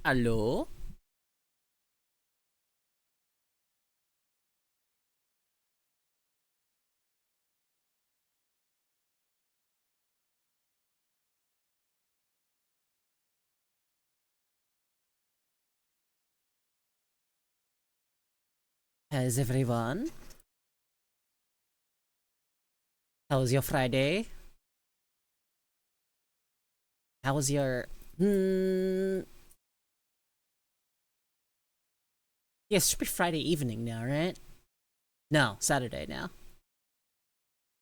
Hello? How's everyone? How was your Friday? How was your... Hmm... Yes, it should be Friday evening now, right? No, Saturday now.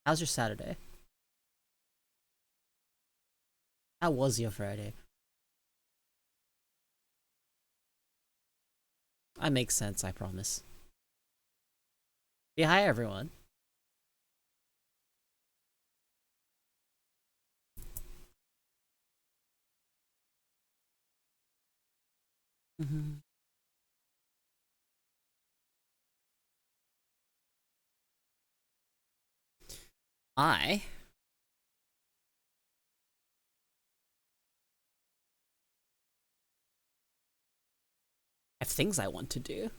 How's your Saturday? How was your Friday? I make sense, I promise. Yeah, hi everyone. Mhm. I have things I want to do,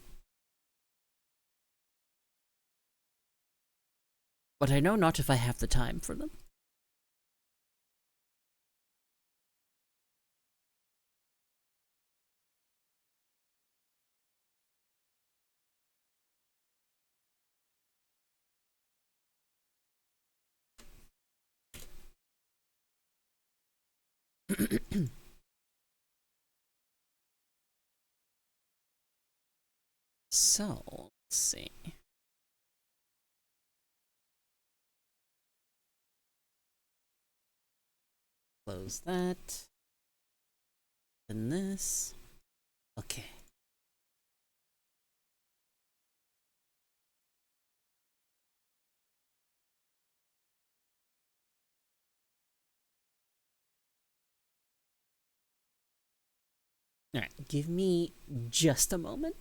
but I know not if I have the time for them. So, let's see. Close that. Then this. Okay. Alright, give me just a moment.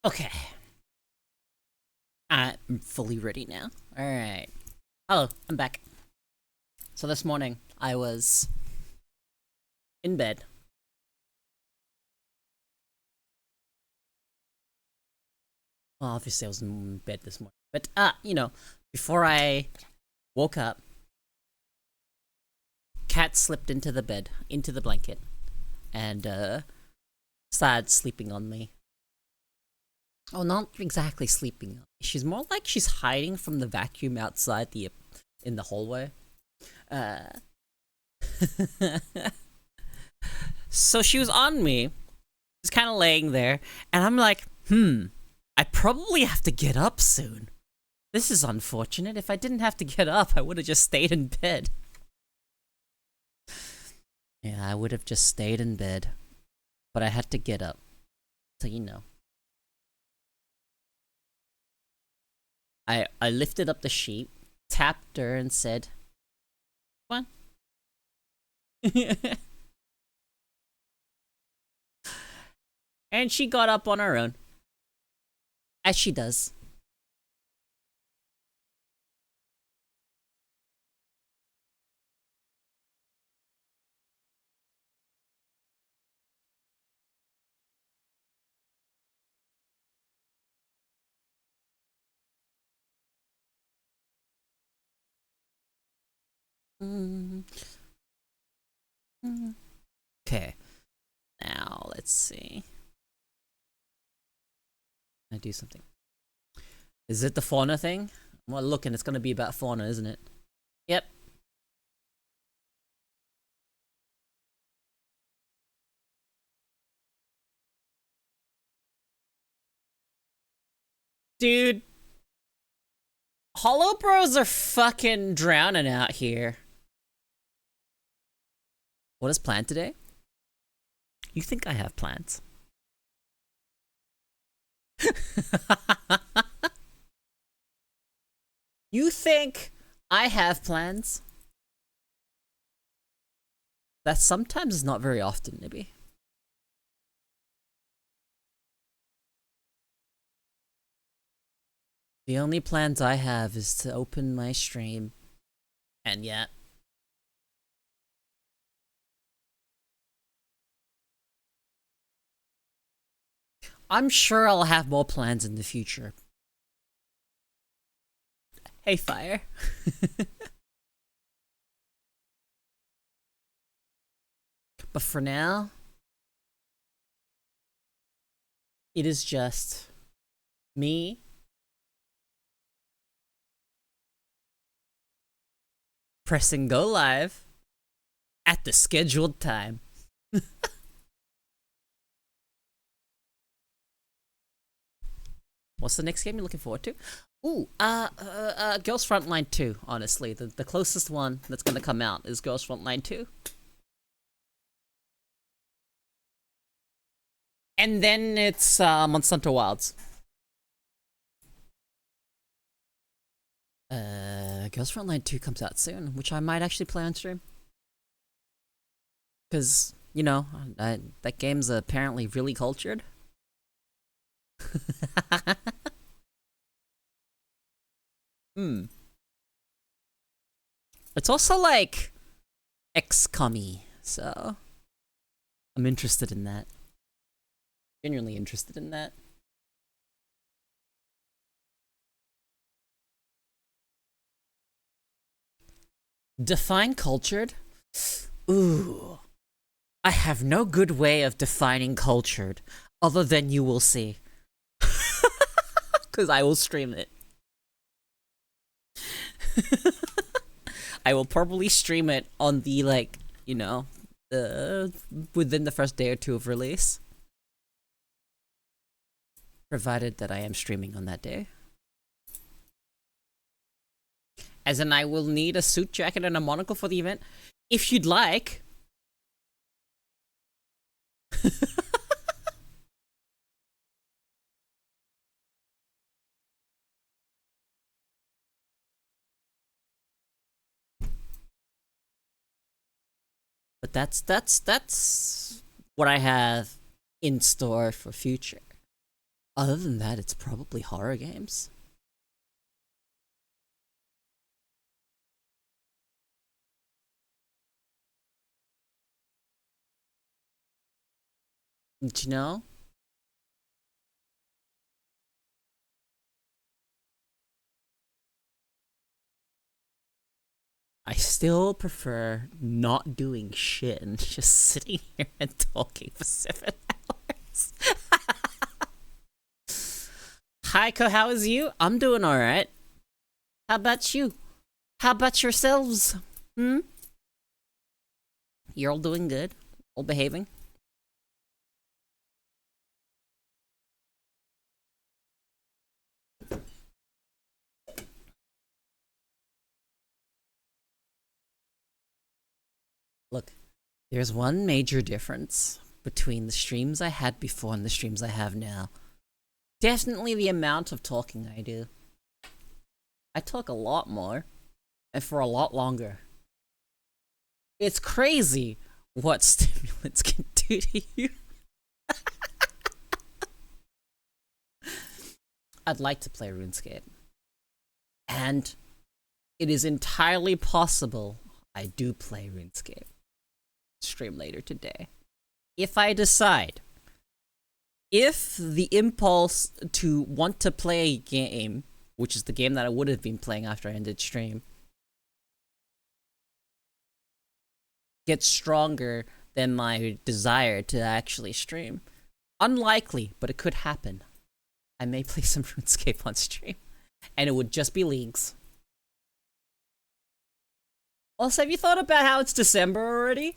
Okay. I'm fully ready now. Alright. Hello, I'm back. So this morning, I was in bed. Well, obviously I was in bed this morning. But, before I woke up, cat slipped into the bed, into the blanket, and, started sleeping on me. Oh, not exactly sleeping on me. She's more like she's hiding from the vacuum outside in the hallway. Uh... So she was on me, just kind of laying there, and I'm like, I probably have to get up soon. This is unfortunate. If I didn't have to get up, I would have just stayed in bed. Yeah, I would have just stayed in bed. But I had to get up. So you know. I lifted up the sheet, tapped her, and said, "Come on." And she got up on her own. As she does. Okay. Now, let's see. I do something. Is it the fauna thing? Well, look, and it's gonna be about fauna, isn't it? Yep. Dude. Hollow Bros are fucking drowning out here. What is planned today? You think I have plans? You think I have plans? That sometimes is not very often, maybe. The only plans I have is to open my stream. And yet. I'm sure I'll have more plans in the future. Hey, Fire. But for now, it is just me pressing go live at the scheduled time. What's the next game you're looking forward to? Ooh, Girls Frontline 2, honestly. The closest one that's gonna come out is Girls Frontline 2. And then it's Monster Hunter Wilds. Girls Frontline 2 comes out soon, which I might actually play on stream. Because, that game's apparently really cultured. It's also like XCOM-y, so I'm interested in that. Genuinely interested in that. Define cultured? Ooh. I have no good way of defining cultured, other than you will see. Because I will stream it. I will probably stream it on the, within the first day or two of release. Provided that I am streaming on that day. As in, I will need a suit jacket and a monocle for the event. If you'd like. But that's what I have in store for future. Other than that, it's probably horror games. Do you know? I still prefer not doing shit and just sitting here and talking for 7 hours. Koeko, how is you? I'm doing alright. How about you? How about yourselves? Hmm? You're all doing good? All behaving? Look, there's one major difference between the streams I had before and the streams I have now. Definitely the amount of talking I do. I talk a lot more, and for a lot longer. It's crazy what stimulants can do to you. I'd like to play RuneScape. And it is entirely possible I do play RuneScape. Stream later today. If I decide. If the impulse to want to play a game, which is the game that I would have been playing after I ended stream, gets stronger than my desire to actually stream. Unlikely, but it could happen. I may play some RuneScape on stream. And it would just be leagues. Also, have you thought about how it's December already?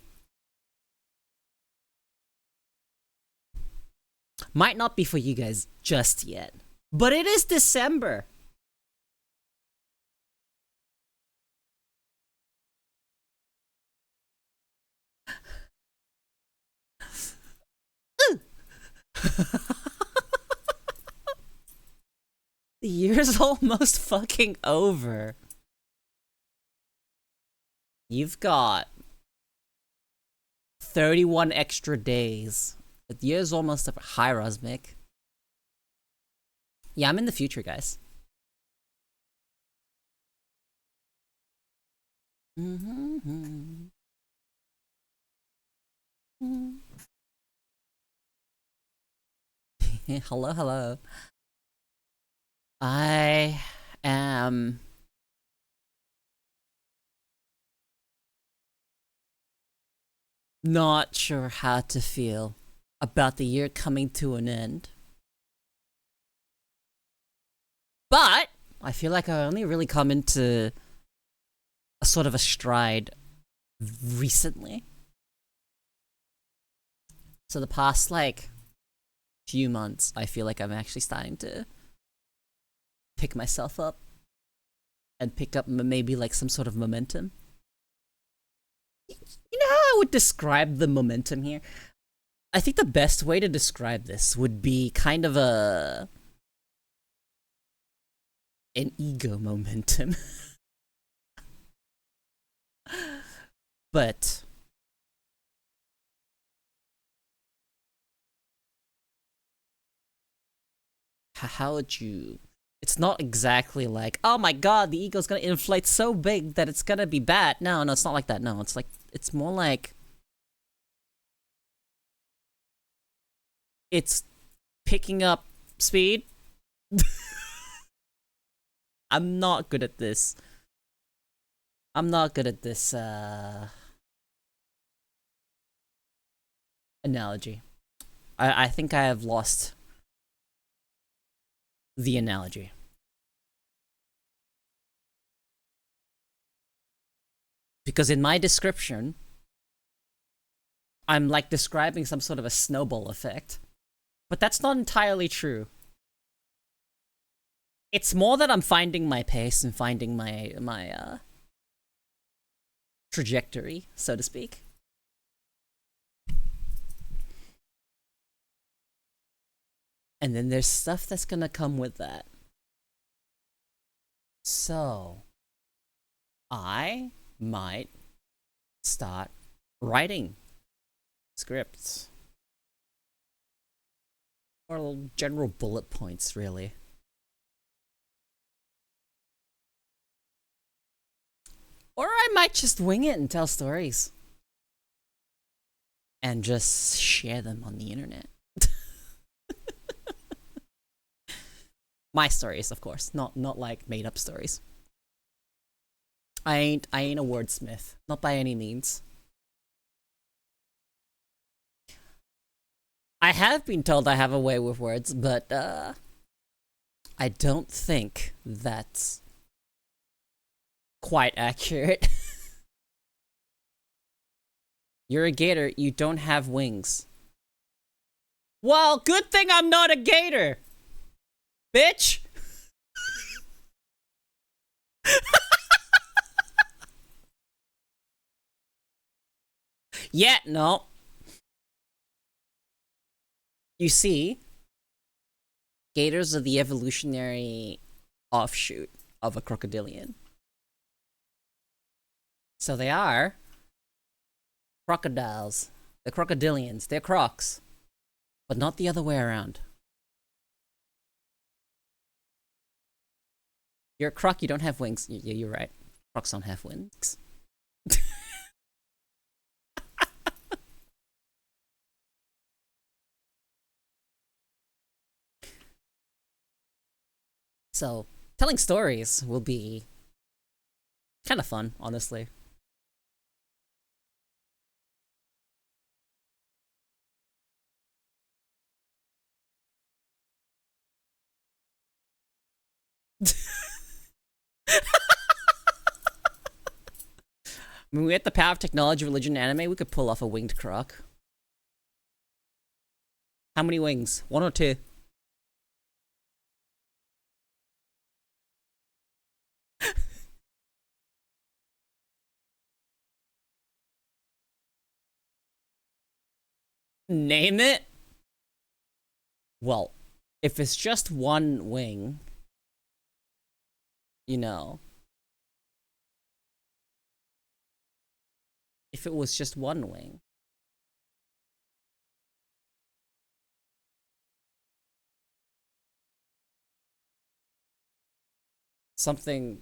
Might not be for you guys just yet. But it is December. The year's almost fucking over. You've got 31 extra days. The year's almost over. Hi, Rosmic. Yeah, I'm in the future, guys. Hello, hello. I am not sure how to feel about the year coming to an end. But I feel like I only really come into a sort of a stride recently. So the past like few months, I feel like I'm actually starting to pick myself up and pick up maybe like some sort of momentum. You know how I would describe the momentum here? I think the best way to describe this would be kind of an ego momentum. But how would you? It's not exactly like, oh my god, the ego's gonna inflate so big that it's gonna be bad. No, it's not like that. No, it's like, it's more like it's picking up speed. I'm not good at this. I'm not good at this analogy. I think I have lost the analogy. Because in my description, I'm like describing some sort of a snowball effect. But that's not entirely true. It's more that I'm finding my pace and finding my trajectory, so to speak. And then there's stuff that's gonna come with that. So, I might start writing scripts. Or general bullet points, really. Or I might just wing it and tell stories. And just share them on the internet. My stories, of course, not like made up stories. I ain't a wordsmith, not by any means. I have been told I have a way with words, but I don't think that's quite accurate. You're a gator, you don't have wings. Well, good thing I'm not a gator, bitch. Yeah, no. You see, gators are the evolutionary offshoot of a crocodilian. So they are crocodiles. They're crocodilians. They're crocs. But not the other way around. You're a croc, you don't have wings. Yeah, you're right. Crocs don't have wings. So, telling stories will be kind of fun, honestly. I mean, we had the power of technology, religion, and anime, we could pull off a winged croc. How many wings? One or two? Name it? Well, if it's just one wing, you know. If it was just one wing. Something.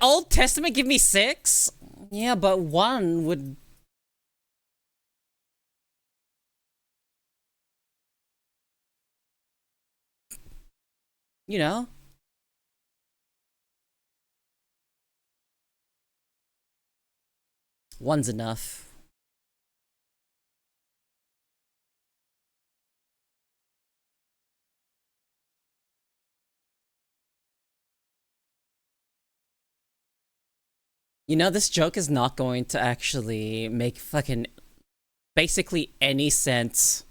Old Testament give me 6? Yeah, but one would... You know? One's enough. You know, this joke is not going to actually make fucking basically any sense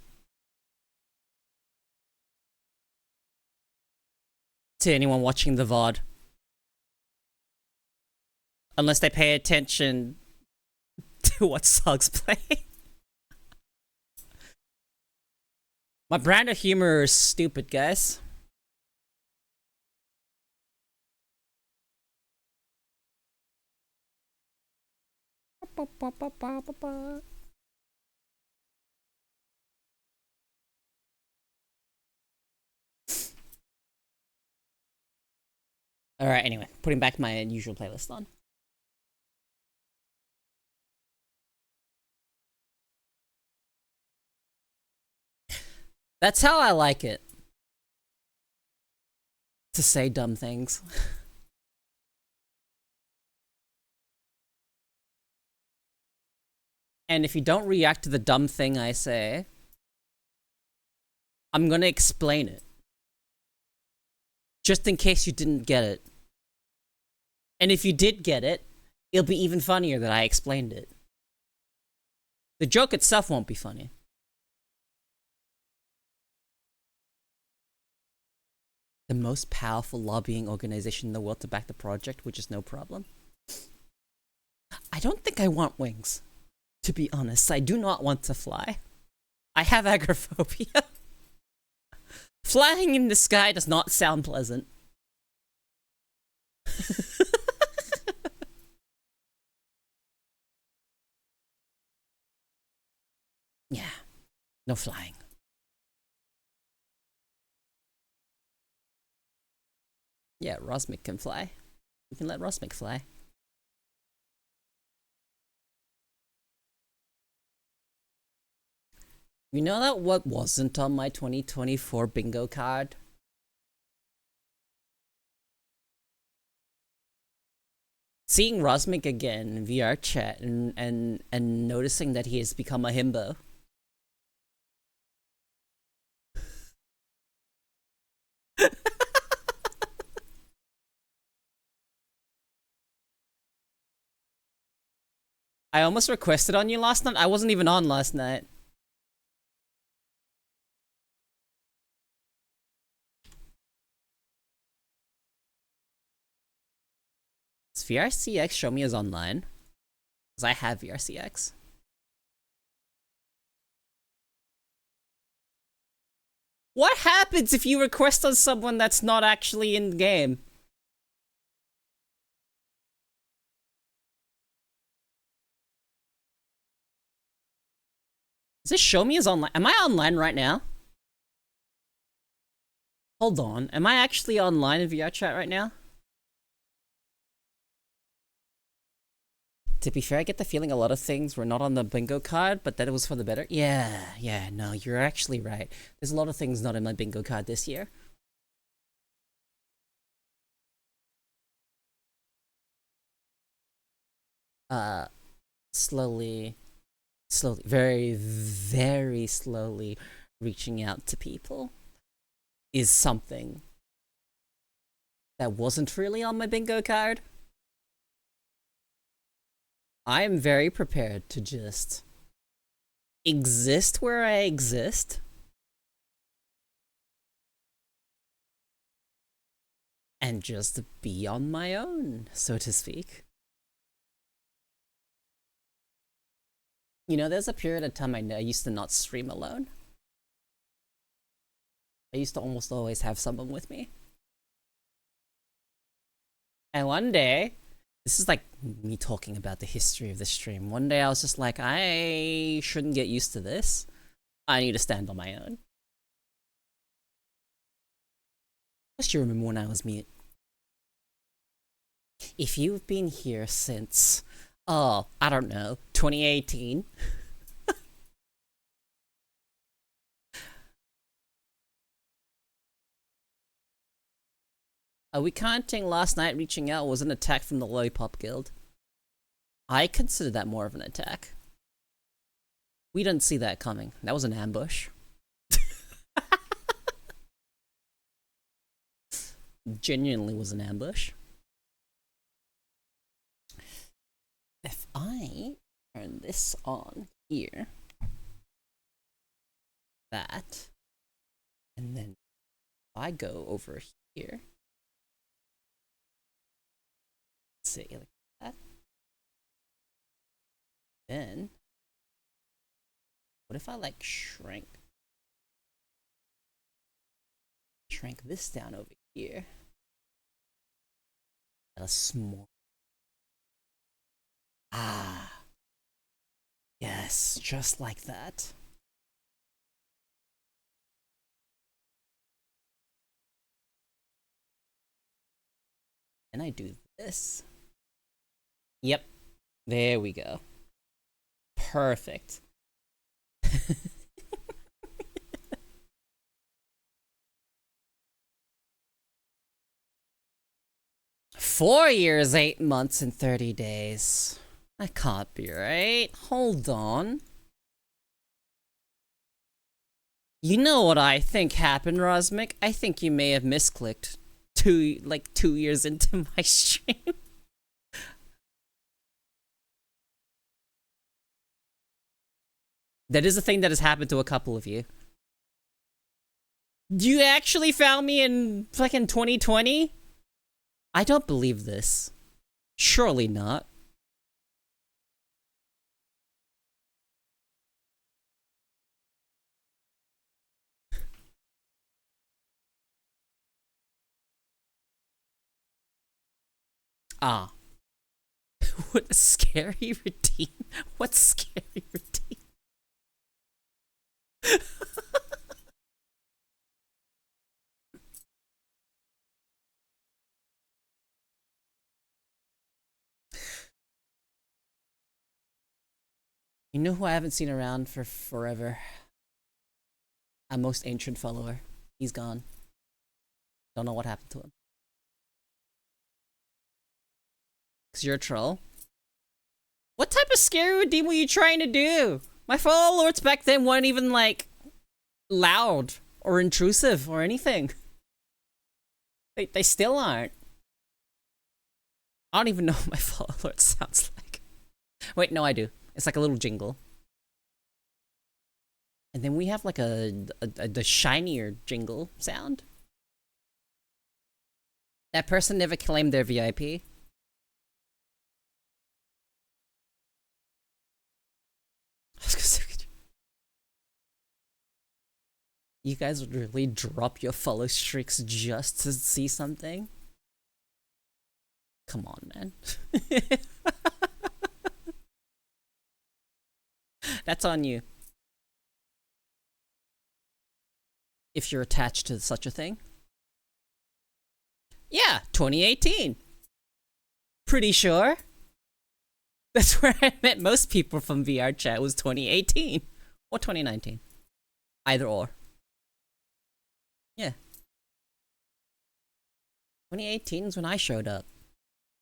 to anyone watching the VOD. Unless they pay attention to what Suggs play. My brand of humor is stupid, guys. Alright, anyway, putting back my usual playlist on. That's how I like it. To say dumb things. And if you don't react to the dumb thing I say, I'm gonna explain it. Just in case you didn't get it. And if you did get it, it'll be even funnier that I explained it. The joke itself won't be funny. The most powerful lobbying organization in the world to back the project, which is no problem. I don't think I want wings. To be honest, I do not want to fly. I have agoraphobia. Flying in the sky does not sound pleasant. Yeah, no flying. Yeah, Rosmic can fly. We can let Rosmic fly. You know that what wasn't on my 2024 bingo card? Seeing Rosmic again in VR chat and noticing that he has become a himbo. I almost requested on you last night. I wasn't even on last night. Does VRCX show me as online? Because I have VRCX. What happens if you request on someone that's not actually in the game? Does this show me as online? Am I online right now? Hold on. Am I actually online in VR chat right now? To be fair, I get the feeling a lot of things were not on the bingo card, but that it was for the better. Yeah, no, you're actually right. There's a lot of things not in my bingo card this year. Slowly, very, very slowly reaching out to people is something that wasn't really on my bingo card. I am very prepared to just exist where I exist and just be on my own, so to speak. You know, there's a period of time I used to not stream alone. I used to almost always have someone with me. And one day, this is like me talking about the history of the stream. One day I was just like, I shouldn't get used to this. I need to stand on my own. I still remember when I was mute. If you've been here since, oh, I don't know, 2018. Are we counting last night reaching out was an attack from the Lollipop Guild? I consider that more of an attack. We didn't see that coming. That was an ambush. Genuinely was an ambush. If I turn this on here, that, and then if I go over here, say like that, then what if I like shrank this down over here at a small, yes, just like that. And I do this. Yep, there we go. Perfect. 4 years, 8 months, and 30 days. That can't be right. Hold on. You know what I think happened, Rosmic? I think you may have misclicked 2 years into my stream. That is a thing that has happened to a couple of you. You actually found me in fucking 2020? I don't believe this. Surely not. Ah. What a scary routine. What scary routine? You know who I haven't seen around for forever? Our most ancient follower. He's gone. Don't know what happened to him. Cause you're a troll. What type of scary routine were you trying to do? My followers back then weren't even like loud or intrusive or anything. They still aren't. I don't even know what my follower sounds like. Wait, no, I do. It's like a little jingle. And then we have like the shinier jingle sound. That person never claimed their VIP. You guys would really drop your follow streaks just to see something? Come on, man. That's on you. If you're attached to such a thing. Yeah, 2018. Pretty sure. That's where I met most people from VR chat, was 2018. Or 2019. Either or. Yeah. 2018 is when I showed up.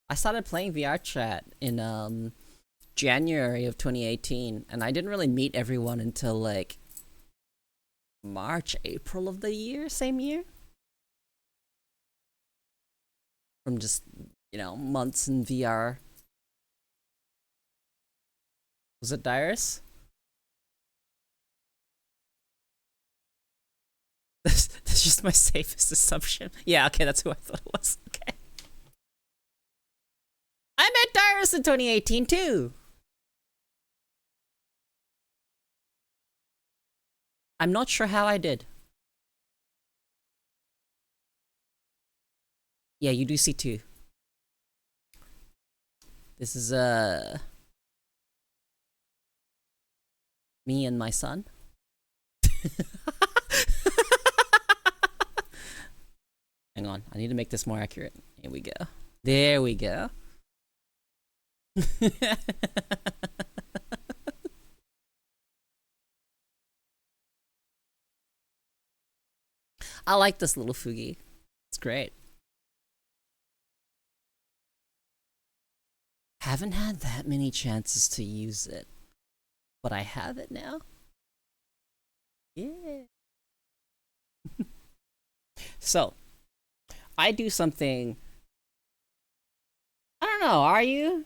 I started playing VR chat in January of 2018, and I didn't really meet everyone until like March, April of the year, same year. From just, you know, months in VR. Was it Dyrus? That's just my safest assumption. Yeah, okay, that's who I thought it was. Okay. I met Dyrus in 2018 too. I'm not sure how I did. Yeah, you do see two. This is me and my son. Hang on, I need to make this more accurate. Here we go. There we go. I like this little Fugi. It's great. Haven't had that many chances to use it, but I have it now. Yeah. So, I do something. I don't know, are you?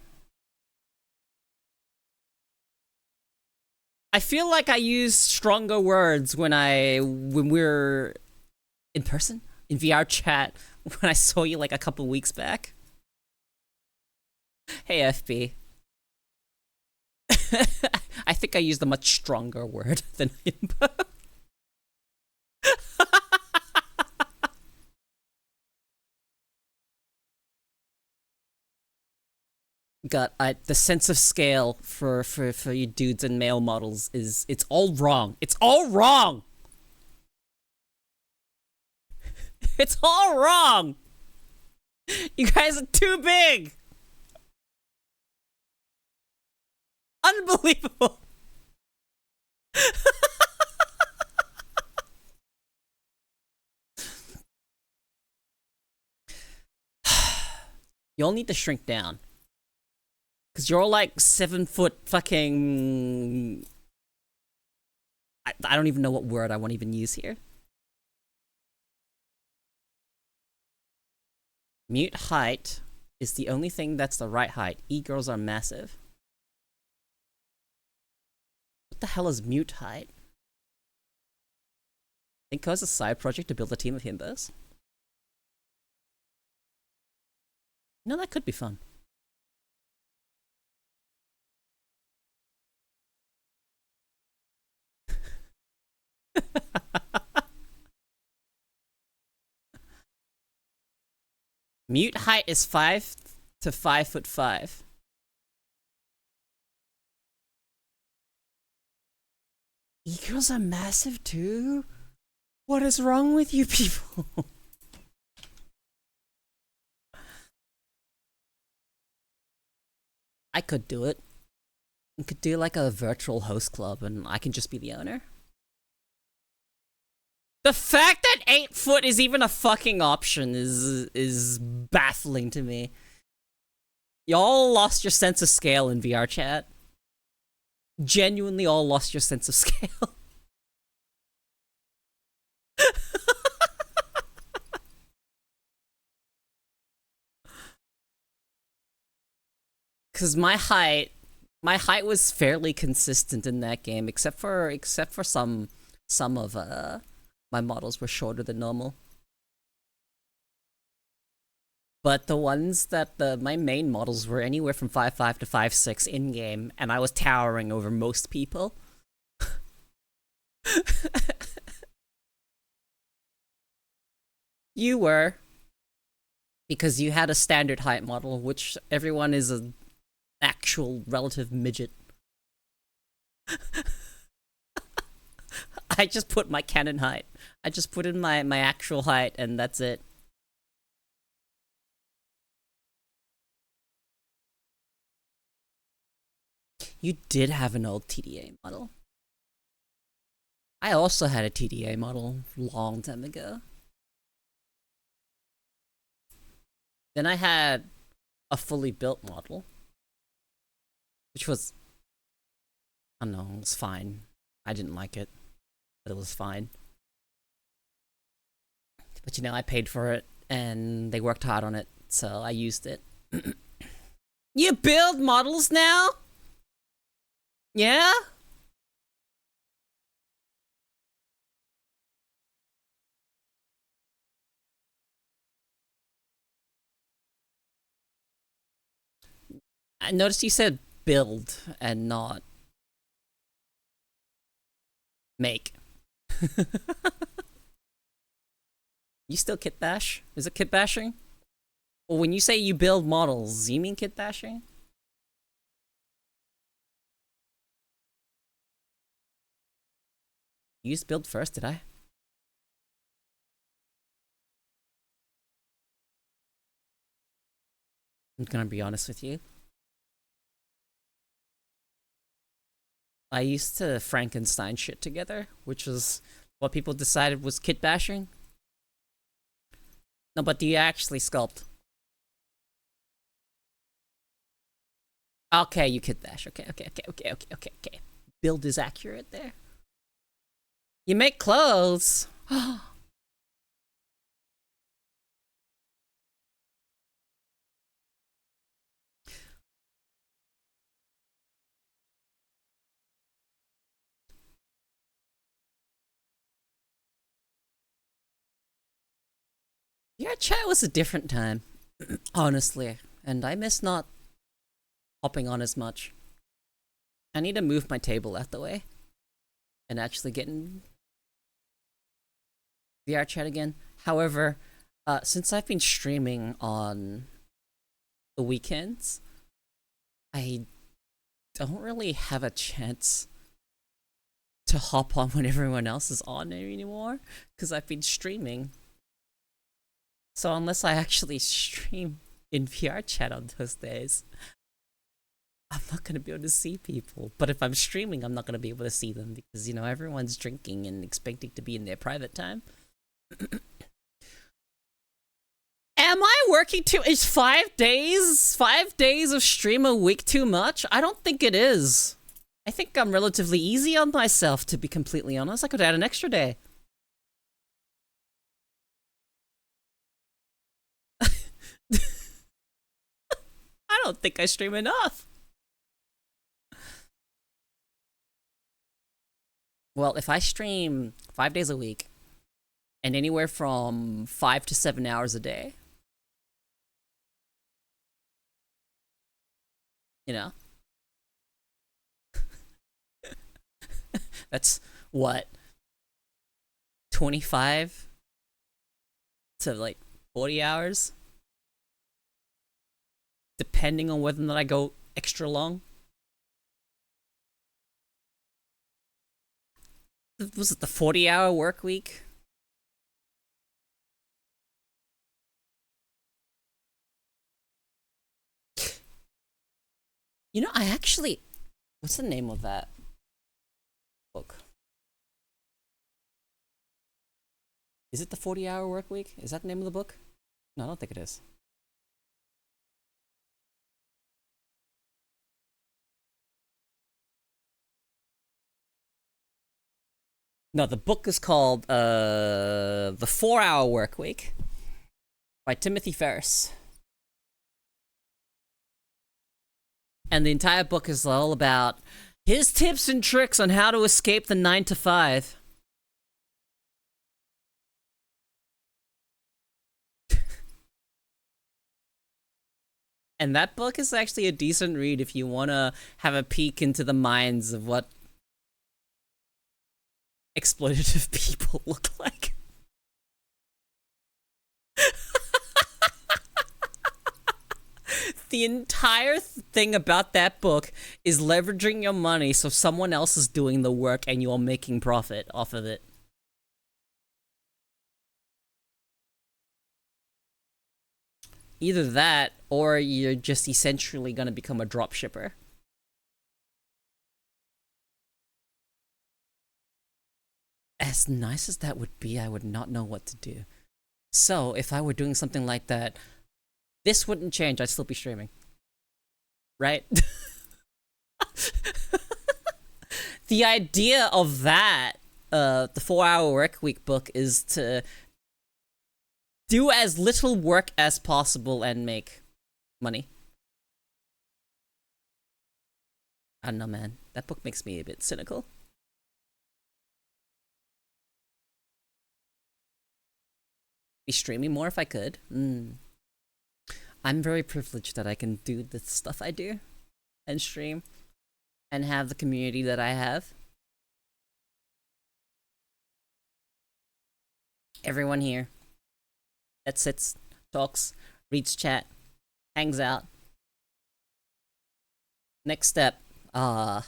I feel like I use stronger words when we're in person, in VR chat, when I saw you like a couple weeks back. Hey, FB. I think I used a much stronger word than himbo. God, the sense of scale for you dudes and male models is, it's all wrong. It's all wrong. It's all wrong. You guys are too big. Unbelievable. You'll need to shrink down. Cause you're like 7 foot fucking... I don't even know what word I want to even use here. Mute height is the only thing that's the right height. E-girls are massive. What the hell is mute height? Think it's a side project to build a team of himbos? You know, that could be fun. Mute height is 5 to 5'5". E-girls are massive too? What is wrong with you people? I could do it. I could do like a virtual host club and I can just be the owner. The fact that 8 foot is even a fucking option is baffling to me. Y'all lost your sense of scale in VR chat. Genuinely all lost your sense of scale. Cause my height was fairly consistent in that game, except for some of my models were shorter than normal. But the ones that my main models were anywhere from 5'5" to 5'6" in game, and I was towering over most people. You were, because you had a standard height model, which everyone is an actual relative midget. I just put my canon height. I just put in my actual height, and that's it. You did have an old TDA model. I also had a TDA model a long time ago. Then I had a fully built model, which was, I don't know, it was fine. I didn't like it, but it was fine. But you know, I paid for it, and they worked hard on it, so I used it. You build models now? Yeah? I noticed you said build and not make. You still kit bash? Is it kit bashing? Well, when you say you build models, you mean kit bashing? You used build first, did I? I'm gonna be honest with you. I used to Frankenstein shit together, which was what people decided was kit bashing. No, but do you actually sculpt? Okay, you kit bash. Okay. Build is accurate there. You make clothes. Your chat was a different time, honestly, and I miss not hopping on as much. I need to move my table out the way and actually get in VR chat again. However, since I've been streaming on the weekends, I don't really have a chance to hop on when everyone else is on anymore, because I've been streaming. So unless I actually stream in VR chat on those days, I'm not gonna be able to see people. But if I'm streaming, I'm not gonna be able to see them because, you know, everyone's drinking and expecting to be in their private time. Am I working too? Is 5 days? 5 days of stream a week too much? I don't think it is. I think I'm relatively easy on myself, to be completely honest. I could add an extra day. I don't think I stream enough. Well, if I stream 5 days a week and anywhere from 5 to 7 hours a day, you know, that's what, 25 to like 40 hours? depending on whether or not I go extra long. Was it the 40-hour work week? You know, I actually... What's the name of that book? Is it the 40-hour work week? Is that the name of the book? No, I don't think it is. No, the book is called The 4-Hour Work Week by Timothy Ferriss. And the entire book is all about his tips and tricks on how to escape the 9 to 5. And that book is actually a decent read if you want to have a peek into the minds of what exploitative people look like. The entire thing about that book is leveraging your money so someone else is doing the work and you're making profit off of it. Either that, or you're just essentially gonna become a drop shipper. As nice as that would be, I would not know what to do. So, if I were doing something like that, this wouldn't change, I'd still be streaming. Right? The idea of that, the 4-Hour Work Week book, is to do as little work as possible and make money. I don't know, man. That book makes me a bit cynical. Be streaming more if I could. I'm very privileged that I can do the stuff I do and stream and have the community that I have. Everyone here that sits, talks, reads chat, hangs out. Next step, which I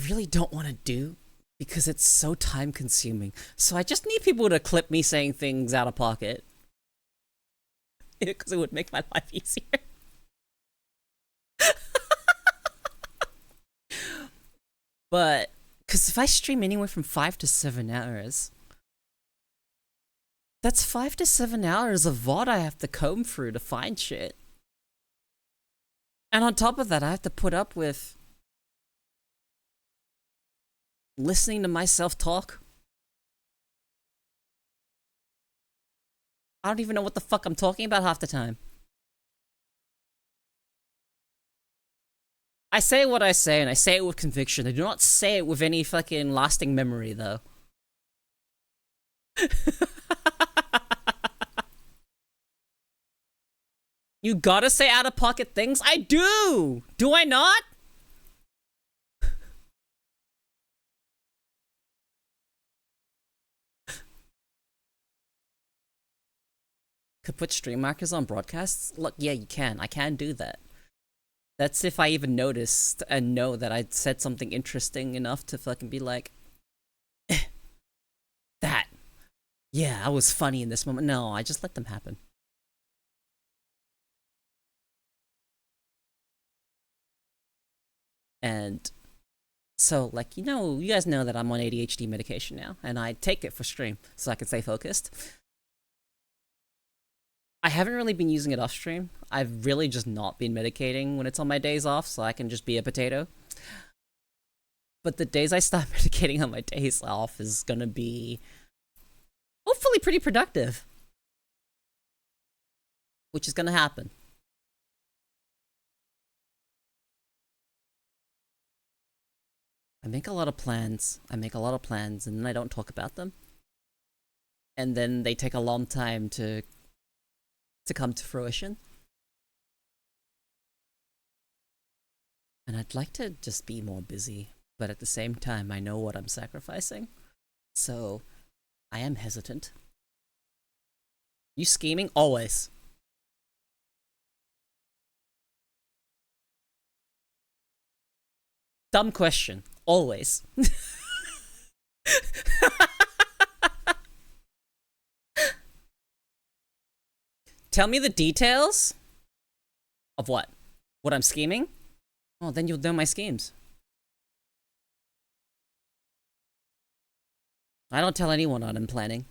really don't want to do because it's so time consuming. So I just need people to clip me saying things out of pocket. Because it would make my life easier. But, because if I stream anywhere from 5 to 7 hours, that's 5 to 7 hours of VOD I have to comb through to find shit. And on top of that, I have to put up with listening to myself talk. I don't even know what the fuck I'm talking about half the time. I say what I say, and I say it with conviction. I do not say it with any fucking lasting memory, though. You gotta say out-of-pocket things? I do! Do I not? Could put stream markers on broadcasts? Look, yeah, you can. I can do that. That's if I even noticed and know that I'd said something interesting enough to fucking be like, that. Yeah, I was funny in this moment. No, I just let them happen. And so, like, you know, you guys know that I'm on ADHD medication now, and I take it for stream so I can stay focused. I haven't really been using it off stream. I've really just not been medicating when it's on my days off, so I can just be a potato. But the days I start medicating on my days off is gonna be hopefully pretty productive. Which is gonna happen. I make a lot of plans, and then I don't talk about them. And then they take a long time to come to fruition. And I'd like to just be more busy, but at the same time, I know what I'm sacrificing. So, I am hesitant. You scheming? Always. Dumb question. Always. Tell me the details of what? What I'm scheming? Oh, then you'll know my schemes. I don't tell anyone what I'm planning.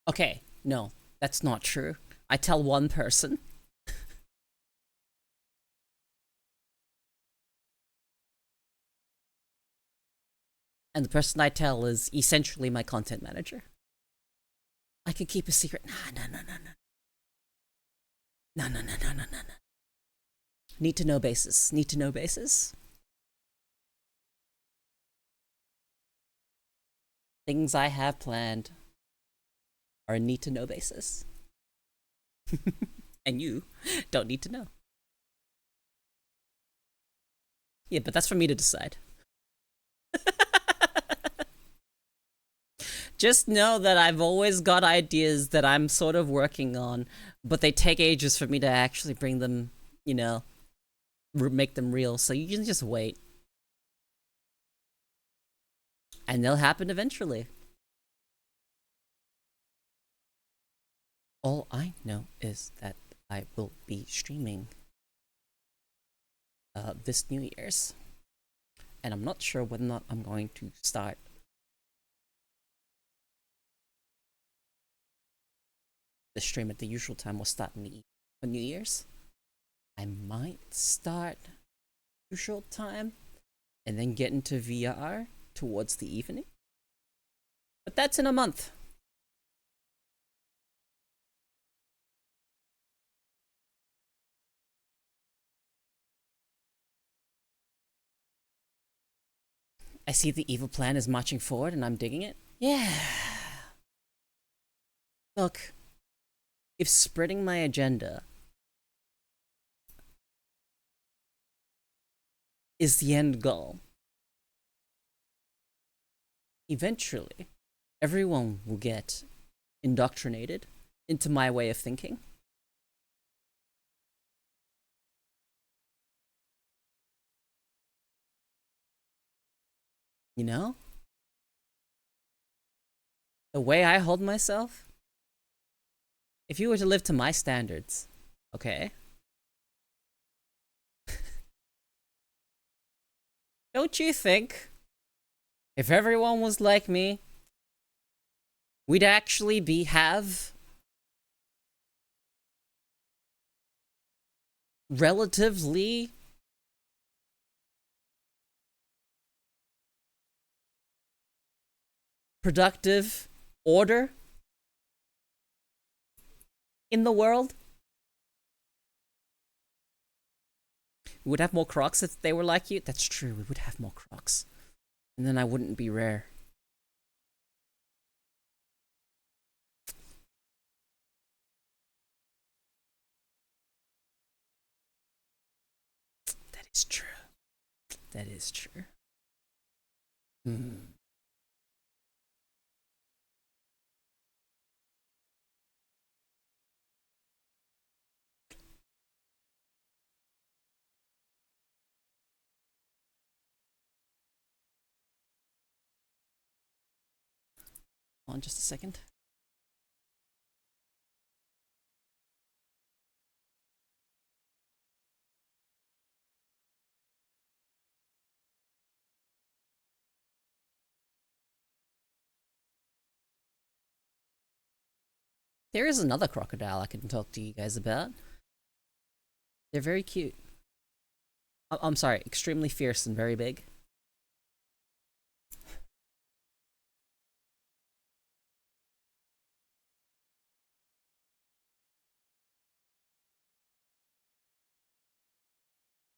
Okay, no, that's not true. I tell one person. And the person I tell is essentially my content manager. I can keep a secret. No. No. Need to know basis. Need to know basis. Things I have planned are a need to know basis. And you don't need to know. Yeah, but that's for me to decide. Just know that I've always got ideas that I'm sort of working on, but they take ages for me to actually bring them, you know, make them real. So you can just wait. And they'll happen eventually. All I know is that I will be streaming this New Year's. And I'm not sure whether or not I'm going to start the stream at the usual time or start in the evening for New Year's. I might start usual time and then get into VR towards the evening. But that's in a month. I see the evil plan is marching forward and I'm digging it. Yeah. Look, if spreading my agenda is the end goal, eventually everyone will get indoctrinated into my way of thinking. You know? The way I hold myself, if you were to live to my standards, okay? Don't you think if everyone was like me, we'd actually have relatively productive order in the world? We would have more crocs if they were like you. That's true, we would have more crocs. And then I wouldn't be rare. That is true. That is true. Hold on just a second. There is another crocodile I can talk to you guys about. They're very cute. I'm sorry, extremely fierce and very big.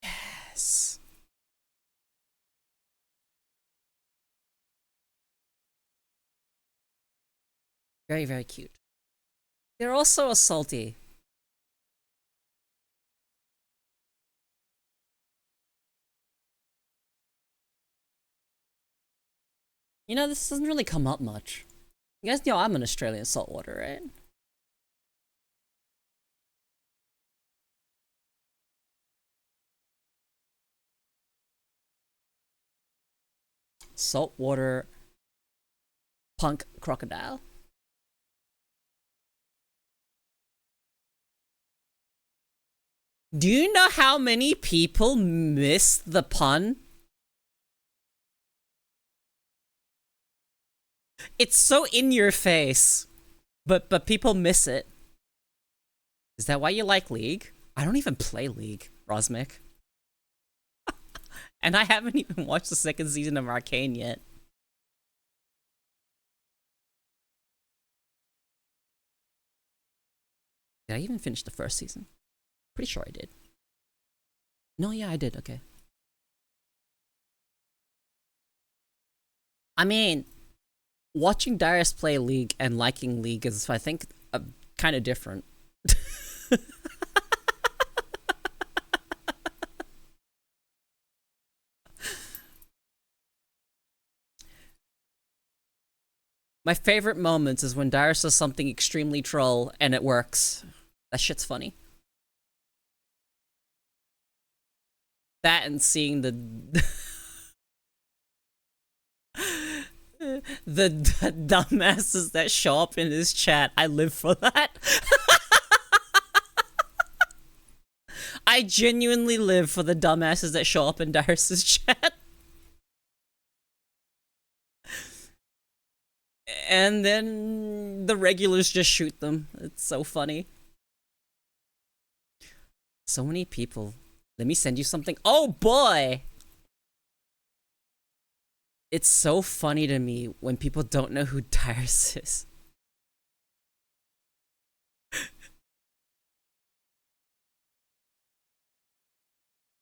Yes. Very, very cute. They're also a salty. You know, this doesn't really come up much. You guys know I'm an Australian saltwater, right? Saltwater punk crocodile. Do you know how many people miss the pun? It's so in your face, but people miss it. Is that why you like League? I don't even play League, Rosmic. And I haven't even watched the second season of Arcane yet. Did I even finish the first season? Pretty sure I did. No, yeah, I did. Okay. I mean, watching Darius play League and liking League is, I think, kind of different. My favorite moments is when Darius does something extremely troll and it works. That shit's funny. That and seeing the the dumbasses that show up in his chat. I live for that. I genuinely live for the dumbasses that show up in Darius's chat. And then the regulars just shoot them. It's so funny. So many people. Let me send you something. Oh boy! It's so funny to me when people don't know who Darius is.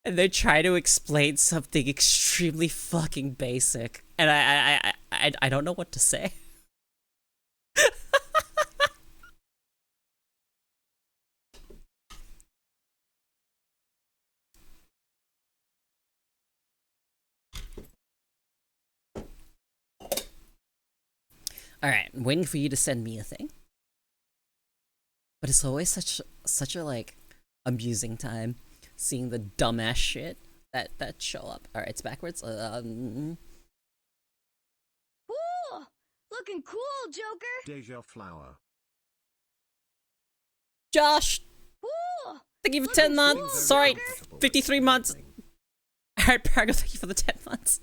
And they try to explain something extremely fucking basic. And I don't know what to say. Alright, I'm waiting for you to send me a thing. But it's always such a like amusing time seeing the dumbass shit that show up. Alright, it's backwards. Ooh, looking cool, Joker. Deja flower. Josh! Ooh, Thank you for 10 months. cool, Sorry, Joker. 53 months. Alright, Parago, thank you for the 10 months.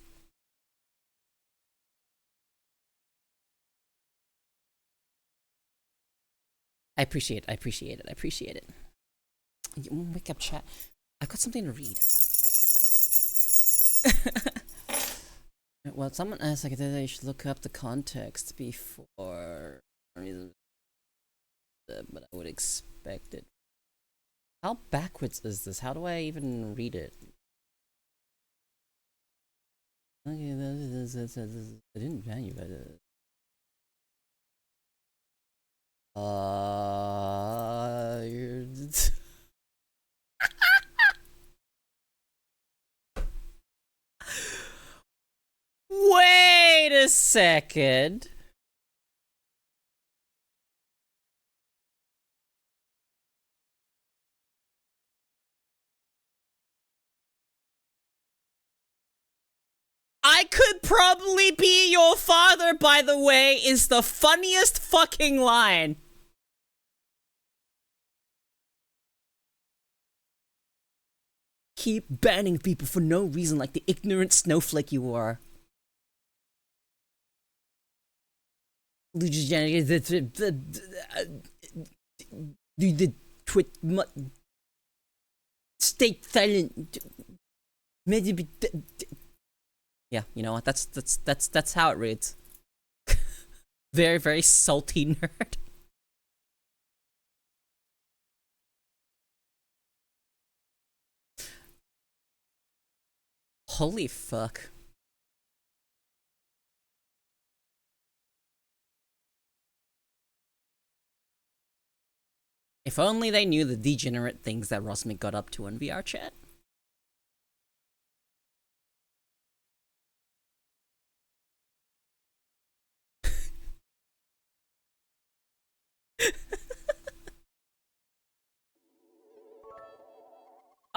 I appreciate it. I appreciate it. I appreciate it. Wake up, chat. I've got something to read. Well, someone asked like that I should look up the context before, but I would expect it. How backwards is this? How do I even read it? Okay, I didn't value it. You're Wait a second. I could probably be your father, by the way, is the funniest fucking line. Keep banning people for no reason like the ignorant snowflake you are. The twit stay silent. Yeah, you know what? That's how it reads. Very, very salty nerd. Holy fuck. If only they knew the degenerate things that Rosmic got up to in VR chat.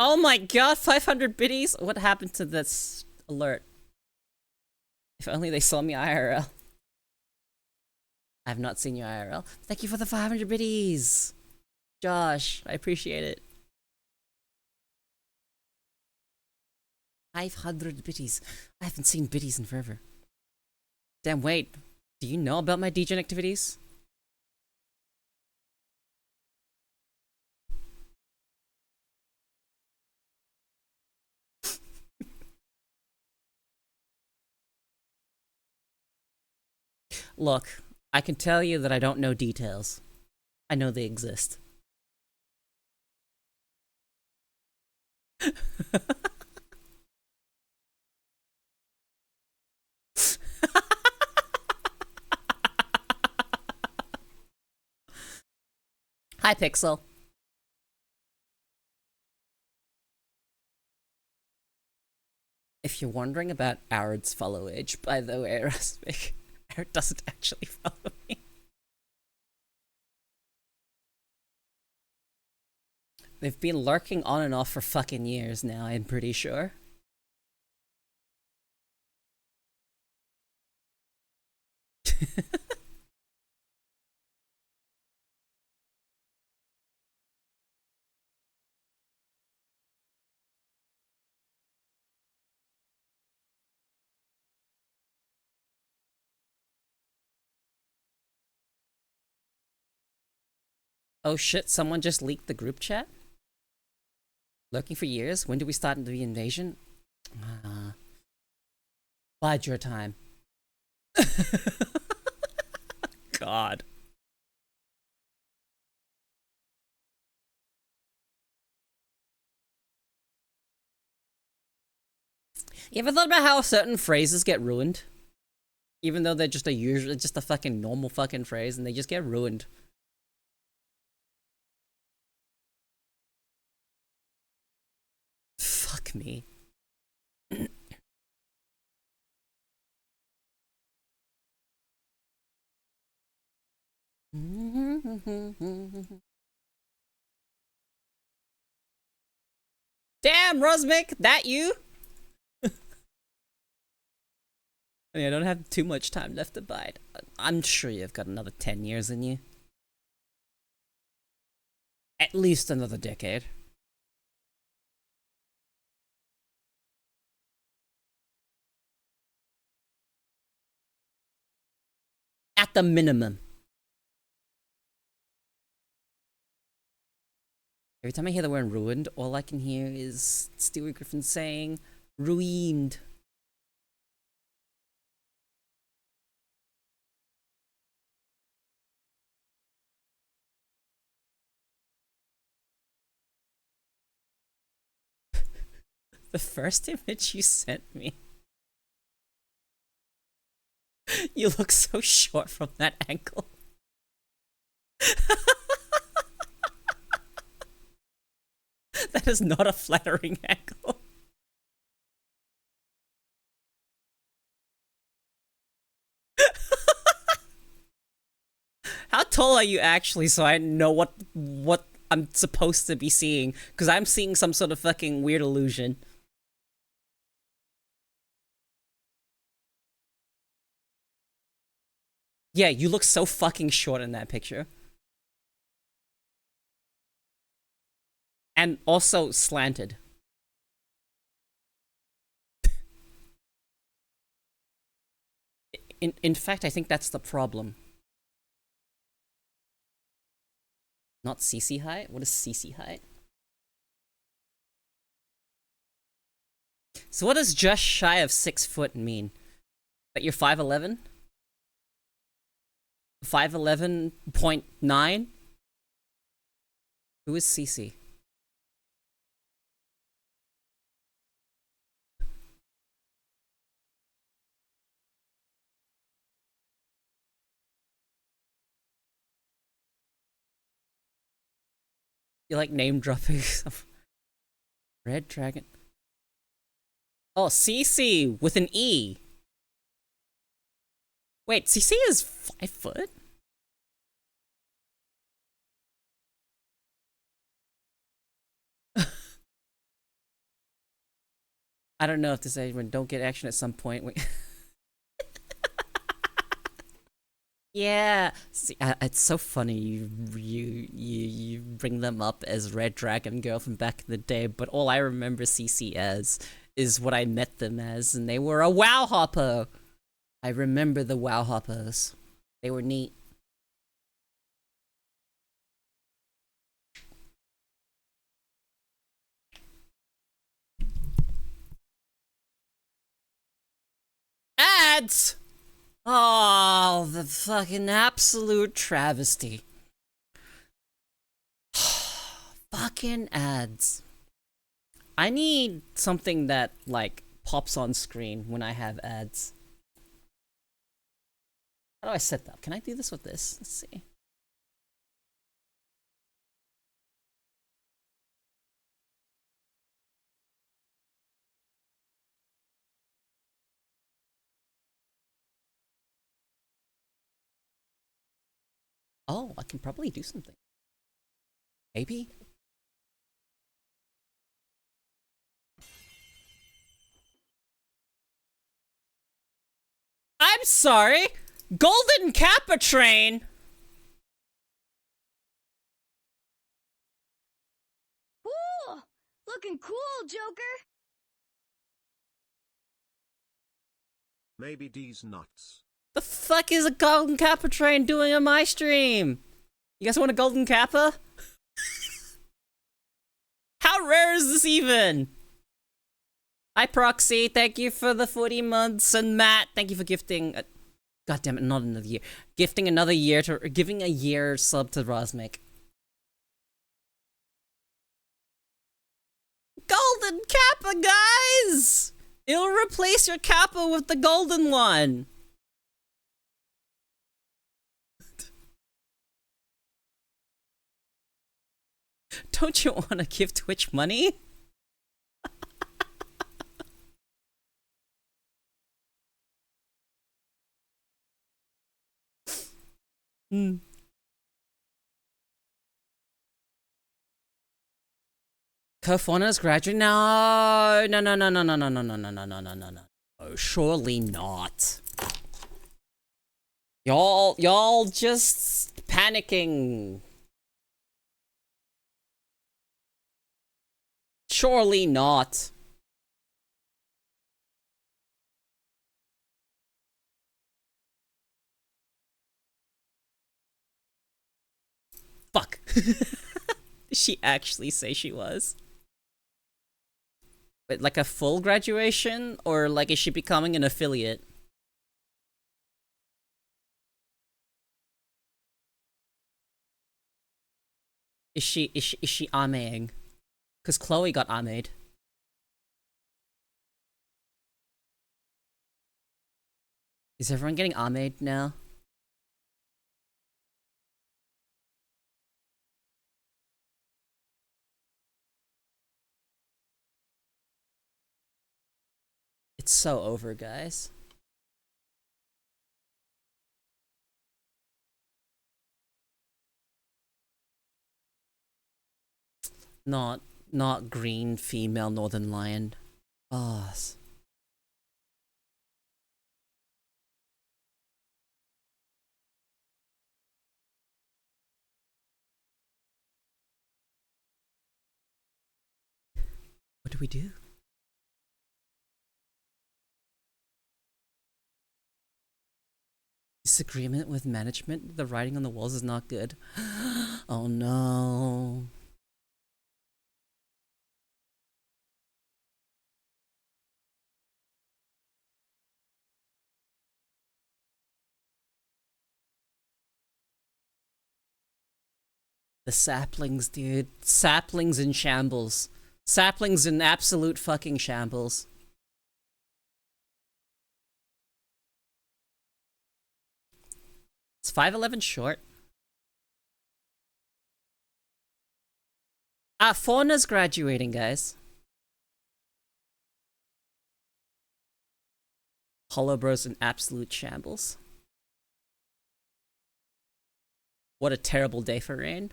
Oh my god, 500 biddies? What happened to this alert? If only they saw me IRL. I have not seen you IRL. Thank you for the 500 biddies! Josh, I appreciate it. 500 biddies. I haven't seen biddies in forever. Damn, wait. Do you know about my degen activities? Look, I can tell you that I don't know details. I know they exist. Hi, Pixel. If you're wondering about Arid's follow age, by the way, Rasmik, Arid doesn't actually follow me. They've been lurking on and off for fucking years now, I'm pretty sure. Oh shit, someone just leaked the group chat? Lurking for years? When do we start the invasion? Bide your time. God. You ever thought about how certain phrases get ruined? Even though they're just a fucking normal fucking phrase, and they just get ruined. Fuck me. Damn, Rosmic, that you? I mean, I don't have too much time left to bide. I'm sure you've got another 10 years in you. At least another decade. At the minimum. Every time I hear the word ruined, all I can hear is Stewie Griffin saying, ruined. The first image you sent me. You look so short from that angle. That is not a flattering angle. How tall are you actually, so I know what I'm supposed to be seeing? Because I'm seeing some sort of fucking weird illusion. Yeah, you look so fucking short in that picture. And also slanted. In fact, I think that's the problem. Not CC height? What is CC height? So what does just shy of 6 foot mean? That you're 5'11"? 5'11.9"? Who is CC? You're like name dropping stuff. Red Dragon. Oh, CC with an E. Wait, CC is 5 foot? I don't know if this anyone don't get action at some point. Yeah, see, it's so funny you bring them up as Red Dragon Girl from back in the day, but all I remember CC as is what I met them as, and they were a WoW Hopper. I remember the WoW Hoppers. They were neat. Ads! Oh, the fucking absolute travesty. Fucking ads. I need something that, like, pops on screen when I have ads. How do I set that up? Can I do this with this? Let's see. Oh, I can probably do something. Maybe? I'm sorry! Golden Kappa train! Cool! Looking cool, Joker! Maybe D's nuts. The fuck is a Golden Kappa train doing on my stream? You guys want a Golden Kappa? How rare is this even? Hi Proxy, thank you for the 40 months, and Matt, thank you for gifting. God damn it, not another year. Gifting another year to, giving a year sub to Rosmic. Golden Kappa, guys! It'll replace your Kappa with the golden one. Don't you want to give Twitch money? Hmm. Kofona's graduate? No, no, no, no, no, no, no, no, no, no, no, no, no, no, no. Oh, surely not. Y'all just panicking. Surely not. Fuck. Did she actually say she was? But like a full graduation? Or like is she becoming an affiliate? Is she Ameing? Because Chloe got Amed. Is everyone getting Amed now? It's so over, guys. Not green female northern lion. Oh. What do we do? Disagreement with management? The writing on the walls is not good. Oh no. The saplings, dude. Saplings in shambles. Saplings in absolute fucking shambles. It's 5'11" short. Fauna's graduating, guys. Hollow Bros in absolute shambles. What a terrible day for Rain.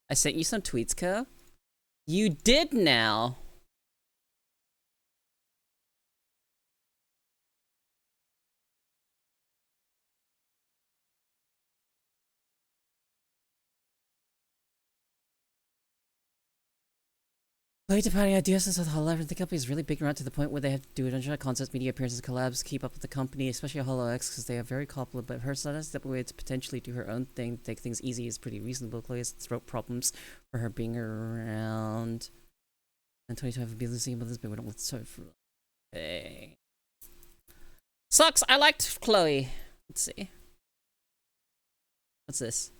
I sent you some tweets, Ko. You did now. Chloe departing ideas since the Hololive, the company is really big around to the point where they have to do it on concerts, media appearances, collabs, keep up with the company, especially HoloX, because they are very popular. But her son has stepped away to potentially do her own thing, take things easy is pretty reasonable. Chloe has throat problems for her being around. And 2025 will be the same with this, but we don't let so for. Hey. Sucks. I liked Chloe. Let's see. What's this?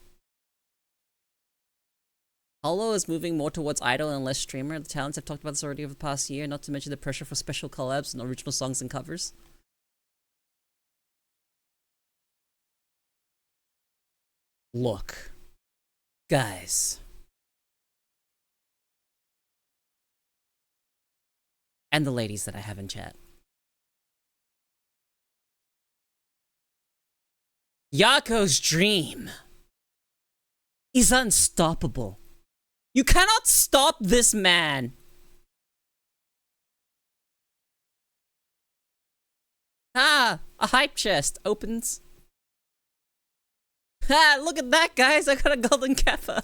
Holo is moving more towards idol and less streamer. The talents have talked about this already over the past year, not to mention the pressure for special collabs and original songs and covers. Look. Guys. And the ladies that I have in chat. Yako's dream is unstoppable. You cannot stop this man. Ah, a hype chest opens. Ah, look at that, guys. I got a golden kappa.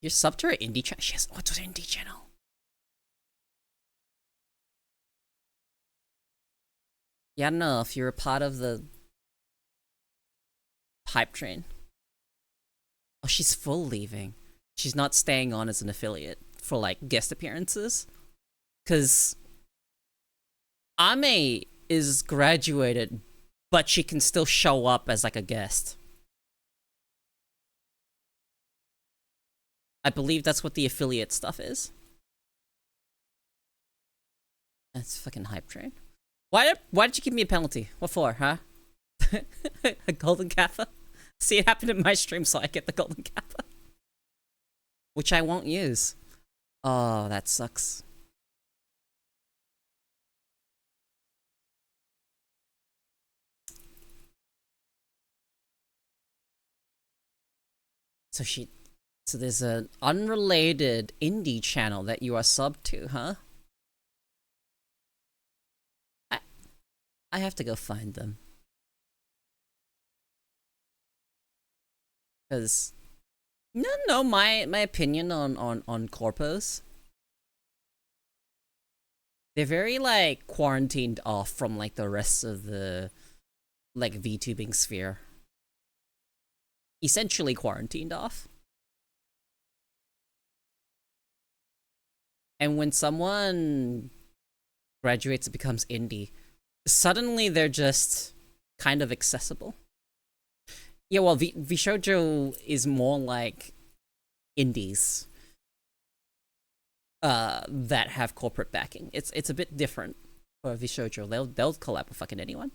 You're sub to her indie channel? Yes, what's her indie channel? Yeah, I don't know if you're a part of the hype train. Oh, she's full leaving. She's not staying on as an affiliate for like guest appearances. Cause Ame is graduated, but she can still show up as like a guest. I believe that's what the affiliate stuff is. That's fucking hype train. Why did you give me a penalty? What for, huh? A golden kappa? See, it happened in my stream, so I get the golden kappa. Which I won't use. Oh, that sucks. So there's an unrelated indie channel that you are sub to, huh? I have to go find them. Cause no, my opinion on corpos. They're very like quarantined off from like the rest of the like VTubing sphere. Essentially quarantined off. And when someone graduates and becomes indie, suddenly they're just kind of accessible. Yeah, well, Vshoujo is more like indies that have corporate backing. It's a bit different for Vshoujo. They'll collab with fucking anyone.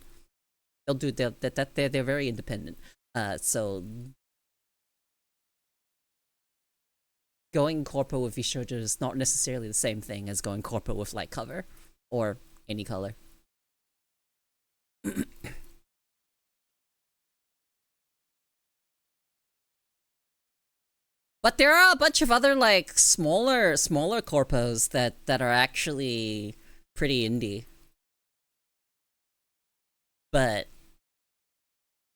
They're very independent. So going corpo with Vshoujo is not necessarily the same thing as going corpo with like cover or any color. But there are a bunch of other like smaller corpos that are actually pretty indie. But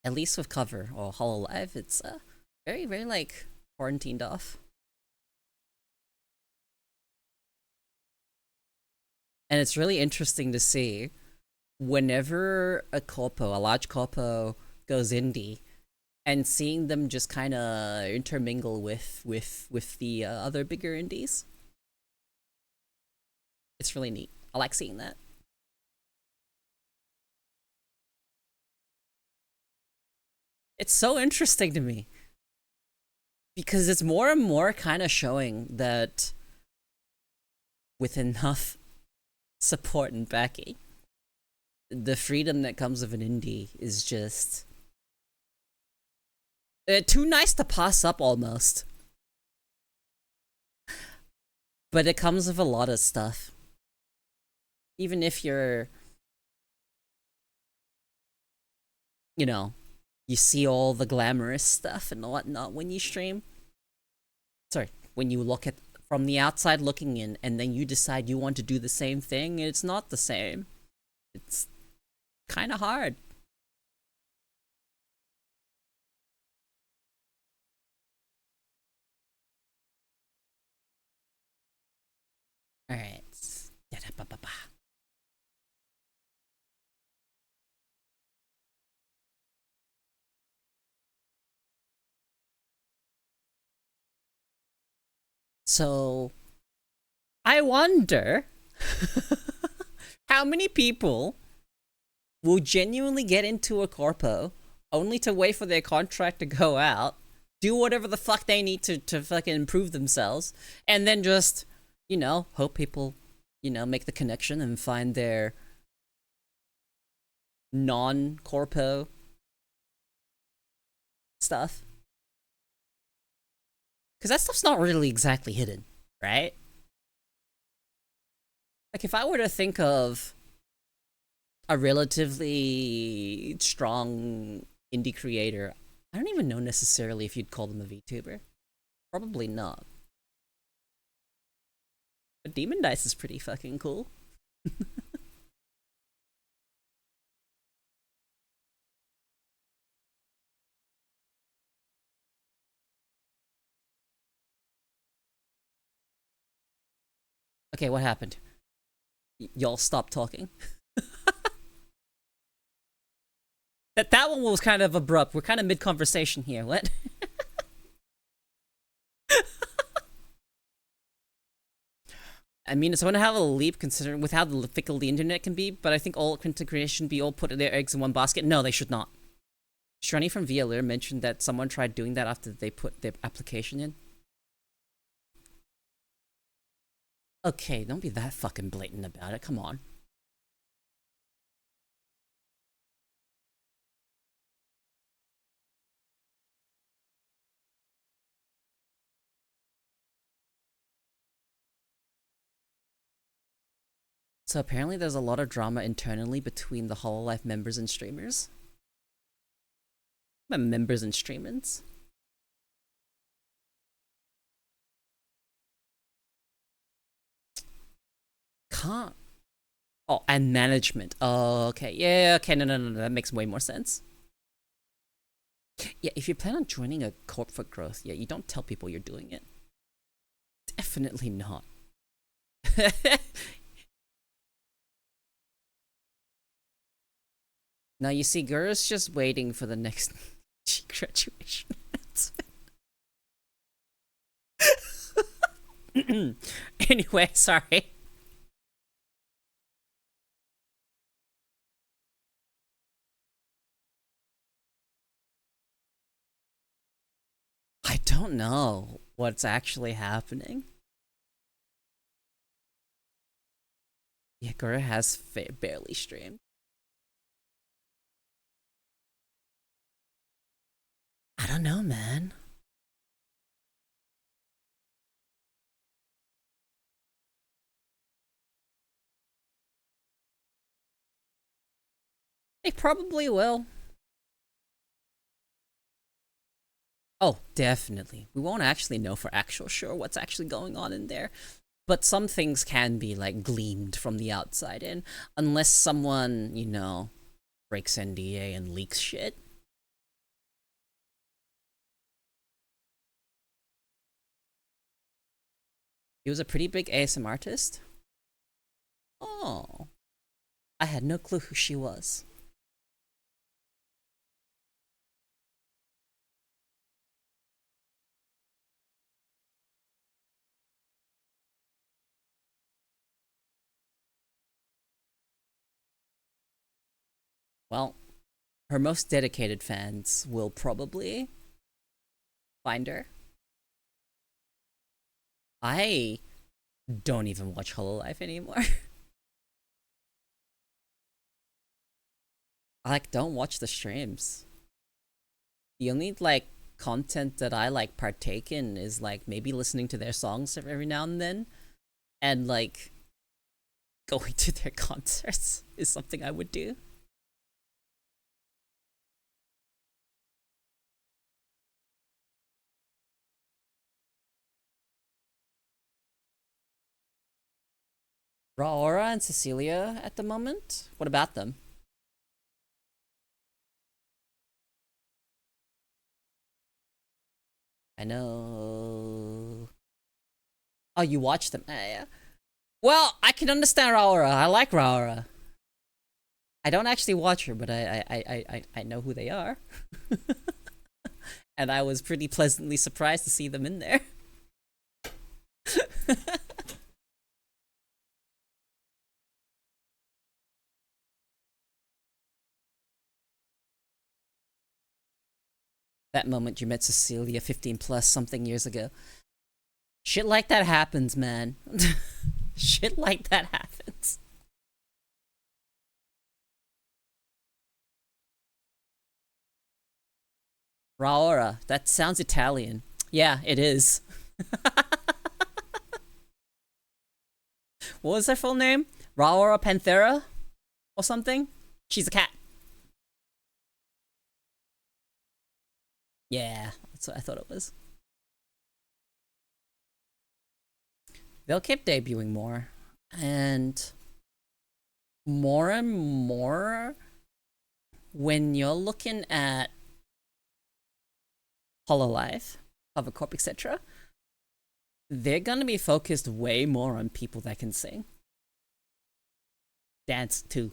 at least with cover or Hololive, it's very like quarantined off. And it's really interesting to see whenever a large corpo goes indie, and seeing them just kind of intermingle with the other bigger indies. It's really neat. I like seeing that. It's so interesting to me. Because it's more and more kind of showing that with enough support and backing, the freedom that comes with an indie is just too nice to pass up almost. But it comes with a lot of stuff. Even if you're, you know, you see all the glamorous stuff and whatnot when you stream. Sorry, when you look at from the outside looking in, and then you decide you want to do the same thing, it's not the same. It's kind of hard. All right. So I wonder how many people will genuinely get into a corpo only to wait for their contract to go out, do whatever the fuck they need to fucking improve themselves, and then just, hope people, make the connection and find their non-corpo stuff. Because that stuff's not really exactly hidden, right? Like, if I were to think of a relatively strong indie creator, I don't even know necessarily if you'd call them a VTuber. Probably not. But Demon Dice is pretty fucking cool. Okay, what happened? Y'all stop talking. That one was kind of abrupt. We're kind of mid conversation here. What? I mean, it's going to have a leap considering with how fickle the internet can be, but I think all content creators should be all put their eggs in one basket. No, they should not. Shani from VLR mentioned that someone tried doing that after they put their application in. Okay, don't be that fucking blatant about it. Come on. So apparently there's a lot of drama internally between the Hololive members and streamers. Members and streamers. Can't. Oh, and management. Oh, okay. Yeah, okay. No. That makes way more sense. Yeah, if you plan on joining a corp for growth, yeah, you don't tell people you're doing it. Definitely not. Now, you see, Gura's just waiting for the next graduation. Anyway, sorry. I don't know what's actually happening. Yeah, Gura has barely streamed. I don't know, man. They probably will. Oh, definitely. We won't actually know for actual sure what's actually going on in there. But some things can be, like, gleamed from the outside in. Unless someone, breaks NDA and leaks shit. He was a pretty big ASM artist. Oh. I had no clue who she was. Well, her most dedicated fans will probably find her. I don't even watch Hololive anymore. I don't watch the streams. The only content that I partake in is maybe listening to their songs every now and then, and going to their concerts is something I would do. Raora and Cecilia at the moment? What about them? I know. Oh, you watch them? Yeah. Well, I can understand Raora. I like Raora. I don't actually watch her, but I know who they are. And I was pretty pleasantly surprised to see them in there. That moment you met Cecilia 15 plus something years ago. Shit like that happens, man. Shit like that happens. Raora. That sounds Italian. Yeah, it is. What was her full name? Raora Panthera? Or something? She's a cat. Yeah, that's what I thought it was. They'll keep debuting more. And more when you're looking at Hololive, Hovercorp, etc., they're gonna be focused way more on people that can sing. Dance too.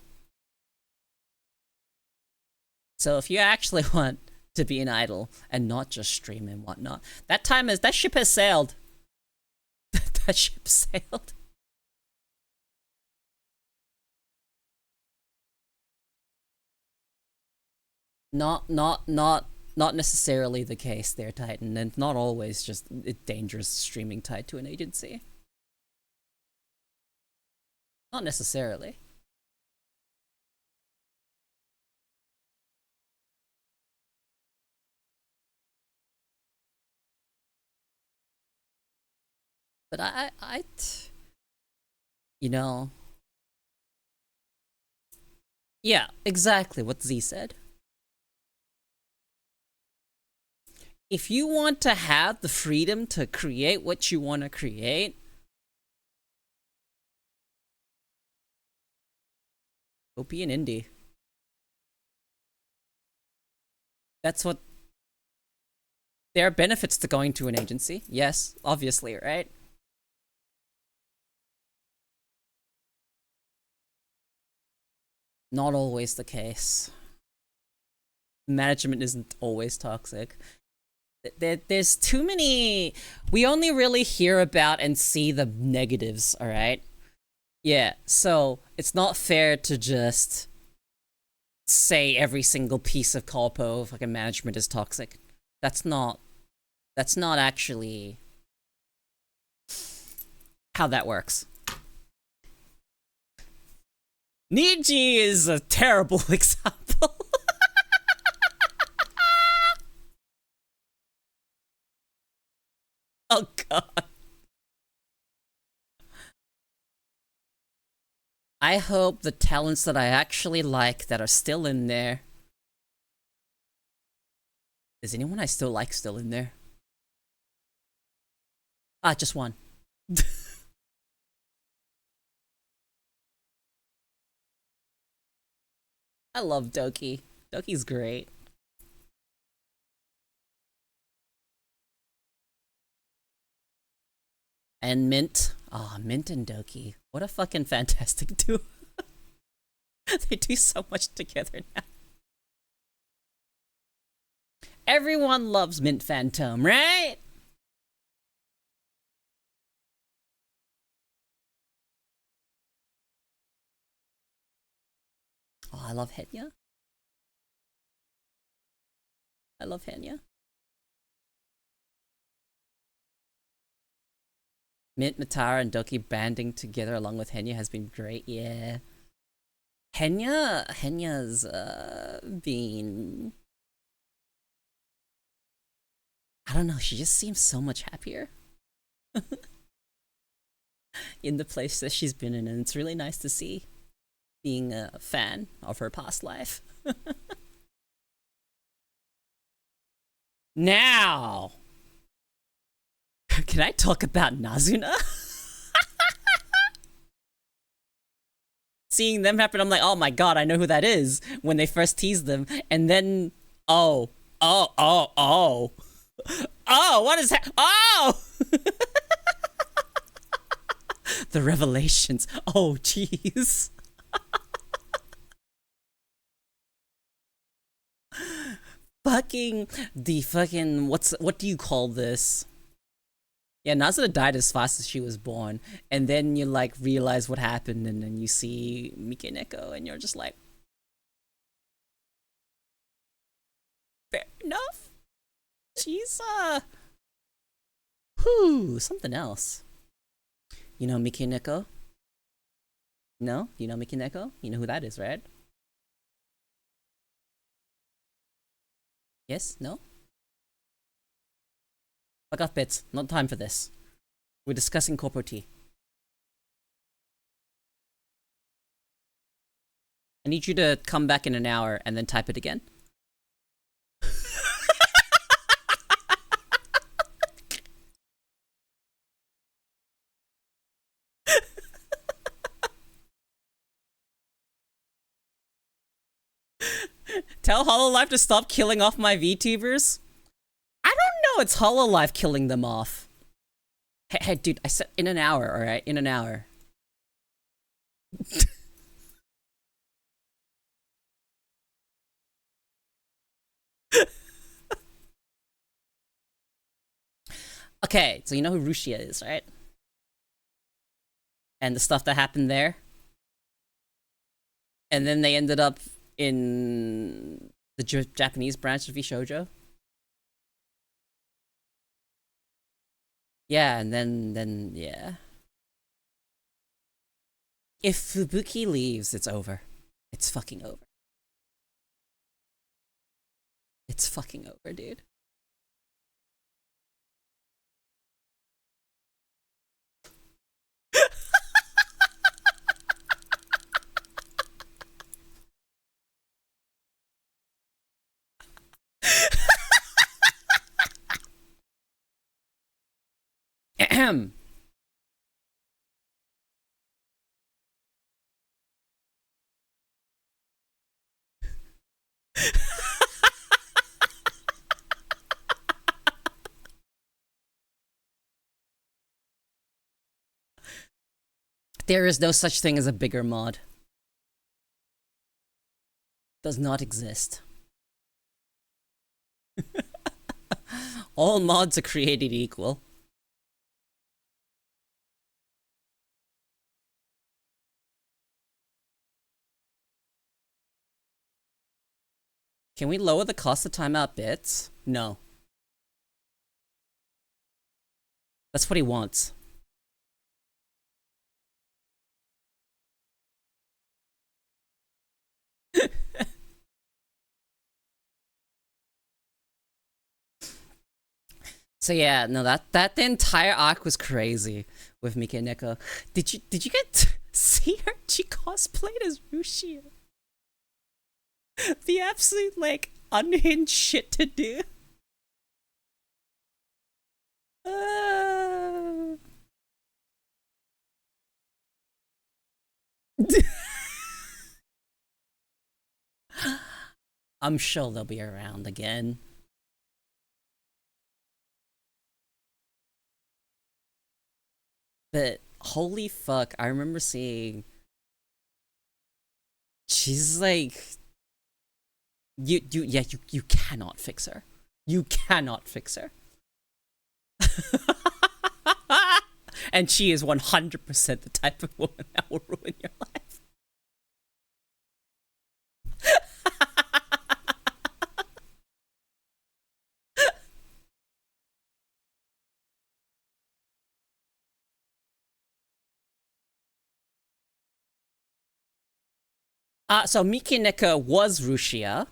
So if you actually want to be an idol and not just stream and whatnot, that ship has sailed. That ship sailed. Not necessarily the case there, Titan, and not always just dangerous streaming tied to an agency. Not necessarily. But you know, yeah, exactly what Z said. If you want to have the freedom to create what you want to create, go be an indie. That's what. There are benefits to going to an agency. Yes, obviously, right? Not always the case. Management isn't always toxic. There's too many. We only really hear about and see the negatives, alright? Yeah, so it's not fair to just say every single piece of Corpo fucking management is toxic. That's not actually how that works. Niji is a terrible example. Oh god. I hope the talents that I actually like that are still in there. Is anyone I still like still in there? Ah, just one. I love Doki. Doki's great. And Mint. Oh, Mint and Doki. What a fucking fantastic duo. They do so much together now. Everyone loves Mint Phantom, right? Oh, I love Henya. I love Henya. Mint, Matara, and Doki banding together along with Henya has been great, yeah. Henya's been... I don't know, she just seems so much happier. In the place that she's been in, and it's really nice to see, being a fan of her past life. Now, can I talk about Nazuna? seeing them happen, I'm like, oh my god, I know who that is, when they first teased them, and then, oh, what is that? Oh! The revelations. Oh, jeez. What do you call this? Yeah, Nazuna died as fast as she was born, and then you like realize what happened, and then you see Mikeneko, and you're just like, fair enough. She's something else. You know Mikeneko? No? You know Mikeneko? You know who that is, right? Yes? No? Fuck off, bits. Not time for this. We're discussing Corpo T. I need you to come back in an hour and then type it again. Tell Hololive to stop killing off my VTubers? I don't know, it's Hololive killing them off. Hey, dude, I said in an hour, alright? In an hour. Okay, so you know who Rushia is, right? And the stuff that happened there? And then they ended up in the Japanese branch of VShoujo? Yeah, and then, yeah. If Fubuki leaves, it's over. It's fucking over. It's fucking over, dude. Ahem. There is no such thing as a bigger mod. Does not exist. All mods are created equal. Can we lower the cost of timeout bits? No. That's what he wants. So yeah, no, that the entire arc was crazy with Mikeneko. Did you get to see her? She cosplayed as Rushia. The absolute like unhinged shit to do. I'm sure they'll be around again. But holy fuck, I remember seeing. She's like, you cannot fix her. You cannot fix her. And she is 100% the type of woman that will ruin your life. So Mikeneko was Rushia.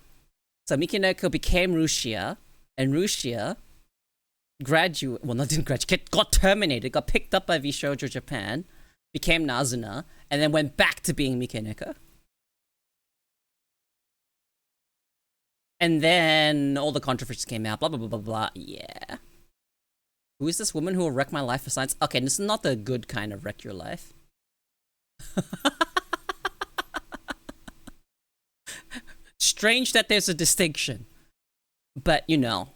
So Mikeneko became Rushia, and Rushia didn't graduate, got terminated, got picked up by VShoujo Japan, became Nazuna, and then went back to being Mikeneko. And then all the controversies came out, blah blah blah blah blah. Yeah. Who is this woman who will wreck my life for science? Okay, this is not the good kind of wreck your life. strange that there's a distinction. But, you know,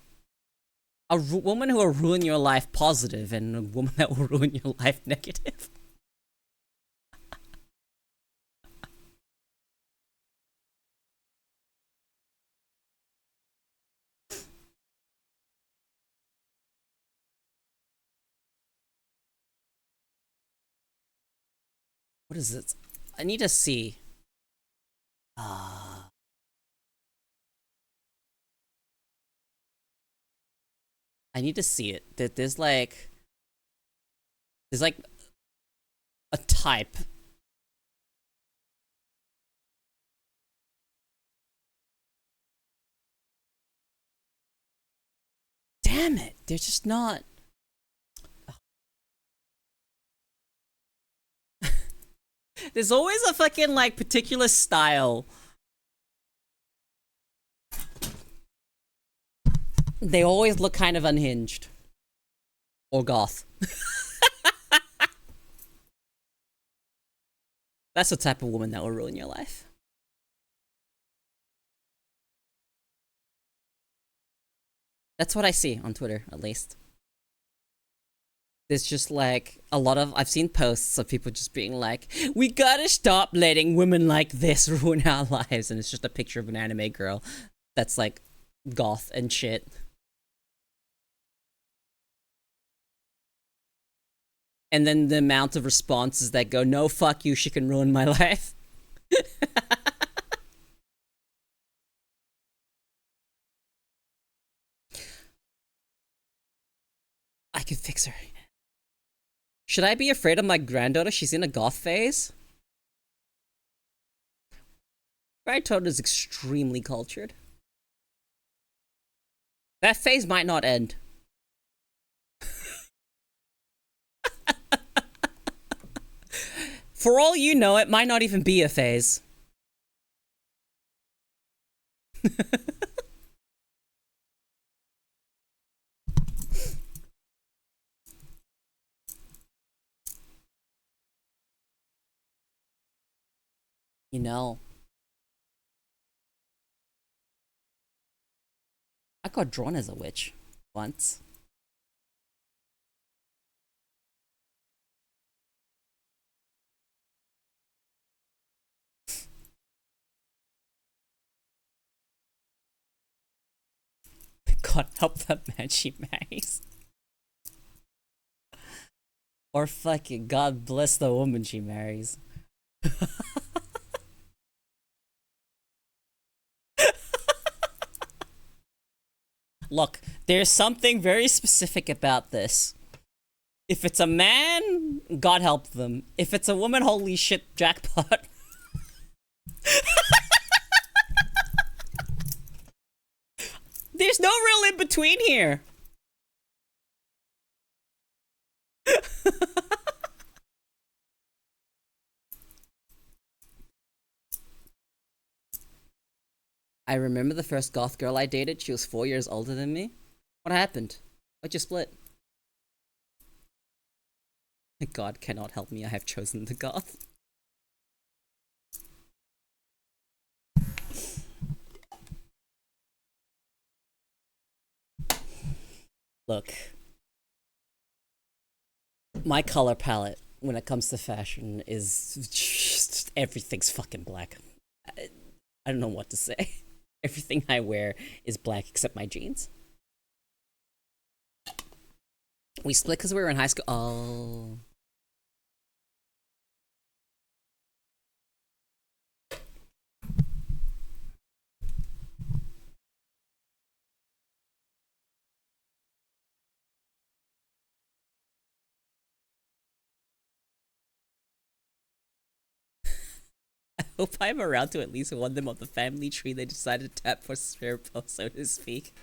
a woman who will ruin your life positive and a woman that will ruin your life negative. What is it? I need to see. I need to see it. There's like a type. Damn it! They're just not. There's always a fucking like particular style. They always look kind of unhinged. Or goth. That's the type of woman that will ruin your life. That's what I see on Twitter, at least. There's just like a lot of I've seen posts of people just being like, we gotta stop letting women like this ruin our lives, and it's just a picture of an anime girl that's like goth and shit. And then the amount of responses that go, no, fuck you, she can ruin my life. I can fix her. Should I be afraid of my granddaughter? She's in a goth phase. Granddaughter is extremely cultured. That phase might not end. For all you know, it might not even be a phase. You know. I got drawn as a witch once. God help that man she marries. Or fucking God bless the woman she marries. Look, there's something very specific about this. If it's a man, God help them. If it's a woman, holy shit, jackpot. There's no real in between here. I remember the first goth girl I dated. She was 4 years older than me. What happened? Why'd you split? God cannot help me. I have chosen the goth. Look. My color palette when it comes to fashion is just everything's fucking black. I don't know what to say. Everything I wear is black except my jeans. We split because we were in high school. Oh. I hope I'm around to at least one them on the family tree they decided to tap for spare post, so to speak.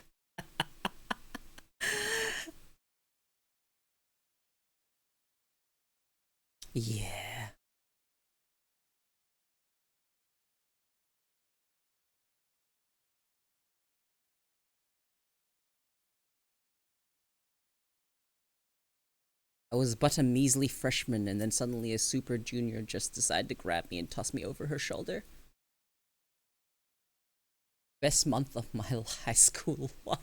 Yeah. I was but a measly freshman, and then suddenly a super junior just decided to grab me and toss me over her shoulder. Best month of my high school life.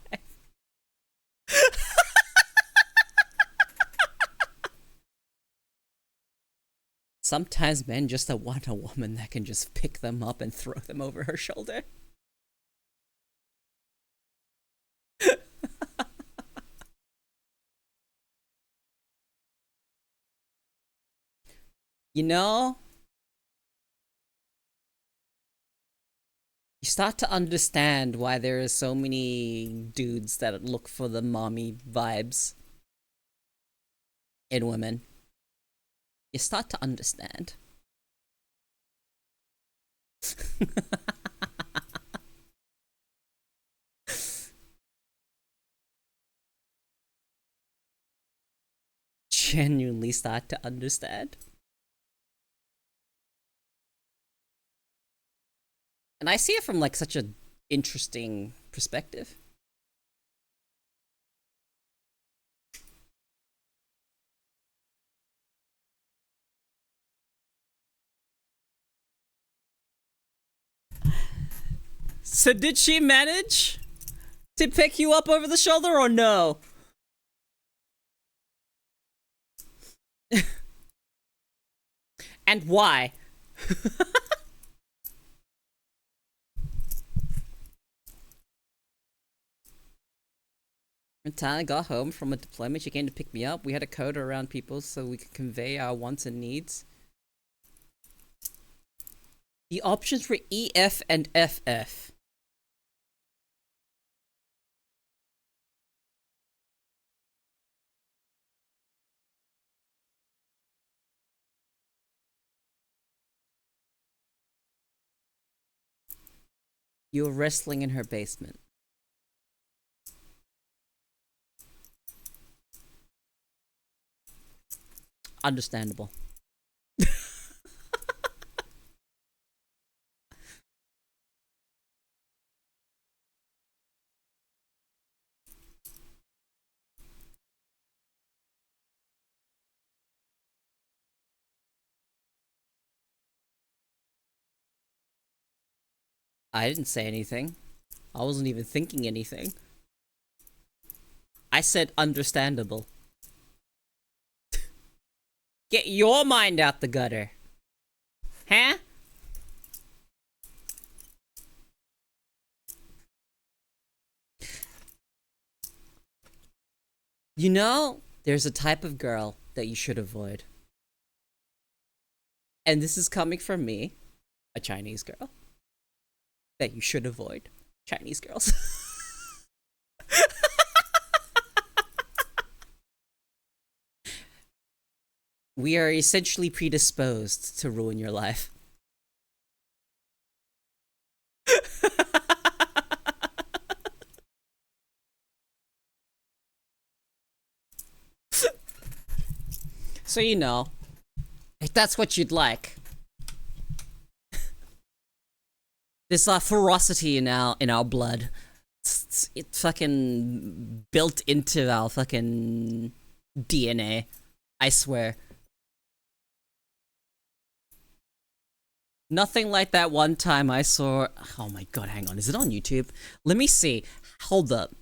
Sometimes men just want a woman that can just pick them up and throw them over her shoulder. You know, you start to understand why there are so many dudes that look for the mommy vibes in women. You start to understand. Genuinely start to understand. And I see it from like such an interesting perspective. So did she manage to pick you up over the shoulder or no? And why? When Tana got home from a deployment, she came to pick me up. We had a code around people so we could convey our wants and needs. The options were EF and FF. You were wrestling in her basement. Understandable. I didn't say anything. I wasn't even thinking anything. I said understandable. Get your mind out the gutter. Huh? You know, there's a type of girl that you should avoid. And this is coming from me, a Chinese girl. That you should avoid. Chinese girls. We are essentially predisposed to ruin your life. So you know, if that's what you'd like. This ferocity in our blood. It's fucking built into our fucking DNA. I swear. Nothing like that one time I saw. Oh my god, hang on. Is it on YouTube? Let me see. Hold up.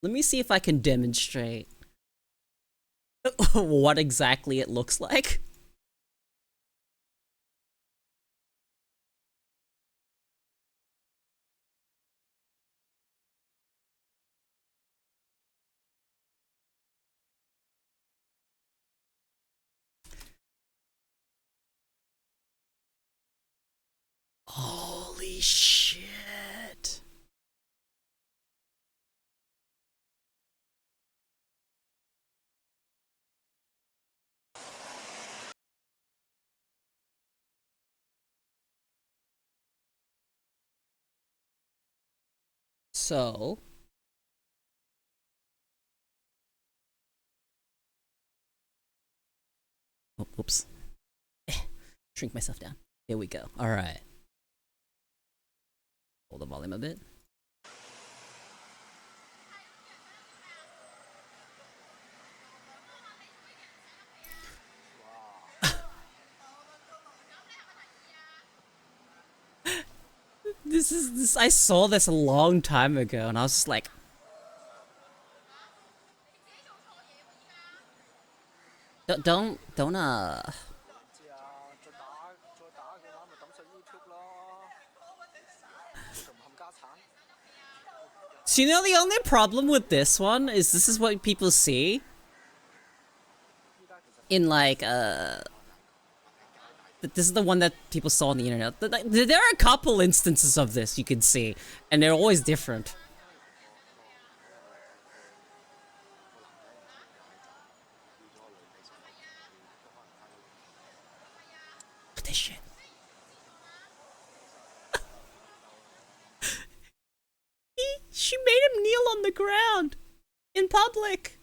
Let me see if I can demonstrate what exactly it looks like. Holy shit. So, oh, whoops. Shrink myself down. Here we go. All right. Hold the volume a bit. this. I saw this a long time ago, and I was just like, don't. So you know the only problem with this one is this is what people see in like this is the one that people saw on the internet. There are a couple instances of this you can see, and they're always different. Look at this shit. She made him kneel on the ground in public.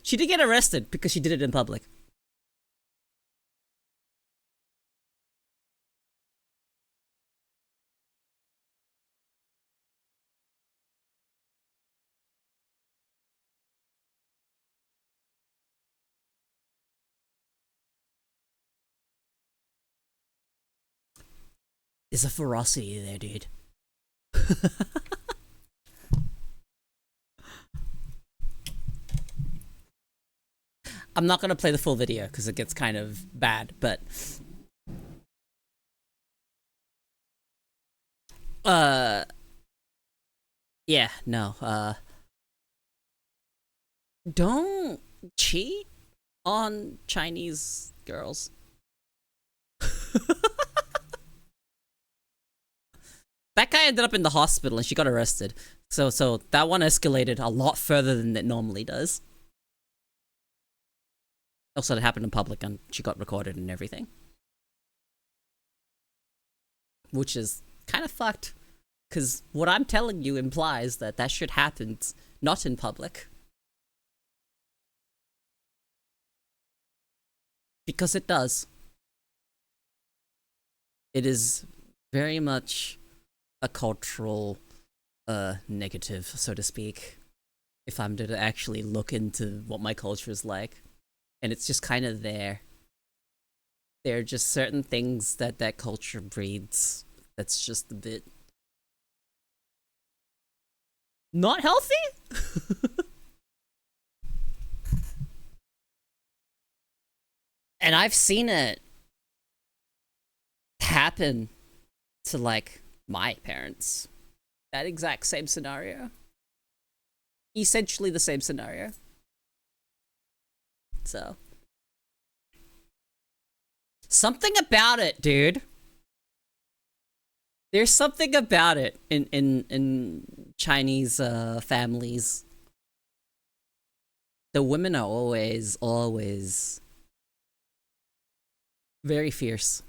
She did get arrested because she did it in public. There's a ferocity there, dude. I'm not gonna play the full video because it gets kind of bad, but yeah, no, don't cheat on Chinese girls. That guy ended up in the hospital and she got arrested. So that one escalated a lot further than it normally does. Also, it happened in public and she got recorded and everything. Which is kind of fucked. Because what I'm telling you implies that that shit happens not in public. Because it does. It is very much a cultural negative, so to speak. If I'm to actually look into what my culture is like. And it's just kind of there. There are just certain things that that culture breeds that's just a bit not healthy? And I've seen it happen to like my parents. That exact same scenario. Essentially the same scenario. So something about it, dude. There's something about it in Chinese families. The women are always very fierce.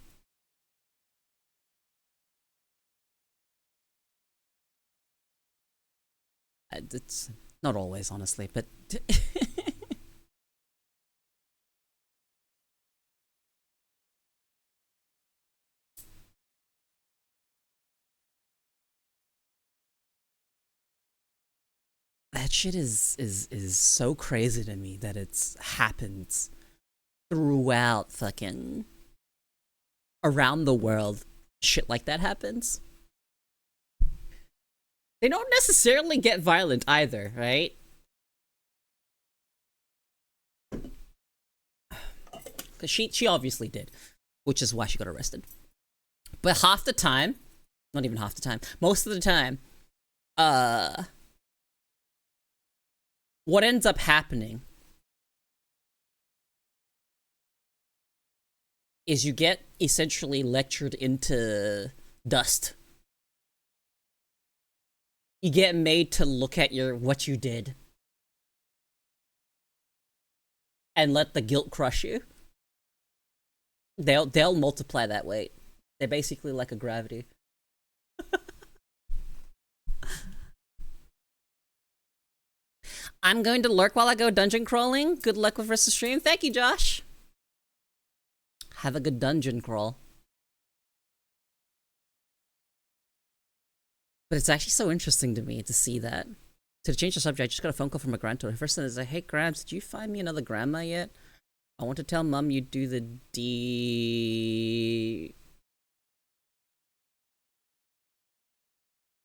It's not always, honestly, but that shit is so crazy to me that it's happens throughout fucking around the world. Shit like that happens. They don't necessarily get violent either, right? Because she obviously did, which is why she got arrested. But half the time, not even half the time, most of the time, what ends up happening is you get essentially lectured into dust. You get made to look at what you did and let the guilt crush you. They'll multiply that weight. They're basically like a gravity. I'm going to lurk while I go dungeon crawling. Good luck with rest of the stream. Thank you, Josh. Have a good dungeon crawl. But it's actually so interesting to me to see that. To change the subject, I just got a phone call from a granddaughter. First thing is like, hey Grabs, did you find me another grandma yet? I want to tell mom you do the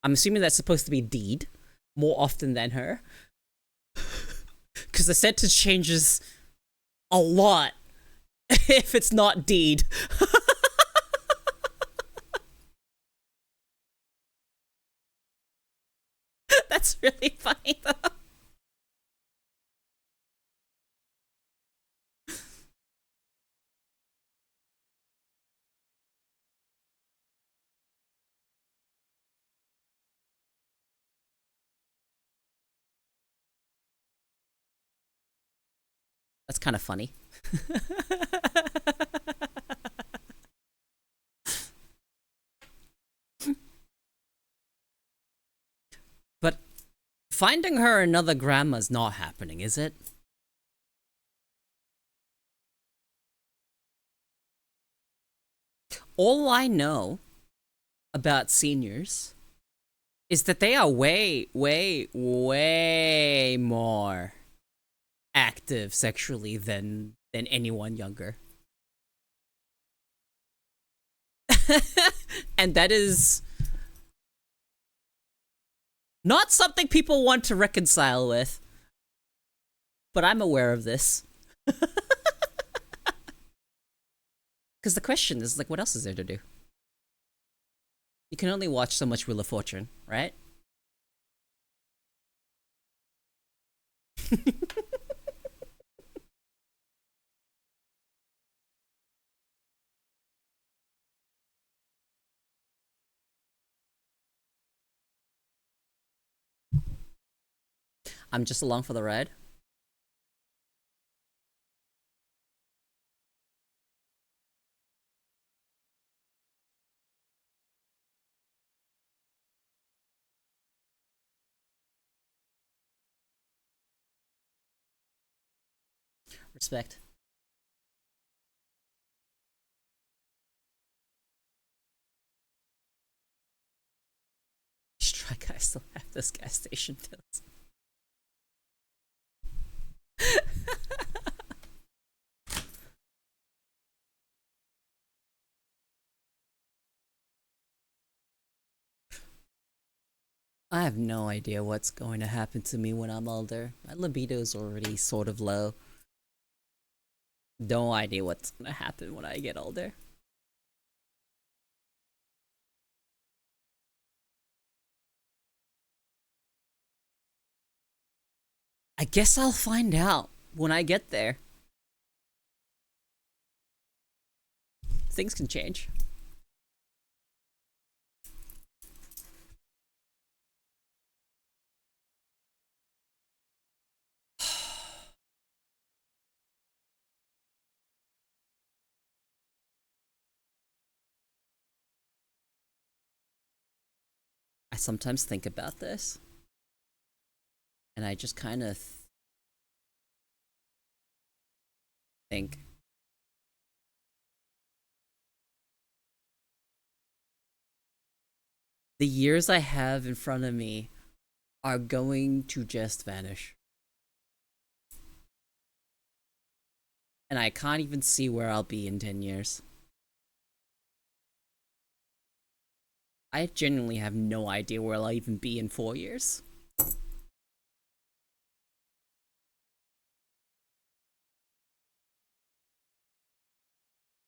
I'm assuming that's supposed to be Deed more often than her. Because the sentence changes a lot if it's not Deed. That's really funny though. That's kind of funny. But finding her another grandma's not happening, is it? All I know about seniors is that they are way, way, way more active sexually than anyone younger. And that is not something people want to reconcile with. But I'm aware of this. Because the question is, like, what else is there to do? You can only watch so much Wheel of Fortune, right? I'm just along for the ride. Respect. Strike, I still have this gas station tills. I have no idea what's going to happen to me when I'm older. My libido's already sort of low. No idea what's gonna happen when I get older. I guess I'll find out when I get there. Things can change. I sometimes think about this, and I just kind of think the years I have in front of me are going to just vanish. And I can't even see where I'll be in 10 years. I genuinely have no idea where I'll even be in 4 years.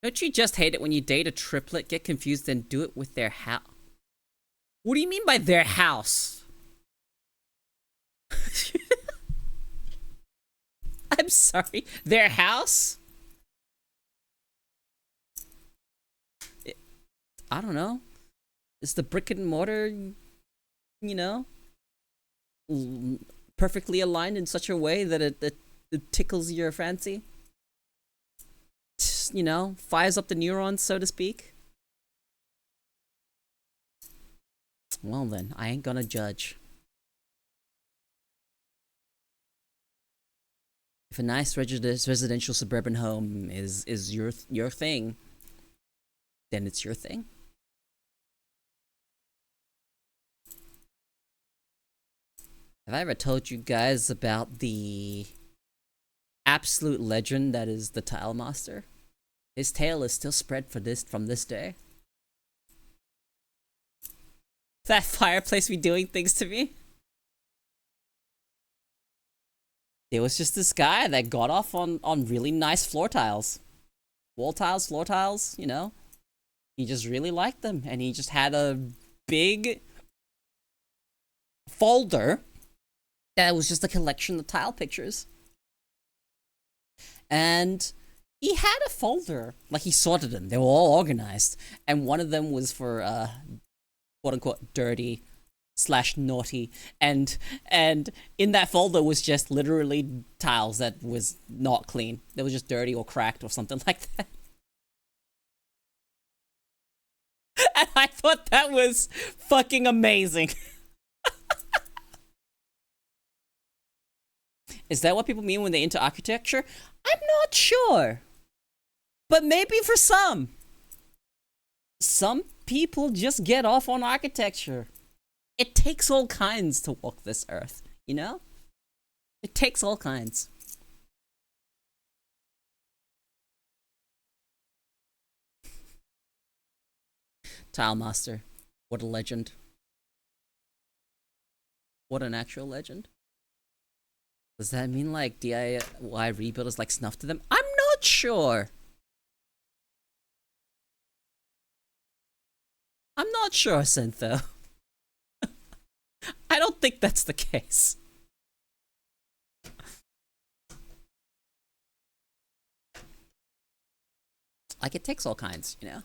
Don't you just hate it when you date a triplet, get confused, and do it with their house? What do you mean by their house? I'm sorry. Their house? I don't know. Is the brick and mortar, you know, perfectly aligned in such a way that it tickles your fancy? You know, fires up the neurons, so to speak? Well then, I ain't gonna judge. If a nice residential suburban home is your thing, then it's your thing. Have I ever told you guys about the absolute legend that is the Tile Master? His tale is still spread from this day. That fireplace be doing things to me. There was just this guy that got off on really nice floor tiles. Wall tiles, floor tiles, you know. He just really liked them, and he just had a big folder that was just a collection of tile pictures. And he had a folder, like he sorted them. They were all organized, and one of them was for quote unquote dirty / naughty, and in that folder was just literally tiles that was not clean. They were just dirty or cracked or something like that. And I thought that was fucking amazing. Is that what people mean when they're into architecture? I'm not sure. But maybe for some. Some people just get off on architecture. It takes all kinds to walk this earth, you know? It takes all kinds. Tile Master. What a legend. What an actual legend. Does that mean like DIY rebuilders like snuff to them? I'm not sure. I'm not sure, Syntho. I don't think that's the case. Like, it takes all kinds, you know?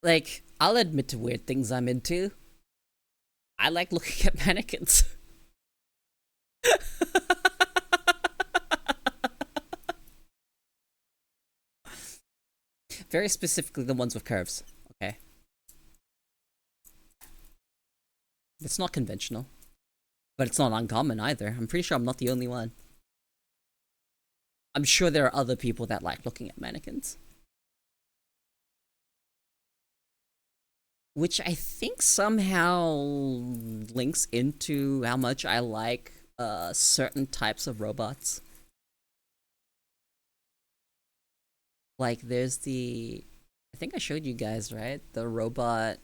Like, I'll admit to weird things I'm into. I like looking at mannequins. Very specifically the ones with curves, okay? It's not conventional. But it's not uncommon either. I'm pretty sure I'm not the only one. I'm sure there are other people that like looking at mannequins. Which I think somehow links into how much I like certain types of robots. Like there's the... I think I showed you guys, right? The robot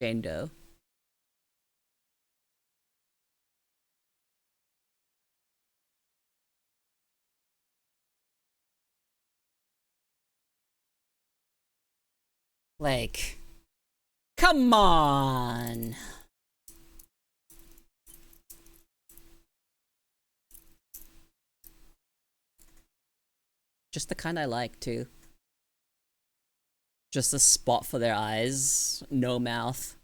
Jane Doe. Like... Come on! Just the kind I like, too. Just a spot for their eyes, no mouth.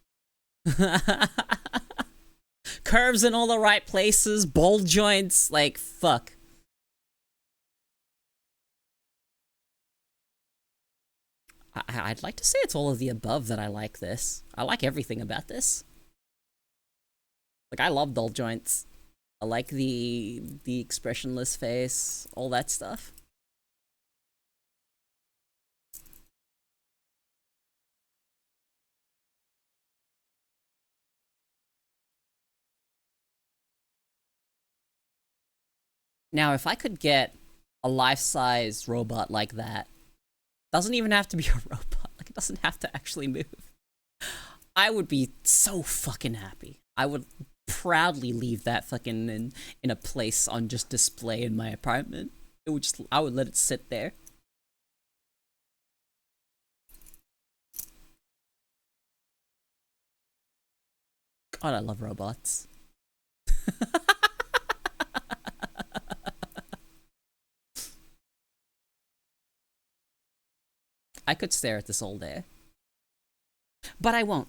Curves in all the right places, ball joints, like, fuck. I'd like to say it's all of the above that I like this. I like everything about this. Like, I love dull joints. I like the expressionless face, all that stuff. Now, if I could get a life-size robot like that, doesn't even have to be a robot, like it doesn't have to actually move, I would be so fucking happy. I would proudly leave that fucking in a place on just display in my apartment. It would just, I would let it sit there. God, I love robots. I could stare at this all day. But I won't.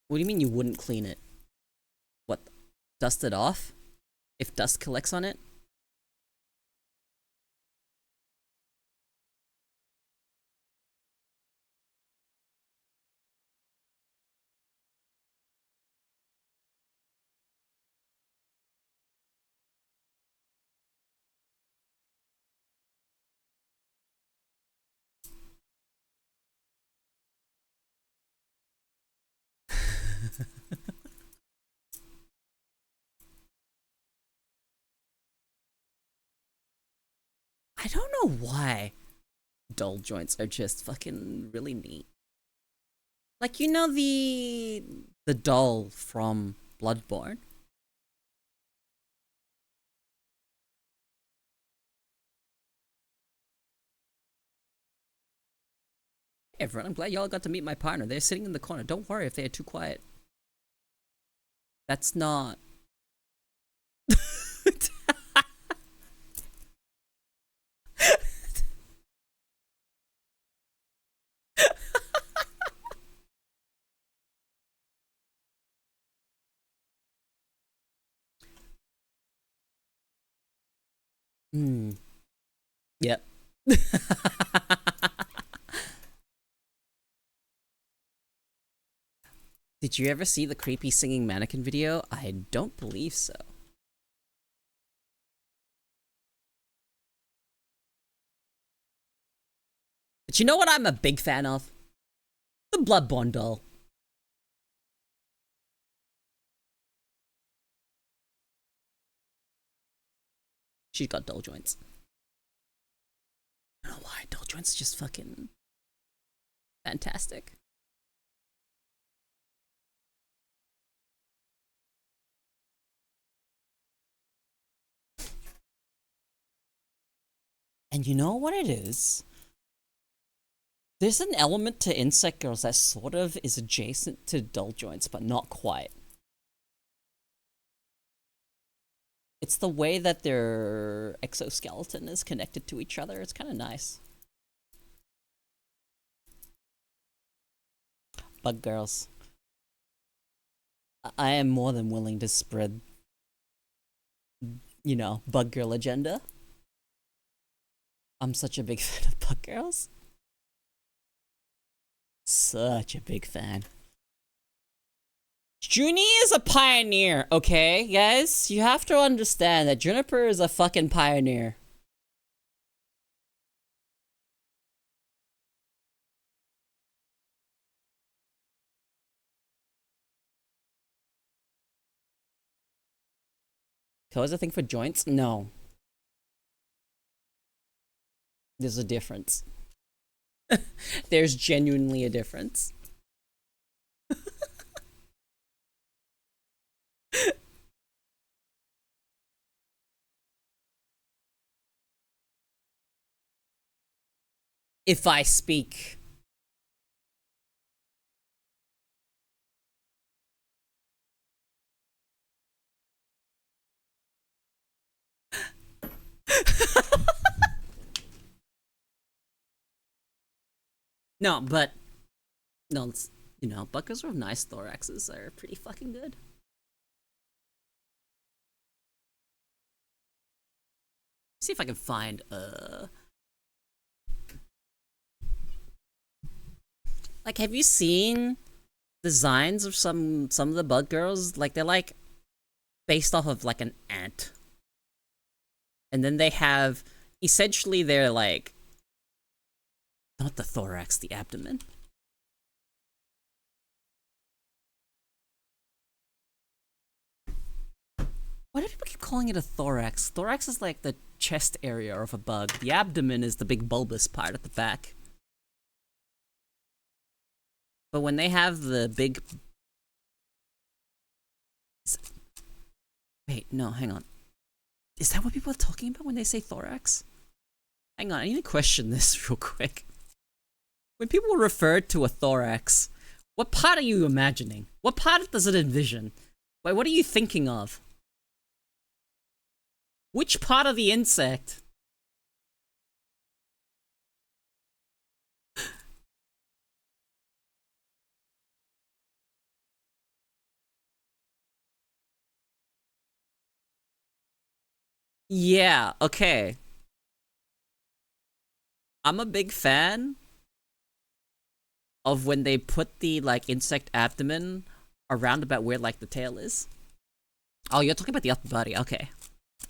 What do you mean you wouldn't clean it? What? Dust it off? If dust collects on it? I don't know why. doll joints are just fucking really neat. Like, you know the doll from Bloodborne? Hey everyone, I'm glad y'all got to meet my partner. They're sitting in the corner. Don't worry if they are too quiet. That's not... Hmm. Yep. Did you ever see the creepy singing mannequin video? I don't believe so. But you know what I'm a big fan of? The Bloodborne doll. She's got doll joints. I don't know why. Doll joints are just fucking fantastic. And you know what it is? There's an element to insect girls that sort of is adjacent to doll joints, but not quite. It's the way that their exoskeleton is connected to each other. It's kind of nice. Bug girls. I am more than willing to spread, you know, bug girl agenda. I'm such a big fan of bug girls. Such a big fan. Junie is a pioneer, okay, guys? You have to understand that Juniper is a fucking pioneer. Cause a thing for joints? No. There's a difference. There's genuinely a difference. If I speak. No, but no, it's, you know, buckers with nice thoraxes are pretty fucking good. See if I can find like, have you seen designs of some of the bug girls? Like, they're like based off of like an ant. And then they have essentially they're like not the thorax, the abdomen. Why do people keep calling it a thorax? Thorax is like the chest area of a bug. The abdomen is the big bulbous part at the back. But when they have the big... Wait, no, hang on. Is that what people are talking about when they say thorax? Hang on, I need to question this real quick. When people refer to a thorax, what part are you imagining? What part does it envision? Wait, what are you thinking of? Which part of the insect? Yeah, okay. I'm a big fan of when they put the, like, insect abdomen around about where, like, the tail is. Oh, you're talking about the upper body, okay.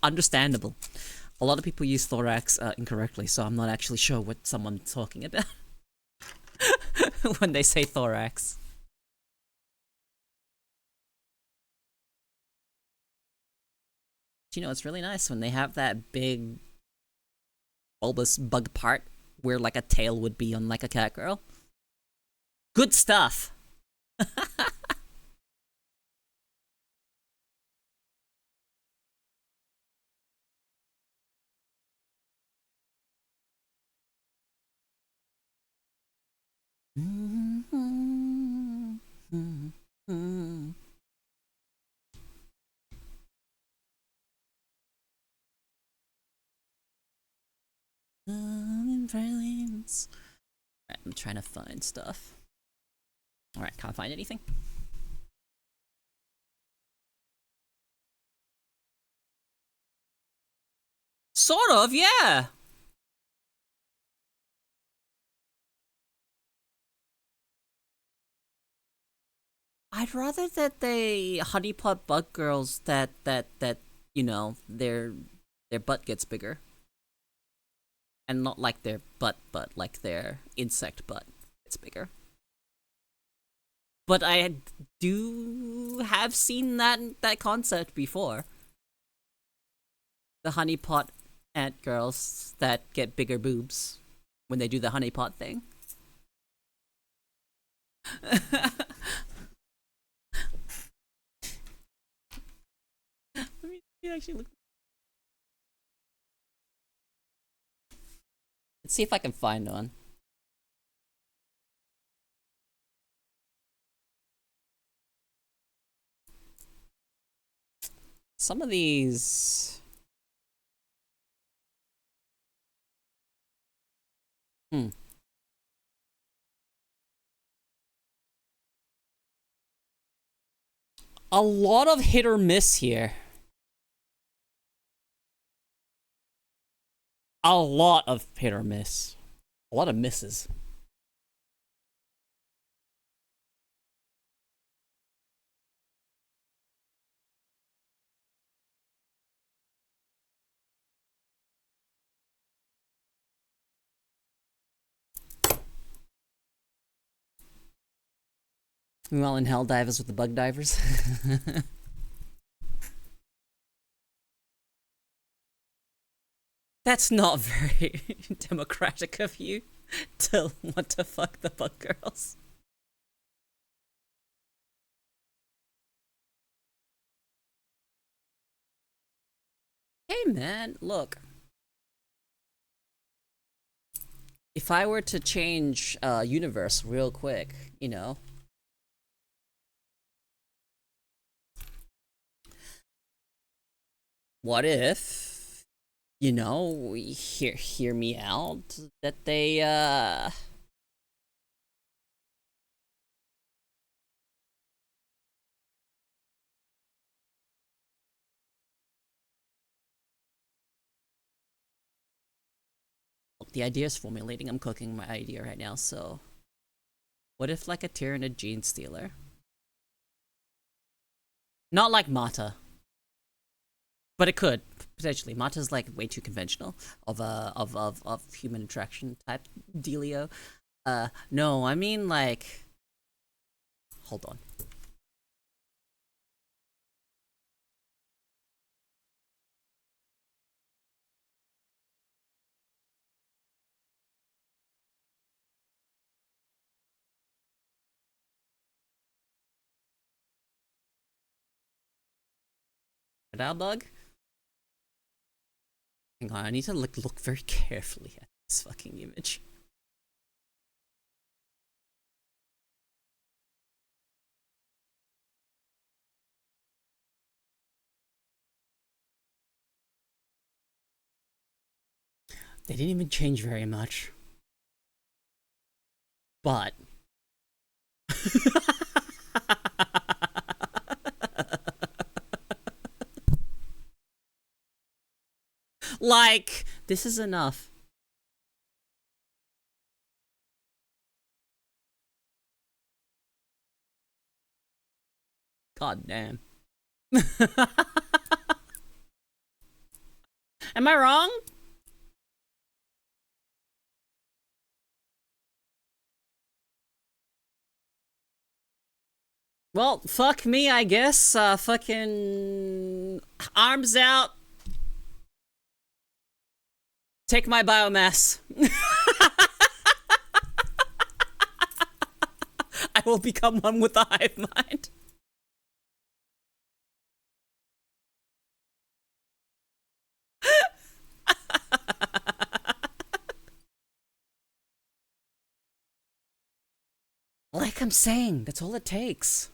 Understandable. A lot of people use thorax incorrectly, so I'm not actually sure what someone's talking about when they say thorax. You know, it's really nice when they have that big bulbous bug part where like a tail would be on like a cat girl. Good stuff. Alright, I'm trying to find stuff. Alright, can't find anything. Sort of, yeah. I'd rather that they honeypot bug girls that you know their butt gets bigger, and not like their butt like their insect butt gets bigger. But I do have seen that concept before. The honeypot ant girls that get bigger boobs when they do the honeypot thing. Let me actually look. Let's see if I can find one. Some of these. A lot of hit or miss here. A lot of hit or miss. A lot of misses. Meanwhile, in Hell Divers with the bug divers. That's not very democratic of you to want to fuck the bug girls. Hey man, look. If I were to change universe real quick, you know. What if, you know, hear me out, that they the idea is formulating. I'm cooking my idea right now, so what if like a Tyranid gene stealer? Not like Mata. But it could potentially. Mata's like way too conventional of of human interaction type dealio. No, I mean like, hold on. Radar bug. Hang on, I need to look very carefully at this fucking image. They didn't even change very much. But like, this is enough. God damn. Am I wrong? Well, fuck me, I guess. Fucking arms out. Take my biomass. I will become one with the hive mind. Like I'm saying, that's all it takes.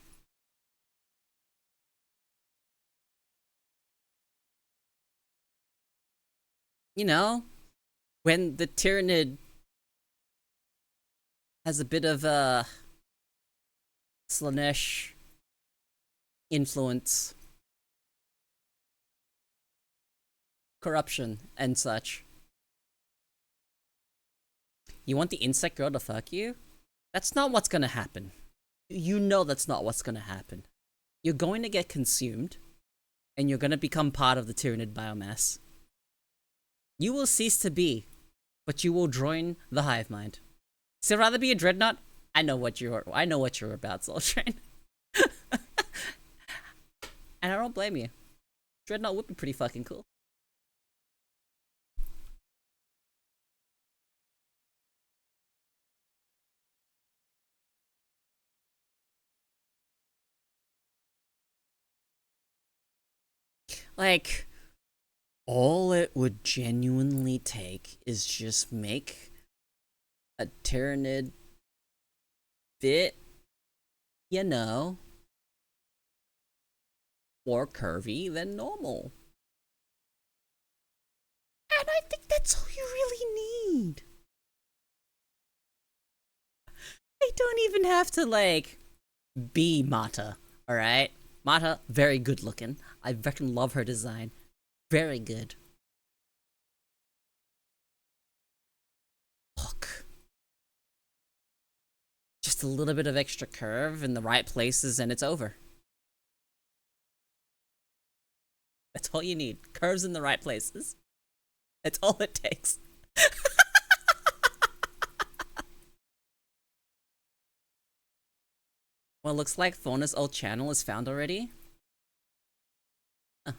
You know, when the Tyranid has a bit of Slanesh influence, corruption, and such. You want the insect girl to fuck you? That's not what's gonna happen. You know that's not what's gonna happen. You're going to get consumed, and you're gonna become part of the Tyranid biomass. You will cease to be, but you will join the hive mind. So rather be a dreadnought? I know what you're about, Soul Train. And I don't blame you. Dreadnought would be pretty fucking cool. Like, all it would genuinely take is just make a Tyranid bit, you know, more curvy than normal. And I think that's all you really need. They don't even have to, like, be Mata, alright? Mata, very good looking. I fucking love her design. Very good. Look. Just a little bit of extra curve in the right places and it's over. That's all you need. Curves in the right places. That's all it takes. Well, looks like Fauna's old channel is found already. Huh.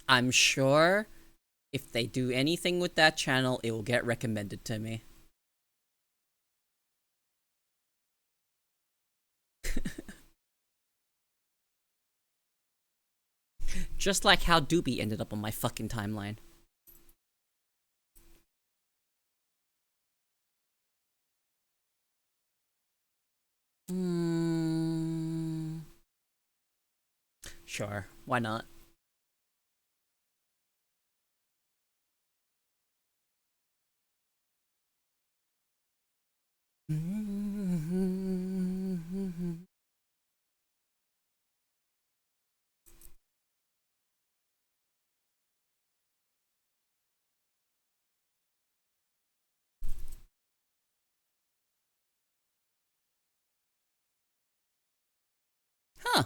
I'm sure if they do anything with that channel, it will get recommended to me. Just like how Doobie ended up on my fucking timeline. Sure, why not? Huh.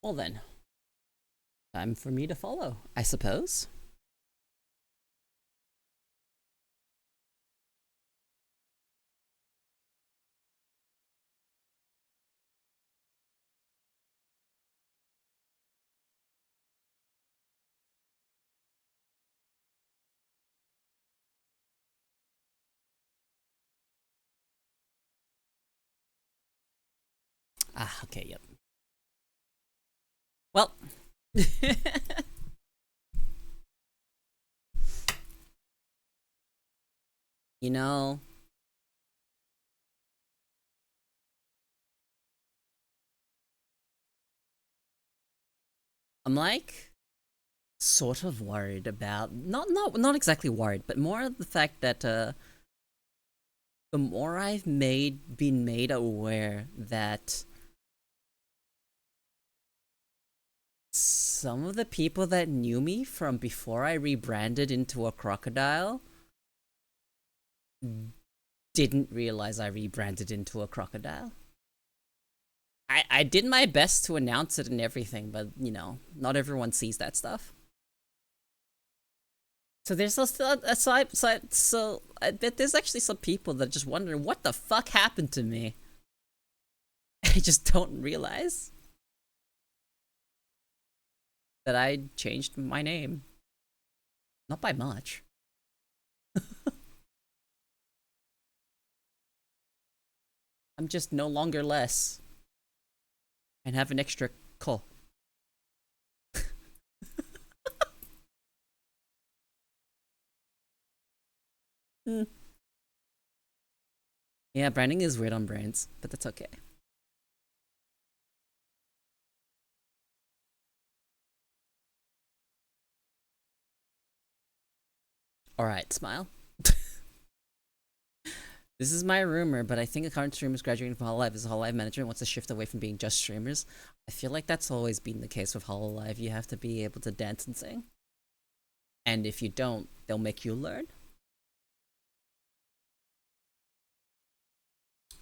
Well then. Time for me to follow, I suppose. Ah, okay, yep. Well. You know, I'm like sort of worried about not exactly worried, but more of the fact that the more I've been made aware that some of the people that knew me from before I rebranded into a crocodile didn't realize I rebranded into a crocodile. I did my best to announce it and everything, but you know, not everyone sees that stuff. So there's also a side, so I bet there's actually some people that just wonder what the fuck happened to me. I just don't realize that I changed my name. Not by much. I'm just no longer less. And have an extra call. Hmm. Yeah, branding is weird on brains, but that's okay. Alright, smile. This is my rumor, but I think the current streamers graduating from Hololive is Hololive management wants to shift away from being just streamers. I feel like that's always been the case with Hololive. You have to be able to dance and sing. And if you don't, they'll make you learn.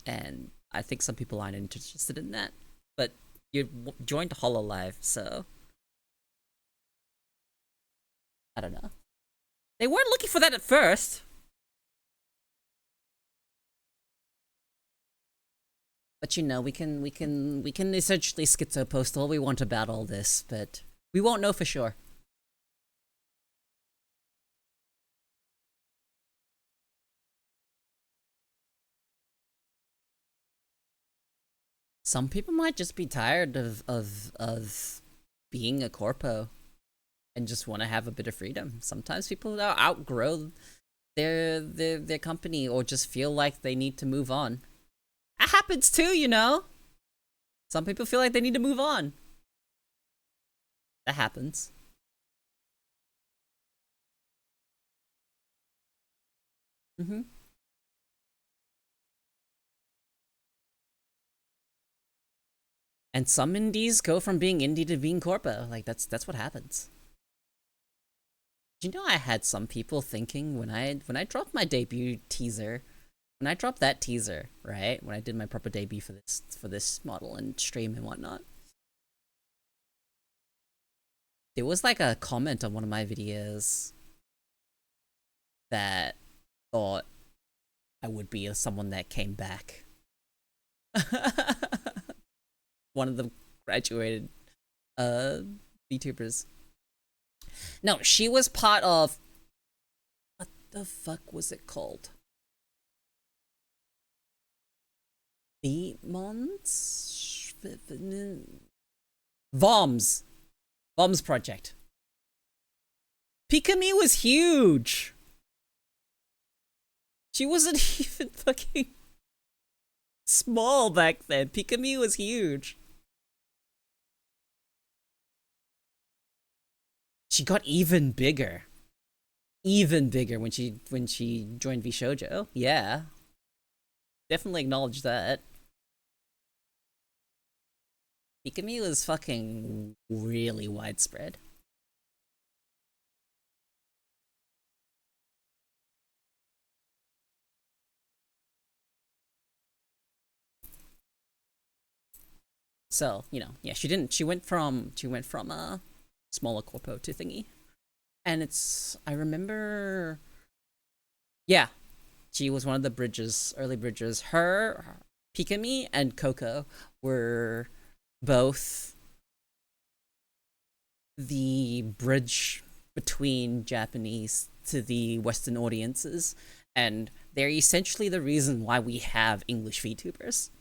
And I think some people aren't interested in that. But you joined Hololive, so I don't know. They weren't looking for that at first. But you know, we can essentially schizo post all we want about all this, but we won't know for sure. Some people might just be tired of being a corpo and just want to have a bit of freedom. Sometimes people outgrow their company or just feel like they need to move on. That happens too, you know. Some people feel like they need to move on. That happens. Mm-hmm. And some indies go from being indie to being corpo. Like that's what happens. Do you know I had some people thinking when I dropped my debut teaser, when I dropped that teaser, right? When I did my proper debut for this model and stream and whatnot, there was like a comment on one of my videos that thought I would be someone that came back. One of the graduated VTubers. No, she was part of what the fuck was it called? Beatmons? Voms. Voms Project. Pikami was huge. She wasn't even fucking small back then. Pikami was huge. She got even bigger. Even bigger when she joined VShojo. Yeah. Definitely acknowledge that. Pikami was fucking really widespread. So, you know, yeah, she went from a smaller corpo to thingy. And I remember, yeah, she was one of the early bridges. Her, Pikami, and Koeko were both the bridge between Japanese to the Western audiences, and they're essentially the reason why we have English VTubers.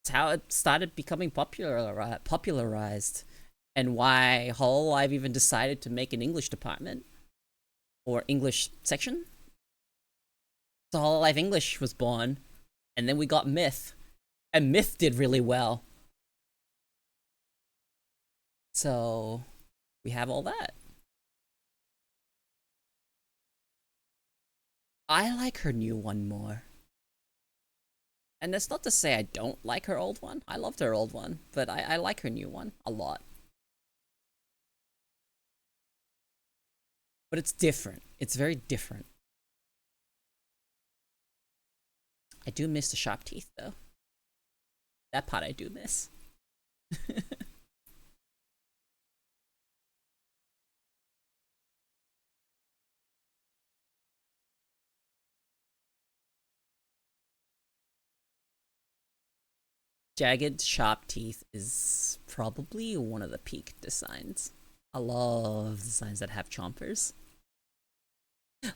It's how it started becoming popularized, and why Hololive even decided to make an English department or English section. So Hololive English was born, and then we got Myth, and Myth did really well. So we have all that. I like her new one more. And that's not to say I don't like her old one. I loved her old one, but I like her new one a lot. But it's different. It's very different. I do miss the sharp teeth, though. That part I do miss. Jagged, sharp teeth is probably one of the peak designs. I love designs that have chompers.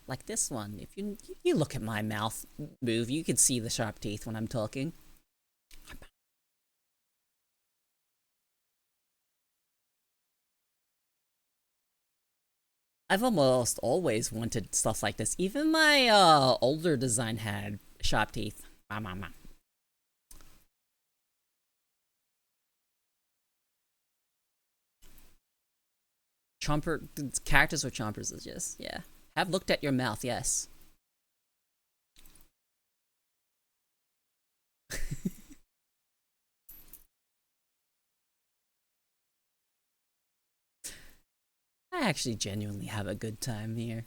Like this one. If you look at my mouth move, you can see the sharp teeth when I'm talking. I've almost always wanted stuff like this. Even my older design had sharp teeth. Chomper characters with chompers is just, yeah. Have looked at your mouth, yes. I actually genuinely have a good time here.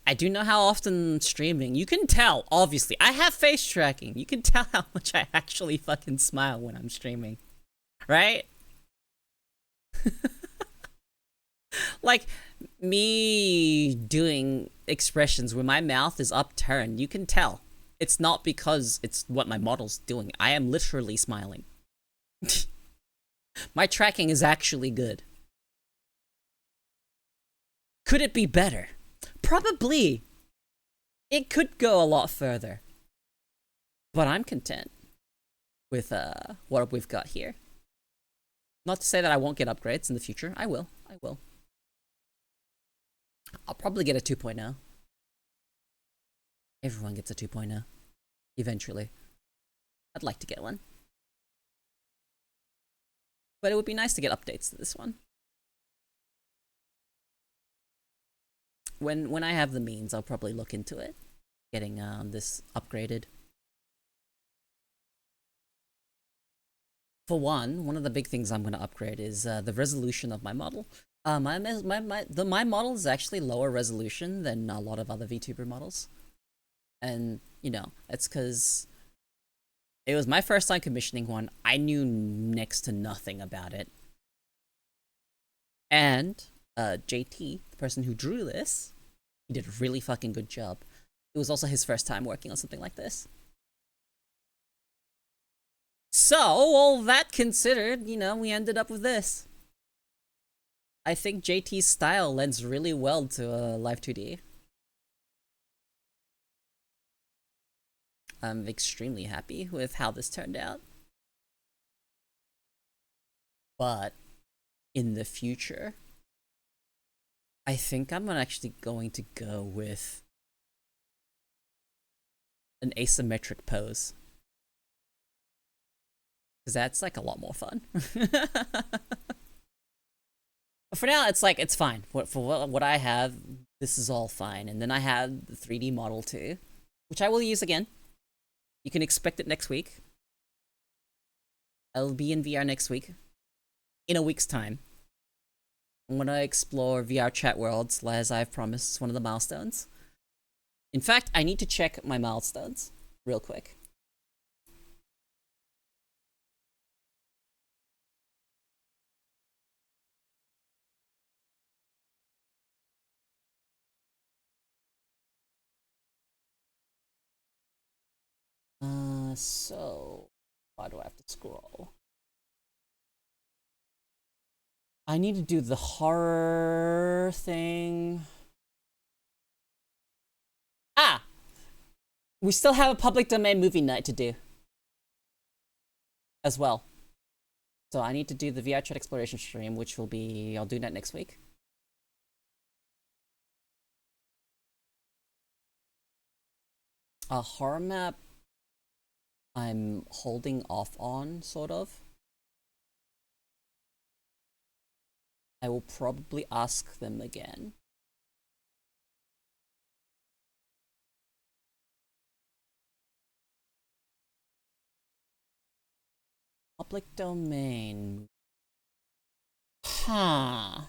I do know how often streaming, you can tell, obviously. I have face tracking. You can tell how much I actually fucking smile when I'm streaming. Right? Like, me doing expressions where my mouth is upturned, you can tell. It's not because it's what my model's doing. I am literally smiling. My tracking is actually good. Could it be better? Probably. It could go a lot further. But I'm content with what we've got here. Not to say that I won't get upgrades in the future. I will. I will. I'll probably get a 2.0. Everyone gets a 2.0. Eventually. I'd like to get one. But it would be nice to get updates to this one. When I have the means, I'll probably look into it. Getting this upgraded. For one of the big things I'm going to upgrade is the resolution of my model. My model is actually lower resolution than a lot of other VTuber models. And, you know, it's because it was my first time commissioning one. I knew next to nothing about it. And JT, the person who drew this, he did a really fucking good job. It was also his first time working on something like this. So, all that considered, you know, we ended up with this. I think JT's style lends really well to Live 2D. I'm extremely happy with how this turned out. But in the future, I think I'm actually going to go with an asymmetric pose. Because that's like a lot more fun. For now, it's like, it's fine. For what I have, this is all fine. And then I have the 3D model too, which I will use again. You can expect it next week. I'll be in VR next week. In a week's time. I'm gonna explore VR chat worlds, as I've promised. It's one of the milestones. In fact, I need to check my milestones real quick. So why do I have to scroll? I need to do the horror thing. Ah! We still have a public domain movie night to do. As well. So I need to do the VR chat exploration stream, which will be, I'll do that next week. A horror map, I'm holding off on, sort of. I will probably ask them again. Public domain. Huh.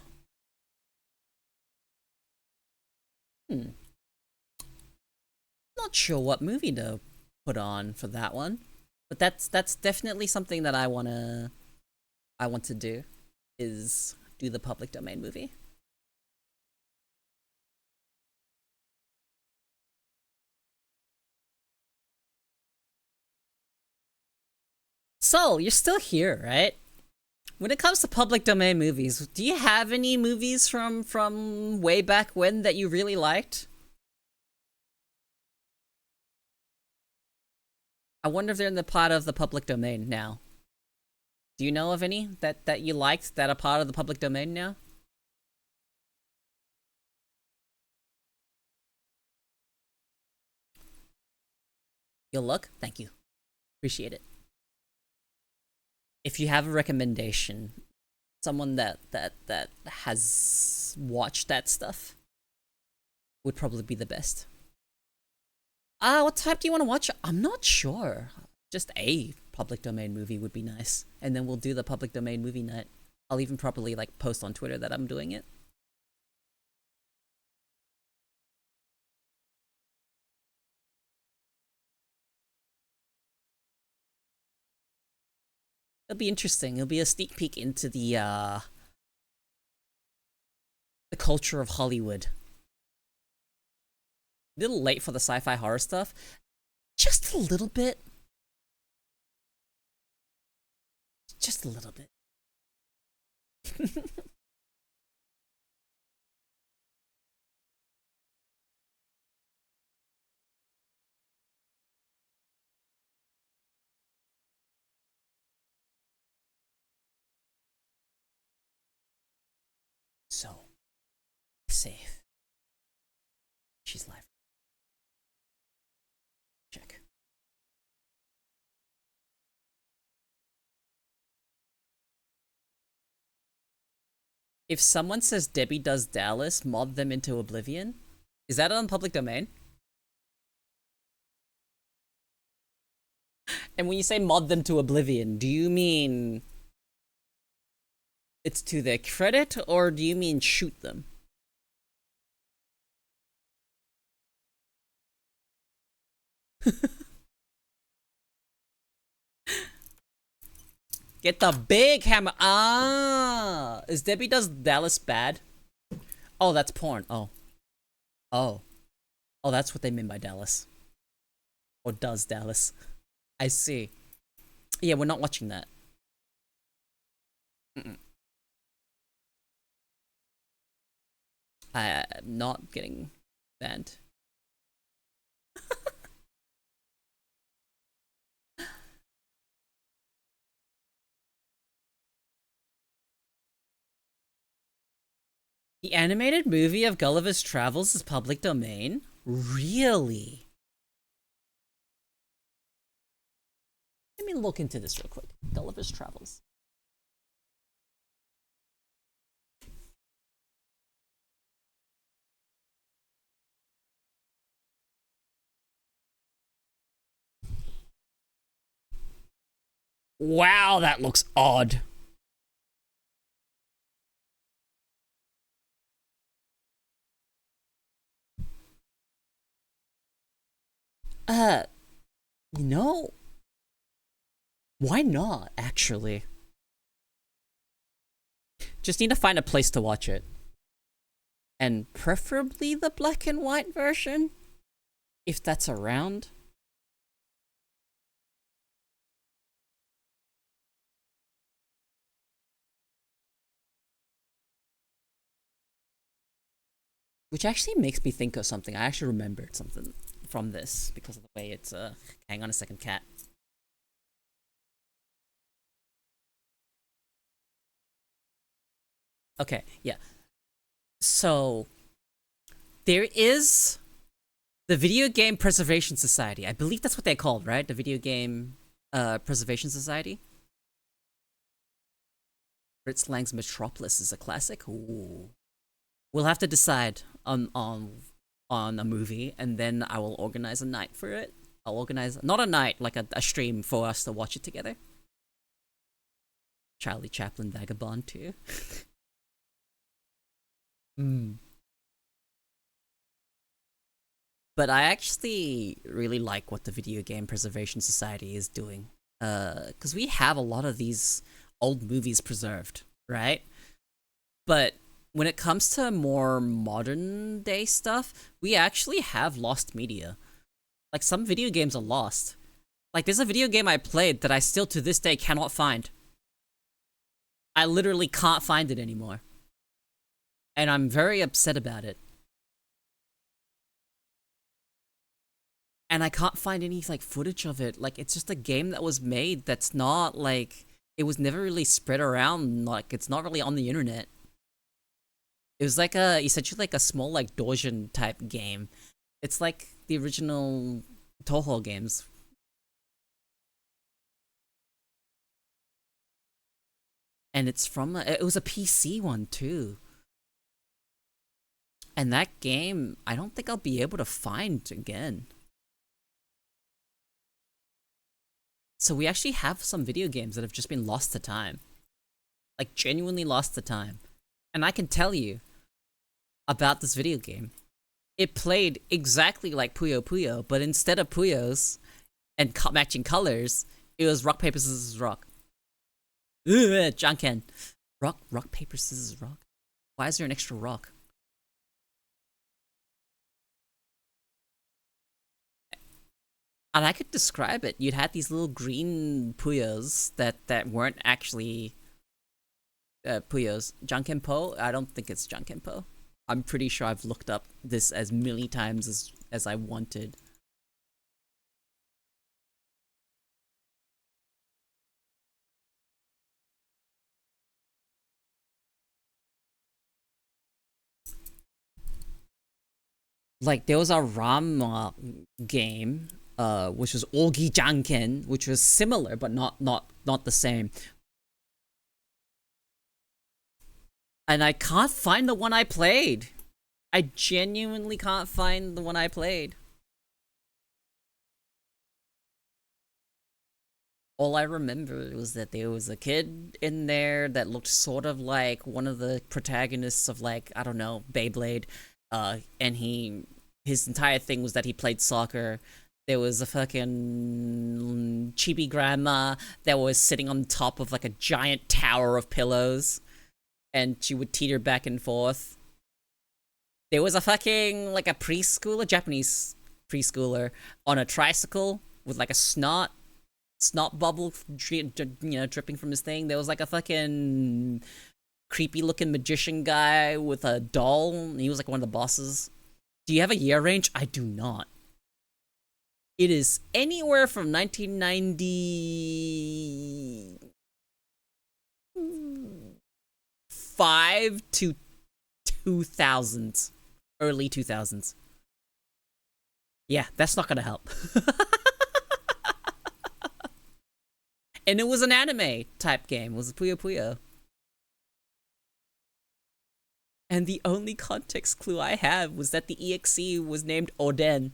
not sure what movie to put on for that one, but that's definitely something that I want to do, is do the public domain movie. So, you're still here, right? When it comes to public domain movies, do you have any movies from way back when that you really liked? I wonder if they're in the part of the public domain now. Do you know of any that you liked that are part of the public domain now? You'll look? Thank you. Appreciate it. If you have a recommendation, someone that has watched that stuff would probably be the best. What type do you want to watch? I'm not sure. Just a public domain movie would be nice. And then we'll do the public domain movie night. I'll even probably like post on Twitter that I'm doing it. It'll be interesting. It'll be a sneak peek into the culture of Hollywood. A little late for the sci-fi horror stuff. Just a little bit. Just a little bit. So, safe. She's live. Check. If someone says Debbie does Dallas, mod them into oblivion. Is that on public domain? And when you say mod them to oblivion, do you mean it's to their credit, or do you mean shoot them? Get the big hammer. Ah, is Debbie does Dallas bad? Oh, that's porn. Oh. Oh. Oh, that's what they mean by Dallas. Or does Dallas. I see. Yeah, we're not watching that. Mm-mm. I'm not getting banned. The animated movie of Gulliver's Travels is public domain? Really? Let me look into this real quick. Gulliver's Travels. Wow, that looks odd. Uh, you know, why not, actually? Just need to find a place to watch it. And preferably the black and white version, if that's around. Which actually makes me think of something. I actually remembered something from this because of the way it's hang on a second, cat. Okay, yeah. So there is the Video Game Preservation Society. I believe that's what they're called, right? The Video Game Preservation Society. Fritz Lang's Metropolis is a classic. Ooh. We'll have to decide on a movie, and then I will organize a night for it. I'll organize not a night, like a stream for us to watch it together. Charlie Chaplin Vagabond too. Hmm. But I actually really like what the Video Game Preservation Society is doing. Because we have a lot of these old movies preserved, right? But when it comes to more modern day stuff, we actually have lost media. Like, some video games are lost. Like, there's a video game I played that I still to this day cannot find. I literally can't find it anymore. And I'm very upset about it. And I can't find any, like, footage of it. Like, it's just a game that was made that's not, like... It was never really spread around, like, it's not really on the internet. It was like essentially like a small, like, doujin type game. It's like the original Toho games. And it's from, it was a PC one too. And that game, I don't think I'll be able to find again. So we actually have some video games that have just been lost to time. Like, genuinely lost to time. And I can tell you about this video game. It played exactly like Puyo Puyo, but instead of Puyos and matching colors, it was rock, paper, scissors, rock. Ugh, Janken. Rock, paper, scissors, rock? Why is there an extra rock? And I could describe it. You'd had these little green Puyos that weren't actually Puyos. Jankenpo? I don't think it's Jankenpo. I'm pretty sure I've looked up this as many times as I wanted. Like, there was a Rama game, which was Ogi Janken, which was similar but not the same. And I can't find the one I played. I genuinely can't find the one I played. All I remember was that there was a kid in there that looked sort of like one of the protagonists of, like, I don't know, Beyblade. And his entire thing was that he played soccer. There was a fucking chibi grandma that was sitting on top of, like, a giant tower of pillows, and she would teeter back and forth. There was a fucking, like, a preschooler, Japanese preschooler, on a tricycle with, like, a snot bubble, dripping from his thing. There was, like, a fucking creepy looking magician guy with a doll, and he was, like, one of the bosses. Do you have a year range? I do not. It is anywhere from 1995 to 2000s. Early 2000s. Yeah, that's not gonna help. And it was an anime type game. It was Puyo Puyo. And the only context clue I have was that the EXE was named Oden.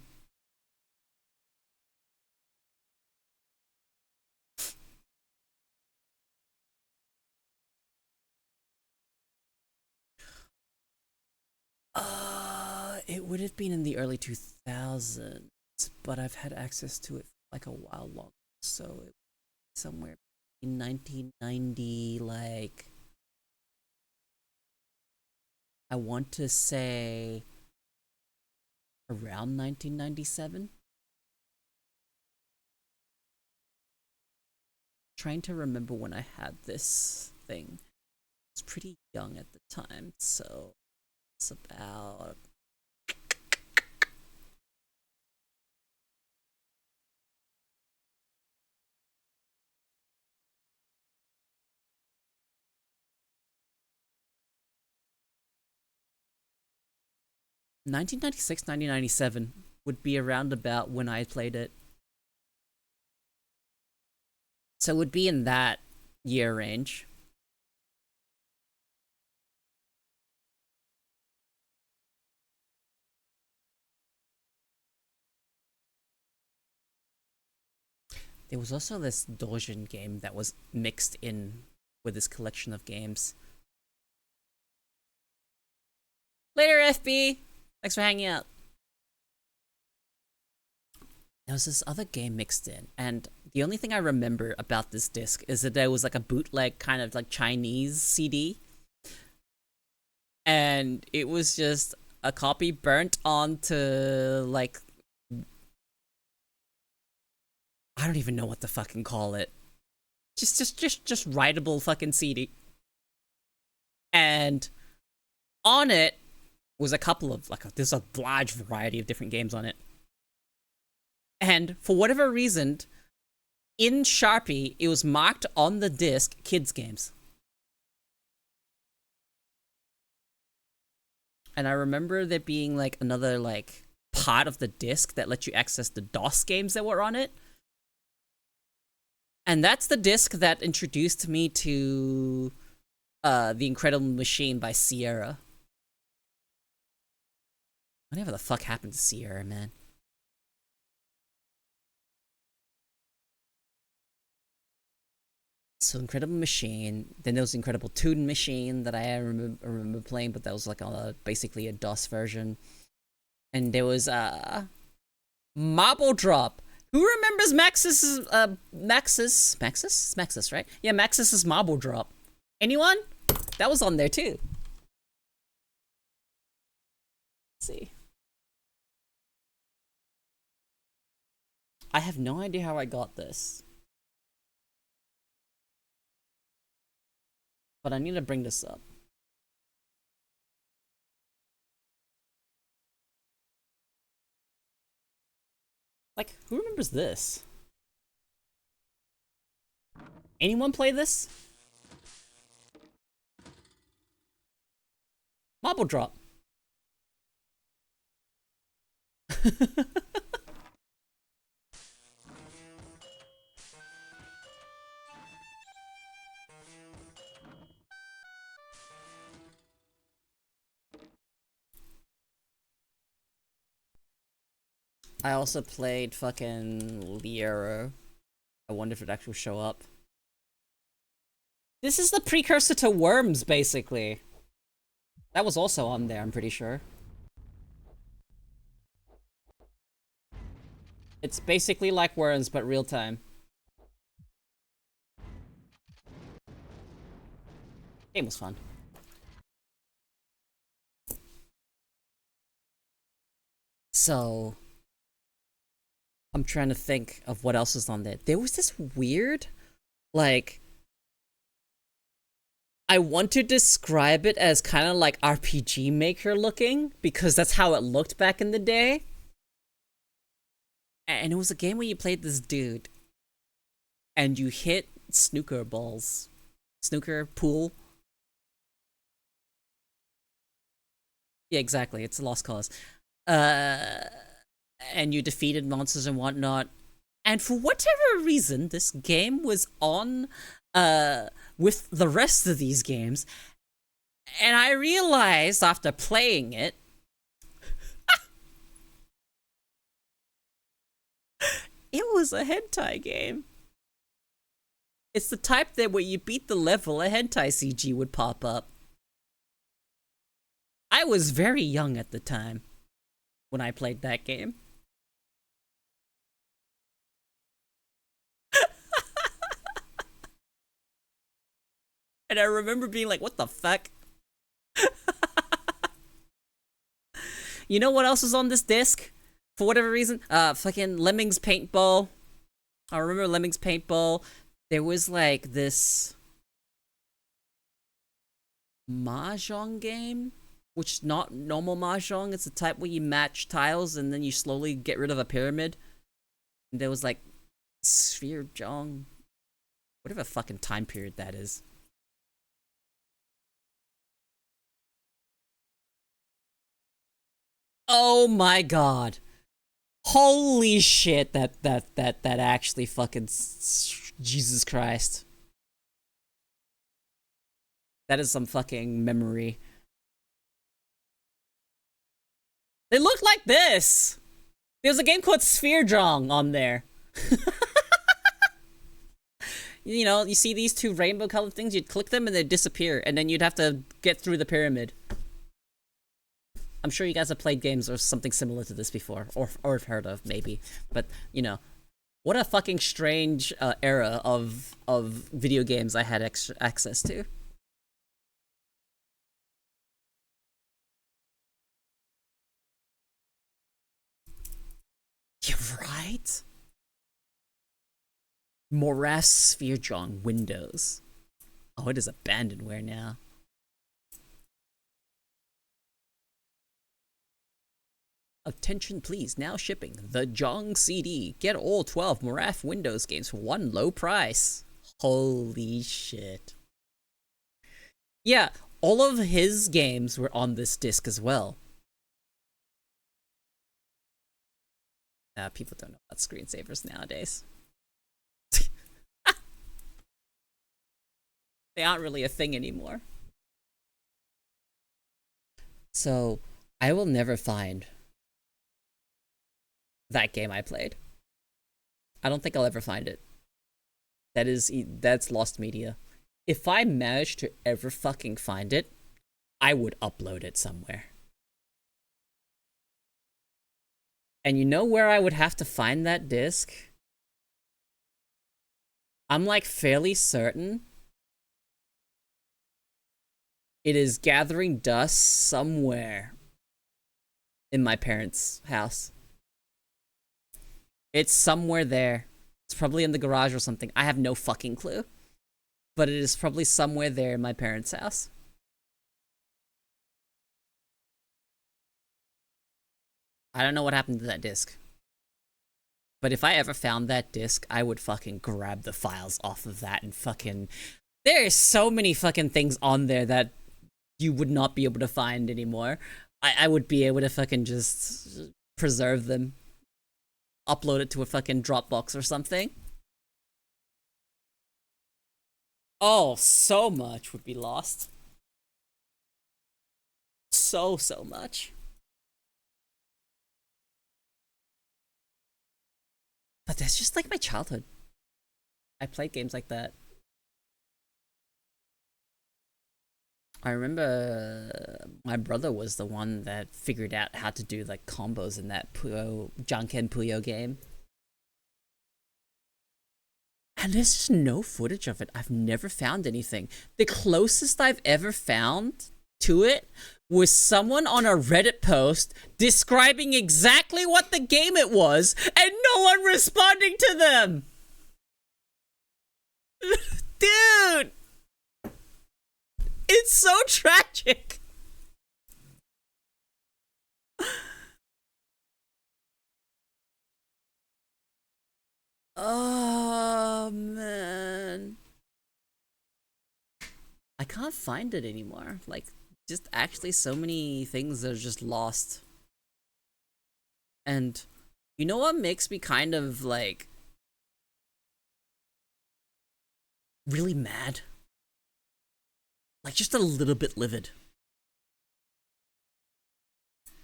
It would have been in the early 2000s, but I've had access to it for, like, a while long. So it was somewhere in 1990, like, I want to say around 1997. Trying to remember when I had this thing. I was pretty young at the time, so it's about 1996, 1997 would be around about when I played it. So it would be in that year range. There was also this Dojin game that was mixed in with this collection of games. Later, FB! Thanks for hanging out. there was this other game mixed in, and the only thing I remember about this disc is that there was like a bootleg kind of like Chinese CD, and it was just a copy burnt onto like, I don't even know what to fucking call it. Just writable fucking CD. And on it was a couple of like there's a large variety of different games on it. And for whatever reason, in Sharpie, it was marked on the disc kids games. And I remember there being like another like part of the disc that let you access the DOS games that were on it. And that's the disc that introduced me to The Incredible Machine by Sierra. Whatever the fuck happened to Sierra, man? So Incredible Machine, then there was Incredible Toon Machine that I remember playing, but that was like basically a DOS version. And there was Marble Drop. Who remembers Maxis's Maxis, right? Yeah, Maxis's Marble Drop. Anyone? That was on there too. Let's see. I have no idea how I got this. But I need to bring this up. Like, who remembers this? Anyone play this? Marble Drop. I also played fucking Liero. I wonder if it actually will show up. This is the precursor to Worms, basically. That was also on there, I'm pretty sure. It's basically like Worms, but real time. Game was fun. So I'm trying to think of what else is on there. There was this weird, like, I want to describe it as kind of like RPG Maker looking, because that's how it looked back in the day. And it was a game where you played this dude, and you hit snooker balls. Snooker pool. Yeah, exactly. It's a lost cause. And you defeated monsters and whatnot. And for whatever reason, this game was on with the rest of these games. And I realized after playing it, it was a hentai game. It's the type that when you beat the level, a hentai CG would pop up. I was very young at the time when I played that game. And I remember being like, what the fuck? You know what else is on this disc? For whatever reason? Fucking Lemmings Paintball. I remember Lemmings Paintball. There was like this mahjong game, which is not normal mahjong. It's a type where you match tiles and then you slowly get rid of a pyramid. And there was like Sphere Jong, whatever fucking time period that is. Oh my god. Holy shit, that actually fucking Jesus Christ. That is some fucking memory. They look like this. There's a game called Sphere Jong on there. You know, you see these two rainbow colored things, you'd click them and they'd disappear, and then you'd have to get through the pyramid. I'm sure you guys have played games or something similar to this before, or have heard of maybe. But you know, what a fucking strange era of video games I had extra access to. You're right. Morass Sphere John Windows. Oh, it is abandonware now. Attention please, now shipping the Jong CD. Get all 12 Morath Windows games for one low price. Holy shit. Yeah, all of his games were on this disc as well. People don't know about screensavers nowadays. They aren't really a thing anymore. So, I will never find that game I played. I don't think I'll ever find it. That's lost media. If I managed to ever fucking find it, I would upload it somewhere. And you know where I would have to find that disc? I'm like fairly certain it is gathering dust somewhere in my parents' house. It's somewhere there. It's probably in the garage or something. I have no fucking clue. But it is probably somewhere there in my parents' house. I don't know what happened to that disc. But if I ever found that disc, I would fucking grab the files off of that and fucking... There's so many fucking things on there that you would not be able to find anymore. I would be able to fucking just preserve them. Upload it to a fucking Dropbox or something. Oh, so much would be lost. So much. But that's just like my childhood. I played games like that. I remember my brother was the one that figured out how to do like combos in that Janken Puyo game. And there's just no footage of it. I've never found anything. The closest I've ever found to it was someone on a Reddit post describing exactly what the game it was, and no one responding to them! Dude! It's so tragic! Oh, man. I can't find it anymore. Like, just actually so many things that are just lost. And you know what makes me kind of, like, really mad? Like, just a little bit livid.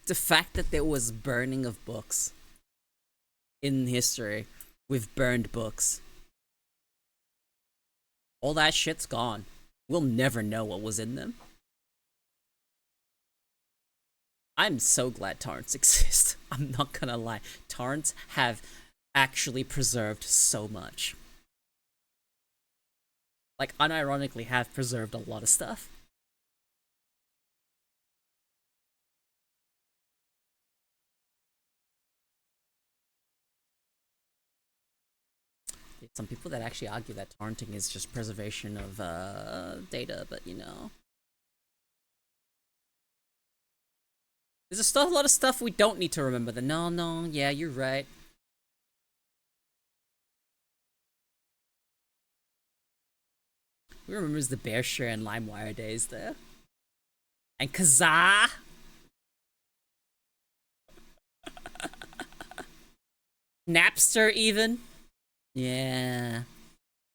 The fact that there was burning of books in history. We've burned books. All that shit's gone. We'll never know what was in them. I'm so glad torrents exist. I'm not gonna lie. Torrents have actually preserved so much. Like, unironically have preserved a lot of stuff. Some people that actually argue that torrenting is just preservation of data, but you know. There's still a lot of stuff we don't need to remember. No, yeah, you're right. Who remembers the Bearshare and LimeWire days there? And Kazaa! Napster even? Yeah.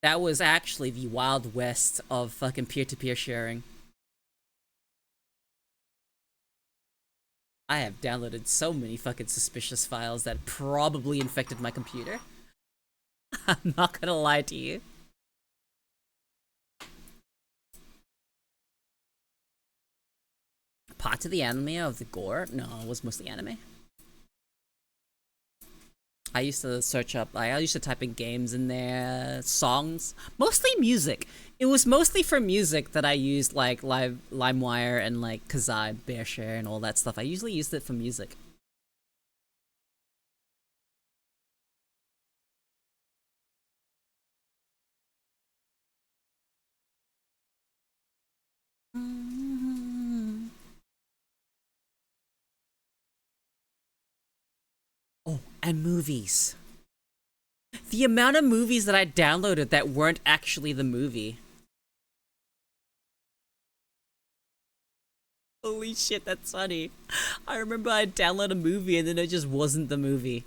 That was actually the Wild West of fucking peer-to-peer sharing. I have downloaded so many fucking suspicious files that probably infected my computer. I'm not gonna lie to you. part of the anime of the gore? No, it was mostly anime. I used to search up, I used to type in games in there, songs, mostly music. It was mostly for music that I used like LimeWire and like Kazaa, Bearshare, and all that stuff. I usually used it for music. Oh, and movies. The amount of movies that I downloaded that weren't actually the movie. Holy shit, that's funny. I remember I downloaded a movie and then it just wasn't the movie.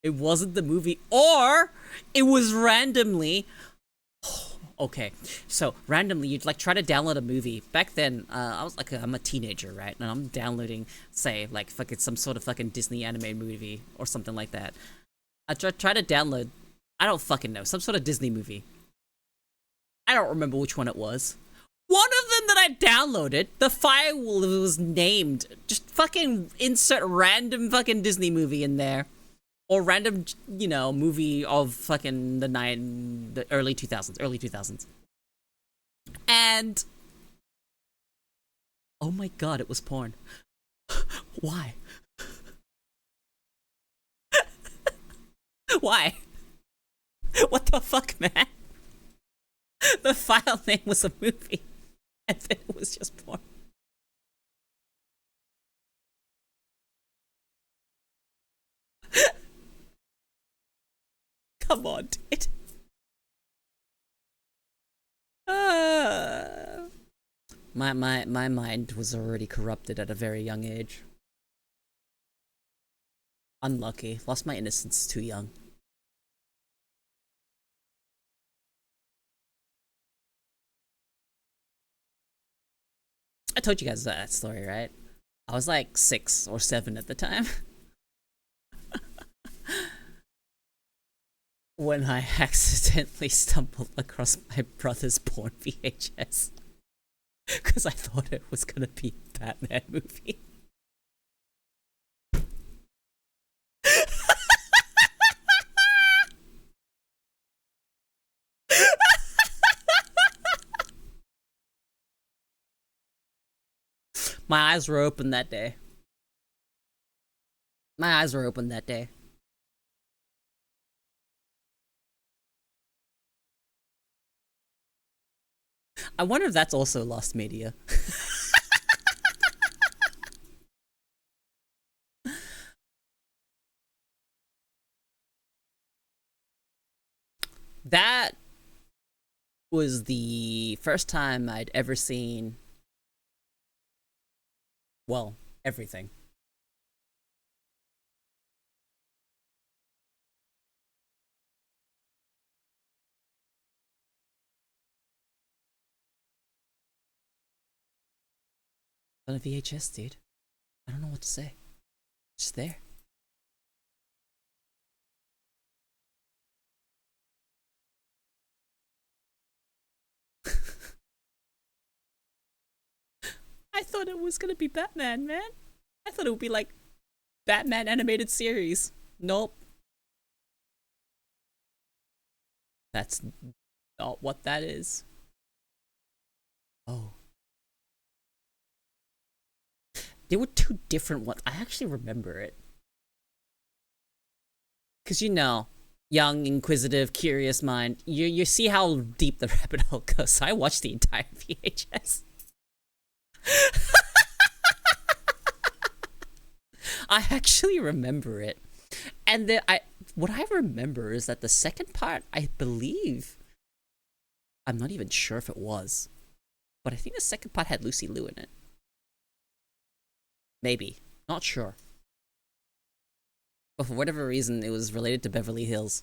It wasn't the movie, or it was randomly. Okay, so randomly you'd like try to download a movie. Back then, I was like, I'm a teenager, right? And I'm downloading, say, like fucking some sort of fucking Disney anime movie or something like that. I try to download, I don't fucking know, some sort of Disney movie. I don't remember which one it was. One of them that I downloaded, the file was named. Just fucking insert random fucking Disney movie in there. Or random, you know, movie of fucking the early 2000s. And oh my god, it was porn. Why? Why? What the fuck, man? The file name was a movie, and then it was just porn. Come on, dude. My mind was already corrupted at a very young age. Unlucky. Lost my innocence too young. I told you guys that story, right? I was like 6 or 7 at the time. When I accidentally stumbled across my brother's porn VHS. Because I thought it was gonna be a Batman movie. My eyes were open that day. My eyes were open that day. I wonder if that's also lost media. That was the first time I'd ever seen, well, everything. On a VHS, dude. I don't know what to say. It's just there. I thought it was gonna be Batman, man. I thought it would be like Batman animated series. Nope. That's not what that is. Oh. There were two different ones. I actually remember it. Because you know, young, inquisitive, curious mind, you see how deep the rabbit hole goes. So I watched the entire VHS. I actually remember it. And then what I remember is that the second part, I believe, I'm not even sure if it was, but I think the second part had Lucy Liu in it. Maybe. Not sure. But for whatever reason, it was related to Beverly Hills.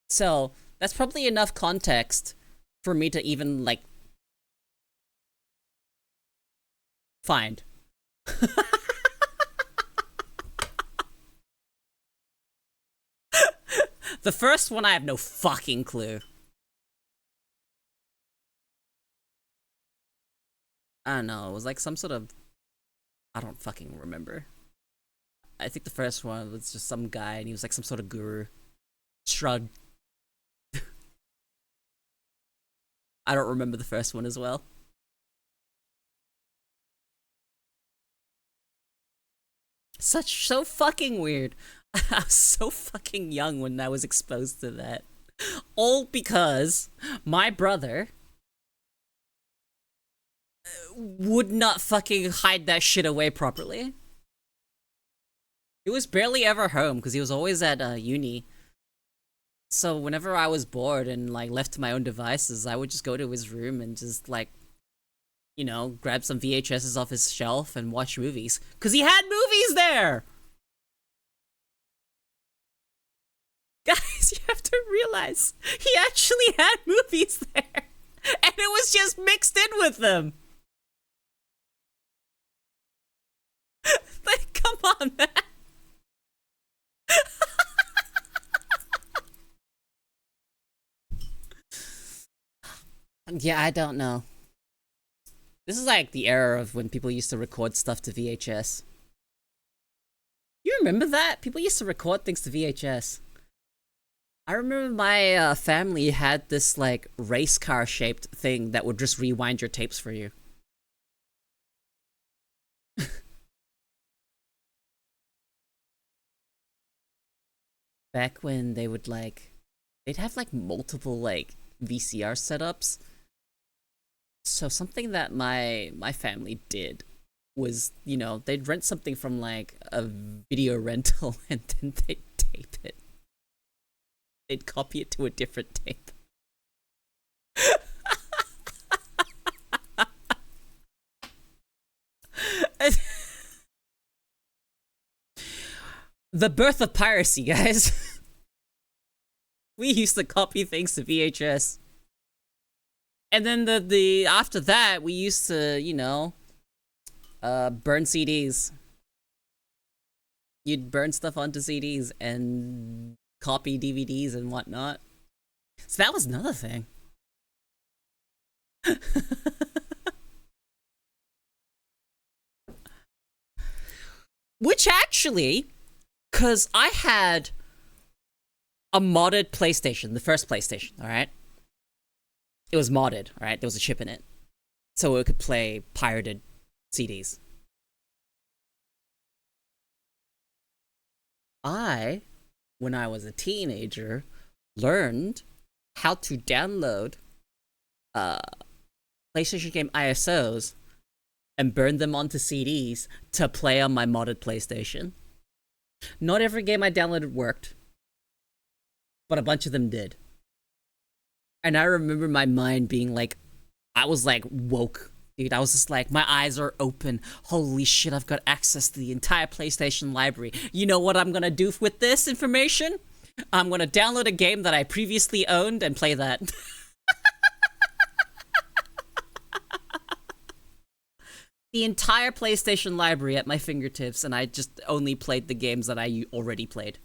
So, that's probably enough context for me to even, like, find. The first one, I have no fucking clue. I don't know. It was like some sort of, I don't fucking remember. I think the first one was just some guy and he was like some sort of guru. Shrug. I don't remember the first one as well. So fucking weird. I was so fucking young when I was exposed to that. All because my brother would not fucking hide that shit away properly. He was barely ever home because he was always at uni. So whenever I was bored and like left to my own devices, I would just go to his room and just like, you know, grab some VHSs off his shelf and watch movies. Cause he had movies there! Guys, you have to realize, he actually had movies there! And it was just mixed in with them! Like, come on, man! Yeah, I don't know. This is like the era of when people used to record stuff to VHS. You remember that? People used to record things to VHS. I remember my family had this like race car shaped thing that would just rewind your tapes for you. Back when they would like, they'd have like multiple like VCR setups. So something that my family did was, you know, they'd rent something from like a video rental and then they'd tape it. They'd copy it to a different tape. The birth of piracy, guys. We used to copy things to VHS. And then the after that, we used to, you know, burn CDs. You'd burn stuff onto CDs and copy DVDs and whatnot. So that was another thing. Which actually, because I had a modded PlayStation, the first PlayStation, alright? It was modded, alright? There was a chip in it. So it could play pirated CDs. When I was a teenager, learned how to download PlayStation game ISOs and burn them onto CDs to play on my modded PlayStation. Not every game I downloaded worked, but a bunch of them did. And I remember my mind being like, I was like woke, dude. I was just like, my eyes are open. Holy shit, I've got access to the entire PlayStation library. You know what I'm gonna do with this information? I'm gonna download a game that I previously owned and play that. The entire PlayStation library at my fingertips, and I just only played the games that I already played.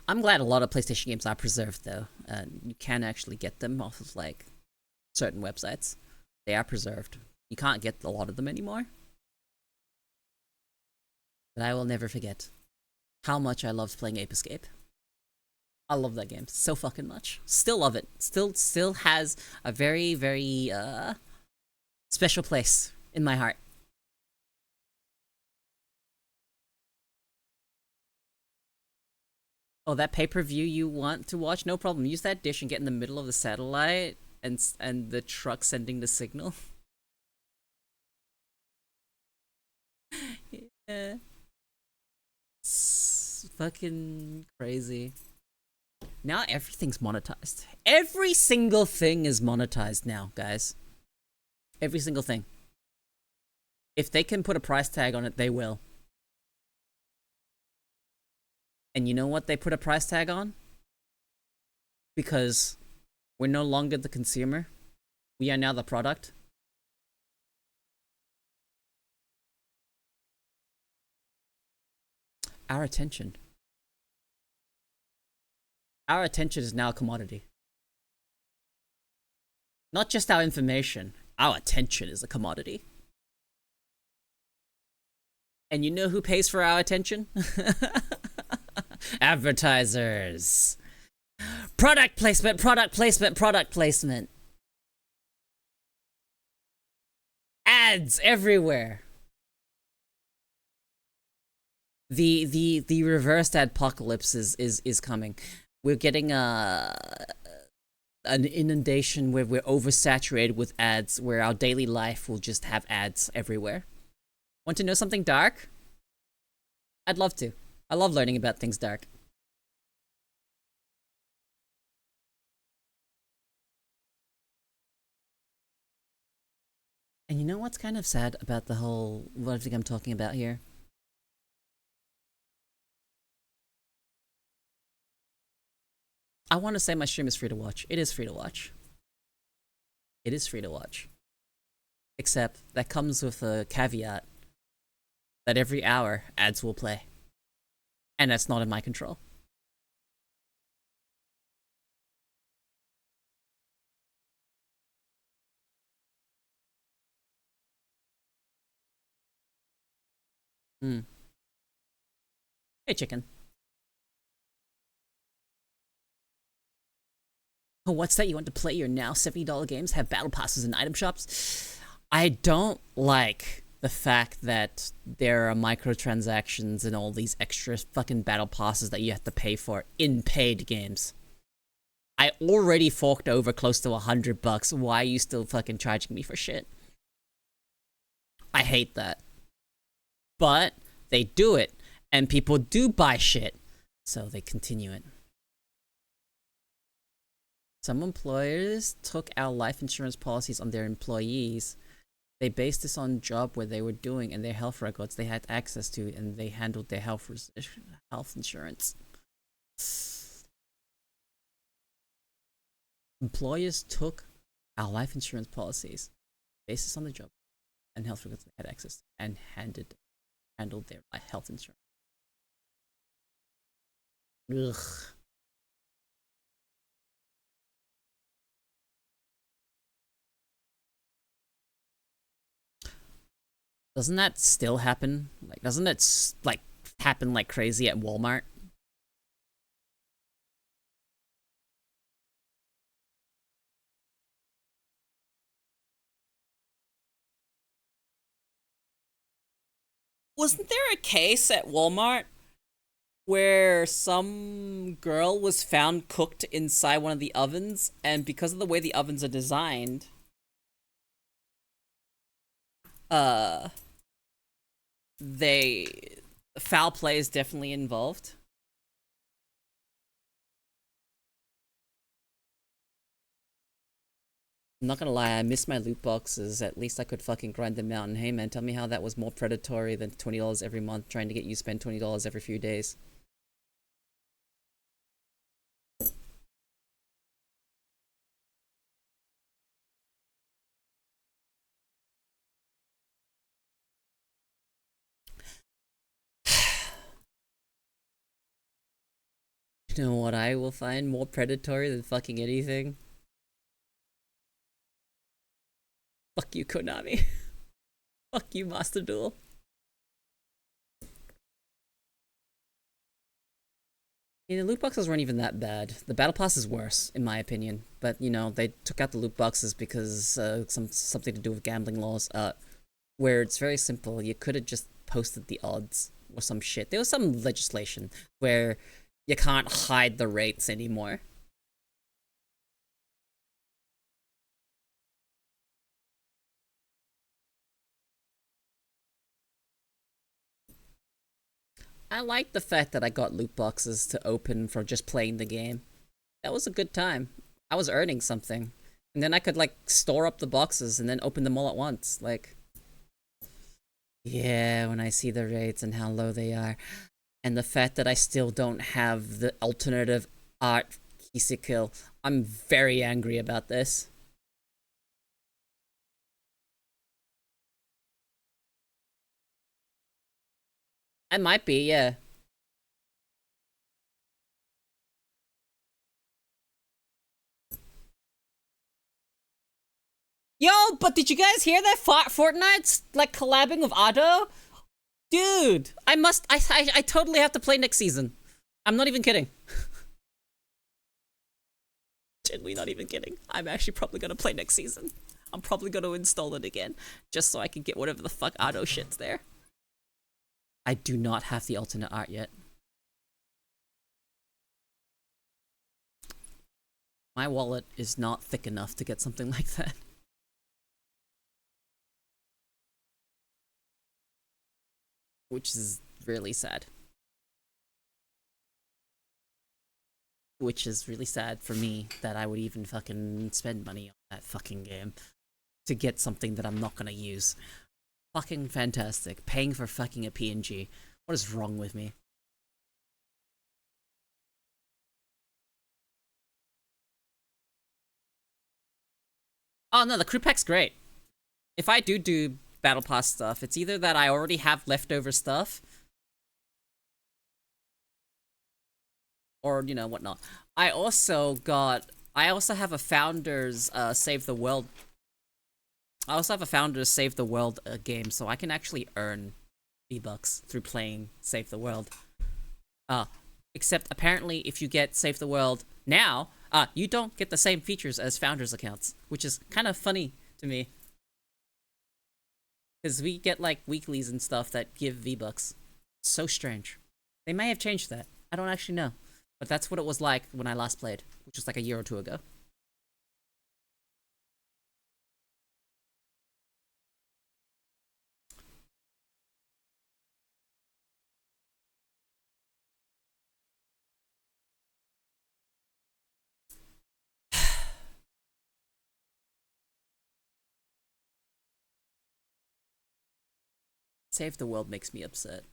I'm glad a lot of PlayStation games are preserved, though. You can actually get them off of, like, certain websites. They are preserved. You can't get a lot of them anymore. But I will never forget how much I loved playing Ape Escape. I love that game so fucking much. Still love it. Still has a very, very, special place in my heart. Oh, that pay-per-view you want to watch? No problem. Use that dish and get in the middle of the satellite and the truck sending the signal. Yeah. It's fucking crazy. Now everything's monetized. Every single thing is monetized now, guys. Every single thing. If they can put a price tag on it, they will. And you know what they put a price tag on? Because we're no longer the consumer. We are now the product. Our attention. Our attention is now a commodity. Not just our information, our attention is a commodity. And you know who pays for our attention? Advertisers. Product placement, product placement, product placement. Ads everywhere. The reversed adpocalypse is coming. We're getting an inundation where we're oversaturated with ads, where our daily life will just have ads everywhere. Want to know something dark? I'd love to. I love learning about things dark. And you know what's kind of sad about the whole what I think I'm talking about here? I want to say my stream is free to watch. It is free to watch. It is free to watch. Except that comes with a caveat that every hour ads will play. And that's not in my control. Hey, chicken. Oh, what's that? You want to play your now $70 games? Have battle passes and item shops? I don't like the fact that there are microtransactions and all these extra fucking battle passes that you have to pay for in paid games. I already forked over close to $100. Why are you still fucking charging me for shit? I hate that. But they do it, and people do buy shit, so they continue it. Some employers took out life insurance policies on their employees. They based this on job where they were doing and their health records they had access to, and they handled their health insurance. Employers took our life insurance policies, based this on the job and health records they had access to, and handled their health insurance. Ugh. Doesn't that still happen? Like, doesn't it like happen like crazy at Walmart? Wasn't there a case at Walmart where some girl was found cooked inside one of the ovens, and because of the way the ovens are designed, they foul play is definitely involved. I'm not gonna lie, I miss my loot boxes. At least I could fucking grind them out. And hey man, tell me how that was more predatory than $20 every month trying to get you to spend $20 every few days. You know what I will find more predatory than fucking anything? Fuck you, Konami. Fuck you, Master Duel. Yeah, the loot boxes weren't even that bad. The battle pass is worse, in my opinion. But you know, they took out the loot boxes because something to do with gambling laws. Where it's very simple. You could have just posted the odds or some shit. There was some legislation where you can't hide the rates anymore. I like the fact that I got loot boxes to open for just playing the game. That was a good time. I was earning something. And then I could, like, store up the boxes and then open them all at once. Like, yeah, when I see the rates and how low they are. And the fact that I still don't have the alternative art Kill, I'm very angry about this. I might be, yeah. Yo, but did you guys hear that Fortnite's like collabing with Otto? Dude, I totally have to play next season. I'm not even kidding. Genuinely not even kidding. I'm actually probably gonna play next season. I'm probably gonna install it again, just so I can get whatever the fuck Otto shit's there. I do not have the alternate art yet. My wallet is not thick enough to get something like that. Which is really sad. Which is really sad for me that I would even fucking spend money on that fucking game to get something that I'm not gonna use. Fucking fantastic. Paying for fucking a PNG. What is wrong with me? Oh no, the crew pack's great. If I do battle pass stuff, it's either that I already have leftover stuff, or, you know, whatnot. I also have a Founders Save the World. I also have a Founders Save the World game, so I can actually earn V-Bucks through playing Save the World. Except apparently if you get Save the World now, you don't get the same features as Founders accounts, which is kind of funny to me. Because we get like weeklies and stuff that give V-Bucks. So strange. They may have changed that. I don't actually know. But that's what it was like when I last played, which was like a year or two ago. Save the World makes me upset.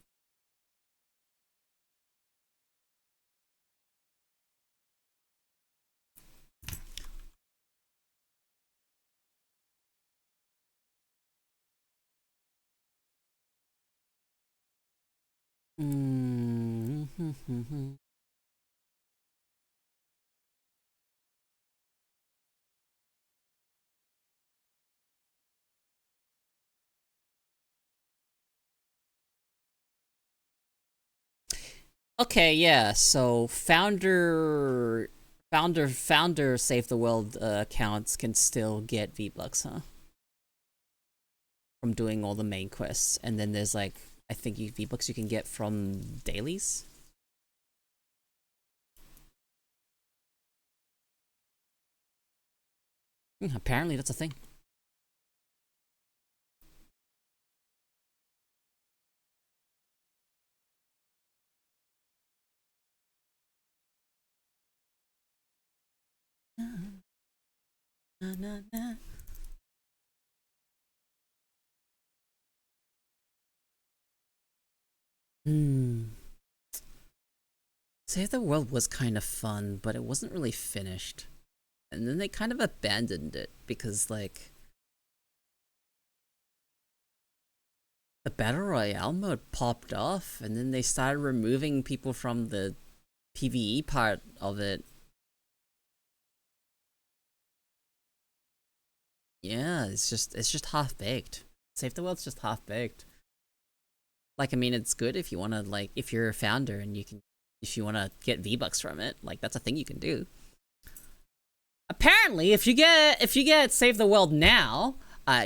Okay, yeah, so founder Save the World accounts can still get V-Bucks, huh? From doing all the main quests. And then there's like, I think V-Bucks you can get from dailies? Apparently that's a thing. Na, na, na. Save the World was kind of fun, but it wasn't really finished. And then they kind of abandoned it because, like, the Battle Royale mode popped off, and then they started removing people from the PvE part of it. Yeah, it's just half baked. Save the World's just half baked. Like, I mean, it's good if you want to, like, if you're a founder and if you want to get V-Bucks from it, like, that's a thing you can do. Apparently, if you get Save the World now,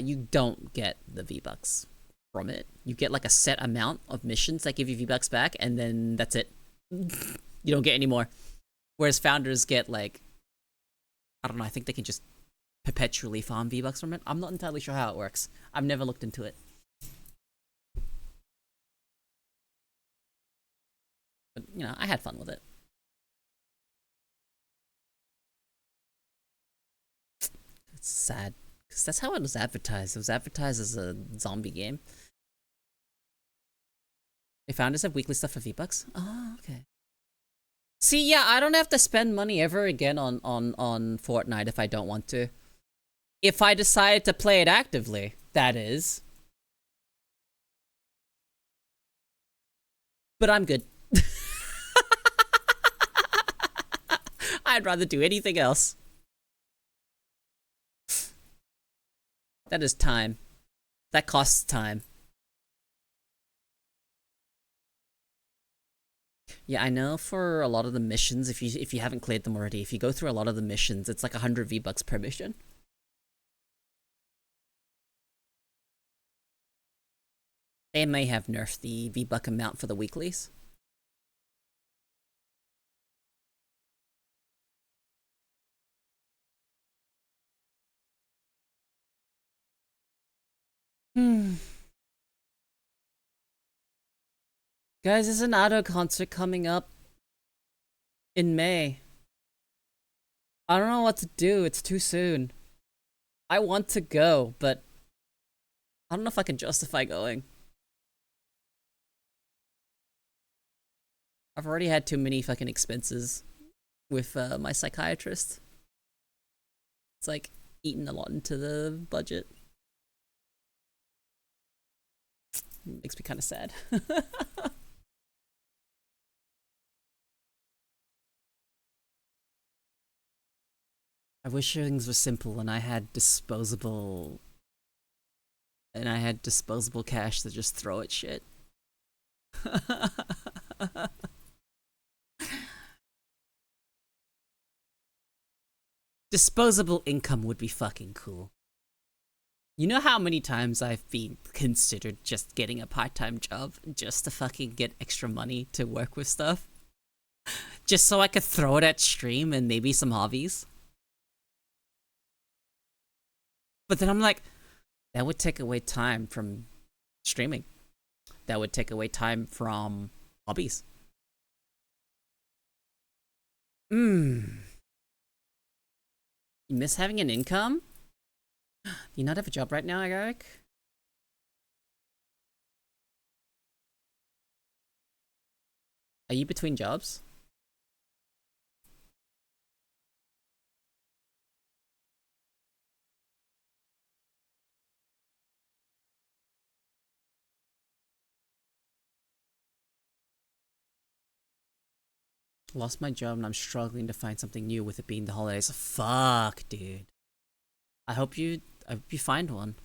you don't get the V-Bucks from it. You get like a set amount of missions that give you V-Bucks back, and then that's it. You don't get any more. Whereas founders get like, I don't know, I think they can just perpetually farm V-Bucks from it. I'm not entirely sure how it works. I've never looked into it. But, you know, I had fun with it. It's sad. Because that's how it was advertised. It was advertised as a zombie game. They found us have weekly stuff for V-Bucks? Oh, okay. See, yeah, I don't have to spend money ever again on Fortnite if I don't want to. If I decide to play it actively, that is. But I'm good. I'd rather do anything else. That is time. That costs time. Yeah, I know for a lot of the missions, if you haven't cleared them already, if you go through a lot of the missions, it's like 100 V-Bucks per mission. They may have nerfed the V-Buck amount for the weeklies. Hmm. Guys, there's an Ado concert coming up in May. I don't know what to do. It's too soon. I want to go, but I don't know if I can justify going. I've already had too many fucking expenses with my psychiatrist. It's like eating a lot into the budget. Makes me kind of sad. I wish things were simple and I had disposable cash to just throw at shit. Disposable income would be fucking cool. You know how many times I've been considered just getting a part-time job just to fucking get extra money to work with stuff? Just so I could throw it at stream and maybe some hobbies? But then I'm like, that would take away time from streaming. That would take away time from hobbies. You miss having an income? Do you not have a job right now, Eric? Are you between jobs? Lost my job and I'm struggling to find something new with it being the holidays. Fuck, dude. I hope you find one.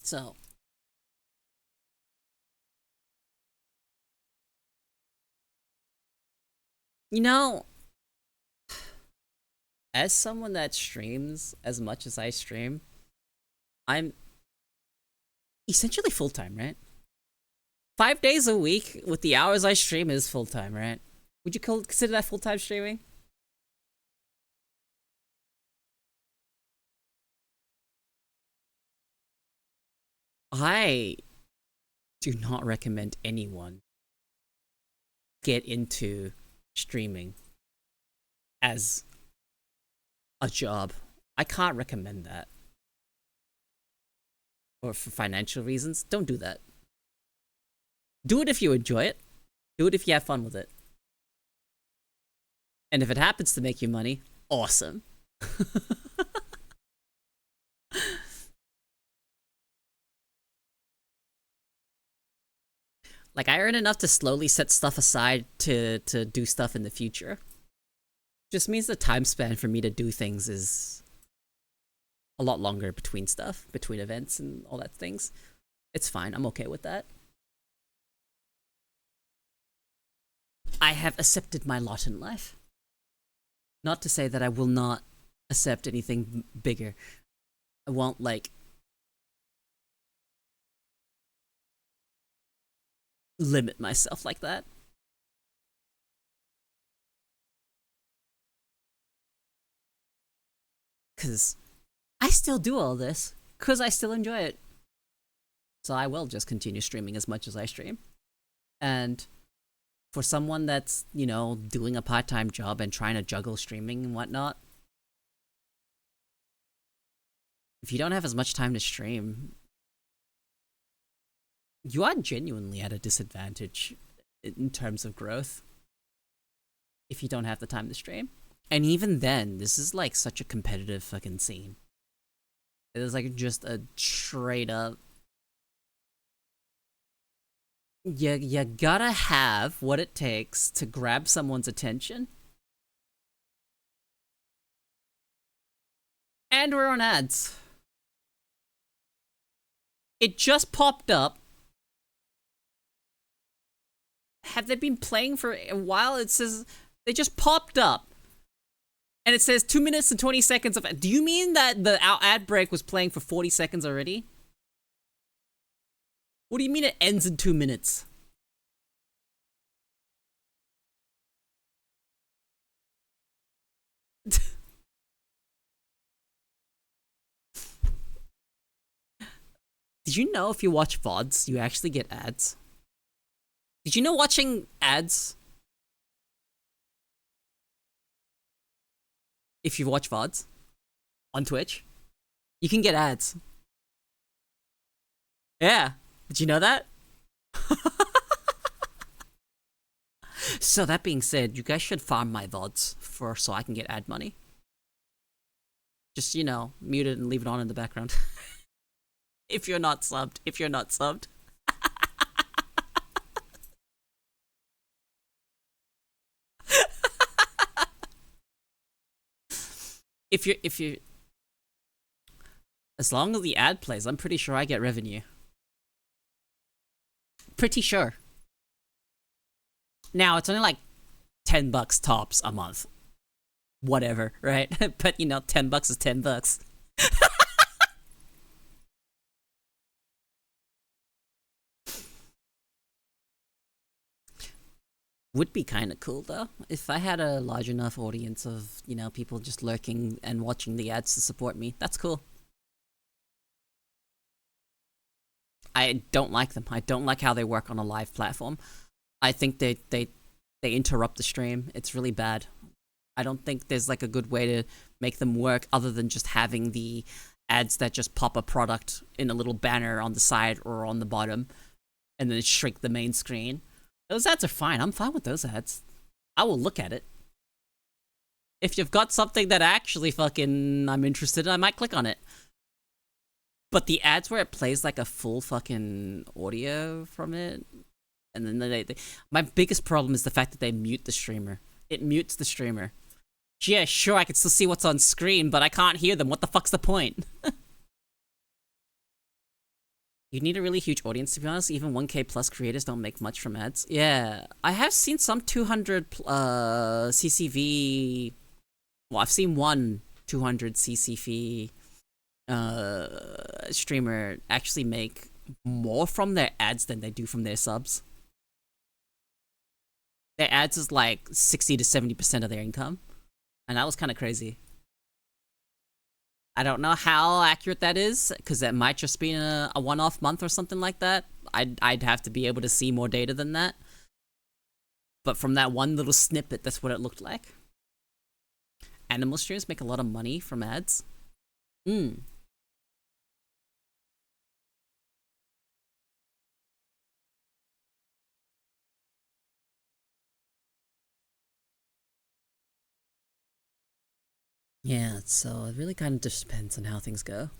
So, you know, as someone that streams as much as I stream, I'm essentially full-time, right? 5 days a week with the hours I stream is full-time, right? Would you consider that full-time streaming? I do not recommend anyone get into streaming as a job. I can't recommend that. Or for financial reasons, don't do that. Do it if you enjoy it. Do it if you have fun with it. And if it happens to make you money, awesome. Like, I earn enough to slowly set stuff aside to do stuff in the future. Just means the time span for me to do things is a lot longer between stuff, between events and all that things. It's fine. I'm okay with that. I have accepted my lot in life. Not to say that I will not accept anything bigger. I won't, like, limit myself like that. Because I still do all this, because I still enjoy it. So I will just continue streaming as much as I stream. And for someone that's, you know, doing a part-time job and trying to juggle streaming and whatnot, if you don't have as much time to stream, you are genuinely at a disadvantage in terms of growth if you don't have the time to stream. And even then, this is like such a competitive fucking scene. It is like just a straight up You gotta have what it takes to grab someone's attention. And we're on ads. It just popped up. Have they been playing for a while? It says they just popped up. And it says 2 minutes and 20 seconds of. Do you mean that the ad break was playing for 40 seconds already? What do you mean it ends in 2 minutes? Did you know if you watch VODs, you actually get ads? Did you know watching ads, if you watch VODs on Twitch, you can get ads? Yeah. Did you know that? So that being said, you guys should farm my VODs so I can get ad money. Just, mute it and leave it on in the background. If you're not subbed. if you as long as the ad plays, I'm pretty sure I get revenue. Pretty sure. Now, it's only like $10 tops a month. Whatever, right? But $10 is $10. Would be kind of cool though if I had a large enough audience of people just lurking and watching the ads to support me. That's cool. I don't like them. I don't like how they work on a live platform. I think they interrupt the stream. It's really bad. I don't think there's like a good way to make them work other than just having the ads that just pop a product in a little banner on the side or on the bottom and then shrink the main screen. Those ads are fine. I'm fine with those ads. I will look at it. If you've got something that actually fucking I'm interested in, I might click on it. But the ads where it plays like a full fucking audio from it, and then my biggest problem is the fact that they mute the streamer. It mutes the streamer. Yeah, sure, I can still see what's on screen, but I can't hear them. What the fuck's the point? You need a really huge audience, to be honest. Even 1K plus creators don't make much from ads. Yeah, I have seen some 200 CCV. Well, I've seen one 200 CCV streamer actually make more from their ads than they do from their subs. Their ads is like 60 to 70% of their income, and that was kind of crazy. I don't know how accurate that is, because that might just be a one-off month or something like that. I'd have to be able to see more data than that. But from that one little snippet, that's what it looked like. Animal streams make a lot of money from ads. Yeah, so it really kind of just depends on how things go.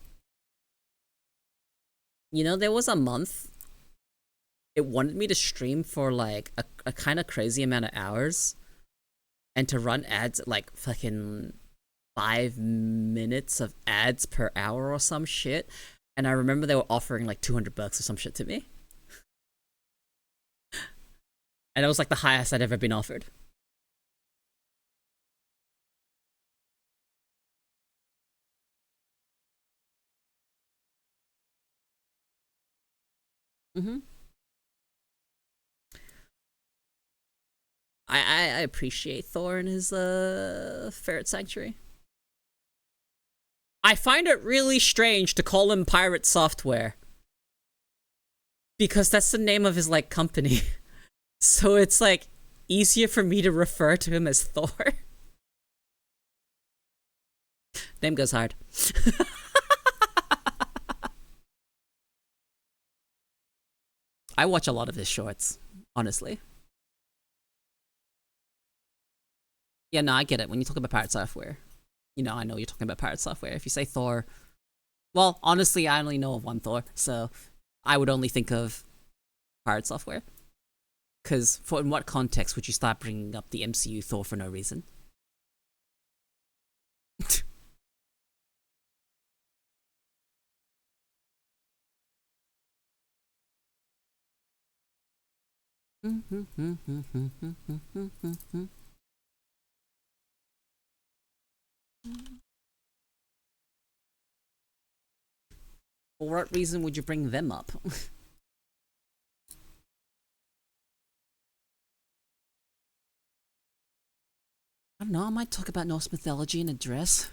There was a month it wanted me to stream for like a kind of crazy amount of hours and to run ads at like fucking 5 minutes of ads per hour or some shit. And I remember they were offering like $200 or some shit to me. And it was like the highest I'd ever been offered. I appreciate Thor and his ferret sanctuary. I find it really strange to call him Pirate Software, because that's the name of his like company. So it's like easier for me to refer to him as Thor. Name goes hard. I watch a lot of his shorts, honestly. Yeah, no, I get it. When you talk about Pirate Software, I know you're talking about Pirate Software. If you say Thor, well, honestly, I only know of one Thor, so I would only think of Pirate Software. Because in what context would you start bringing up the MCU Thor for no reason? For what reason would you bring them up? I don't know, I might talk about Norse mythology in a dress.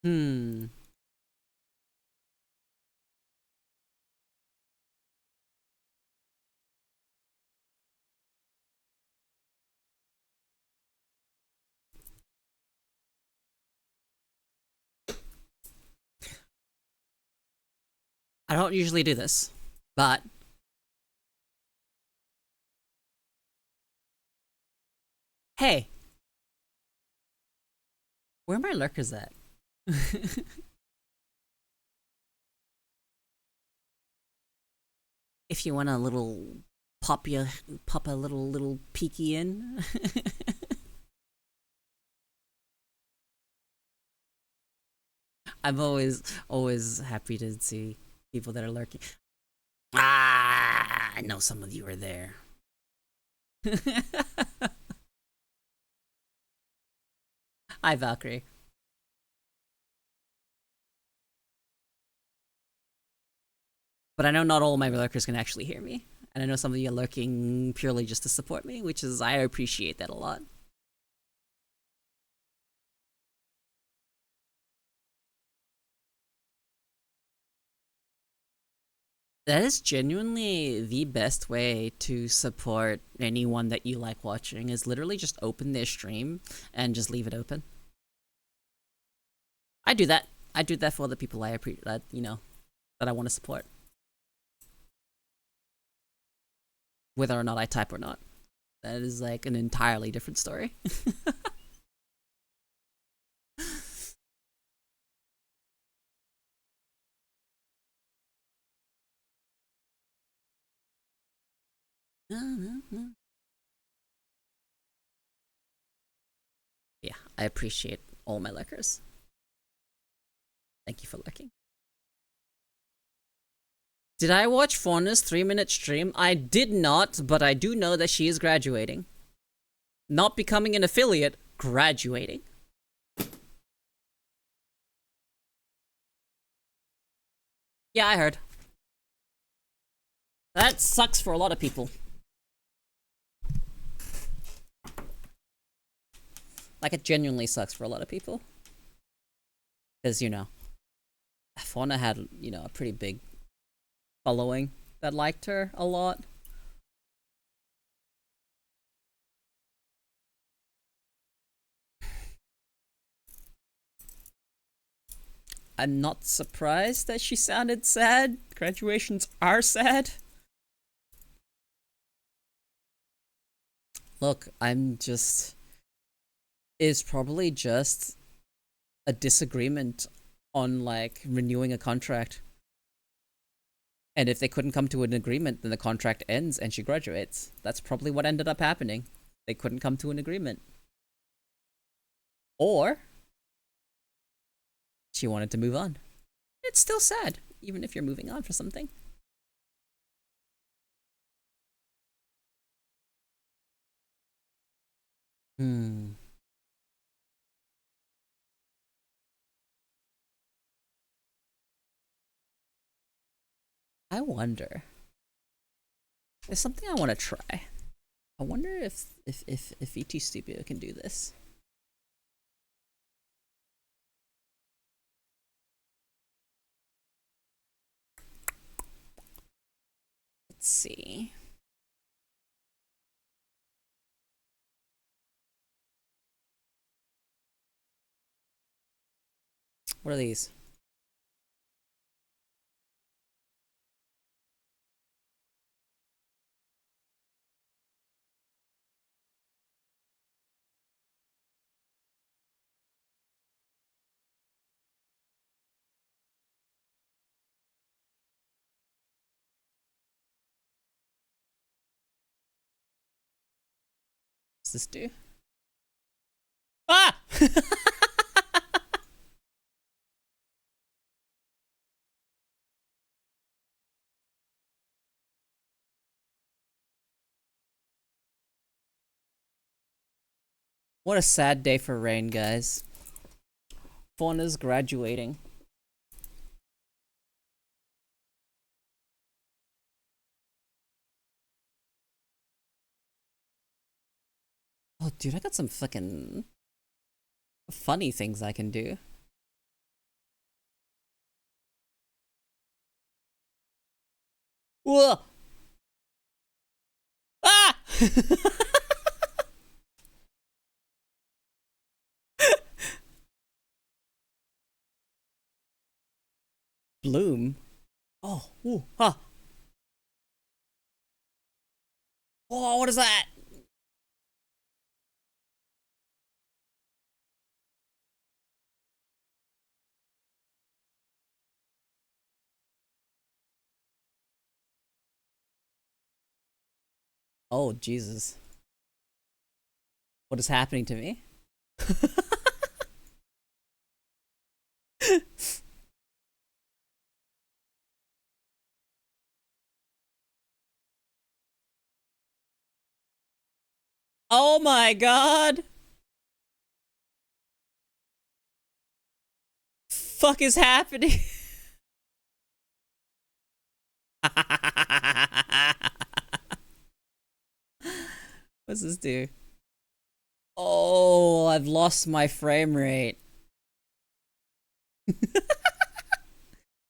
Hmm. I don't usually do this, but hey, where are my lurkers at? If you want a little pop a little peeky in. I'm always happy to see people that are lurking. Ah, I know some of you are there. Hi, Valkyrie. But I know not all of my lurkers can actually hear me. And I know some of you are lurking purely just to support me, which is, I appreciate that a lot. That is genuinely the best way to support anyone that you like watching, is literally just open their stream and just leave it open. I do that. I do that for the people I appreciate, that, you know, that I want to support. Whether or not I type or not. That is like an entirely different story. Yeah, I appreciate all my lurkers. Thank you for lurking. Did I watch Fauna's 3-minute stream? I did not, but I do know that she is graduating. Not becoming an affiliate, graduating. Yeah, I heard. That sucks for a lot of people. Like, it genuinely sucks for a lot of people. Because, you know, Fauna had, you know, a pretty big following that liked her a lot. I'm not surprised that she sounded sad. Graduations are sad. Look, I'm just... It's probably just a disagreement on, like, renewing a contract. And if they couldn't come to an agreement, then the contract ends and she graduates. That's probably what ended up happening. They couldn't come to an agreement. Or she wanted to move on. It's still sad, even if you're moving on for something. Hmm. I wonder. There's something I want to try. I wonder if VT Studio can do this. Let's see. What are these? this do? Ah! What a sad day for Rain, guys. Fauna's graduating. Oh, dude, I got some fucking funny things I can do. Whoa! Ah! Bloom? Oh, ooh, huh. Oh, what is that? Oh, Jesus. What is happening to me? Oh my god! Fuck is happening? What's this do? Oh, I've lost my frame rate.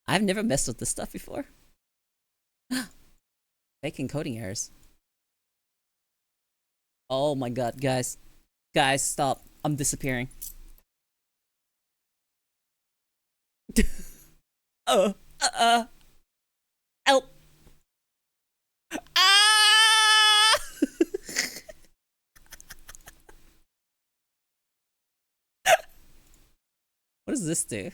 I've never messed with this stuff before. Making coding errors. Oh my god, guys. Guys, stop. I'm disappearing. uh, uh, help. Ah! What does this do?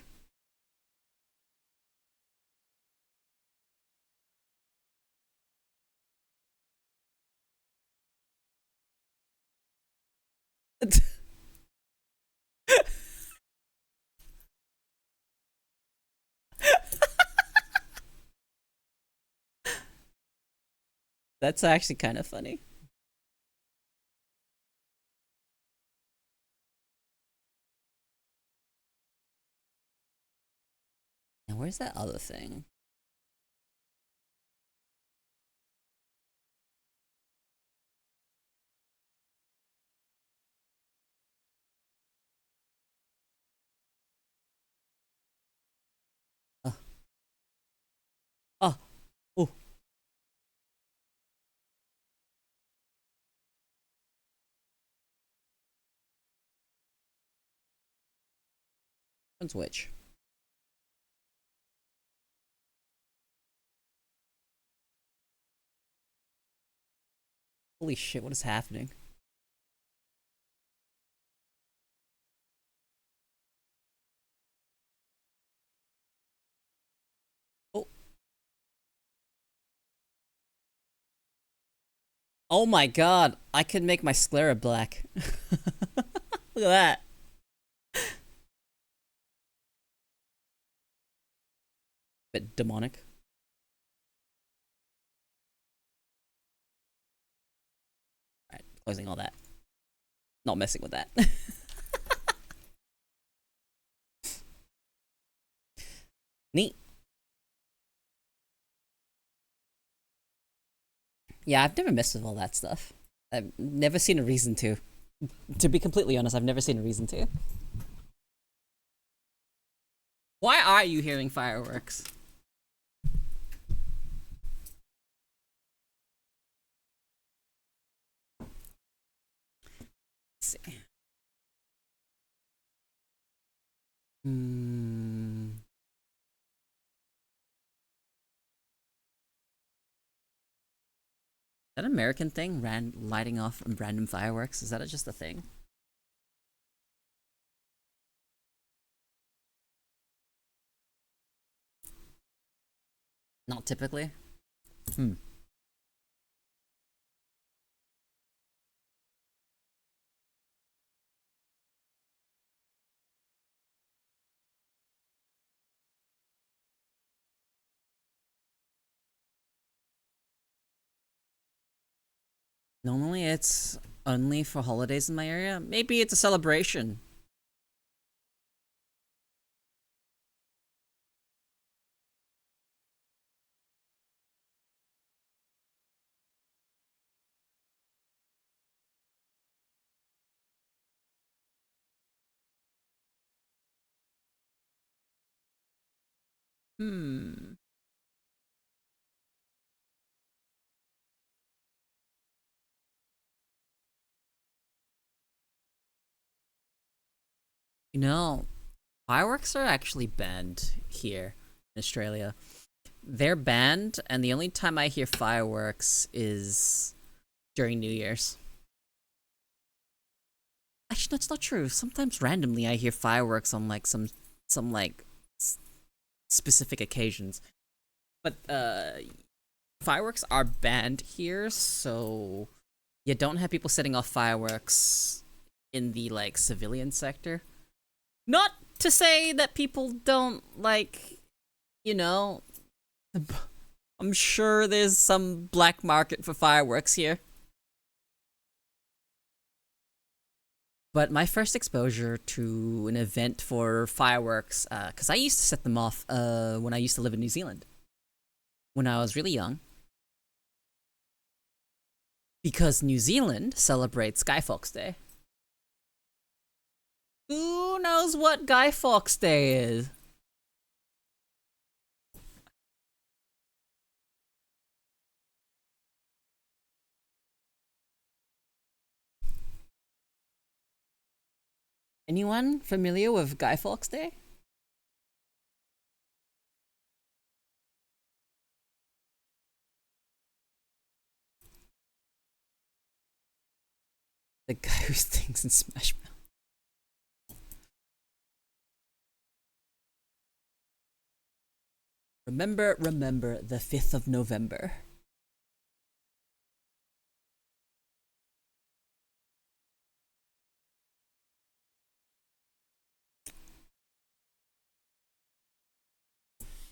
That's actually kind of funny. And where's that other thing? Uh, oh, oh. One's which? Holy shit, what is happening? Oh. Oh my god, I could make my sclera black. Look at that. Bit demonic. Alright, closing all that. Not messing with that. Neat. Yeah, I've never messed with all that stuff. I've never seen a reason to. To be completely honest, I've never seen a reason to. Why are you hearing fireworks? Let's see. Hmm. Is that an American thing? Lighting off random fireworks? Is that just a thing? Not typically. Hmm. Normally it's only for holidays in my area. Maybe it's a celebration. Hmm. You know, fireworks are actually banned here in Australia. They're banned, and the only time I hear fireworks is during New Year's. Actually, that's not true. Sometimes randomly I hear fireworks on like some like specific occasions. But fireworks are banned here, so you don't have people setting off fireworks in the like civilian sector. Not to say that people don't like, you know, I'm sure there's some black market for fireworks here. But my first exposure to an event for fireworks, because I used to set them off when I used to live in New Zealand when I was really young. Because New Zealand celebrates Guy Fawkes Day. Who knows what Guy Fawkes Day is? Anyone familiar with Guy Fawkes Day? The guy who sings in Smash Mouth. Remember the 5th of November.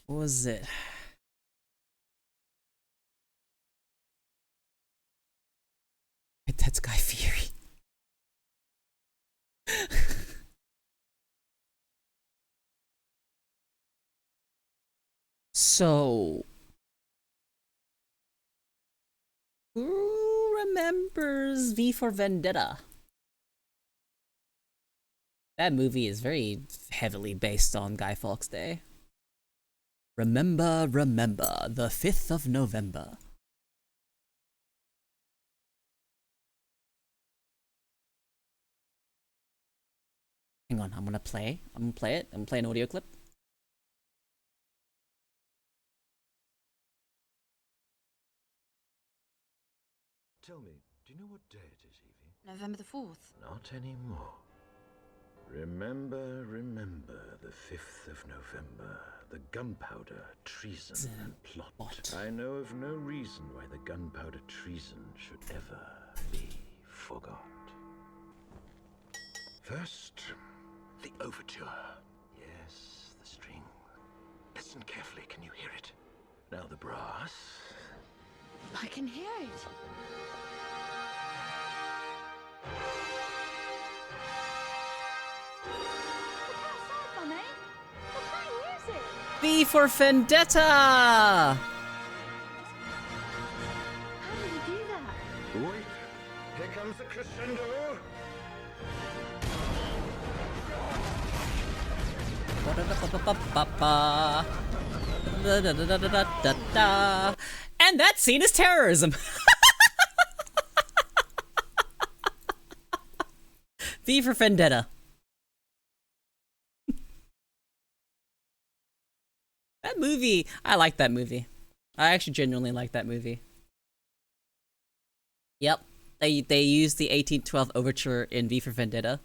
What was it? That's Guy Fieri. So, who remembers V for Vendetta? That movie is very heavily based on Guy Fawkes Day. Remember the 5th of November. Hang on, I'm gonna play it. I'm gonna play an audio clip. Tell me, do you know what day it is, Evie? November the 4th. Not anymore. Remember the 5th of November. The gunpowder, treason, and plot. What? I know of no reason why the gunpowder treason should ever be forgot. First, the overture. Yes, the string. Listen carefully, can you hear it? Now the brass. I can hear it. Look outside, Mummy. They're playing music. V for Vendetta! How did he do that? Wait, here comes the crescendo. And that scene is terrorism. V for Vendetta. That movie, I like that movie. I actually genuinely like that movie. Yep, they used the 1812 overture in V for Vendetta.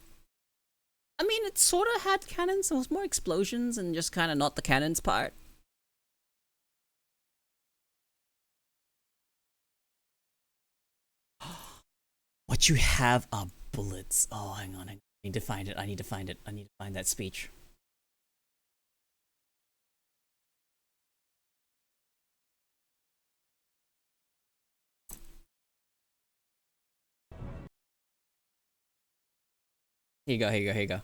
I mean, it sort of had cannons. It was more explosions and just kind of not the cannons part. What you have are bullets. Oh, hang on. I need to find it. I need to find it. I need to find that speech. Here you go, here you go, here you go.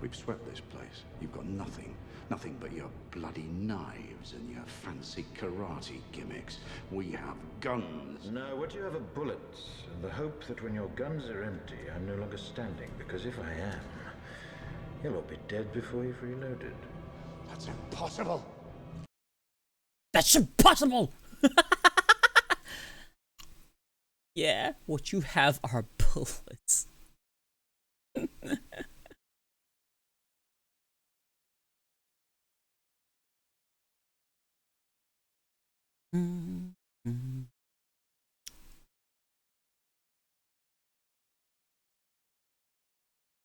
We've swept this place. You've got nothing. Nothing but your bloody knives and your fancy karate gimmicks. We have guns. No, what you have are bullets, and the hope that when your guns are empty, I'm no longer standing, because if I am, you'll all be dead before you've reloaded. That's impossible. That's impossible! Yeah, what you have are bullets.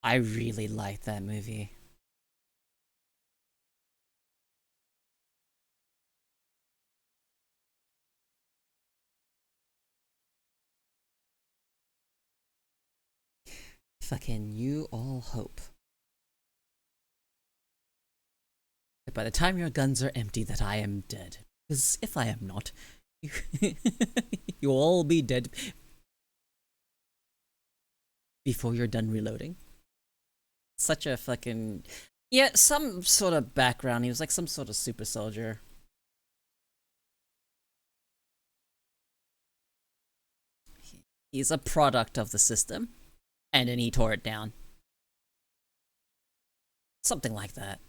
I really like that movie. Fucking you all hope. That by the time your guns are empty that I am dead. Because if I am not, you'll all be dead before you're done reloading. Such a fucking... Yeah, some sort of background. He was like some sort of super soldier. He's a product of the system. And then he tore it down. Something like that.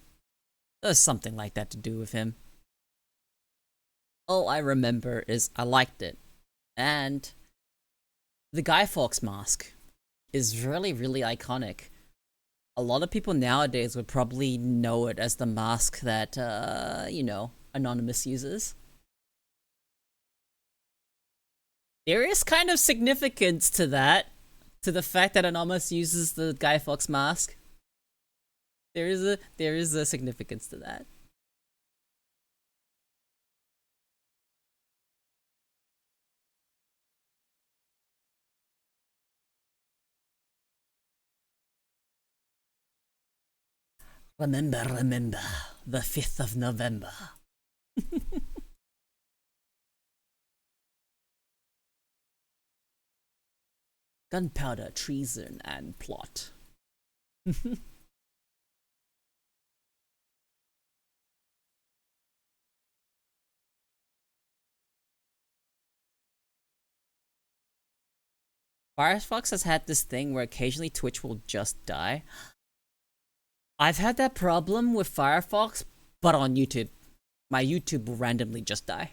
There's something like that to do with him. All I remember is I liked it. And the Guy Fawkes mask is really, really iconic. A lot of people nowadays would probably know it as the mask that, you know, Anonymous uses. There is kind of significance to that. To the fact that Anonymous uses the Guy Fawkes mask. There is a significance to that. Remember, the 5th of November. Gunpowder, treason, and plot. Firefox has had this thing where occasionally Twitch will just die. I've had that problem with Firefox, but on YouTube. My YouTube will randomly just die.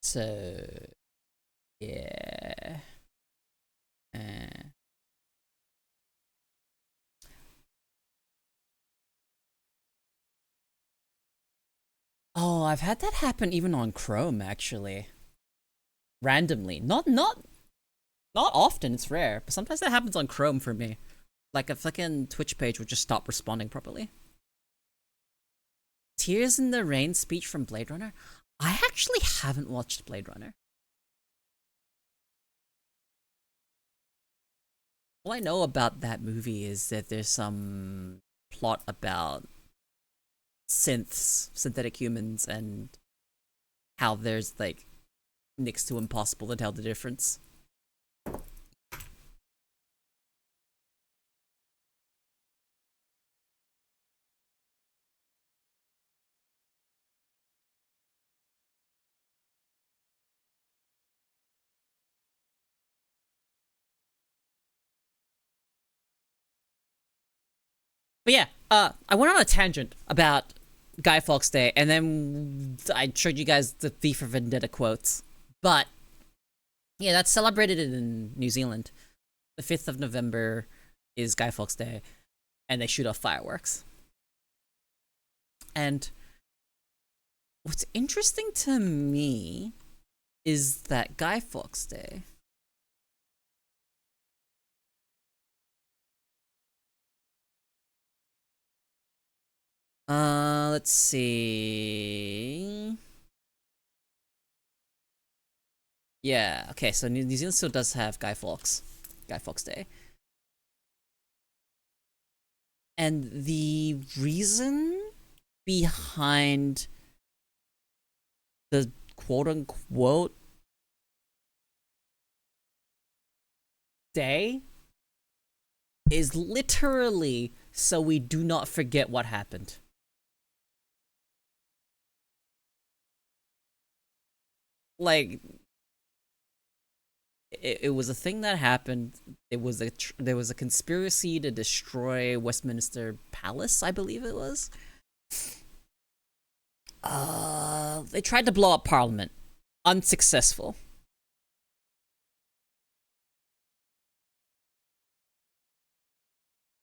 So, yeah. Oh, I've had that happen even on Chrome, actually. Randomly. Not often, it's rare, but sometimes that happens on Chrome for me. Like a fucking Twitch page would just stop responding properly. Tears in the Rain speech from Blade Runner? I actually haven't watched Blade Runner. All I know about that movie is that there's some plot about synthetic humans, and how there's like next to impossible to tell the difference. But yeah, I went on a tangent about Guy Fawkes Day, and then I showed you guys the V for Vendetta quotes. But yeah, that's celebrated in New Zealand. The 5th of November is Guy Fawkes Day, and they shoot off fireworks. And what's interesting to me is that Guy Fawkes Day let's see. Yeah, okay, so New Zealand still does have Guy Fawkes Day. And the reason behind the quote-unquote day is literally so we do not forget what happened. Like, it was a thing that happened. There was a conspiracy to destroy Westminster Palace, I believe it was. They tried to blow up Parliament. Unsuccessful.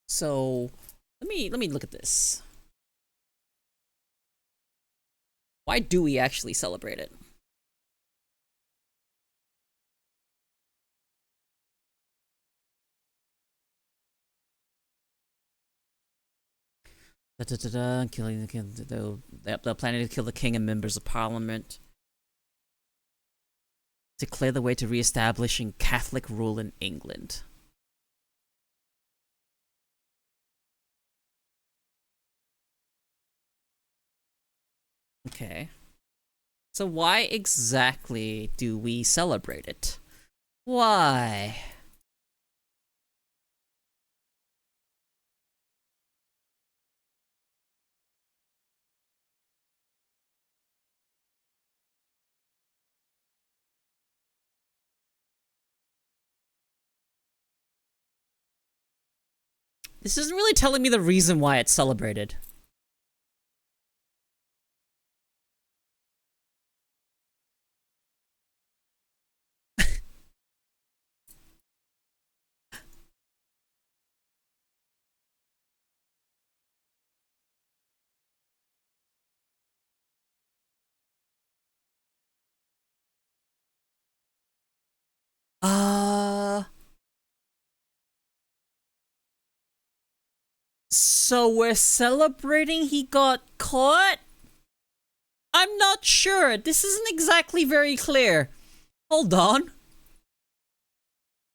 So, let me look at this. Why do we actually celebrate it? Killing they're planning to kill the king and members of parliament to clear the way to re-establishing Catholic rule in England. Okay. So why exactly do we celebrate it? Why? This isn't really telling me the reason why it's celebrated. So we're celebrating he got caught? I'm not sure. This isn't exactly very clear. Hold on.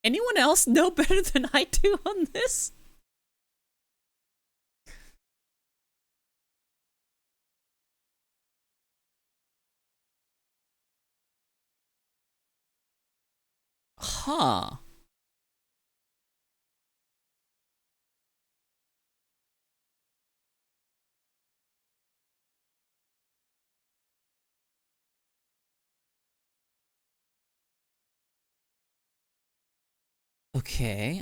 Anyone else know better than I do on this? Huh. Okay.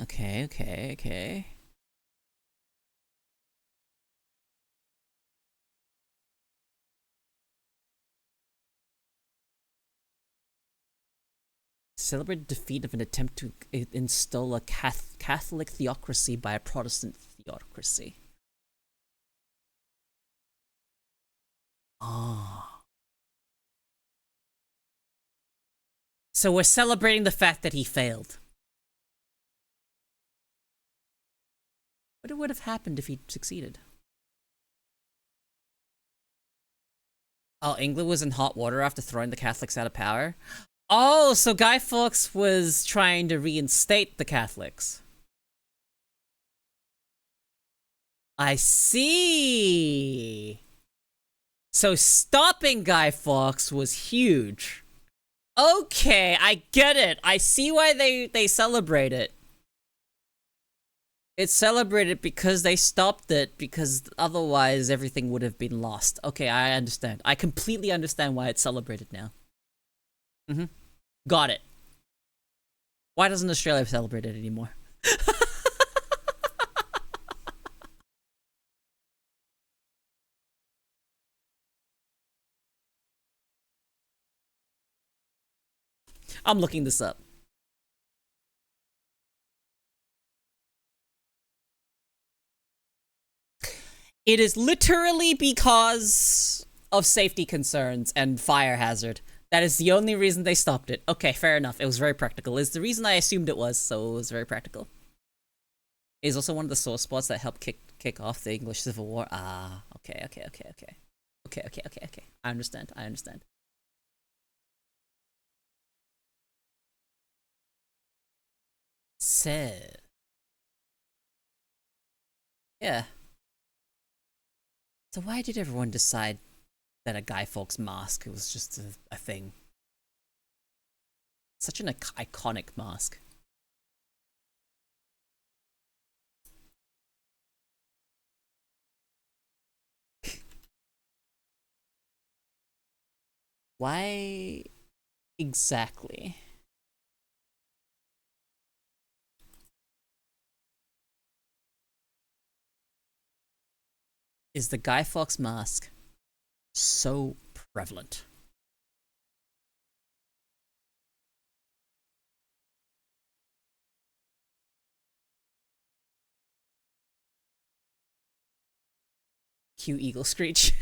Celebrate defeat of an attempt to install a Catholic theocracy by a Protestant theocracy. Oh. So we're celebrating the fact that he failed. What would have happened if he succeeded? Oh, England was in hot water after throwing the Catholics out of power? Oh, so Guy Fawkes was trying to reinstate the Catholics. I see. So stopping Guy Fawkes was huge. Okay, I get it. I see why they celebrate it. It's celebrated because they stopped it, because otherwise everything would have been lost. Okay, I understand. I completely understand why it's celebrated now. Got it. Why doesn't Australia celebrate it anymore? I'm looking this up. It is literally because of safety concerns and fire hazard. That is the only reason they stopped it. Okay, fair enough. It was very practical. It's the reason I assumed it was, so it was very practical. It is also one of the sore spots that helped kick off the English Civil War. Ah, okay. Okay. I understand. So, yeah. So why did everyone decide that a Guy Fawkes mask was just a thing? Such an iconic mask. Why exactly? Is the Guy Fawkes mask so prevalent? Cue Eagle Screech.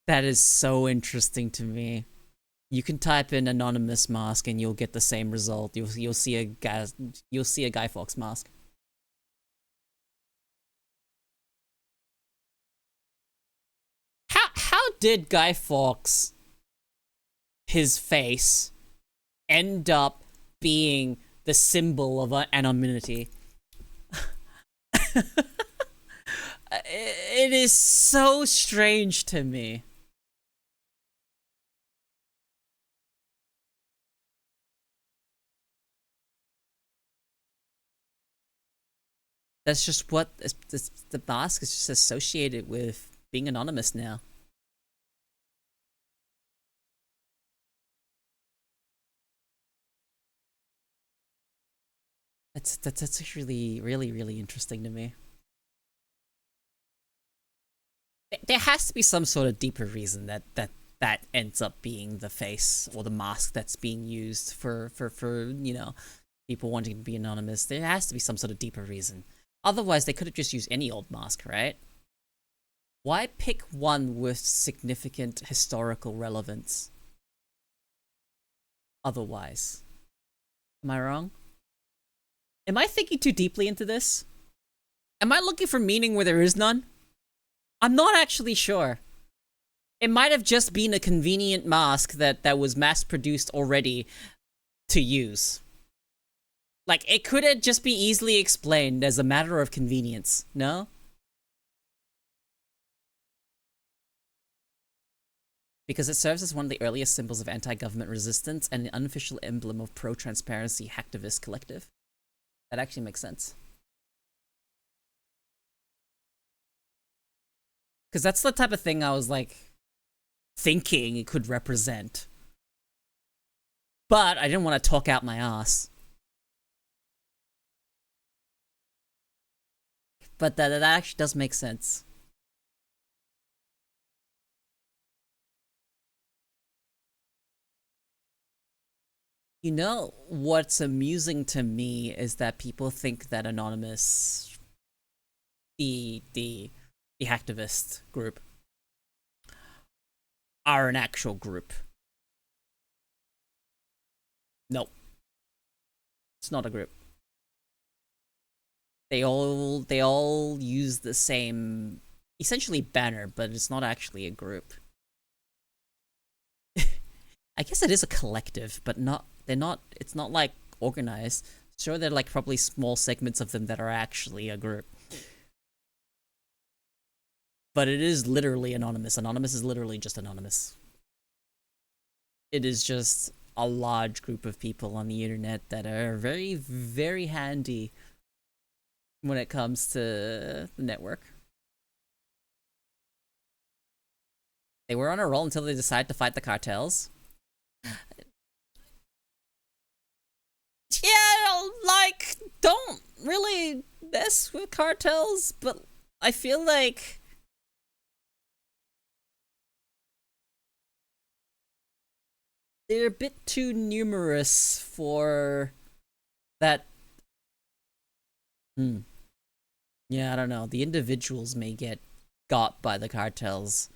That is so interesting to me. You can type in anonymous mask and you'll get the same result. You'll see a Guy Fawkes mask. How did Guy Fawkes, his face, end up being the symbol of anonymity? It is so strange to me. That's just what the mask is just associated with being anonymous now. That's actually really interesting to me. There has to be some sort of deeper reason that ends up being the face or the mask that's being used for people wanting to be anonymous. There has to be some sort of deeper reason. Otherwise, they could have just used any old mask, right? Why pick one with significant historical relevance? Otherwise, am I wrong? Am I thinking too deeply into this? Am I looking for meaning where there is none? I'm not actually sure. It might have just been a convenient mask that was mass-produced already to use. Like, it could have just be easily explained as a matter of convenience, no? Because it serves as one of the earliest symbols of anti-government resistance and the unofficial emblem of pro-transparency hacktivist collective. That actually makes sense. Because that's the type of thing I was, like, thinking it could represent. But I didn't want to talk out my ass. But that actually does make sense. You know, what's amusing to me is that people think that Anonymous, the hacktivist group, are an actual group. Nope. It's not a group. They all use the same, essentially, banner, but it's not actually a group. I guess it is a collective, but it's not like organized. Sure, there are like probably small segments of them that are actually a group. But it is literally anonymous. Anonymous is literally just anonymous. It is just a large group of people on the internet that are very handy when it comes to the network. They were on a roll until they decided to fight the cartels. Yeah, like, don't really mess with cartels, but I feel like they're a bit too numerous for that. Yeah, I don't know. The individuals may get got by the cartels,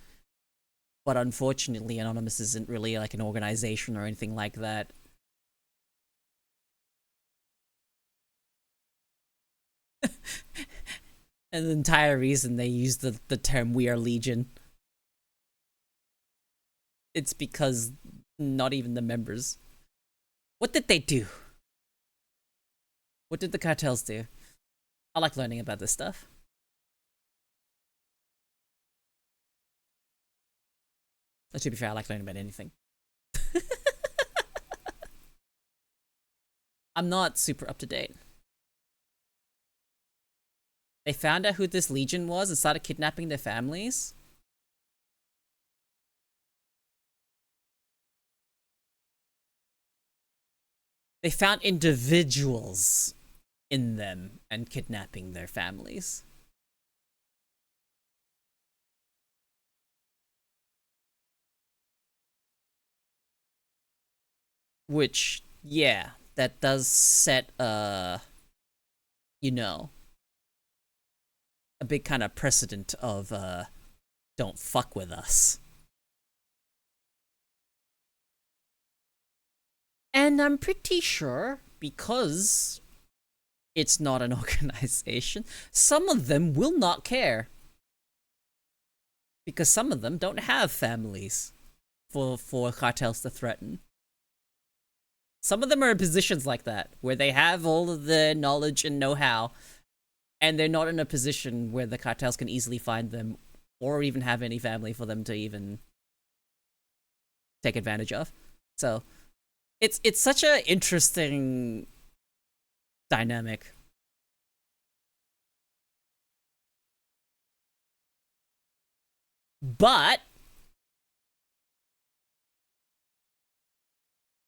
but unfortunately, Anonymous isn't really like an organization or anything like that. And the entire reason they use the term "We Are Legion." it's because not even the members. What did they do? What did the cartels do? I like learning about this stuff. To be fair, I like learning about anything. I'm not super up to date. They found out who this legion was and started kidnapping their families. They found individuals in them and kidnapping their families. Which, yeah, that does set you know, a big kind of precedent of don't fuck with us. And I'm pretty sure, because it's not an organization, some of them will not care. Because some of them don't have families for cartels to threaten. Some of them are in positions like that, where they have all of the knowledge and know-how, and they're not in a position where the cartels can easily find them, or even have any family for them to even take advantage of. So, it's such an interesting dynamic. But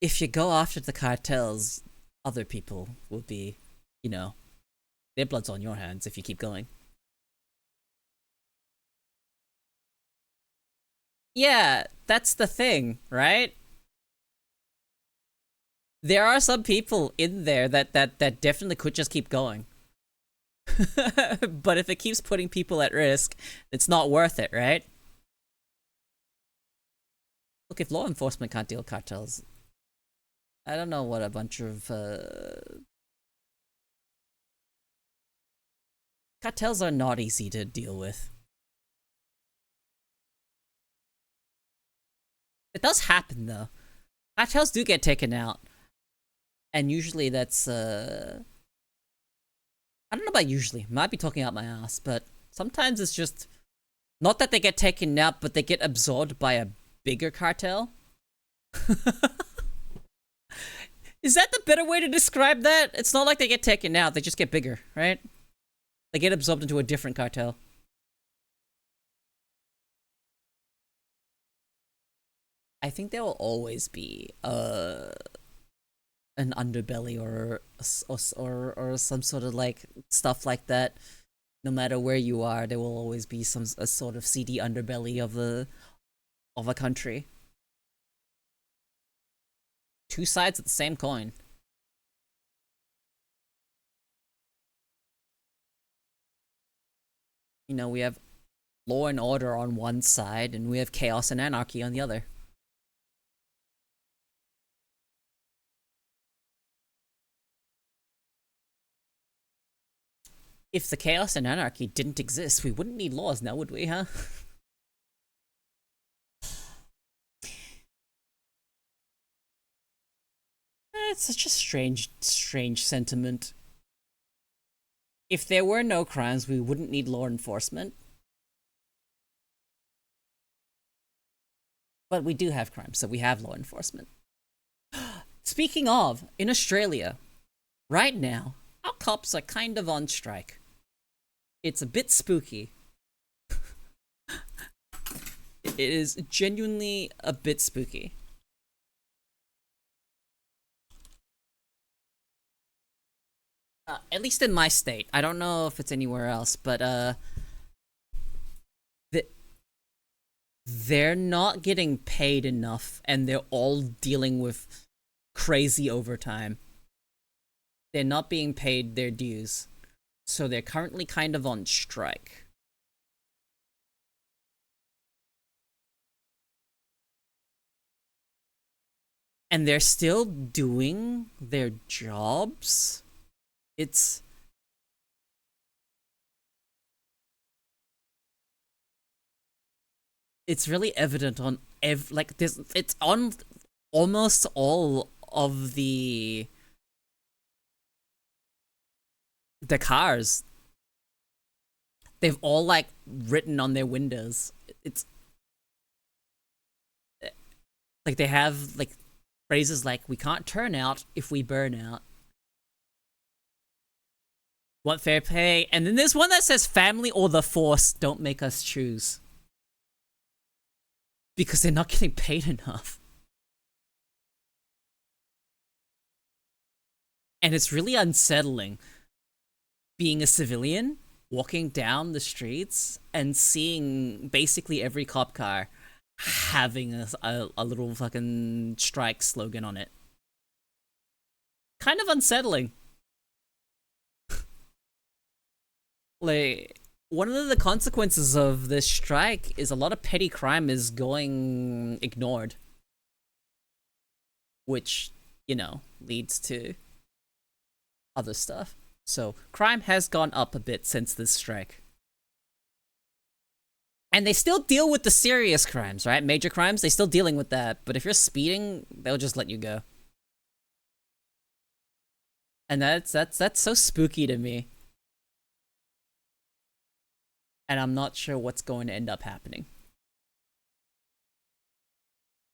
if you go after the cartels, other people will be, you know, their blood's on your hands if you keep going. Yeah, that's the thing, right? There are some people in there that definitely could just keep going. But if it keeps putting people at risk, it's not worth it, right? Look, if law enforcement can't deal with cartels, I don't know what a bunch of cartels are not easy to deal with. It does happen though. Cartels do get taken out. And usually that's I don't know about usually. Might be talking out my ass, but sometimes it's just not that they get taken out, but they get absorbed by a bigger cartel. Is that the better way to describe that? It's not like they get taken out, they just get bigger, right? They get absorbed into a different cartel. I think there will always be an underbelly or some sort of like stuff like that. No matter where you are, there will always be a sort of seedy underbelly of a country. Two sides of the same coin. You know, we have law and order on one side, and we have chaos and anarchy on the other. If the chaos and anarchy didn't exist, we wouldn't need laws now, would we, huh? It's such a strange sentiment. If there were no crimes, we wouldn't need law enforcement. But we do have crimes, so we have law enforcement. Speaking of, in Australia, right now, our cops are kind of on strike. It's a bit spooky. It is genuinely a bit spooky. At least in my state. I don't know if it's anywhere else, but they're not getting paid enough, and they're all dealing with crazy overtime. They're not being paid their dues. So they're currently kind of on strike. And they're still doing their jobs? It's... it's really evident on like this. It's on almost all of the cars. They've all like written on their windows. It's like they have like phrases like "We can't turn out if we burn out." Want fair pay, and then there's one that says "Family or the Force, don't make us choose," because they're not getting paid enough. And it's really unsettling being a civilian, walking down the streets and seeing basically every cop car having a little fucking strike slogan on it. Kind of unsettling. Like, one of the consequences of this strike is a lot of petty crime is going ignored. Which, you know, leads to other stuff. So, crime has gone up a bit since this strike. And they still deal with the serious crimes, right? Major crimes, they're still dealing with that. But if you're speeding, they'll just let you go. And that's so spooky to me. And I'm not sure what's going to end up happening.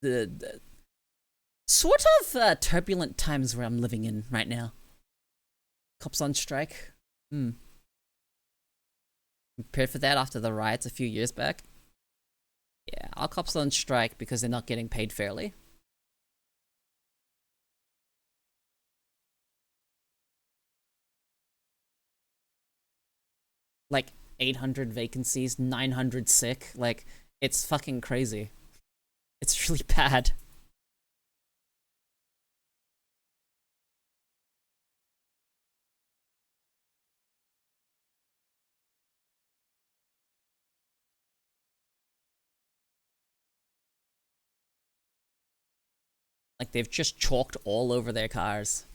The sort of turbulent times where I'm living in right now. Cops on strike. Prepared for that after the riots a few years back. Yeah, our cops on strike because they're not getting paid fairly. Like 800 vacancies, 900 sick. Like, it's fucking crazy. It's really bad. Like, they've just chalked all over their cars.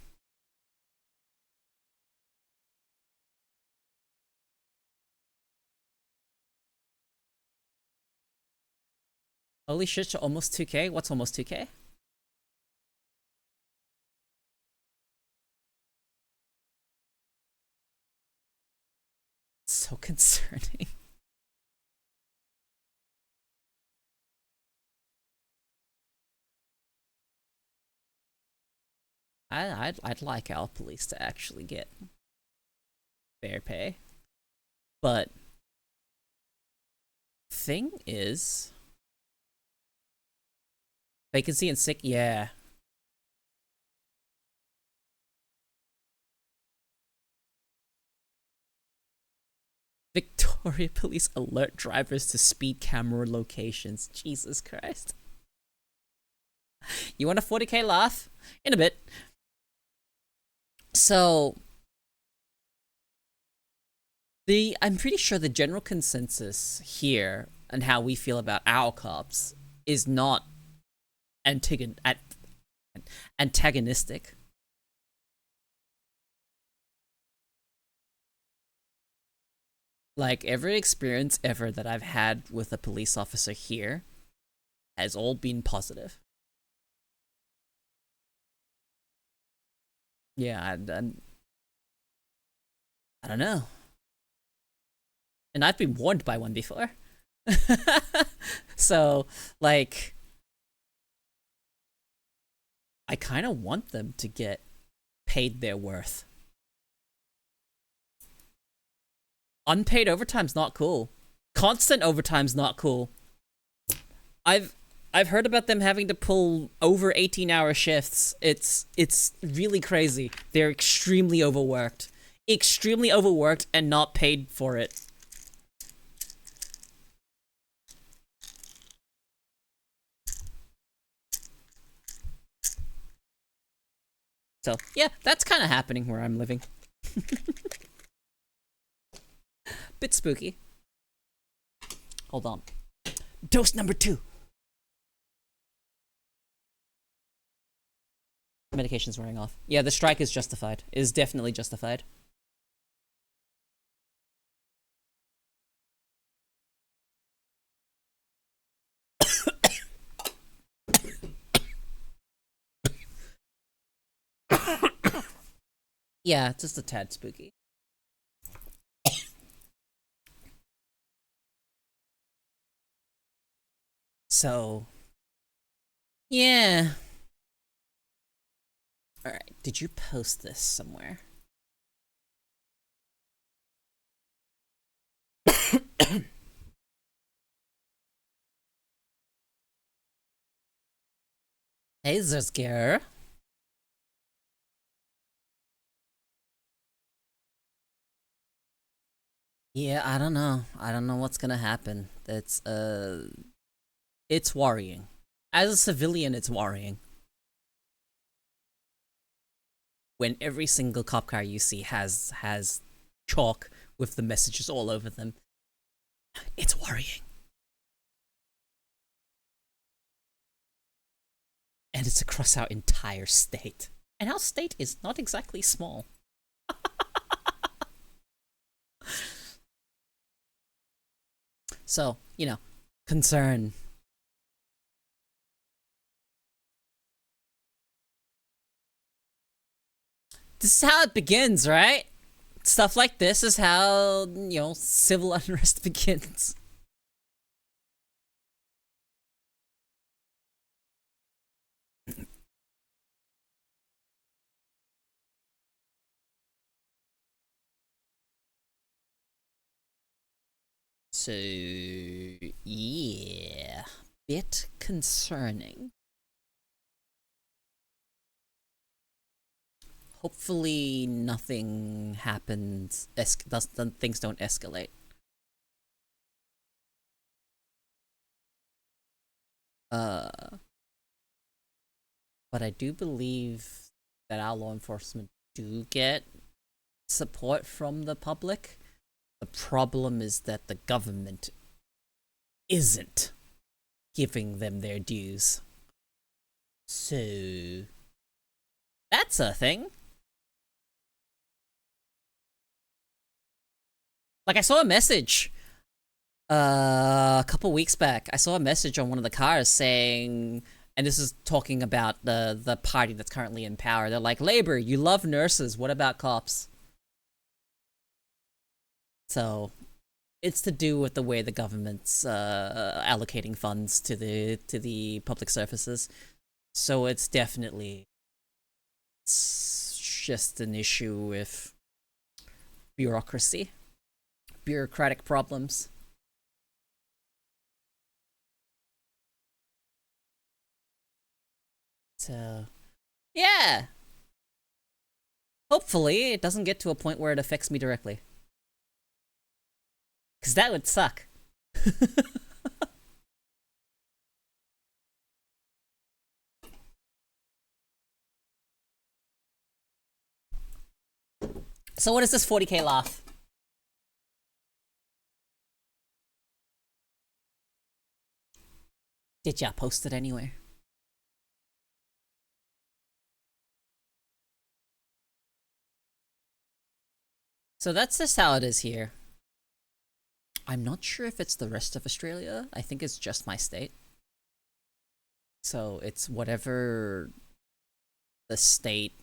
Holy shit, almost 2K? What's almost 2K? So concerning. I'd like our police to actually get fair pay. But thing is, vacancy and sick, yeah. Victoria police alert drivers to speed camera locations. Jesus Christ. You want a 40k laugh? In a bit. So, I'm pretty sure the general consensus here and how we feel about our cops is not antagonistic. Like, every experience ever that I've had with a police officer here has all been positive. Yeah, I don't know. And I've been warned by one before. So, like, I kind of want them to get paid their worth. Unpaid overtime's not cool. Constant overtime's not cool. I've heard about them having to pull over 18-hour shifts. It's really crazy. They're extremely overworked. Extremely overworked and not paid for it. So, yeah, that's kind of happening where I'm living. Bit spooky. Hold on. Dose number 2. Medication's wearing off. Yeah, the strike is justified. It is definitely justified. Yeah, just a tad spooky. So, yeah. Alright, did you post this somewhere? Hey, Zersker. Yeah, I don't know. I don't know what's gonna happen. It's worrying. As a civilian, it's worrying. When every single cop car you see has chalk with the messages all over them, it's worrying. And it's across our entire state. And our state is not exactly small. So, you know, concern. This is how it begins, right? Stuff like this is how, you know, civil unrest begins. So, yeah, bit concerning. Hopefully nothing happens, things don't escalate. But I do believe that our law enforcement do get support from the public. The problem is that the government isn't giving them their dues. So, that's a thing. Like, I saw a message a couple weeks back. I saw a message on one of the cars saying, and this is talking about the party that's currently in power. They're like, Labor, you love nurses. What about cops? So, it's to do with the way the government's allocating funds to the public services. So it's definitely just an issue with bureaucracy, bureaucratic problems. So, yeah. Hopefully, it doesn't get to a point where it affects me directly. Because that would suck. So what is this 40k laugh? Did ya post it anywhere? So that's just how it is here. I'm not sure if it's the rest of Australia. I think it's just my state. So it's whatever the state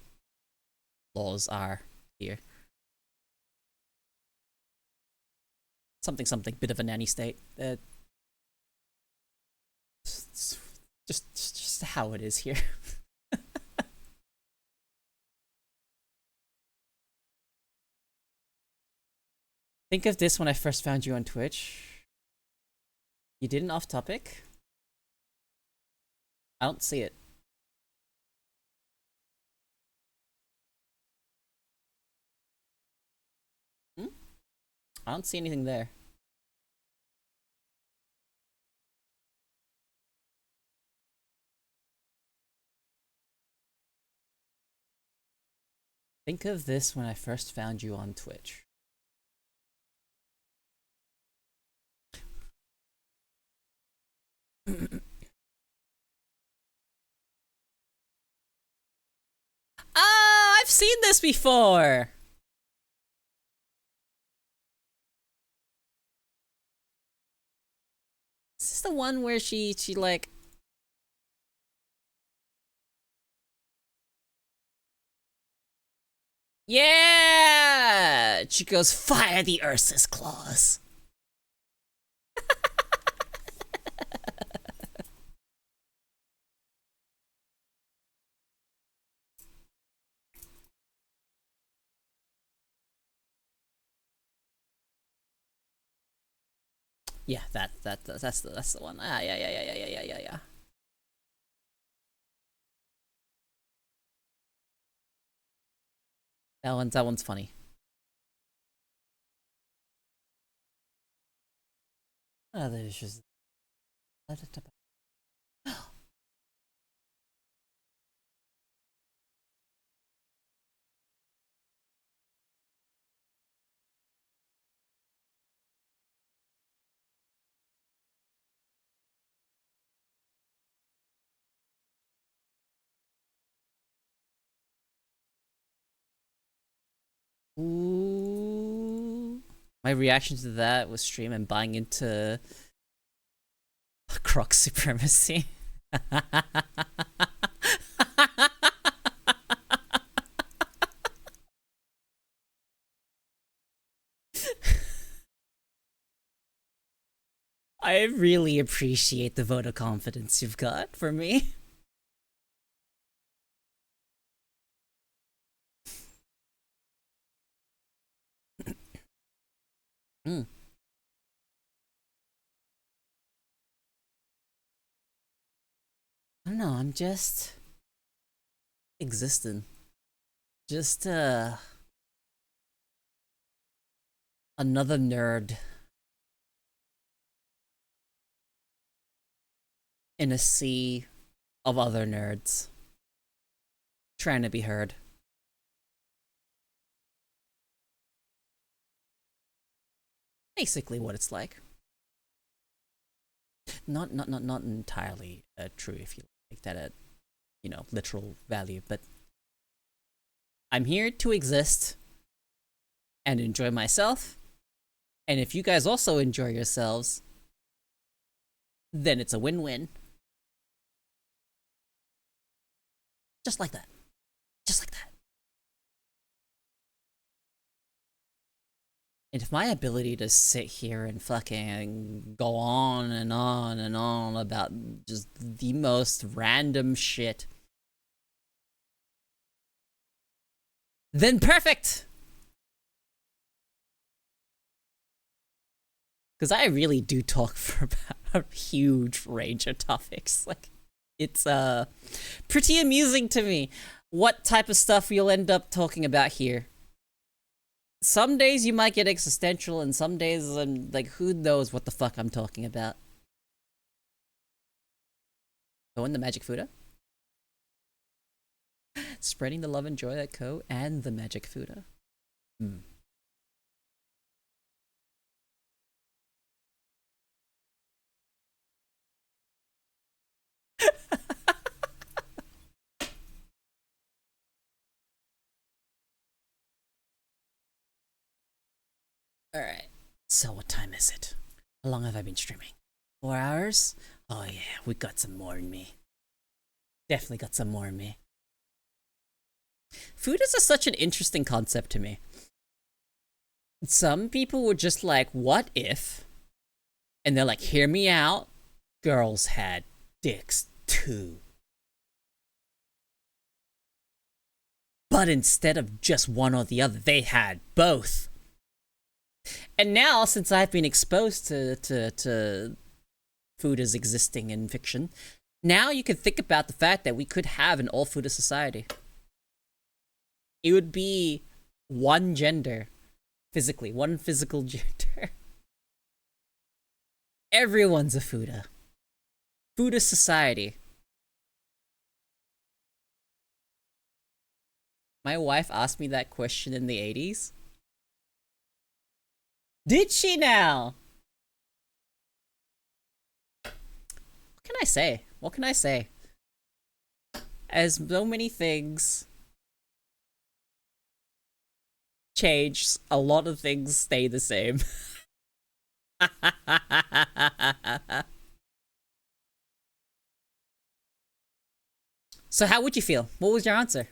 laws are here. Something something, bit of a nanny state. Just how it is here. Think of this when I first found you on Twitch. You did an off topic? I don't see it. Hmm? I don't see anything there. Think of this when I first found you on Twitch. Ah, I've seen this before! Is this the one where she like... Yeah! Chico's fire the Ursus claws. Yeah, that's the one. Ah, yeah. That one's funny. Other issues. Ooh. My reaction to that was stream and buying into Croc supremacy. I really appreciate the vote of confidence you've got for me. Mm. I don't know, I'm just existing. Just another nerd in a sea of other nerds trying to be heard. Basically what it's like. Not entirely true if you take that at, literal value, but I'm here to exist and enjoy myself. And if you guys also enjoy yourselves, then it's a win-win. Just like that. Just like that. And if my ability to sit here and fucking go on and on and on about just the most random shit, then perfect! Because I really do talk for about a huge range of topics. Like, it's pretty amusing to me what type of stuff you'll end up talking about here. Some days you might get existential, and some days I'm like, who knows what the fuck I'm talking about. Go in the Magic Fuda. Spreading the love and joy at Ko and the Magic Fuda. Hmm. Alright. So what time is it? How long have I been streaming? 4 hours? Oh yeah, we got some more in me. Definitely got some more in me. Food is such an interesting concept to me. Some people were just like, what if? And they're like, hear me out. Girls had dicks too. But instead of just one or the other, they had both. And now, since I've been exposed to food as existing in fiction, now you can think about the fact that we could have an all-food society. It would be one gender, physically, one physical gender. Everyone's a Fuda. Fuda society. My wife asked me that question in the 80s. Did she now? What can I say? What can I say? As so many things change, a lot of things stay the same. So how would you feel? What was your answer?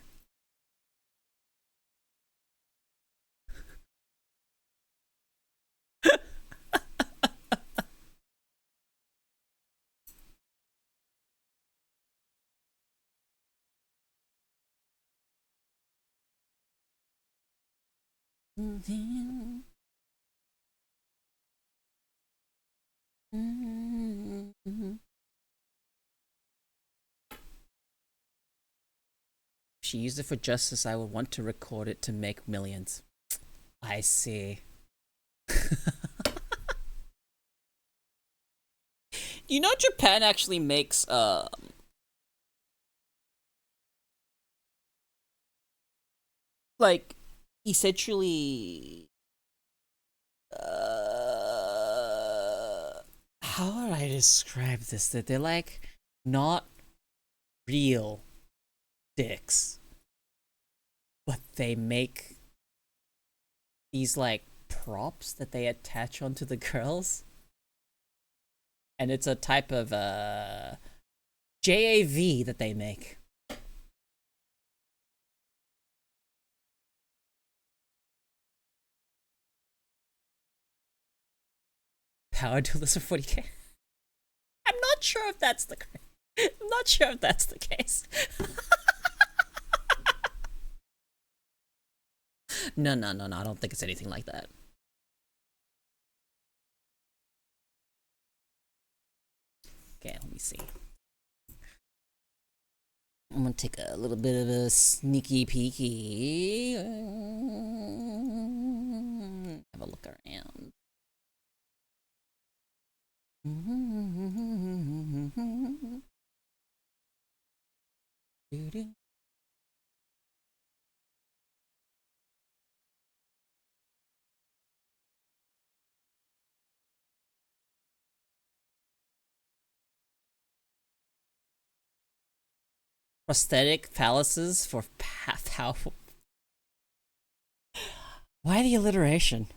She used it for justice. I would want to record it to make millions. I see. You know, Japan actually makes like essentially how would I describe this? That they're like not real dicks, but they make these like props that they attach onto the girls, and it's a type of JAV that they make. Power dealers for 40k. I'm not sure if that's the. I'm not sure if that's the case. No. I don't think it's anything like that. Okay, let me see. I'm gonna take a little bit of a sneaky peeky. Have a look around. Prosthetic phalluses for powerful. Why the alliteration?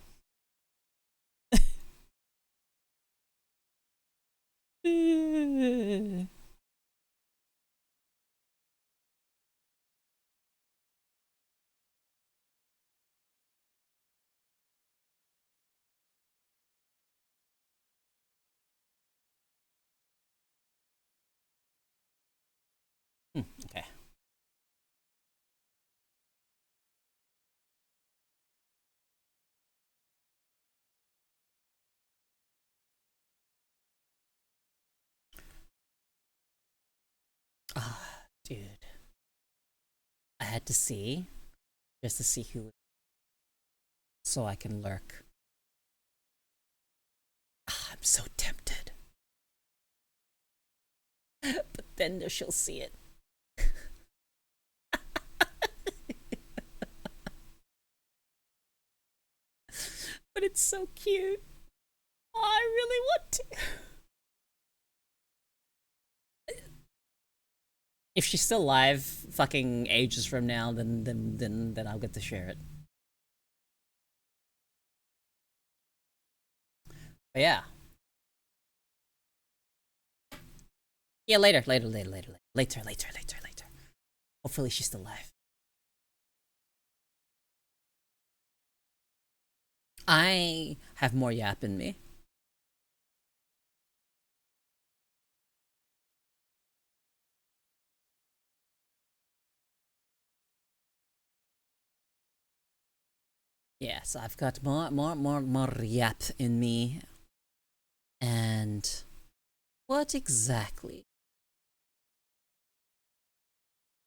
Okay. Ah, dude. I had to see, just to see who, so I can lurk. Ah, I'm so tempted. But then she'll see it. But it's so cute. Oh, I really want to. If she's still alive, fucking ages from now, then I'll get to share it. But yeah. Yeah, later. Hopefully she's still alive. I have more yap in me. Yes, I've got more yap in me. And what exactly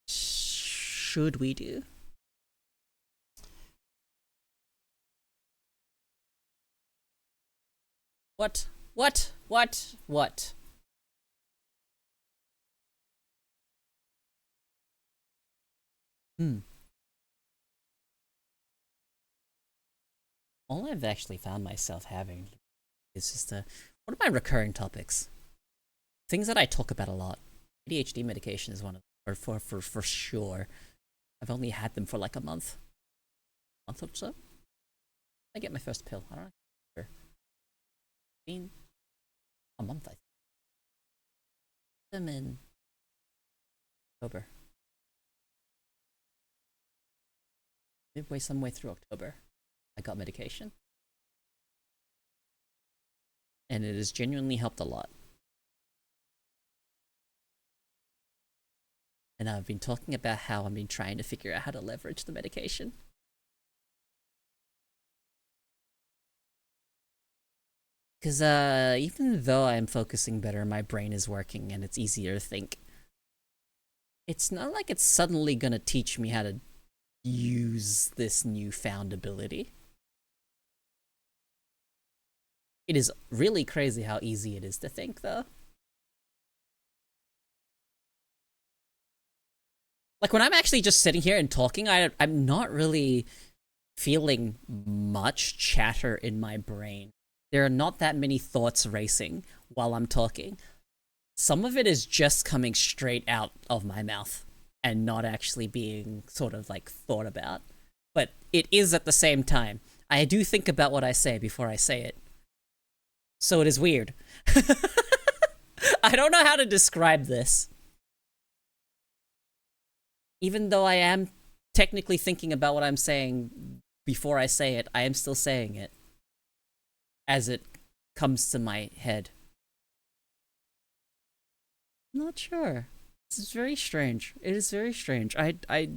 should we do? What? Hmm. All I've actually found myself having is just what are my recurring topics? Things that I talk about a lot. ADHD medication is one of them, or for sure. I've only had them for like a month or so. I get my first pill. I don't know. Sure. Been a month, I think. Them in October. Midway, some way through October, I got medication. And it has genuinely helped a lot. And I've been talking about how I've been trying to figure out how to leverage the medication. Because even though I'm focusing better, my brain is working and it's easier to think. It's not like it's suddenly gonna teach me how to use this newfound ability. It is really crazy how easy it is to think, though. Like, when I'm actually just sitting here and talking, I'm not really feeling much chatter in my brain. There are not that many thoughts racing while I'm talking. Some of it is just coming straight out of my mouth and not actually being sort of like thought about. But it is at the same time. I do think about what I say before I say it. So it is weird. I don't know how to describe this. Even though I am technically thinking about what I'm saying before I say it, I am still saying it as it comes to my head. I'm not sure. This is very strange. It is very strange. My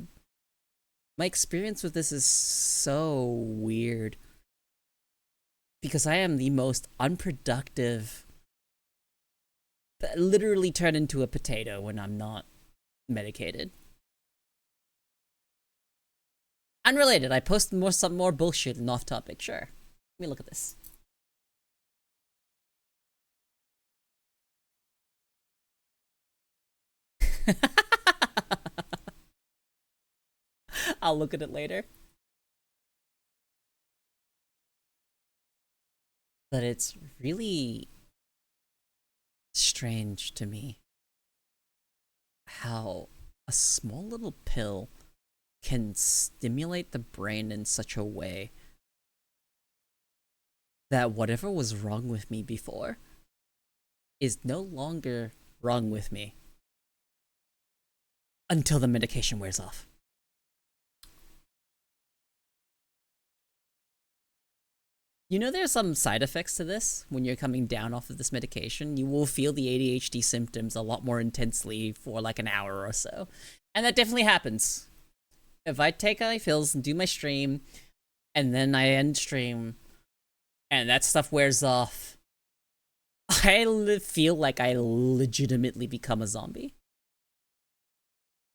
experience with this is so weird. Because I am the most unproductive, literally turn into a potato when I'm not medicated. Unrelated, I post some more bullshit and off topic, sure. Let me look at this. I'll look at it later. But it's really strange to me how a small little pill can stimulate the brain in such a way that whatever was wrong with me before is no longer wrong with me until the medication wears off. You know, there's some side effects to this. When you're coming down off of this medication, you will feel the ADHD symptoms a lot more intensely for like an hour or so. And that definitely happens. If I take my pills and do my stream, and then I end stream, and that stuff wears off, I feel like I legitimately become a zombie.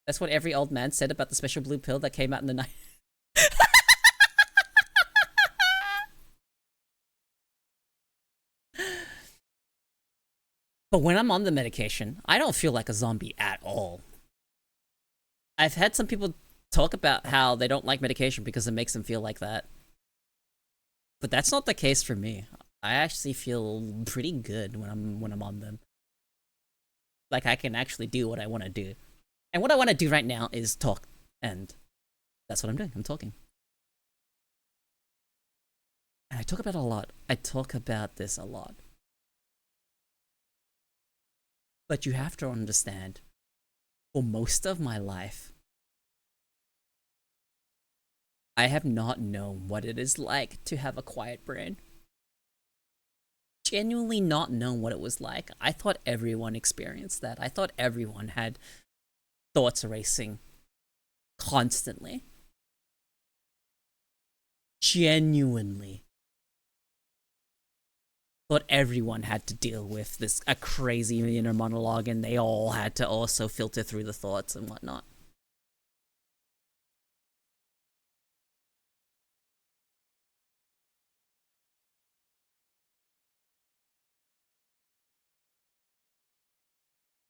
That's what every old man said about the special blue pill that came out in the night. But when I'm on the medication, I don't feel like a zombie at all. I've had some people talk about how they don't like medication because it makes them feel like that. But that's not the case for me. I actually feel pretty good when I'm on them. Like, I can actually do what I want to do. And what I want to do right now is talk. And that's what I'm doing. I'm talking. And I talk about it a lot. I talk about this a lot. But you have to understand, for most of my life, I have not known what it is like to have a quiet brain. Genuinely not known what it was like. I thought everyone experienced that. I thought everyone had thoughts racing constantly. Genuinely thought everyone had to deal with this, a crazy inner monologue, and they all had to also filter through the thoughts and whatnot.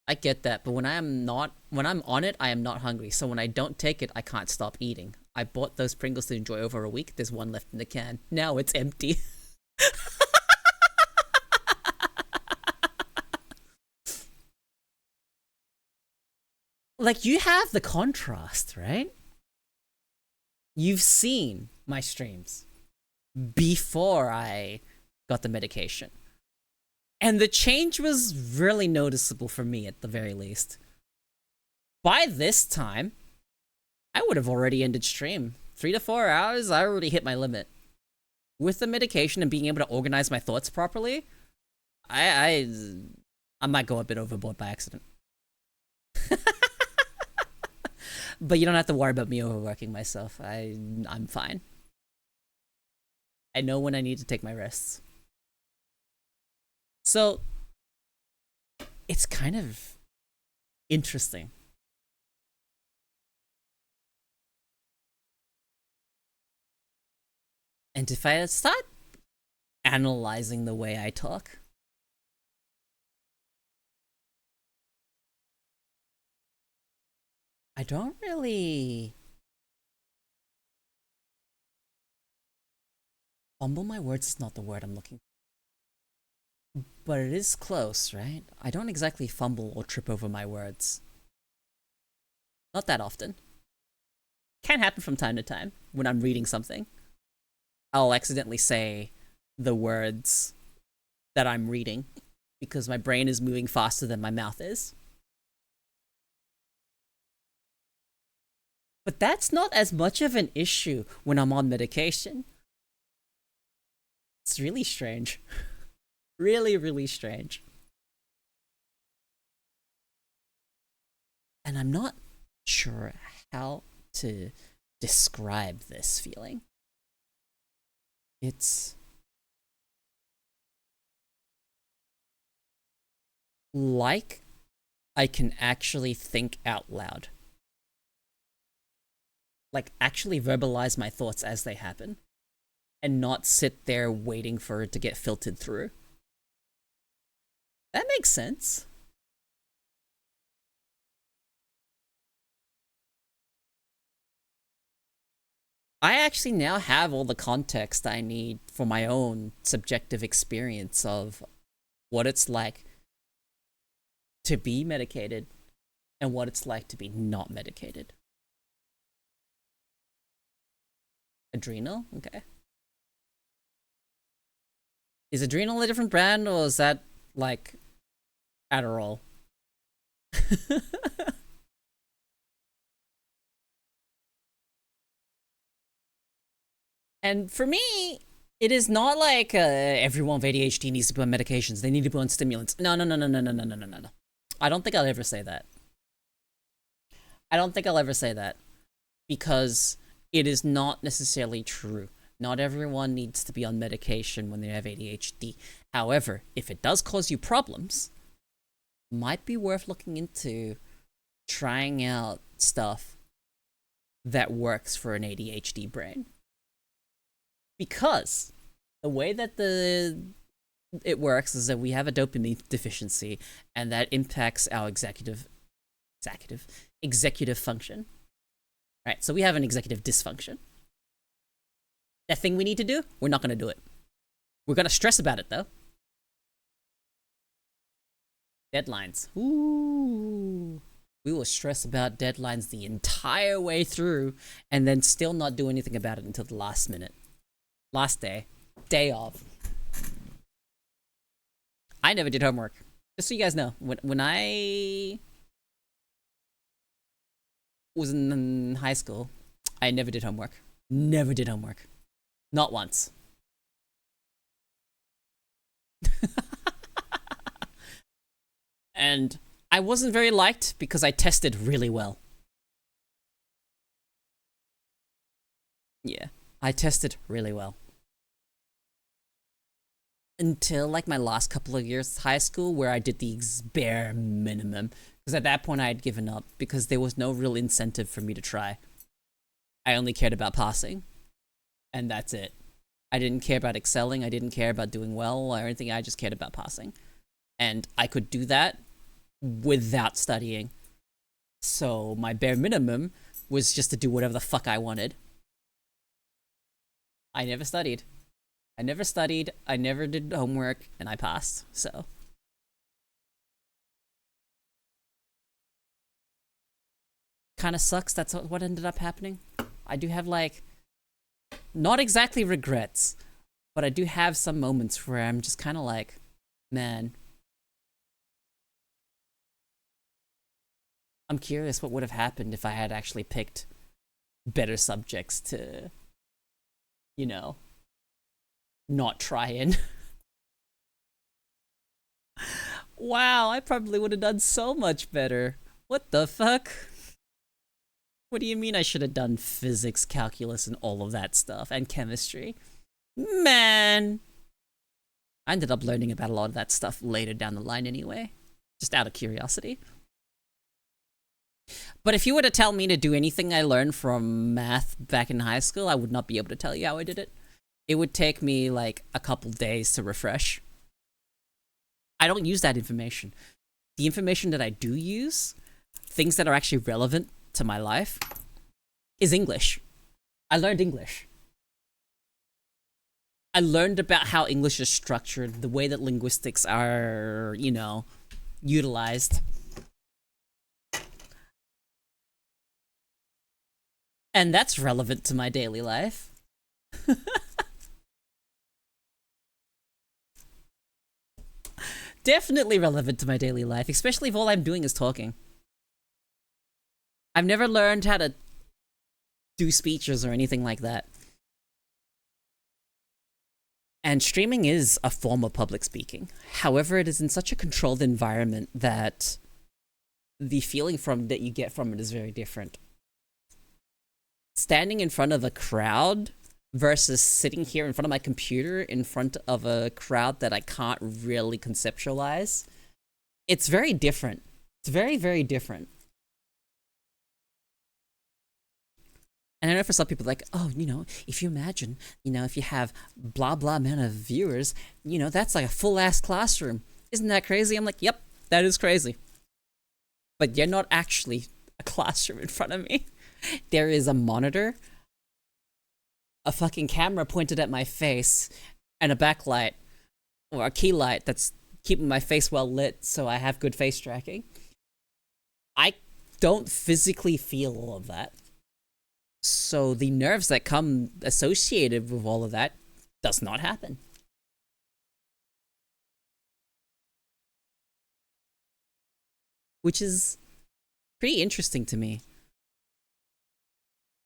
I get that, but when I'm on it, I am not hungry. So when I don't take it, I can't stop eating. I bought those Pringles to enjoy over a week. There's one left in the can. Now it's empty. Like, you have the contrast, right? You've seen my streams before I got the medication. And the change was really noticeable for me, at the very least. By this time, I would have already ended stream. 3 to 4 hours, I already hit my limit. With the medication and being able to organize my thoughts properly, I might go a bit overboard by accident. But you don't have to worry about me overworking myself. I'm fine. I know when I need to take my rests. So it's kind of interesting. And if I start analyzing the way I talk, I don't really fumble my words is not the word I'm looking for. But it is close, right? I don't exactly fumble or trip over my words. Not that often. Can happen from time to time when I'm reading something. I'll accidentally say the words that I'm reading because my brain is moving faster than my mouth is. But that's not as much of an issue when I'm on medication. It's really strange. Really, really strange. And I'm not sure how to describe this feeling. It's like I can actually think out loud. Like, actually verbalize my thoughts as they happen. And not sit there waiting for it to get filtered through. That makes sense. I actually now have all the context I need for my own subjective experience of what it's like to be medicated and what it's like to be not medicated. Adrenal? Okay. Is Adrenal a different brand or is that like Adderall? And for me, it is not like everyone with ADHD needs to be on medications. They need to be on stimulants. No, no, no, no, no, no, no, no, no, no. I don't think I'll ever say that. I don't think I'll ever say that. Because it is not necessarily true. Not everyone needs to be on medication when they have ADHD. However, if it does cause you problems, might be worth looking into trying out stuff that works for an ADHD brain. Because the way that it works is that we have a dopamine deficiency, and that impacts our executive function. Right, so we have an executive dysfunction. That thing we need to do, we're not going to do it. We're going to stress about it, though. Deadlines. Ooh. We will stress about deadlines the entire way through, and then still not do anything about it until the last minute. Last day. Day of. I never did homework. Just so you guys know, when I was in high school, I never did homework. Never did homework. Not once. And I wasn't very liked because I tested really well. Yeah, I tested really well. Until like my last couple of years of high school where I did the bare minimum. Because at that point I had given up because there was no real incentive for me to try. I only cared about passing. And that's it. I didn't care about excelling. I didn't care about doing well or anything. I just cared about passing. And I could do that without studying. So my bare minimum was just to do whatever the fuck I wanted. I never studied. I never did homework, and I passed, so. Kinda sucks, that's what ended up happening. I do have, like, not exactly regrets, but I do have some moments where I'm just kinda like, man. I'm curious what would have happened if I had actually picked better subjects to, you know, not try in. Wow, I probably would have done so much better. What the fuck? What do you mean I should have done physics, calculus, and all of that stuff, and chemistry? Man! I ended up learning about a lot of that stuff later down the line anyway, just out of curiosity. But if you were to tell me to do anything I learned from math back in high school, I would not be able to tell you how I did it. It would take me like a couple days to refresh. I don't use that information. The information that I do use, things that are actually relevant to my life, is English. I learned English. I learned about how English is structured, the way that linguistics are, you know, utilized. And that's relevant to my daily life. Definitely relevant to my daily life, especially if all I'm doing is talking. I've never learned how to do speeches or anything like that. And streaming is a form of public speaking. However, it is in such a controlled environment that the feeling that you get from it is very different. Standing in front of a crowd versus sitting here in front of my computer in front of a crowd that I can't really conceptualize, it's very different. It's very, very different. And I know for some people, like, oh, you know, if you imagine, you know, if you have blah, blah amount of viewers, you know, that's like a full-ass classroom. Isn't that crazy? I'm like, yep, that is crazy. But you're not actually a classroom in front of me. There is a monitor, a fucking camera pointed at my face, and a backlight, or a key light that's keeping my face well lit so I have good face tracking. I don't physically feel all of that. So the nerves that come associated with all of that does not happen. Which is pretty interesting to me.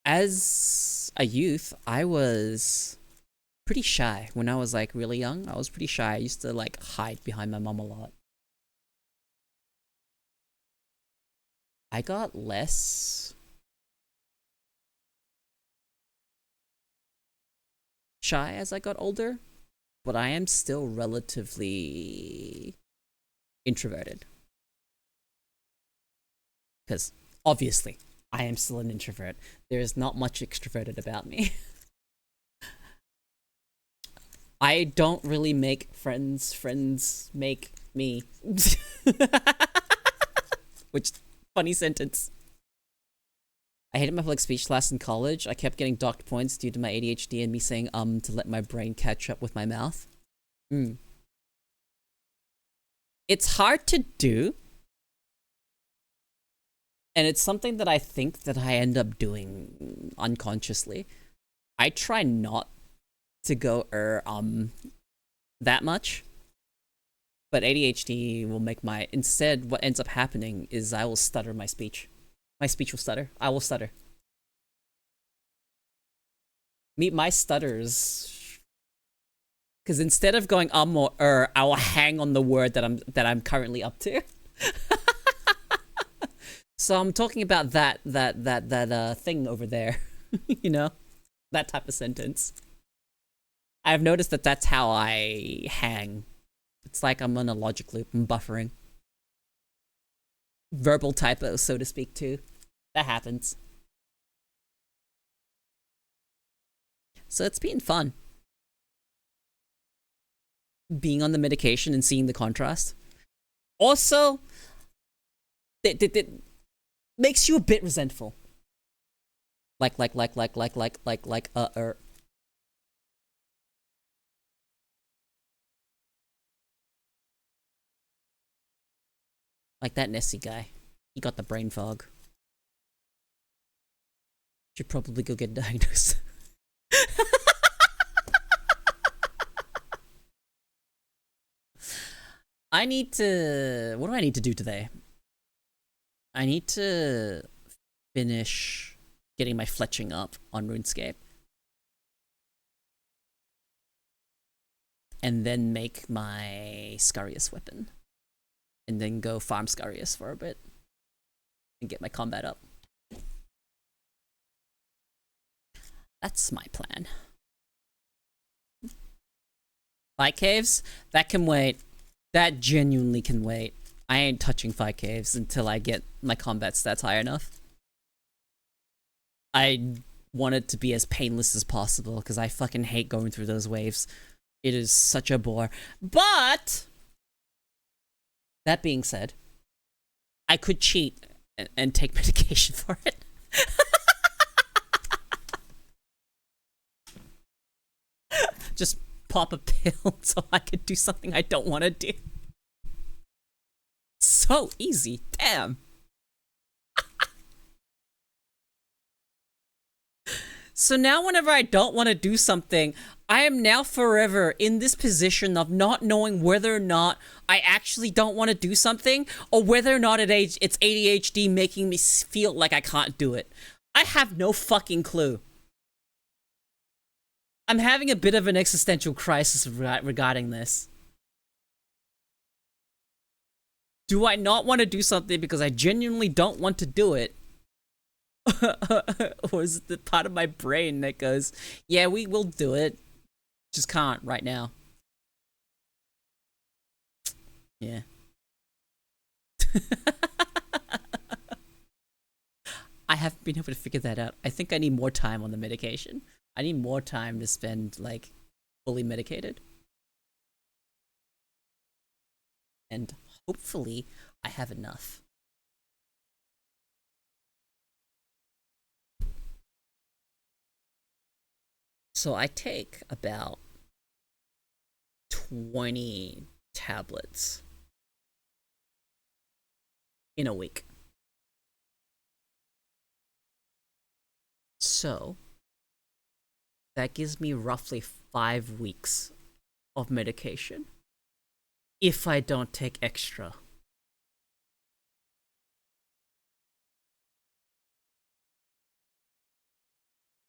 As a youth, I was pretty shy. When I was like really young, I was pretty shy. I used to like hide behind my mom a lot. I got less shy as I got older, but I am still relatively introverted. Because obviously, I am still an introvert. There is not much extroverted about me. I don't really make friends. Friends make me. Which, funny sentence. I hated my public speech class in college. I kept getting docked points due to my ADHD and me saying to let my brain catch up with my mouth. It's hard to do. And it's something that I think that I end up doing unconsciously. I try not to go that much. But ADHD will make instead what ends up happening is I will stutter my speech. My speech will stutter. I will stutter. Meet my stutters. Because instead of going or I will hang on the word that I'm currently up to. So I'm talking about that thing over there, you know, that type of sentence. I've noticed that that's how I hang. It's like I'm on a logic loop. I'm buffering. Verbal typo, so to speak, too. That happens. So it's been fun. Being on the medication and seeing the contrast. Also, makes you a bit resentful. Like that Nessie guy. He got the brain fog. Should probably go get diagnosed. What do I need to do today? I need to finish getting my fletching up on RuneScape. And then make my Scarius weapon. And then go farm Scarius for a bit. And get my combat up. That's my plan. Fight caves? That can wait. That genuinely can wait. I ain't touching fight caves until I get my combat stats high enough. I want it to be as painless as possible because I fucking hate going through those waves. It is such a bore. But that being said, I could cheat and take medication for it. Just pop a pill so I could do something I don't want to do. So easy, damn. So now whenever I don't want to do something, I am now forever in this position of not knowing whether or not I actually don't want to do something, or whether or not it's ADHD making me feel like I can't do it. I have no fucking clue. I'm having a bit of an existential crisis regarding this. Do I not want to do something because I genuinely don't want to do it? Or is it the part of my brain that goes, yeah, we will do it, just can't right now? Yeah. I haven't been able to figure that out. I think I need more time on the medication. I need more time to spend, like, fully medicated. And hopefully, I have enough. So I take about 20 tablets in a week. So that gives me roughly 5 weeks of medication if I don't take extra.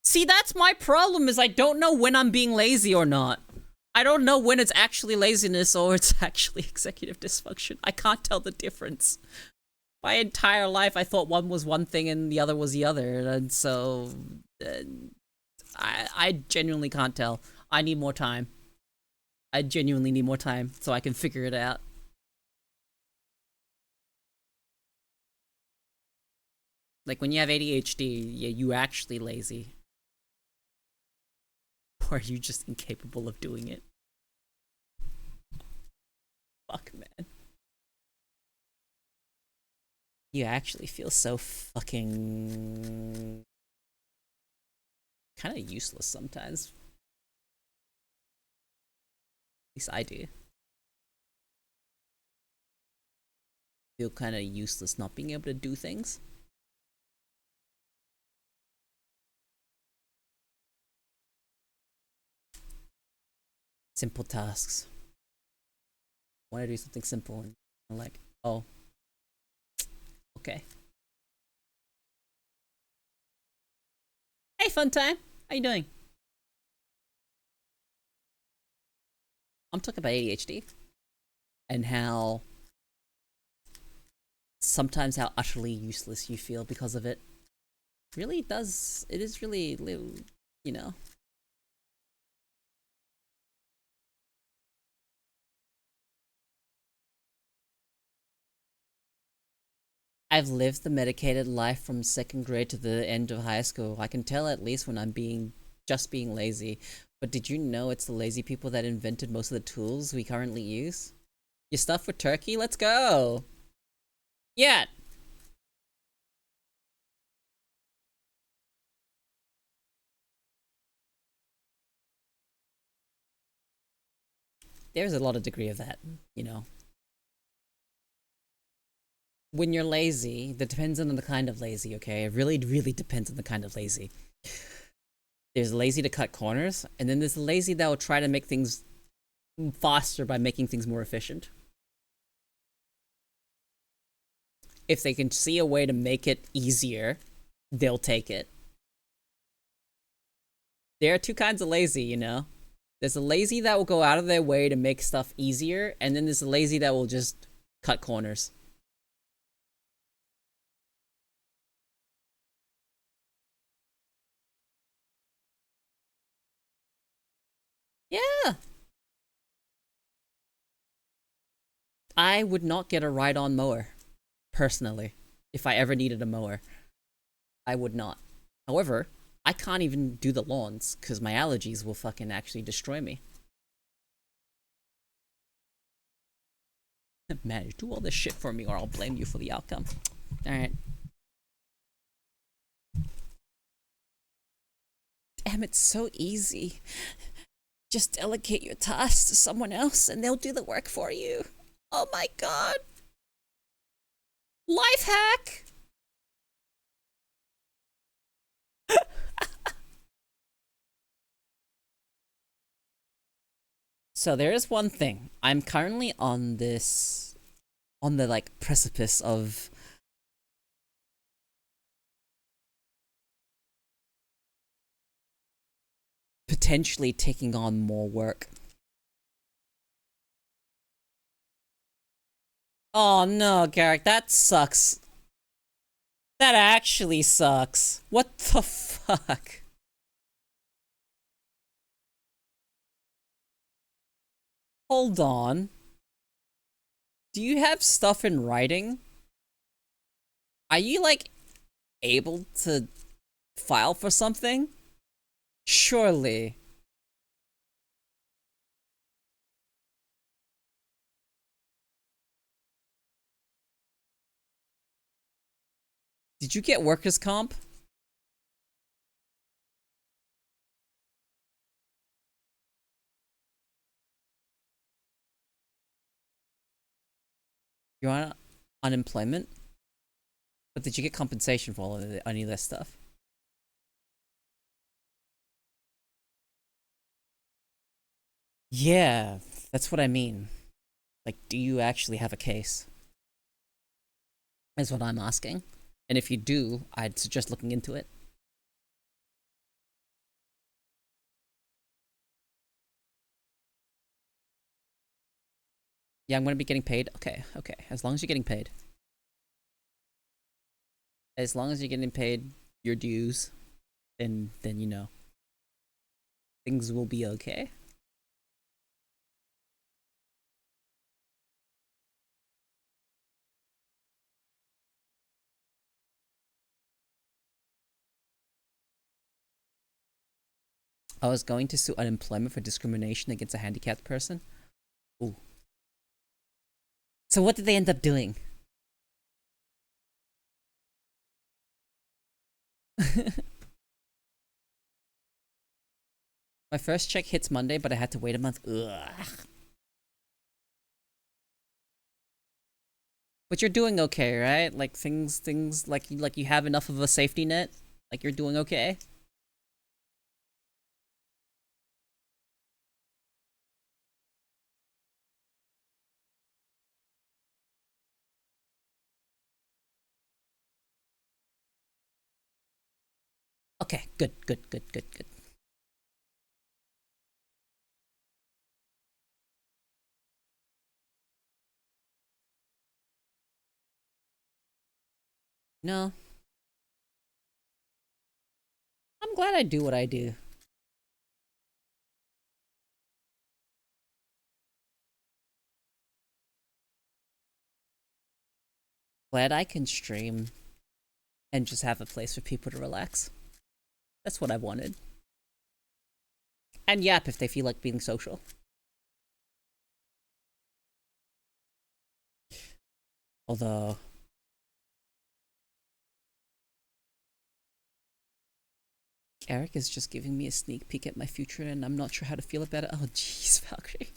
See, that's my problem, is I don't know when I'm being lazy or not. I don't know when it's actually laziness or it's actually executive dysfunction. I can't tell the difference. My entire life I thought one was one thing and the other was the other, and so I genuinely can't tell. I need more time. I genuinely need more time so I can figure it out. Like, when you have ADHD, yeah, you actually lazy. Or are you just incapable of doing it? Fuck, man. You actually feel so fucking... kind of useless sometimes. At least I do. Feel kind of useless not being able to do things. Simple tasks. I want to do something simple and I'm like, oh, okay. Hey, fun time. How you doing? I'm talking about ADHD and how sometimes how utterly useless you feel because of it. Really does. It is really, you know. I've lived the medicated life from second grade to the end of high school. I can tell at least when I'm just being lazy. But did you know it's the lazy people that invented most of the tools we currently use? Your stuff with turkey? Let's go! Yeah! There's a lot of degree of that, you know. When you're lazy, that depends on the kind of lazy, okay? It really, really depends on the kind of lazy. There's lazy to cut corners, and then there's lazy that will try to make things faster by making things more efficient. If they can see a way to make it easier, they'll take it. There are two kinds of lazy, you know? There's a lazy that will go out of their way to make stuff easier, and then there's a lazy that will just cut corners. Yeah. I would not get a ride-on mower, personally. If I ever needed a mower, I would not. However, I can't even do the lawns, because my allergies will fucking actually destroy me. Man, do all this shit for me or I'll blame you for the outcome. Alright. Damn, it's so easy. Just delegate your tasks to someone else and they'll do the work for you. Oh my god. Life hack! So there is one thing. I'm currently on this... on the, like, precipice of... potentially taking on more work. Oh no, Garrick, that sucks. That actually sucks. What the fuck? Hold on. Do you have stuff in writing? Are you, like, able to file for something? Surely. Did you get workers' comp? You're on unemployment? But did you get compensation for all of any of this stuff? Yeah, that's what I mean. Like, do you actually have a case? Is what I'm asking. And if you do, I'd suggest looking into it. Yeah, I'm gonna be getting paid. Okay, okay. As long as you're getting paid. As long as you're getting paid your dues, then you know. Things will be okay. I was going to sue unemployment for discrimination against a handicapped person. Ooh. So what did they end up doing? My first check hits Monday, but I had to wait a month. Ugh. But you're doing okay, right? Like things like you have enough of a safety net? Like you're doing okay? Okay, good. No. I'm glad I do what I do. Glad I can stream and just have a place for people to relax. That's what I wanted. And yap if they feel like being social. Although... Eric is just giving me a sneak peek at my future and I'm not sure how to feel about it. Oh jeez, Valkyrie.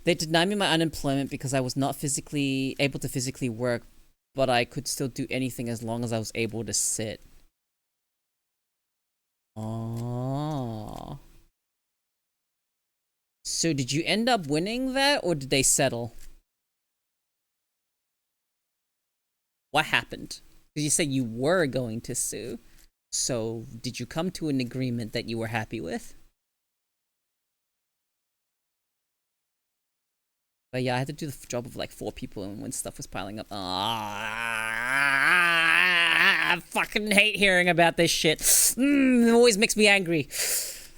They denied me my unemployment because I was not physically able to physically work, but I could still do anything as long as I was able to sit. Oh. So did you end up winning that or did they settle? What happened? Because you said you were going to sue. So did you come to an agreement that you were happy with? But yeah, I had to do the job of like 4 people and when stuff was piling up. I fucking hate hearing about this shit. It always makes me angry. It's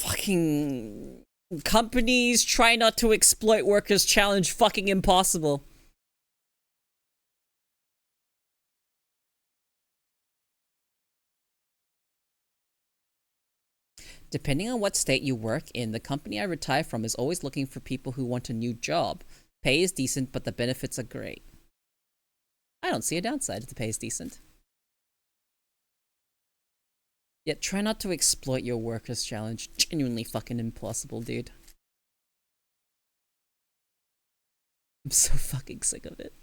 fucking Companies try not to exploit workers challenge fucking impossible. Depending on what state you work in, the company I retire from is always looking for people who want a new job. Pay is decent, but the benefits are great. I don't see a downside if the pay is decent. Yet try not to exploit your workers challenge. Genuinely fucking impossible, dude. I'm so fucking sick of it.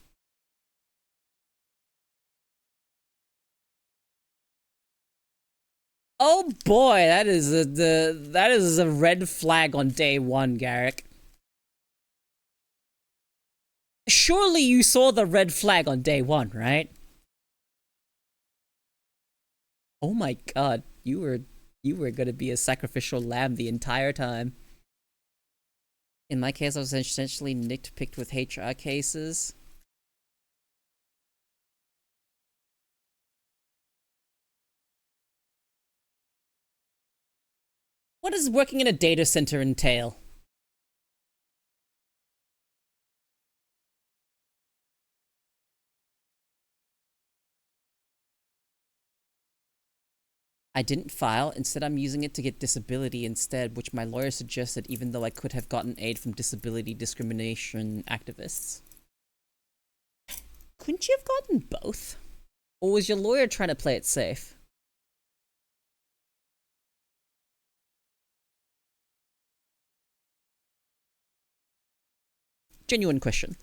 Oh boy, that is a red flag on day one, Garrick. Surely you saw the red flag on day one, right? Oh my god, you were gonna be a sacrificial lamb the entire time. In my case, I was essentially nitpicked with HR cases. What does working in a data center entail? I didn't file, instead I'm using it to get disability instead, which my lawyer suggested even though I could have gotten aid from disability discrimination activists. Couldn't you have gotten both? Or was your lawyer trying to play it safe? Genuine question.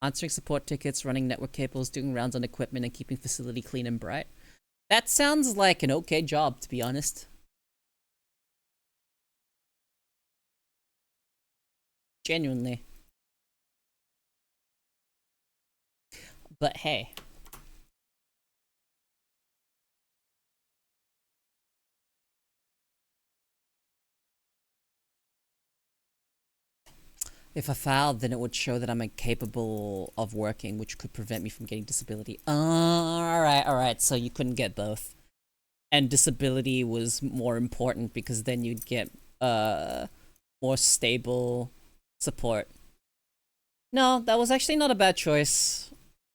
Answering support tickets, running network cables, doing rounds on equipment, and keeping facility clean and bright. That sounds like an okay job, to be honest. Genuinely. But hey. If I filed, then it would show that I'm incapable of working, which could prevent me from getting disability. Alright, so you couldn't get both. And disability was more important because then you'd get, more stable support. No, that was actually not a bad choice.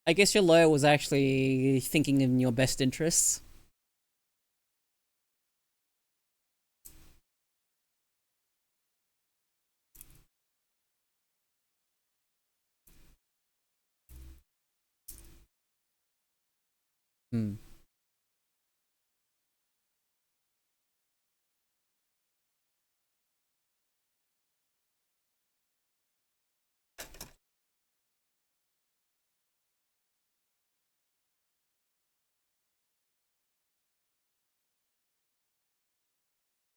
I guess your lawyer was actually thinking in your best interests. Hmm.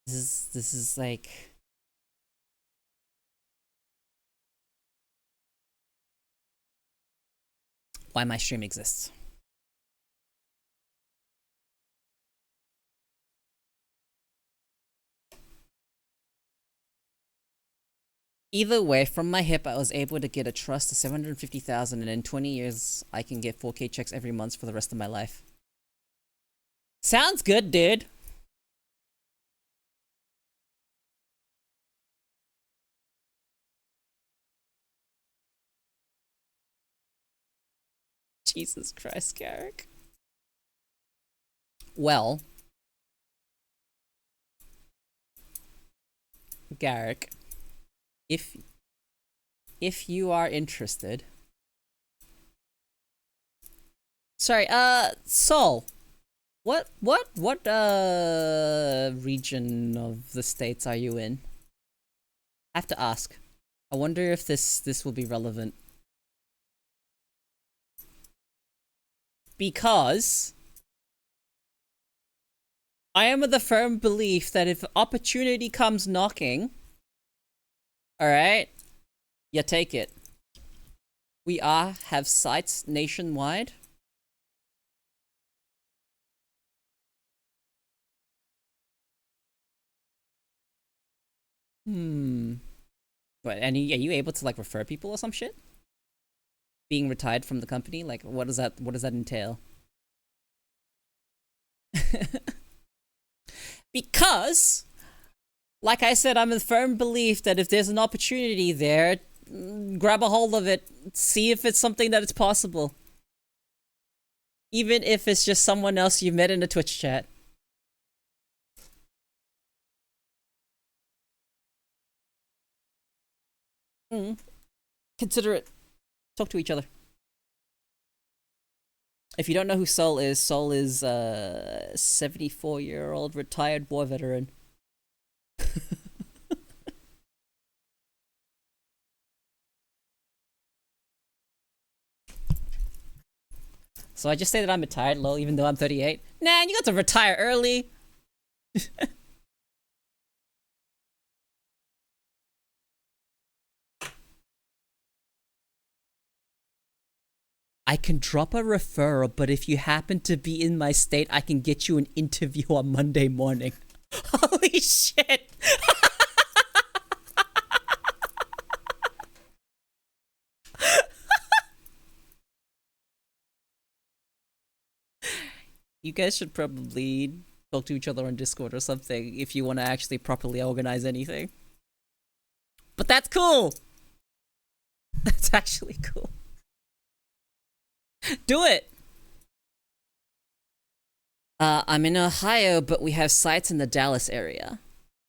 This is like... why my stream exists. Either way, from my hip, I was able to get a trust of 750,000, and in 20 years, I can get 4K checks every month for the rest of my life. Sounds good, dude. Jesus Christ, Garrick. Well, Garrick, if you are interested... Sorry, Sol, what region of the States are you in? I have to ask. I wonder if this will be relevant. Because I am of the firm belief that if opportunity comes knocking, alright, you take it. We have sites nationwide. What, and are you able to like refer people or some shit? Being retired from the company? Like what does that entail? Because, like I said, I'm in firm belief that if there's an opportunity there, grab a hold of it, see if it's something that it's possible. Even if it's just someone else you met in a Twitch chat. Consider it. Talk to each other. If you don't know who Sol is a 74-year-old retired war veteran. So I just say that I'm retired, lol, even though I'm 38. Nah, you got to retire early. I can drop a referral, but if you happen to be in my state, I can get you an interview on Monday morning. Holy shit! You guys should probably talk to each other on Discord or something if you want to actually properly organize anything. But that's cool! That's actually cool. Do it! I'm in Ohio, but we have sites in the Dallas area.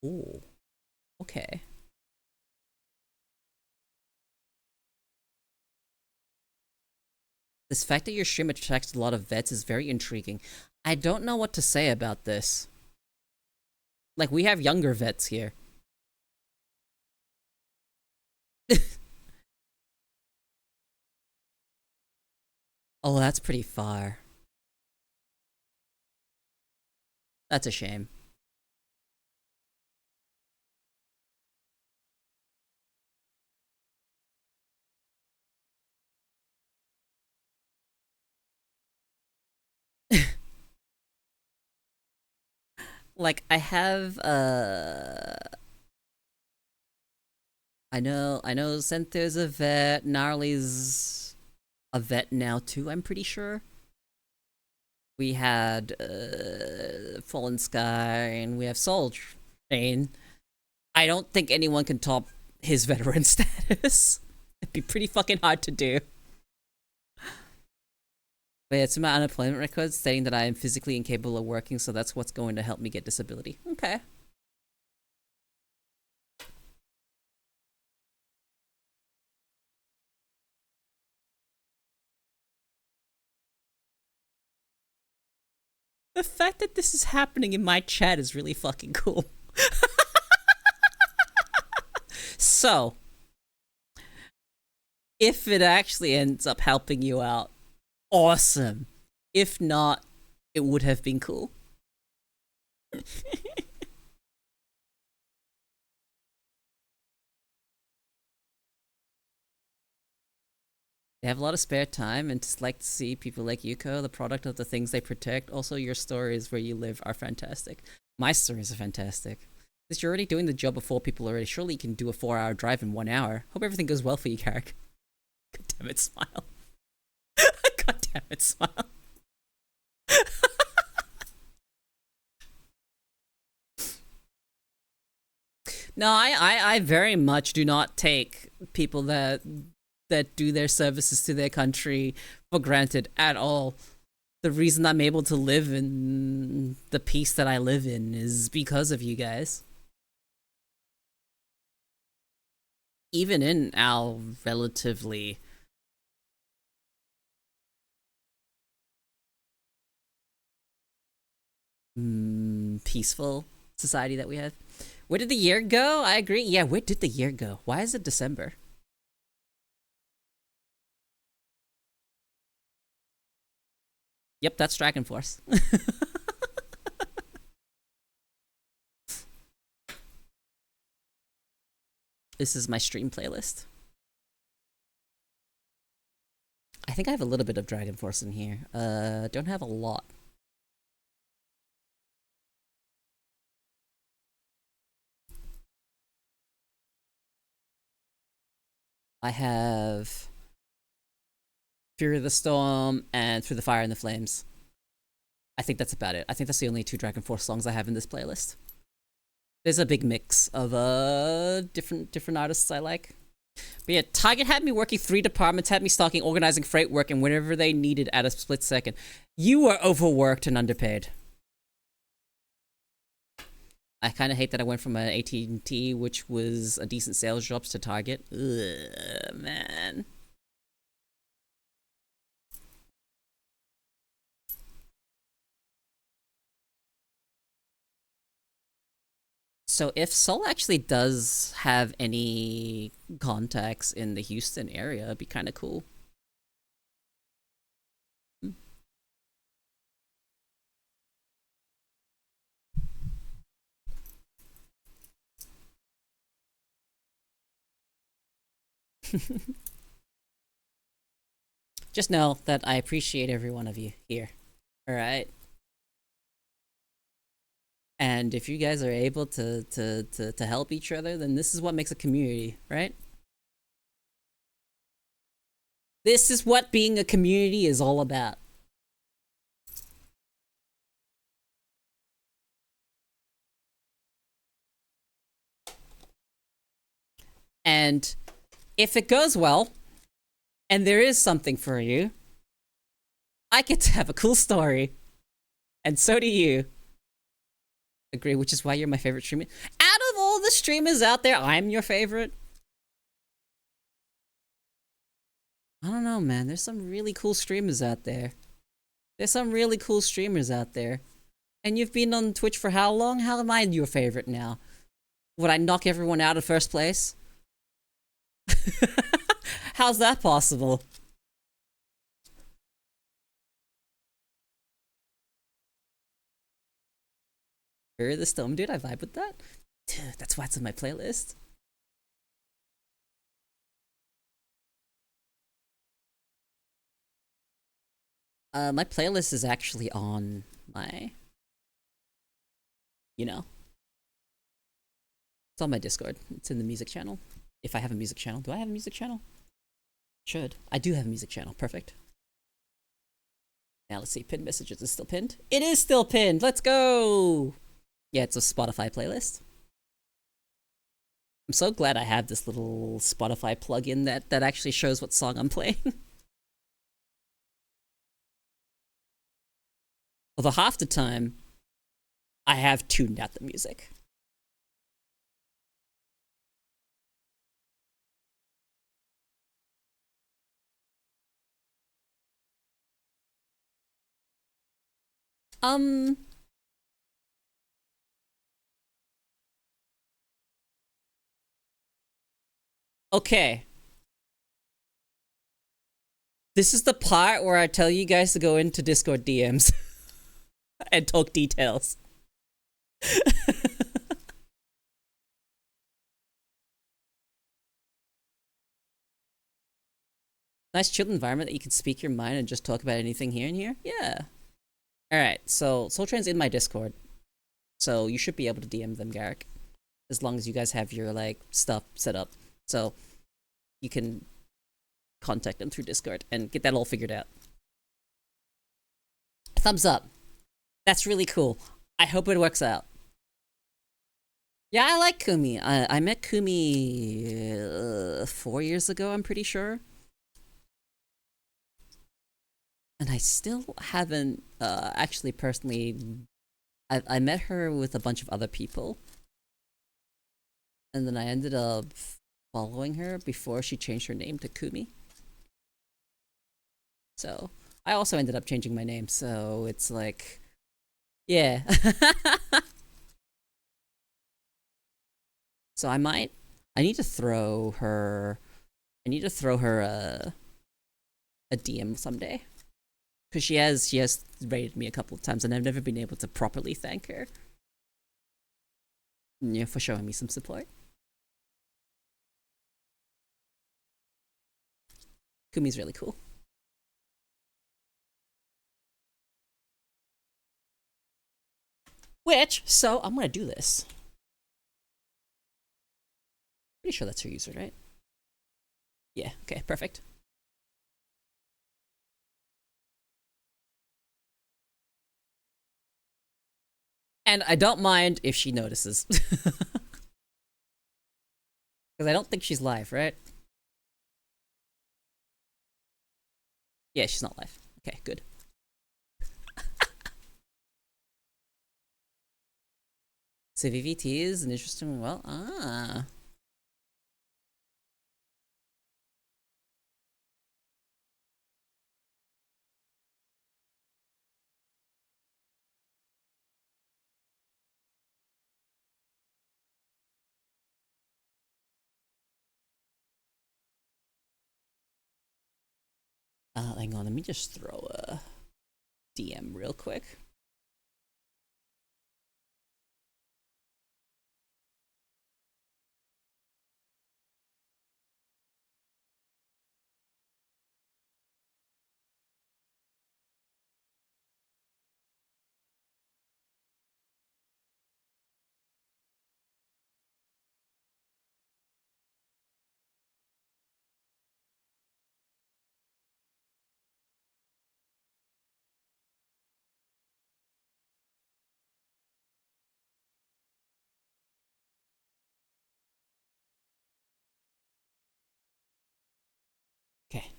Ooh. Okay. This fact that your stream attracts a lot of vets is very intriguing. I don't know what to say about this. Like, we have younger vets here. Oh, that's pretty far. That's a shame. Like, I have, I know Center's a vet, Gnarly's a vet now too, I'm pretty sure. We had, Fallen Sky, and we have Soul Train. I don't think anyone can top his veteran status. It'd be pretty fucking hard to do. But yeah, it's in my unemployment records stating that I am physically incapable of working, so that's what's going to help me get disability. Okay. The fact that this is happening in my chat is really fucking cool. So, if it actually ends up helping you out, awesome. If not, it would have been cool. They have a lot of spare time and just like to see people like Yuko, the product of the things they protect. Also, your stories where you live are fantastic. My stories are fantastic. Since you're already doing the job of 4 people already, surely you can do a 4-hour drive in 1 hour. Hope everything goes well for you, Carrick. God damn it, smile. God damn it, smile. No, I very much do not take people that do their services to their country for granted at all. The reason I'm able to live in the peace that I live in is because of you guys. Even in our relatively peaceful society that we have. Where did the year go? I agree. Yeah, where did the year go? Why is it December? Yep, that's Dragon Force. This is my stream playlist. I think I have a little bit of Dragon Force in here. Don't have a lot. I have Fury of the Storm and Through the Fire and the Flames. I think that's about it. I think that's the only 2 Dragon Force songs I have in this playlist. There's a big mix of different artists I like. But yeah, Target had me working 3 departments, had me stocking, organizing, freight work, and whatever they needed at a split second. You were overworked and underpaid. I kind of hate that I went from an AT&T, which was a decent sales jobs, to Target. Ugh, man. So if Sol actually does have any contacts in the Houston area, it'd be kind of cool. Just know that I appreciate every one of you here. Alright? And if you guys are able to help each other, then this is what makes a community, right? This is what being a community is all about. And if it goes well, and there is something for you, I get to have a cool story. And so do you. Agree, which is why you're my favorite streamer. Out of all the streamers out there, I'm your favorite. I don't know, man. There's some really cool streamers out there. There's some really cool streamers out there. And you've been on Twitch for how long? How am I your favorite now? Would I knock everyone out of first place? How's that possible? Fear the Stone, dude, I vibe with that. Dude, that's why it's on my playlist. My playlist is actually on my, you know, it's on my Discord. It's in the music channel. If I have a music channel. Do I have a music channel? Should. I do have a music channel. Perfect. Now let's see. Pinned messages. Is it still pinned? It is still pinned. Let's go. Yeah, it's a Spotify playlist. I'm so glad I have this little Spotify plugin that actually shows what song I'm playing. Although half the time, I have tuned out the music. Okay. This is the part where I tell you guys to go into Discord DMs and talk details. Nice chill environment that you can speak your mind and just talk about anything here and here. Yeah. Alright, so Soul Train's in my Discord. So you should be able to DM them, Garrick. As long as you guys have your, like, stuff set up. So you can contact them through Discord and get that all figured out. Thumbs up. That's really cool. I hope it works out. Yeah, I like Kumi. I met Kumi 4 years ago, I'm pretty sure. And I still haven't actually personally... I met her with a bunch of other people. And then I ended up following her before she changed her name to Kumi. So, I also ended up changing my name, so it's like... Yeah. So I need to throw her... I need to throw her a DM someday. Because she has rated me a couple of times and I've never been able to properly thank her. Yeah, for showing me some support. Kumi's really cool. So I'm gonna do this. Pretty sure that's her user, right? Yeah, okay, perfect. And I don't mind if she notices. Because I don't think she's live, right? Yeah, she's not live. Okay, good. So VVT is an interesting, well, hang on, let me just throw a DM real quick. Okay.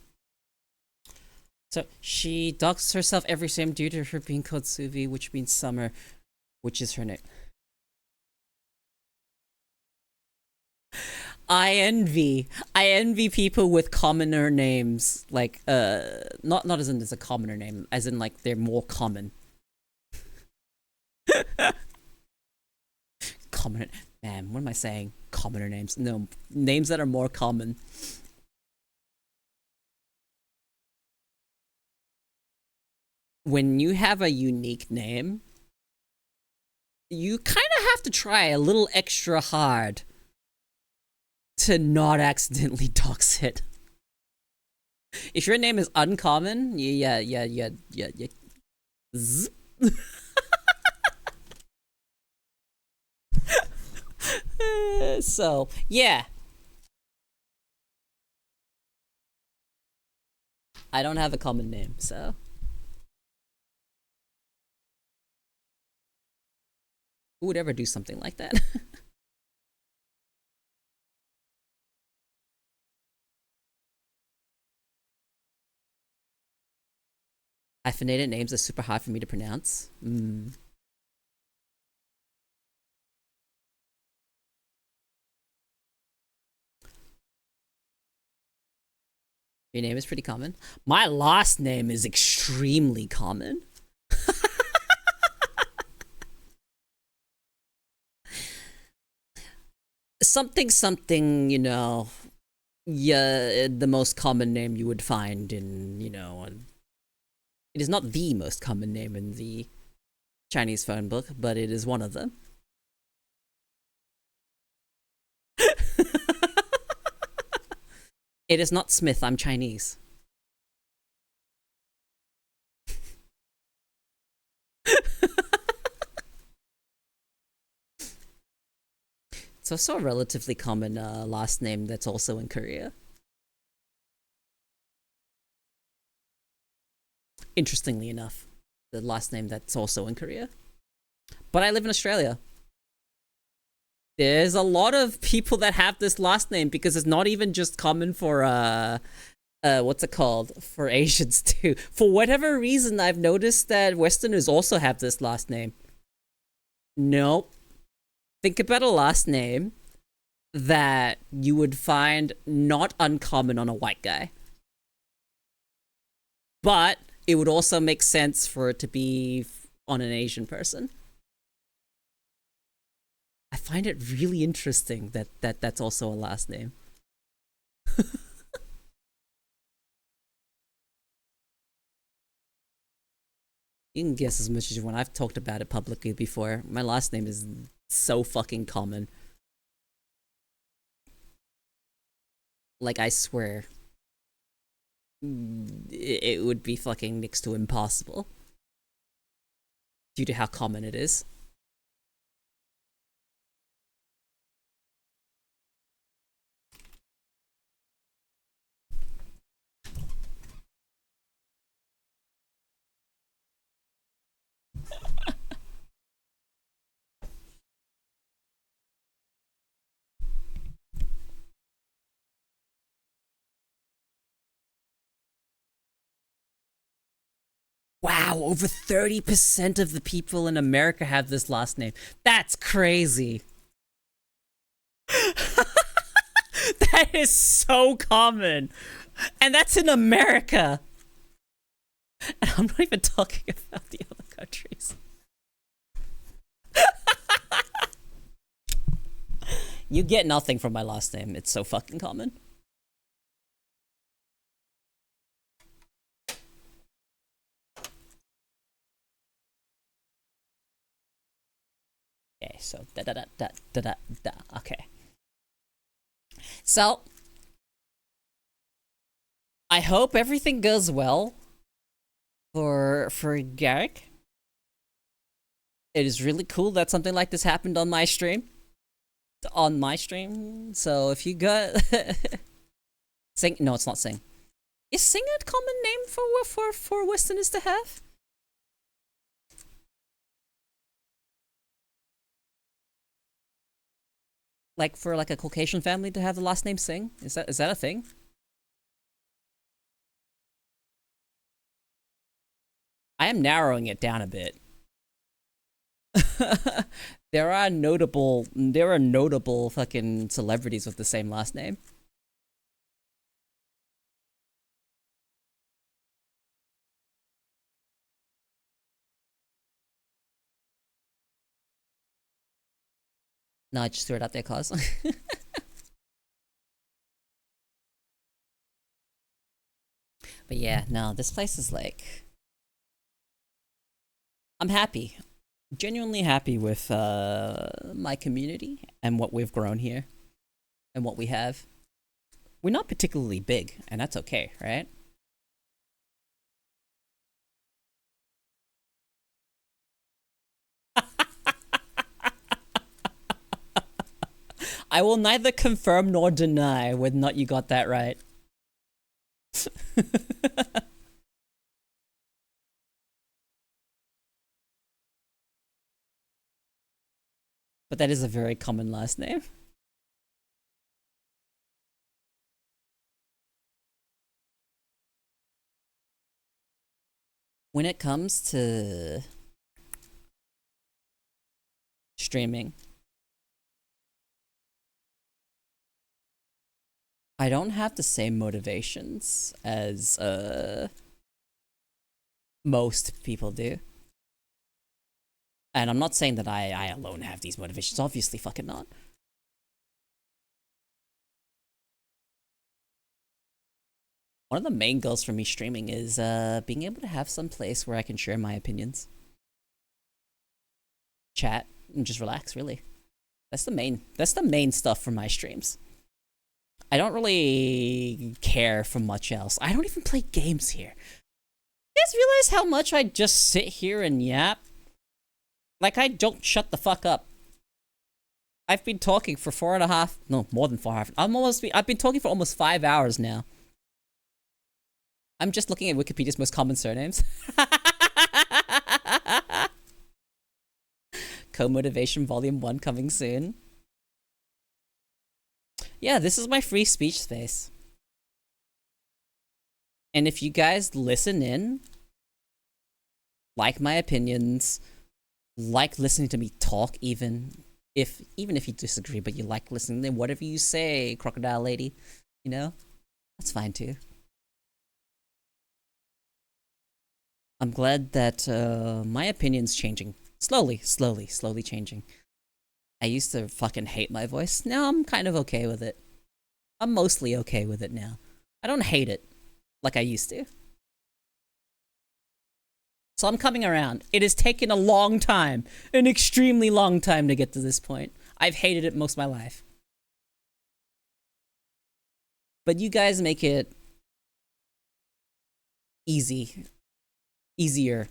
So she docks herself every same due to her being called Suvi, which means summer, which is her name. I envy people with commoner names. Like, not as in it's a commoner name, as in like they're more common. Commoner, man, what am I saying? Commoner names? No, names that are more common. When you have a unique name, you kind of have to try a little extra hard to not accidentally dox it. If your name is uncommon, yeah. Zzz. So, yeah. I don't have a common name, so. Who would ever do something like that? Hyphenated names are super hard for me to pronounce. Your name is pretty common. My last name is extremely common. Something, you know, yeah, the most common name you would find in, you know, it is not the most common name in the Chinese phone book, but it is one of them. It is not Smith, I'm Chinese. It's also a relatively common last name that's also in Korea. Interestingly enough, the last name that's also in Korea. But I live in Australia. There's a lot of people that have this last name because it's not even just common for what's it called, for Asians too. For whatever reason, I've noticed that Westerners also have this last name. Nope. Think about a last name that you would find not uncommon on a white guy, but it would also make sense for it to be on an Asian person. I find it really interesting that that's also a last name. You can guess as much as you want. I've talked about it publicly before. My last name is so fucking common. Like, I swear. It would be fucking next to impossible. Due to how common it is. Wow, over 30% of the people in America have this last name. That's crazy. That is so common. And that's in America. And I'm not even talking about the other countries. You get nothing from my last name. It's so fucking common. Okay, so da. Okay. So I hope everything goes well for Garrick. It is really cool that something like this happened on my stream. So if you got sing, no, it's not sing. Is sing a common name for Westerners to have? Like for like a Caucasian family to have the last name Singh? Is that a thing? I am narrowing it down a bit. There are notable fucking celebrities with the same last name. No, I just threw it out there, cause. But yeah, no, this place is like, I'm happy. Genuinely happy with my community and what we've grown here and what we have. We're not particularly big, and that's okay, right? I will neither confirm nor deny whether or not you got that right. But that is a very common last name. When it comes to streaming, I don't have the same motivations as most people do. And I'm not saying that I alone have these motivations. Obviously fucking not. One of the main goals for me streaming is being able to have some place where I can share my opinions. Chat and just relax, really. That's the main stuff for my streams. I don't really care for much else. I don't even play games here. You guys realize how much I just sit here and yap? Like, I don't shut the fuck up. I've been talking for 4.5, no, more than 4.5. I've been talking for almost 5 hours now. I'm just looking at Wikipedia's most common surnames. Co-Motivation Volume 1 coming soon. Yeah, this is my free speech space. And if you guys listen in, like my opinions, like listening to me talk, even if you disagree, but you like listening, then whatever you say, crocodile lady, you know, that's fine too. I'm glad that my opinion's changing. Slowly changing. I used to fucking hate my voice. Now I'm kind of okay with it. I'm mostly okay with it now. I don't hate it like I used to. So I'm coming around. It has taken a long time, an extremely long time to get to this point. I've hated it most of my life. But you guys make it easier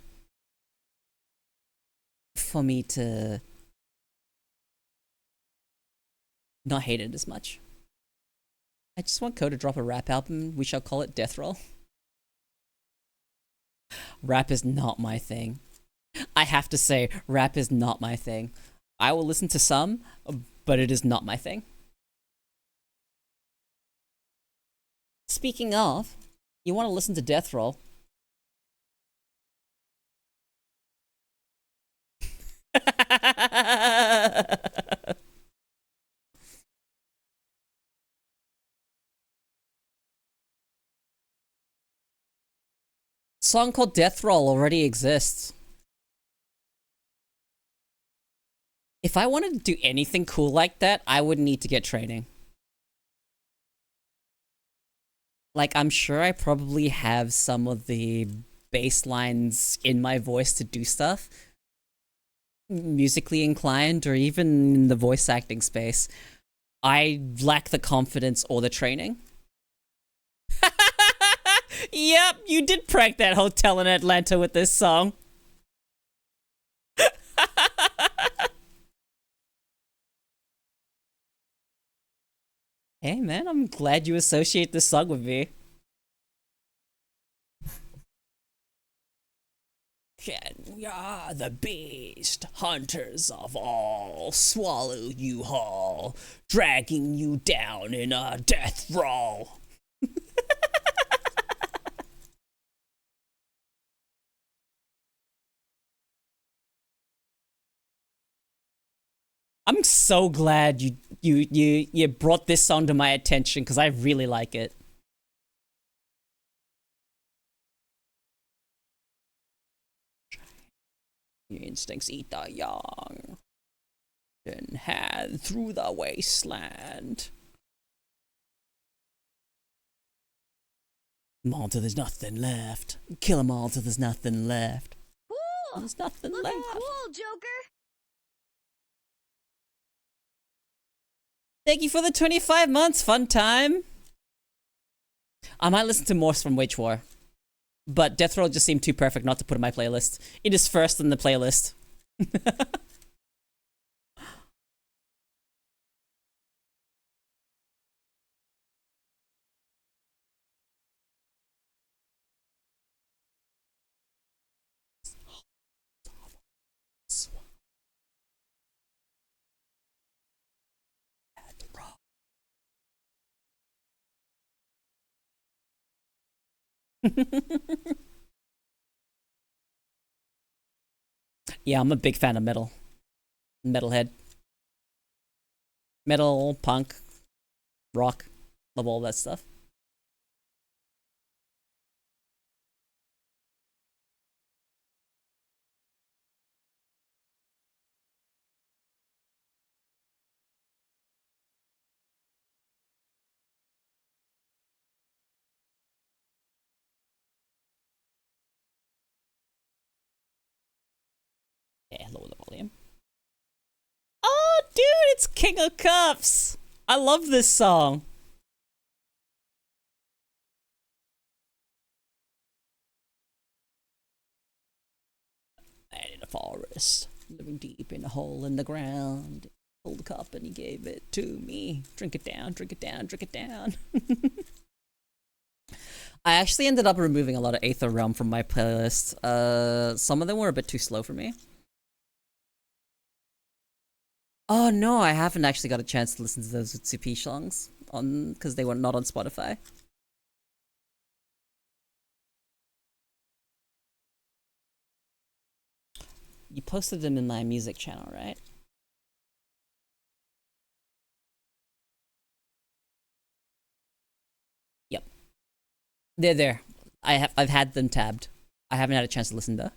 for me to not hate it as much. I just want Ko to drop a rap album. We shall call it Death Roll. Rap is not my thing. I have to say, rap is not my thing. I will listen to some, but it is not my thing. Speaking of, you want to listen to Death Roll? Song called Death Roll already exists. If I wanted to do anything cool like that, I would need to get training. Like, I'm sure I probably have some of the bass lines in my voice to do stuff. Musically inclined, or even in the voice acting space. I lack the confidence or the training. Yep, you did prank that hotel in Atlanta with this song. Hey man, I'm glad you associate this song with me. We are the beast, hunters of all, swallow you whole, dragging you down in a death roll. I'm so glad you brought this song to my attention because I really like it. Your instincts eat the young. Then head through the wasteland. Them all till there's nothing left. Kill them all till there's nothing left. Cool. There's nothing Looking left. cool, Joker. Thank you for the 25 months, fun time. I might listen to more from Wage War. But Death Roll just seemed too perfect not to put in my playlist. It is first in the playlist. Yeah, I'm a big fan of metal. Metalhead. Metal, punk, rock. Love all that stuff. Yeah, lower the volume. Oh, dude, it's King of Cups. I love this song. And in a forest, living deep in a hole in the ground. Pulled a cup and he gave it to me. Drink it down, drink it down, drink it down. I actually ended up removing a lot of Aether Realm from my playlist. Some of them were a bit too slow for me. Oh no, I haven't actually got a chance to listen to those Utsupi songs on because they were not on Spotify. You posted them in my music channel, right? Yep. They're there. I've had them tabbed. I haven't had a chance to listen though.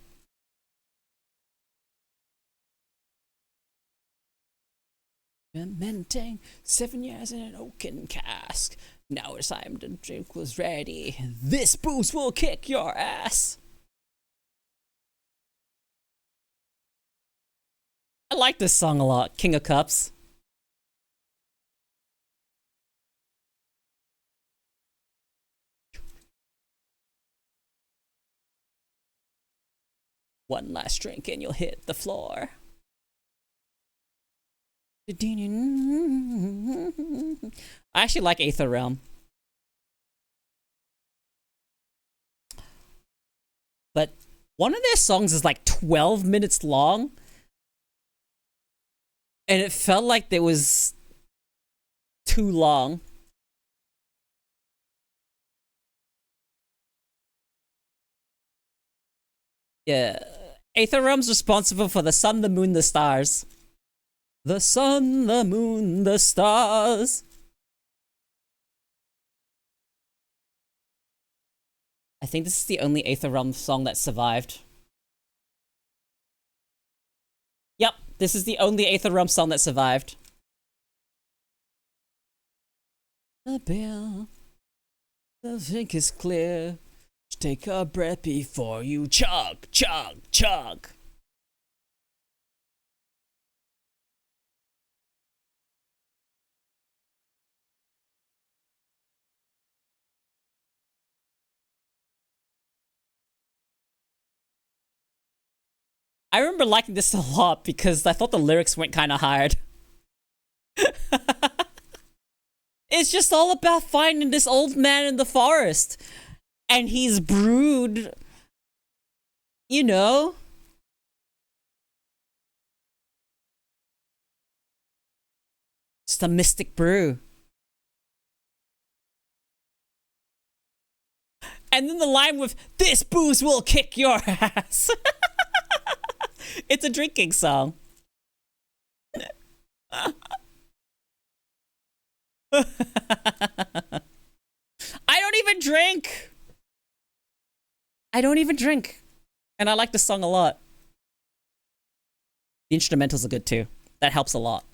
Fermenting 7 years in an oaken cask. Now it's time to drink was ready. This booze will kick your ass. I like this song a lot. King of Cups. One last drink and you'll hit the floor. I actually like Aether Realm. But one of their songs is like 12 minutes long. And it felt like there was too long. Yeah. Aether realm's responsible for the sun, the moon, the stars. The sun, the moon, the stars. I think this is the only Aether realm song that survived. Yep, this is the only Aether realm song that survived. The bill, the think is clear. Take a breath before you chug, chug, chug. I remember liking this a lot because I thought the lyrics went kind of hard. It's just all about finding this old man in the forest. And he's brewed, you know. Just a mystic brew. And then the line with, "This booze will kick your ass." It's a drinking song. I don't even drink. I don't even drink. And I like this song a lot. The instrumentals are good too. That helps a lot.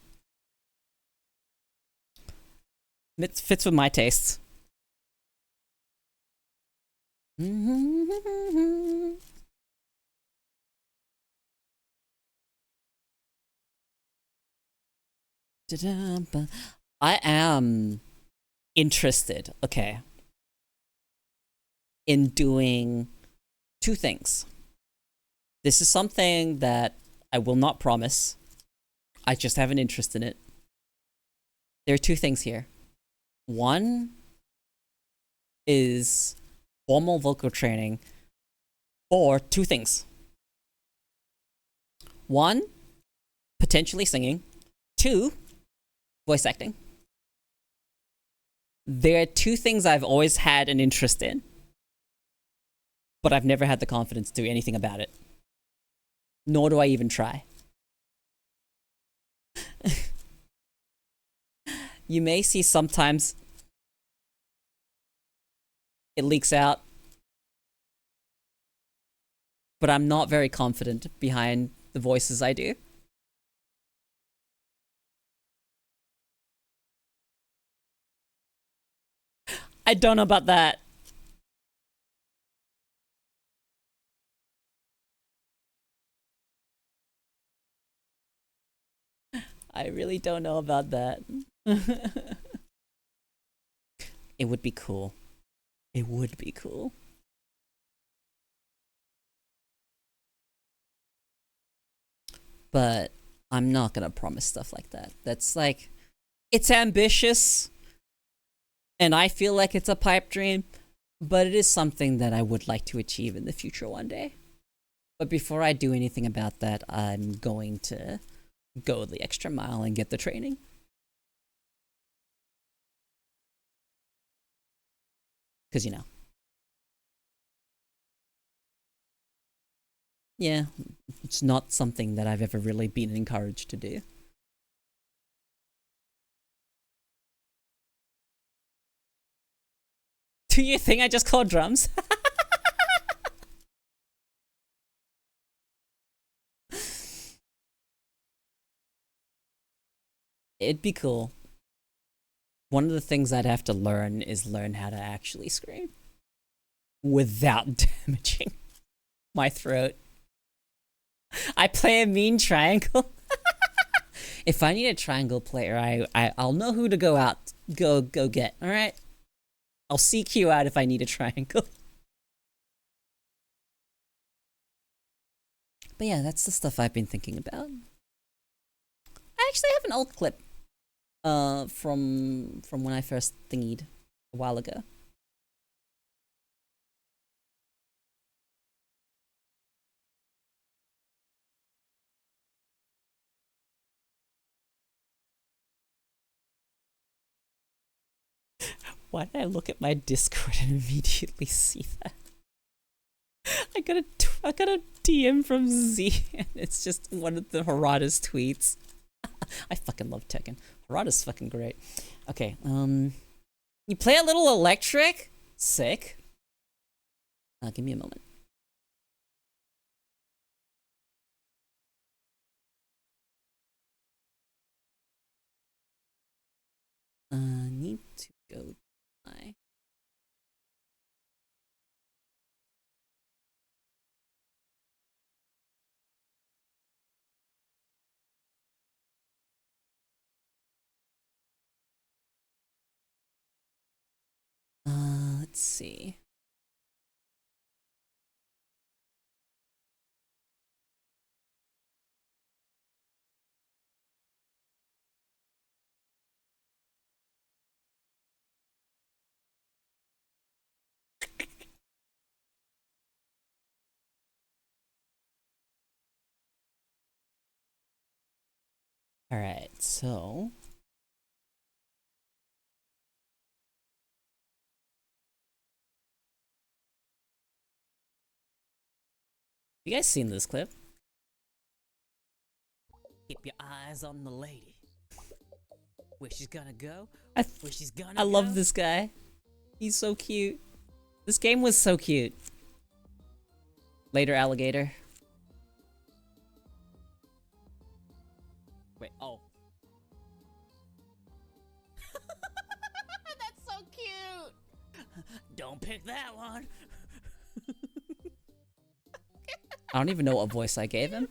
It fits with my tastes. I am interested, okay, in doing two things. This is something that I will not promise. I just have an interest in it. There are two things here. One is formal vocal training for two things. One, potentially singing. Two, voice acting. There are two things I've always had an interest in, but I've never had the confidence to do anything about it. Nor do I even try. You may see sometimes it leaks out, but I'm not very confident behind the voices I do. I don't know about that. I really don't know about that. It would be cool. It would be cool. But I'm not gonna promise stuff like that. That's like, it's ambitious, and I feel like it's a pipe dream, but it is something that I would like to achieve in the future one day. But before I do anything about that, I'm going to go the extra mile and get the training. Because, you know. Yeah, it's not something that I've ever really been encouraged to do. Do you think I just called drums? It'd be cool. One of the things I'd have to learn is learn how to actually scream without damaging my throat. I play a mean triangle. If I need a triangle player, I'll know who to go get. All right, I'll seek you out if I need a triangle. But yeah, that's the stuff I've been thinking about. I actually have an old clip from when I first thingied a while ago. Why did I look at my Discord and immediately see that? I got a DM from Z, and it's just one of the Harada's tweets. I fucking love Tekken. Harada's fucking great. Okay, you play a little electric? Sick. Give me a moment. Need to go to my... let's see. All right, so you guys seen this clip? Keep your eyes on the lady. Where she's gonna go? Where she's gonna go? I love this guy. He's so cute. This game was so cute. Later, alligator. Wait, oh. That's so cute! Don't pick that one! I don't even know what voice I gave him.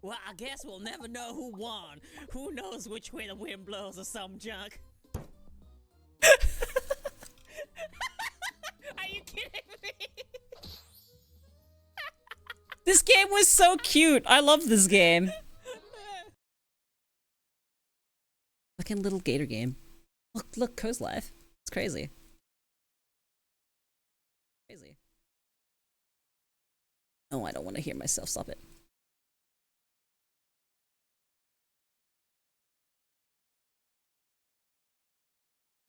Well, I guess we'll never know who won. Who knows which way the wind blows or some junk. Are you kidding me? This game was so cute. I love this game. Fucking little gator game. Look, Ko's live. It's crazy. Crazy. Oh, I don't want to hear myself. Stop it.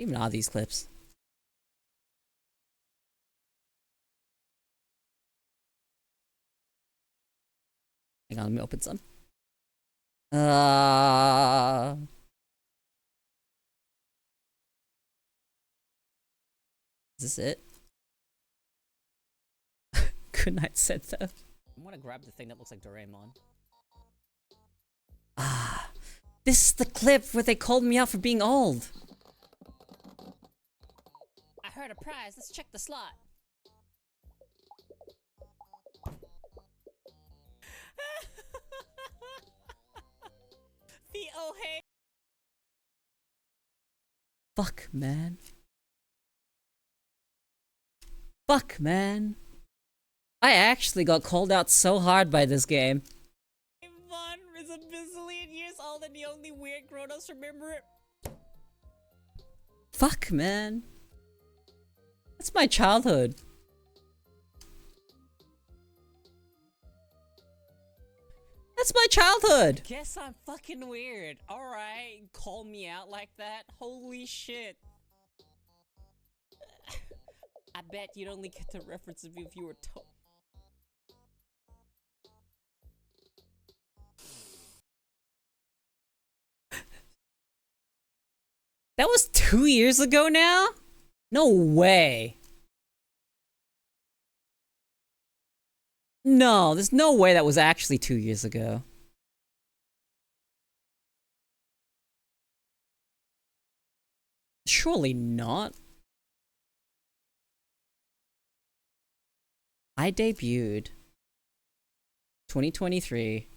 Even are these clips? Hang on, let me open some. Is this it? Good night, said though. I'm gonna grab the thing that looks like Doraemon. This is the clip where they called me out for being old. I heard a prize. Let's check the slot. The oh hey. Fuck, man. Fuck, man. I actually got called out so hard by this game. One is a bazillion years old and the only weird grown-ups remember it. Fuck, man. That's my childhood. That's my childhood! Guess I'm fucking weird. Alright, call me out like that? Holy shit. I bet you'd only get the reference of me if you were told. That was 2 years ago now? No way. No, there's no way that was actually 2 years ago. Surely not. I debuted 2023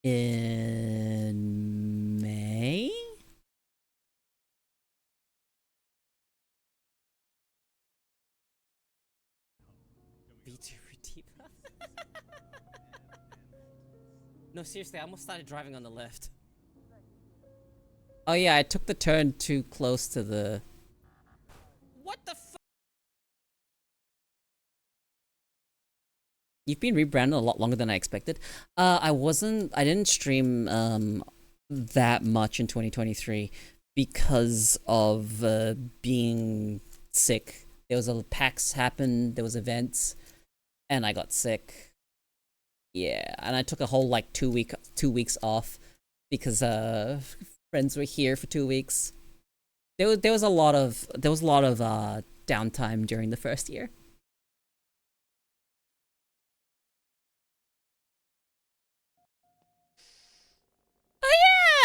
in May? VTuber. No, seriously, I almost started driving on the left. Oh yeah, I took the turn too close to the... What the f- You've been rebranded a lot longer than I expected. I didn't stream that much in 2023 because of being sick. There was a PAX happened, there was events, and I got sick. Yeah, and I took a whole like 2 weeks off because friends were here for 2 weeks. There was a lot of downtime during the first year. Oh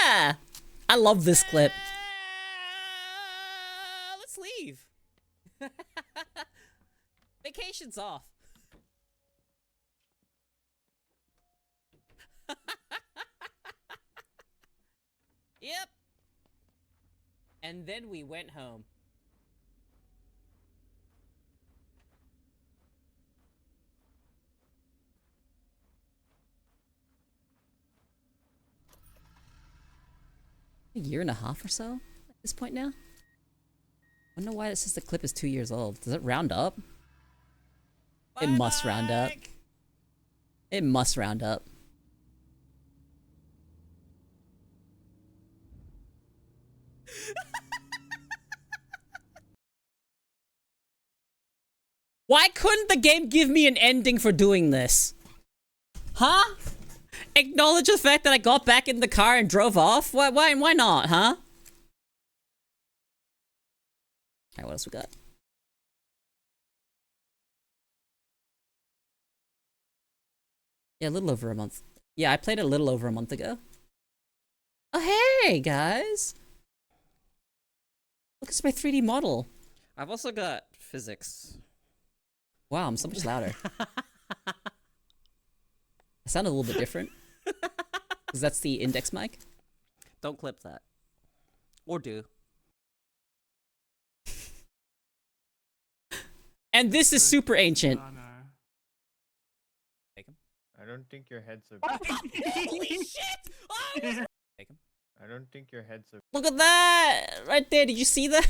yeah! I love this clip. Let's leave. Vacation's off. Yep. And then we went home. A year and a half or so at this point now. I don't know why it says the clip is 2 years old. Does it round up? It must round up. It must round up. Why couldn't the game give me an ending for doing this? Huh? Acknowledge the fact that I got back in the car and drove off? Why not, huh? Alright, what else we got? Yeah, a little over a month. Yeah, I played it a little over a month ago. Oh, hey, guys! Look, it's my 3D model. I've also got physics. Wow, I'm so much louder. I sound a little bit different. Because that's the index mic. Don't clip that. Or do. And this is super ancient. Oh no. Take him. I don't think your head's a. Holy shit! Oh, Take him. I don't think your head's a. look at that! Right there, did you see that?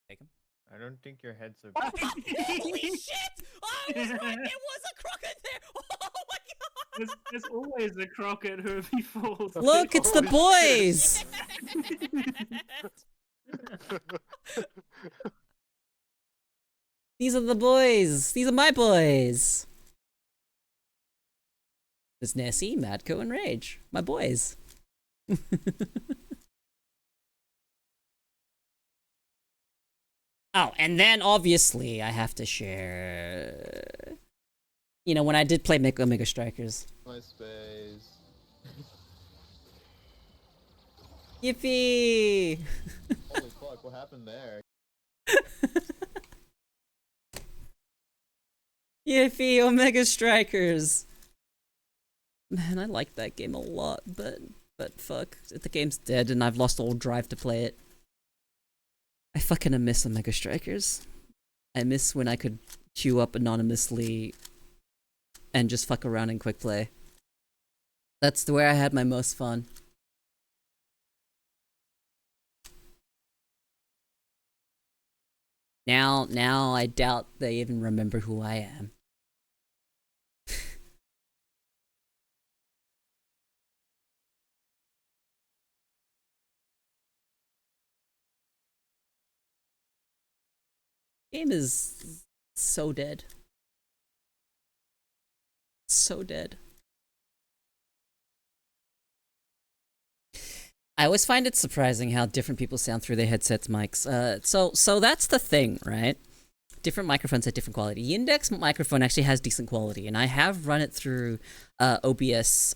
Take him. I don't think your head's a. Holy shit! Oh, I was right, there was a crooked there! Oh my god! There's always a croc at Herbie Falls. Look, it's the boys! These are the boys! These are my boys! There's Nessie, Madco, and Rage. My boys. Oh, and then obviously I have to share. You know, when I did play Omega Strikers. MySpace. Yippee! Holy fuck! What happened there? Yippee, Omega Strikers! Man, I like that game a lot, but fuck, the game's dead and I've lost all drive to play it. I fucking miss Omega Strikers. I miss when I could queue up anonymously and just fuck around in quick play. That's the way I had my most fun. Now I doubt they even remember who I am. Game is so dead. So dead. I always find it surprising how different people sound through their headsets mics. So that's the thing, right? Different microphones have different quality. The Index microphone actually has decent quality, and I have run it through OBS.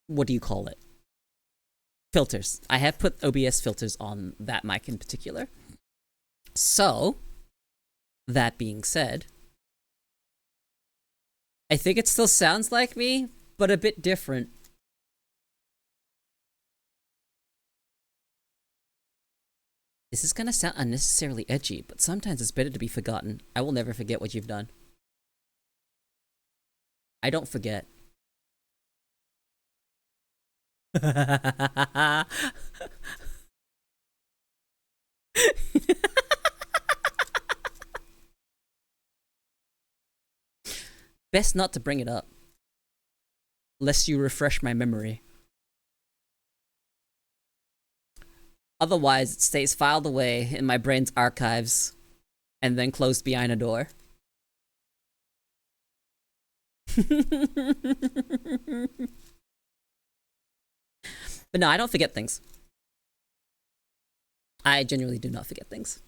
What do you call it? Filters. I have put OBS filters on that mic in particular. So, that being said, I think it still sounds like me, but a bit different. This is gonna sound unnecessarily edgy, but sometimes it's better to be forgotten. I will never forget what you've done. I don't forget. Best not to bring it up. Lest you refresh my memory. Otherwise, it stays filed away in my brain's archives and then closed behind a door. But no, I don't forget things. I genuinely do not forget things.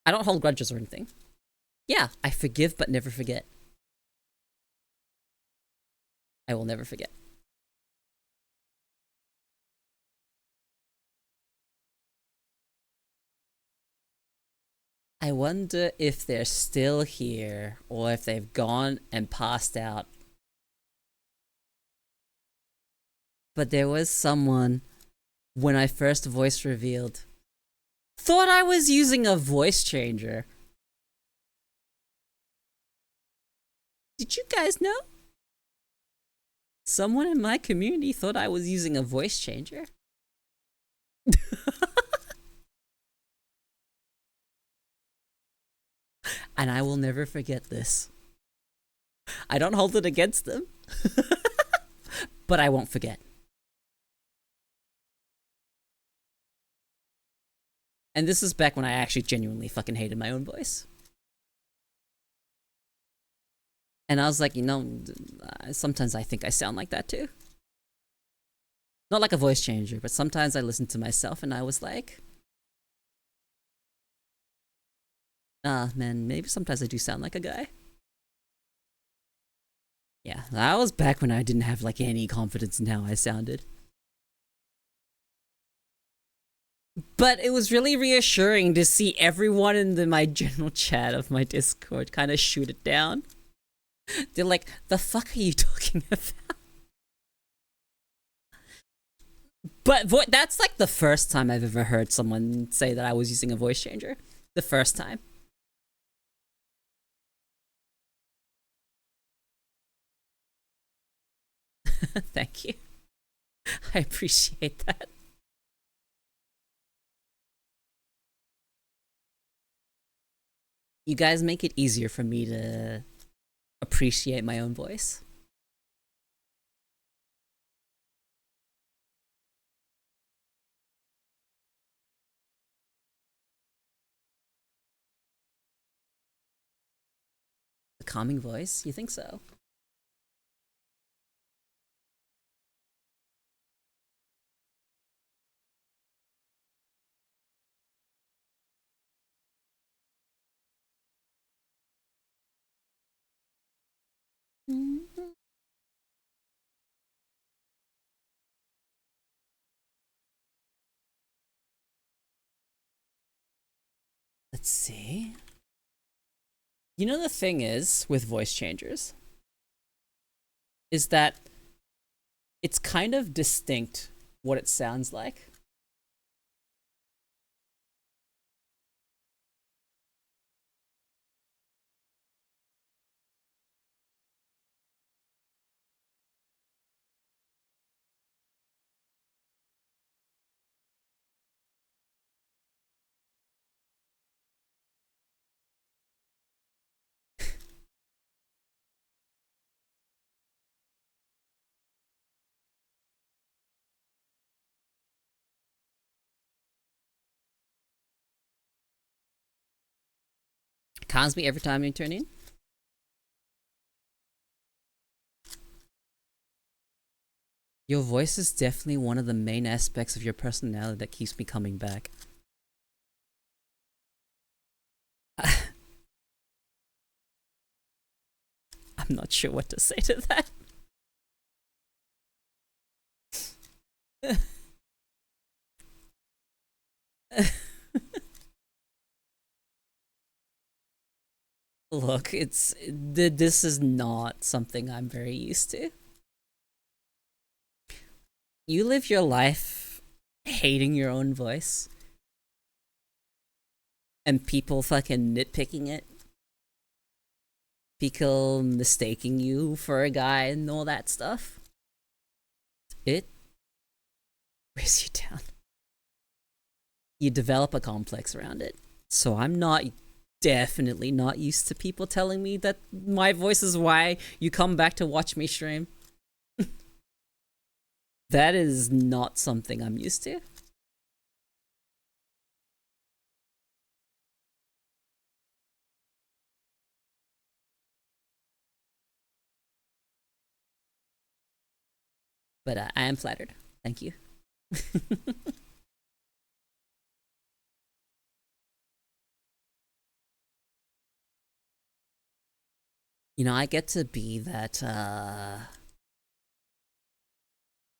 I don't hold grudges or anything. Yeah, I forgive but never forget. I will never forget. I wonder if they're still here or if they've gone and passed out. But there was someone, when I first voice revealed, thought I was using a voice changer. Did you guys know? Someone in my community thought I was using a voice changer. And I will never forget this. I don't hold it against them. But I won't forget. And this is back when I actually genuinely fucking hated my own voice. And I was like, you know, sometimes I think I sound like that too. Not like a voice changer, but sometimes I listen to myself and I was like, man, maybe sometimes I do sound like a guy. Yeah, that was back when I didn't have like any confidence in how I sounded. But it was really reassuring to see everyone in my general chat of my Discord kind of shoot it down. They're like, the fuck are you talking about? But that's like the first time I've ever heard someone say that I was using a voice changer. The first time. Thank you. I appreciate that. You guys make it easier for me to appreciate my own voice. The calming voice? You think so? Let's see. You know, the thing is with voice changers is that it's kind of distinct what it sounds like. Calms me every time you turn in. Your voice is definitely one of the main aspects of your personality that keeps me coming back. I'm not sure what to say to that. Look, this is not something I'm very used to. You live your life hating your own voice and people fucking nitpicking it, people mistaking you for a guy and all that stuff. It wears you down. You develop a complex around it. So I'm not definitely not used to people telling me that my voice is why you come back to watch me stream. That is not something I'm used to. But I am flattered. Thank you. You know, I get to be that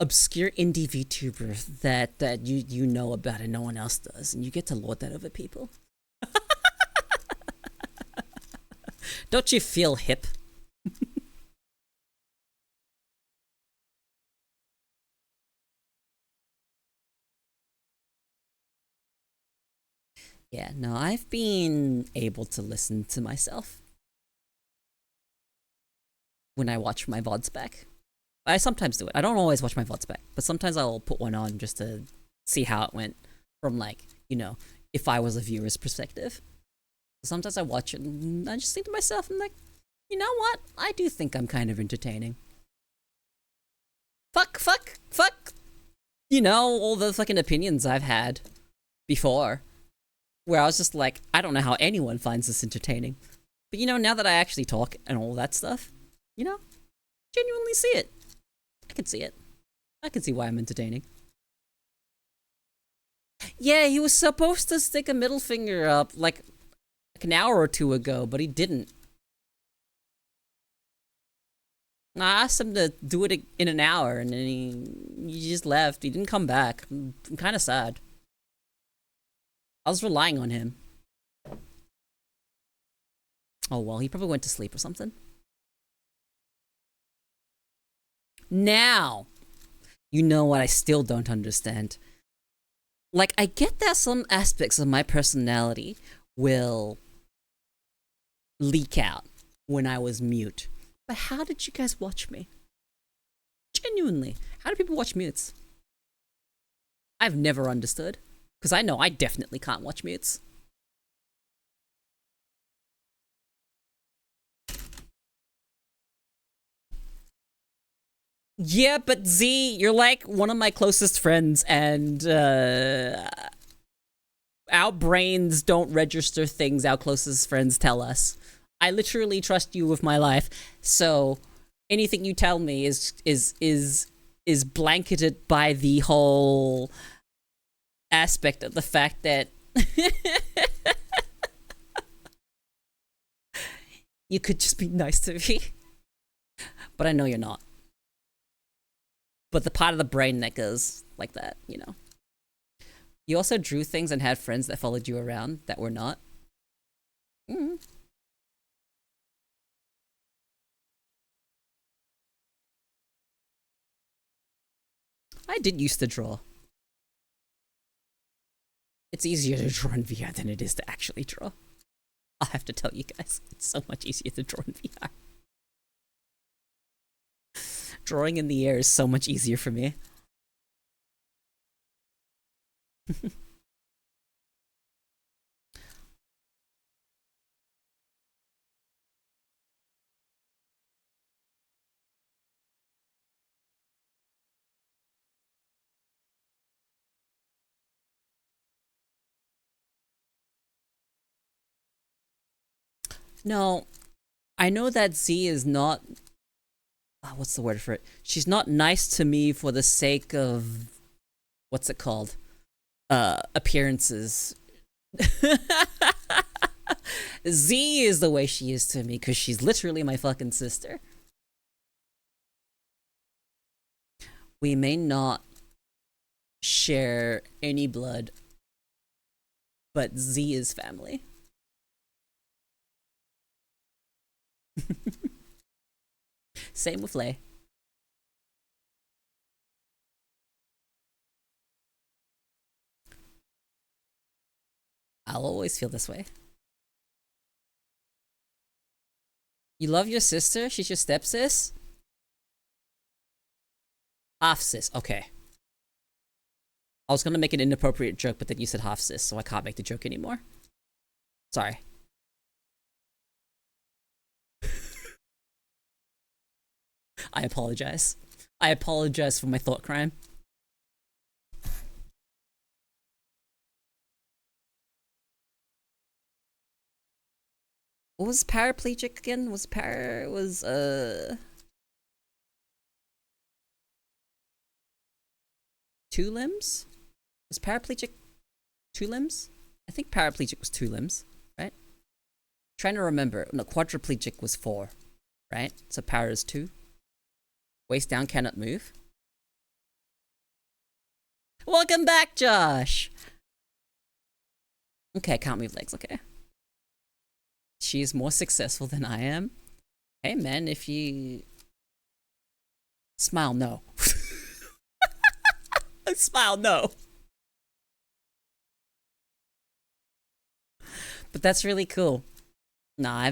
obscure indie VTuber that you know about and no one else does, and you get to lord that over people. Don't you feel hip? Yeah, no, I've been able to listen to myself when I watch my VODs back. I sometimes do it. I don't always watch my VODs back, but sometimes I'll put one on just to see how it went from, like, you know, if I was a viewer's perspective. Sometimes I watch it and I just think to myself, I'm like, you know what? I do think I'm kind of entertaining. Fuck. You know, all the fucking opinions I've had before, where I was just like, I don't know how anyone finds this entertaining. But you know, now that I actually talk and all that stuff, you know, genuinely see it. I can see it. I can see why I'm entertaining. Yeah, he was supposed to stick a middle finger up like an hour or two ago, but he didn't. I asked him to do it in an hour, and then he just left. He didn't come back. I'm kind of sad. I was relying on him. Oh well, he probably went to sleep or something. Now, you know what I still don't understand. Like, I get that some aspects of my personality will leak out when I was mute. But how did you guys watch me? Genuinely, how do people watch mutes? I've never understood. Because I know I definitely can't watch mutes. Yeah, but Z, you're like one of my closest friends, and our brains don't register things our closest friends tell us. I literally trust you with my life, so anything you tell me is blanketed by the whole aspect of the fact that you could just be nice to me. But I know you're not. But the part of the brain that goes like that, you know. You also drew things and had friends that followed you around that were not. Mm. I did used to draw. It's easier to draw in VR than it is to actually draw. I'll have to tell you guys, it's so much easier to draw in VR. Drawing in the air is so much easier for me. No, I know that Z is not... what's the word for it? She's not nice to me for the sake of... what's it called? Appearances. Z is the way she is to me, because she's literally my fucking sister. We may not share any blood, but Z is family. Same with Lay. I'll always feel this way. You love your sister? She's your stepsis? Half sis, okay. I was gonna make an inappropriate joke, but then you said half sis, so I can't make the joke anymore. Sorry. I apologize. I apologize for my thought crime. What was paraplegic again? Two limbs? Was paraplegic 2 limbs? I think paraplegic was 2 limbs, right? Trying to remember. No, quadriplegic was 4, right? So para is 2. Waist down, cannot move. Welcome back, Josh! Okay, can't move legs, okay. She is more successful than I am. Hey man, if you... Smile no. Smile no. But that's really cool. Nah,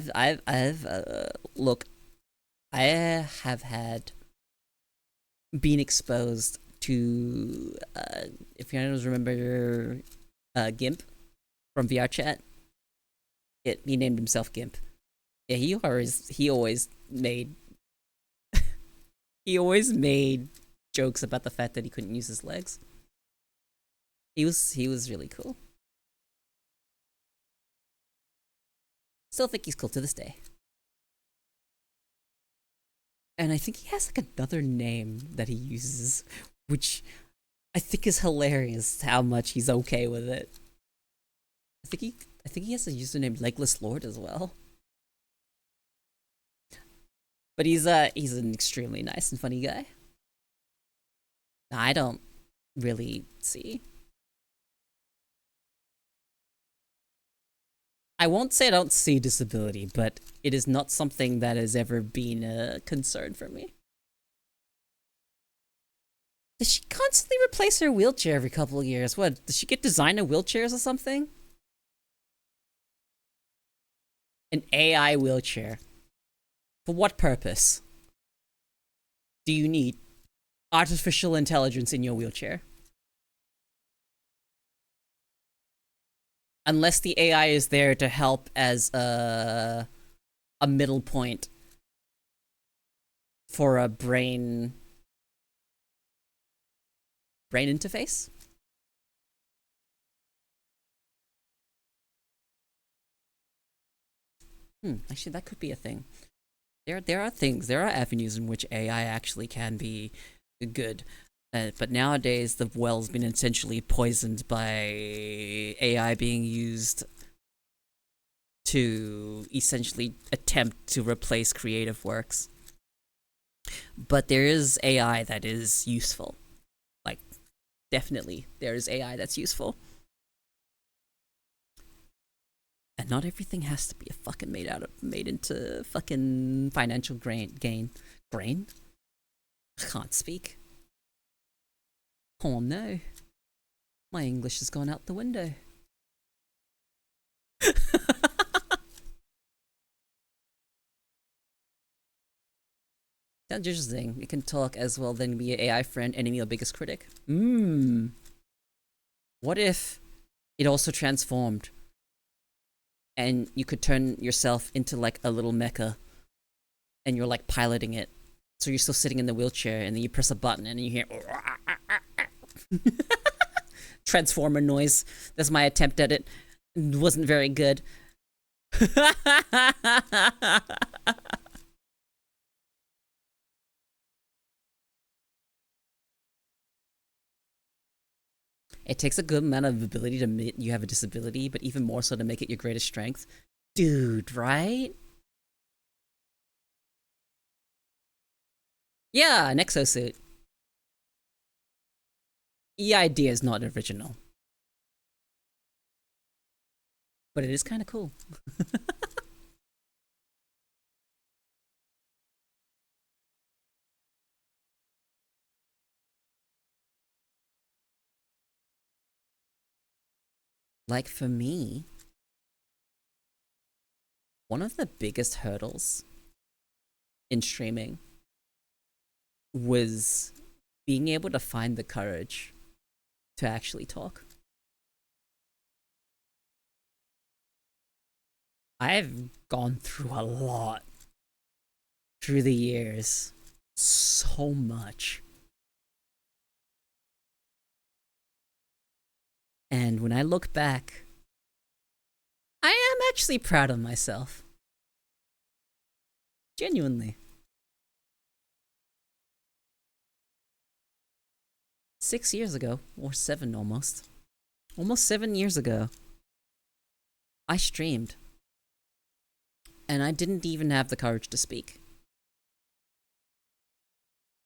look, I have been exposed to, if you guys remember, Gimp from VR chat. He named himself Gimp. Yeah, he always made, he always made jokes about the fact that he couldn't use his legs. He was really cool. Still think he's cool to this day. And I think he has like another name that he uses, which I think is hilarious how much he's okay with it. I think he has a username Legless Lord as well. But he's an extremely nice and funny guy. I don't really see. I won't say I don't see disability, but it is not something that has ever been a concern for me. Does she constantly replace her wheelchair every couple of years? What, does she get designer wheelchairs or something? An AI wheelchair. For what purpose? Do you need artificial intelligence in your wheelchair? Unless the AI is there to help as a middle point for a brain interface? Actually, that could be a thing. There are avenues in which AI actually can be good. But nowadays, the well's been essentially poisoned by AI being used to essentially attempt to replace creative works. But there is AI that is useful. Like, definitely, there is AI that's useful. And not everything has to be fucking made into fucking financial gain. Grain? I can't speak. Oh no. My English has gone out the window. Sounds interesting. It can talk as well, then be an AI friend, enemy, or biggest critic. What if it also transformed and you could turn yourself into like a little mecha and you're like piloting it? So you're still sitting in the wheelchair and then you press a button and you hear transformer noise. That's my attempt at it. It wasn't very good. It takes a good amount of ability to admit you have a disability, but even more so to make it your greatest strength. Dude, right? Yeah, an exosuit. The idea is not original. But it is kind of cool. Like for me, one of the biggest hurdles in streaming was being able to find the courage to actually talk. I've gone through a lot through the years so much. And when I look back, I am actually proud of myself. Genuinely. 6 years ago, or 7 almost 7 years ago, I streamed. And I didn't even have the courage to speak.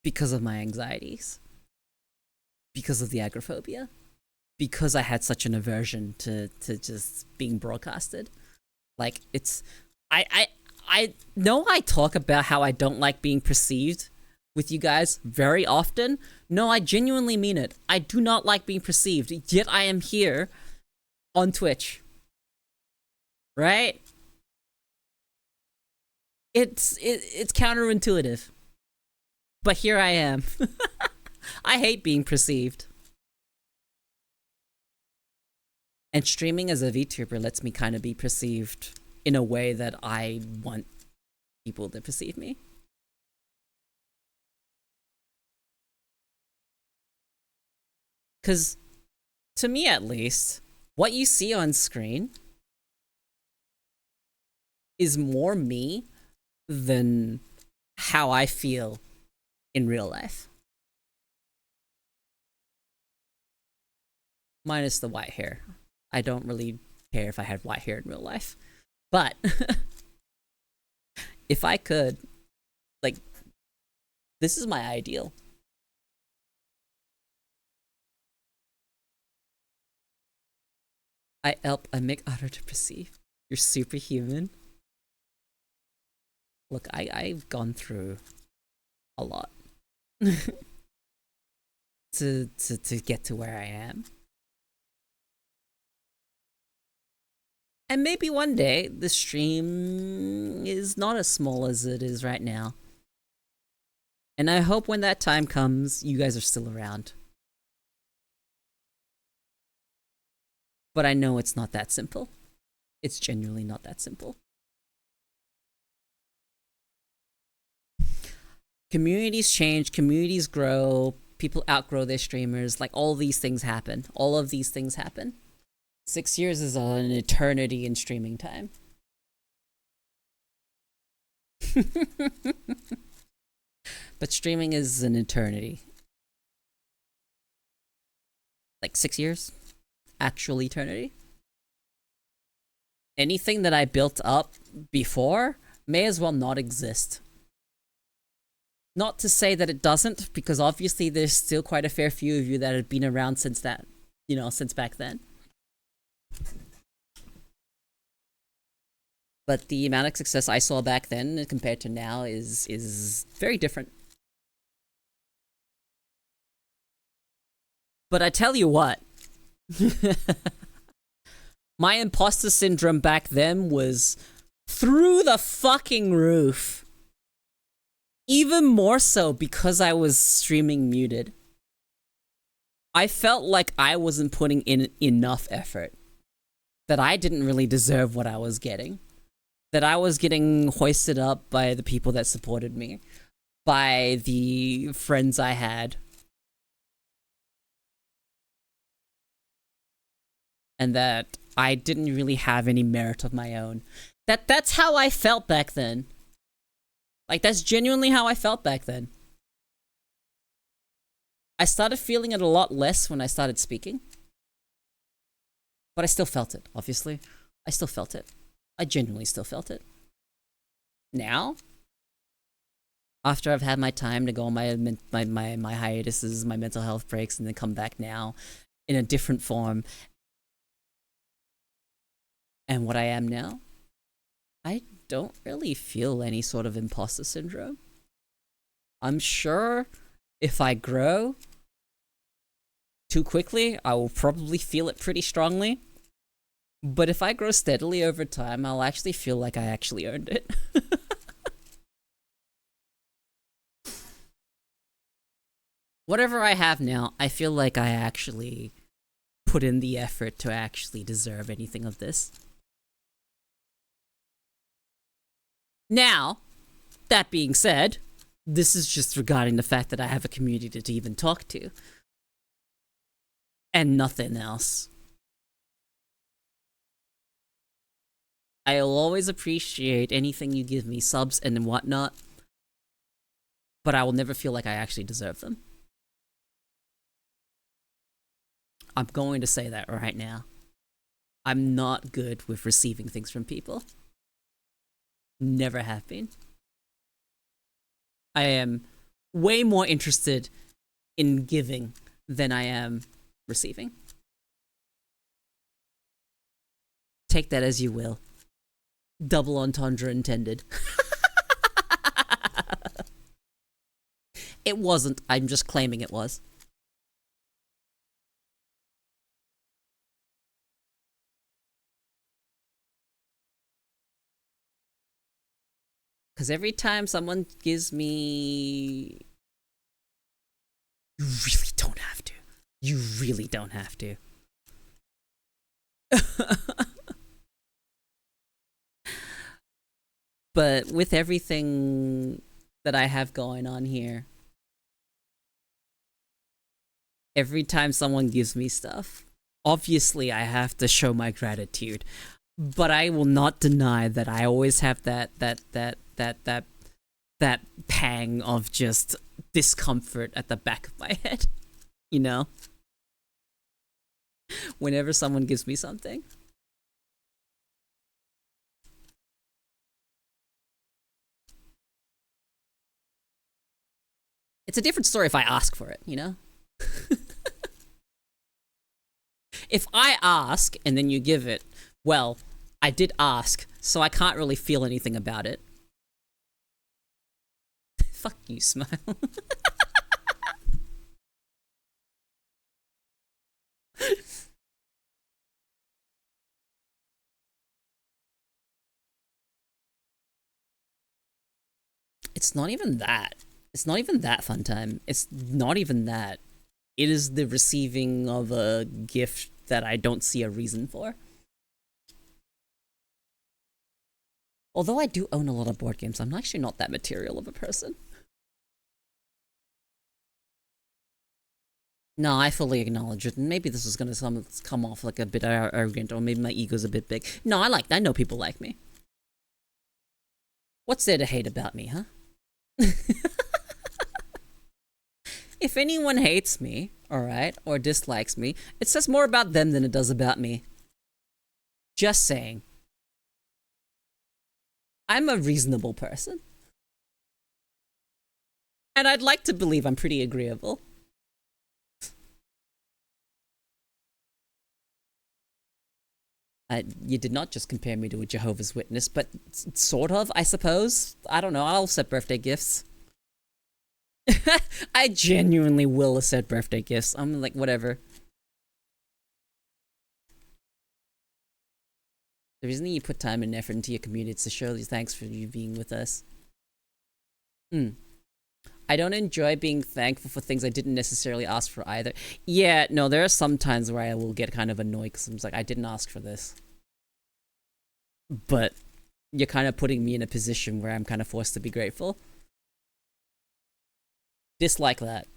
Because of my anxieties. Because of the agoraphobia. Because I had such an aversion to just being broadcasted. Like, it's... I know I talk about how I don't like being perceived with you guys very often. No, I genuinely mean it. I do not like being perceived, yet I am here on Twitch. Right? It's counterintuitive. But here I am. I hate being perceived. And streaming as a VTuber lets me kind of be perceived in a way that I want people to perceive me. Because, to me at least, what you see on screen is more me than how I feel in real life. Minus the white hair. I don't really care if I had white hair in real life. But, if I could, like, this is my ideal. I make harder to perceive. You're superhuman. Look, I've gone through a lot to get to where I am. And maybe one day the stream is not as small as it is right now. And I hope when that time comes, you guys are still around. But I know it's not that simple. It's genuinely not that simple. Communities change, communities grow, people outgrow their streamers, like all these things happen. All of these things happen. 6 years is an eternity in streaming time. But streaming is an eternity. Like 6 years? Actual eternity? Anything that I built up before may as well not exist. Not to say that it doesn't, because obviously there's still quite a fair few of you that have been around since that, you know, since back then. But the amount of success I saw back then compared to now is very different. But I tell you what, my imposter syndrome back then was through the fucking roof. Even more so because I was streaming muted. I felt like I wasn't putting in enough effort. That I didn't really deserve what I was getting. That I was getting hoisted up by the people that supported me. By the friends I had. And that I didn't really have any merit of my own. That's how I felt back then. Like, that's genuinely how I felt back then. I started feeling it a lot less when I started speaking. But I still felt it, obviously. I still felt it. I genuinely still felt it. Now, after I've had my time to go on my hiatuses, my mental health breaks, and then come back now in a different form, and what I am now, I don't really feel any sort of imposter syndrome. I'm sure if I grow too quickly, I will probably feel it pretty strongly. But if I grow steadily over time, I'll actually feel like I actually earned it. Whatever I have now, I feel like I actually put in the effort to actually deserve anything of this. Now, that being said, This is just regarding the fact that I have a community to even talk to. And nothing else. I'll always appreciate anything you give me, subs and whatnot, but I will never feel like I actually deserve them. I'm going to say that right now. I'm not good with receiving things from people. Never have been. I am way more interested in giving than I am receiving. Take that as you will. Double entendre intended. It wasn't. I'm just claiming it was. Because every time someone gives me... You really don't have to. You really don't have to. But with everything that I have going on here, every time someone gives me stuff, obviously I have to show my gratitude. But I will not deny that I always have that pang of just discomfort at the back of my head. You know? Whenever someone gives me something. It's a different story if I ask for it, you know? If I ask and then you give it, well, I did ask, so I can't really feel anything about it. Fuck you, Smile. It's not even that. It's not even that fun time. It's not even that. It is the receiving of a gift that I don't see a reason for. Although I do own a lot of board games, I'm actually not that material of a person. No, I fully acknowledge it. And maybe this is gonna come off like a bit arrogant, or maybe my ego's a bit big. No, I know people like me. What's there to hate about me, huh? If anyone hates me, alright, or dislikes me, it says more about them than it does about me. Just saying. I'm a reasonable person. And I'd like to believe I'm pretty agreeable. You did not just compare me to a Jehovah's Witness, but sort of, I suppose. I don't know, I'll accept birthday gifts. I genuinely will accept birthday gifts. I'm like, whatever. The reason that you put time and effort into your community is to show you thanks for you being with us. I don't enjoy being thankful for things I didn't necessarily ask for either. Yeah, no, there are some times where I will get kind of annoyed because I'm just like, I didn't ask for this. But you're kind of putting me in a position where I'm kind of forced to be grateful. Dislike that.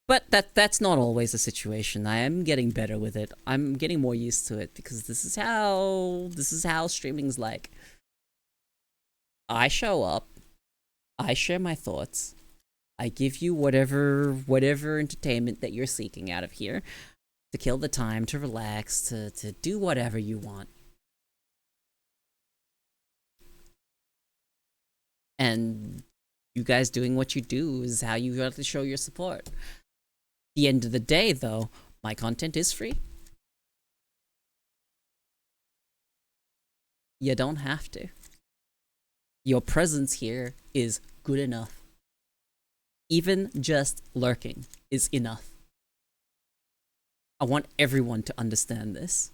But that's not always the situation. I am getting better with it. I'm getting more used to it because this is how streaming's like. I show up, I share my thoughts, I give you whatever entertainment that you're seeking out of here, to kill the time, to relax, to do whatever you want. And you guys doing what you do is how you have to show your support. At the end of the day, though, my content is free. You don't have to. Your presence here is good enough. Even just lurking is enough. I want everyone to understand this.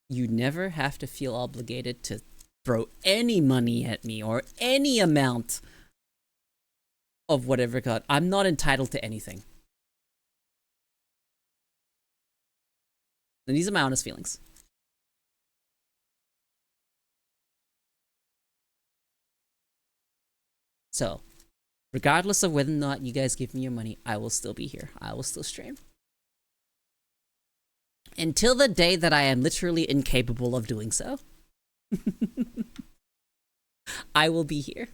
You never have to feel obligated to throw any money at me or any amount of whatever god. I'm not entitled to anything. And these are my honest feelings. So, Regardless of whether or not you guys give me your money, I will still be here. I will still stream. Until the day that I am literally incapable of doing so. I will be here.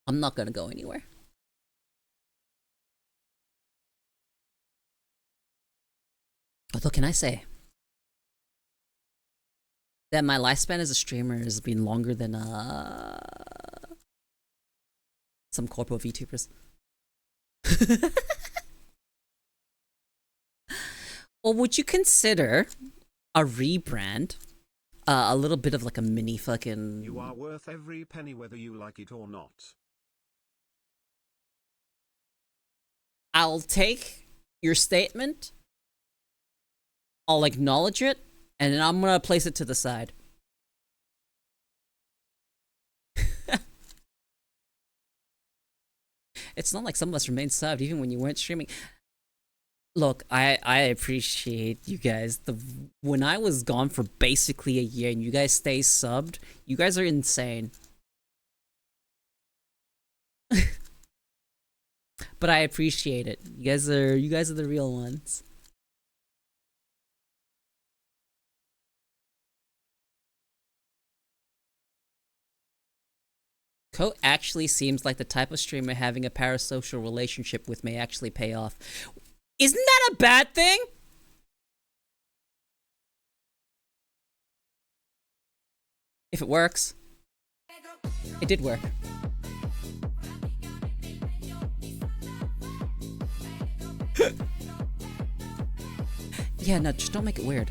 I'm not gonna go anywhere. Although, can I say that my lifespan as a streamer has been longer than some corpo VTubers? Or would you consider a rebrand a little bit of like a mini fucking... You are worth every penny whether you like it or not. I'll take your statement, I'll acknowledge it, and then I'm gonna place it to the side. It's not like some of us remained subbed even when you weren't streaming. Look, I appreciate you guys. When I was gone for basically a year and you guys stay subbed, you guys are insane. But I appreciate it. You guys are the real ones. Ko actually seems like the type of streamer having a parasocial relationship with may actually pay off. Isn't that a bad thing? If it works. It did work. Yeah, no, just don't make it weird.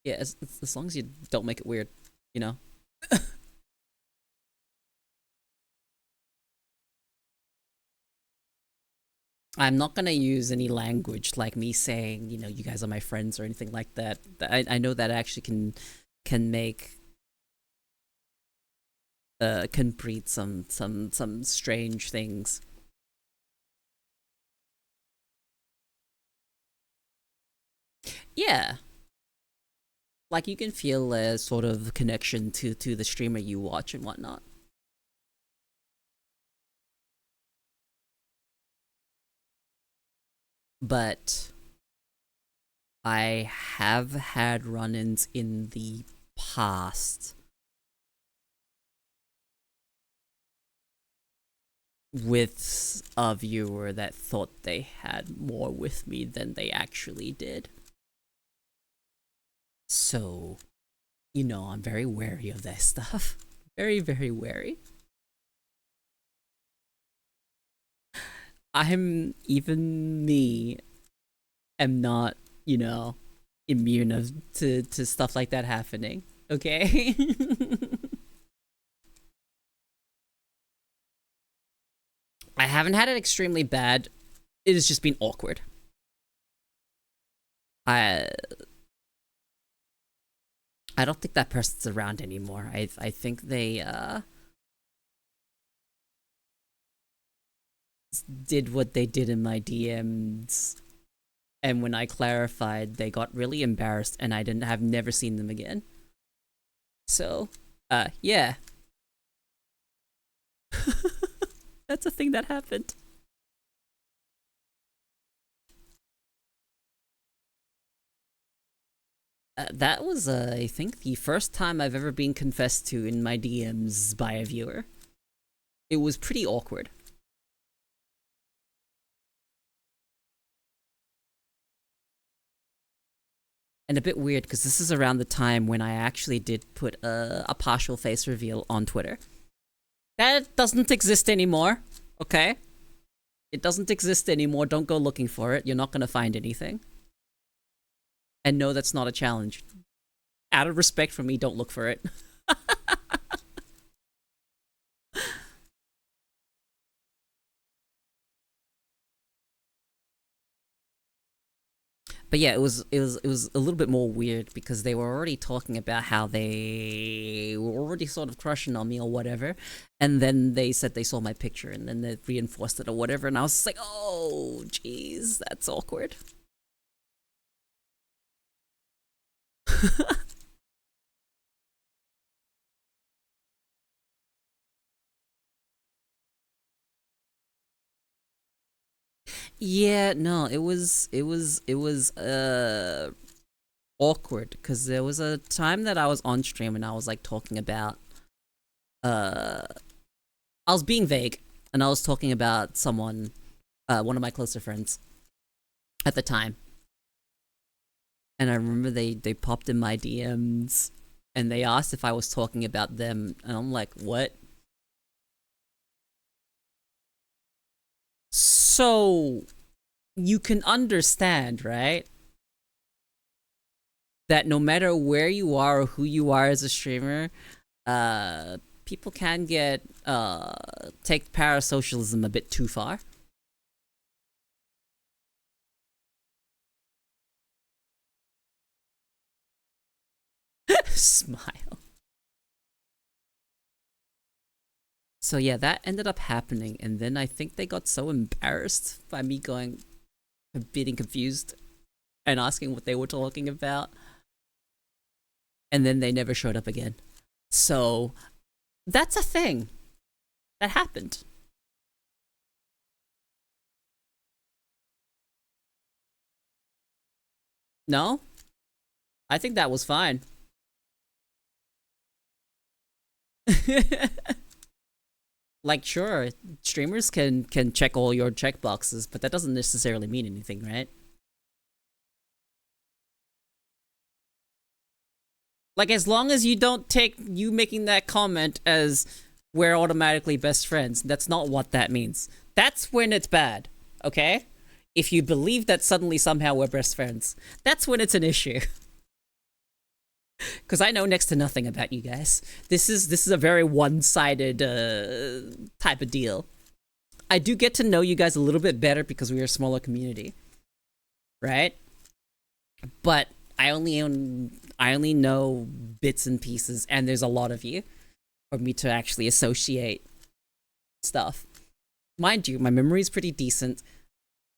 Yeah, as long as you don't make it weird, you know? I'm not gonna use any language like me saying, you know, you guys are my friends or anything like that. I know that actually can make can breed some strange things. Yeah. Like you can feel a sort of connection to the streamer you watch and whatnot. But I have had run-ins in the past with a viewer that thought they had more with me than they actually did. So, you know, I'm very wary of that stuff. Very, very wary. Even me am not, you know, immune to stuff like that happening. Okay? I haven't had it extremely bad. It has just been awkward. I don't think that person's around anymore. I think they did what they did in my DMs, and when I clarified, they got really embarrassed, and have never seen them again. So, yeah. That's a thing that happened. That was, I think, the first time I've ever been confessed to in my DMs by a viewer. It was pretty awkward. And a bit weird, because this is around the time when I actually did put a partial face reveal on Twitter. That doesn't exist anymore, okay? It doesn't exist anymore, don't go looking for it, you're not gonna find anything. And no, that's not a challenge. Out of respect for me, don't look for it. But yeah, it was a little bit more weird because they were already talking about how they were already sort of crushing on me or whatever, and then they said they saw my picture and then they reinforced it or whatever, and I was just like, oh, jeez, that's awkward. Yeah, no, it was awkward because there was a time that I was on stream and I was like talking about uh I was being vague and I was talking about someone, one of my closer friends at the time. And I remember they popped in my DMs and they asked if I was talking about them and I'm like, "What?" So you can understand, right? That no matter where you are or who you are as a streamer, people can get take parasocialism a bit too far. Smile. So yeah, that ended up happening, and then I think they got so embarrassed by me going, being confused, and asking what they were talking about, and then they never showed up again. So that's a thing that happened. No, I think that was fine. Like, sure, streamers can check all your checkboxes, but that doesn't necessarily mean anything, right? Like, as long as you don't take you making that comment as we're automatically best friends, that's not what that means. That's when it's bad, okay? If you believe that suddenly somehow we're best friends, that's when it's an issue. Because I know next to nothing about you guys. This is a very one-sided type of deal. I do get to know you guys a little bit better because we're a smaller community, right? But I only know bits and pieces, and there's a lot of you for me to actually associate stuff. Mind you, my memory is pretty decent,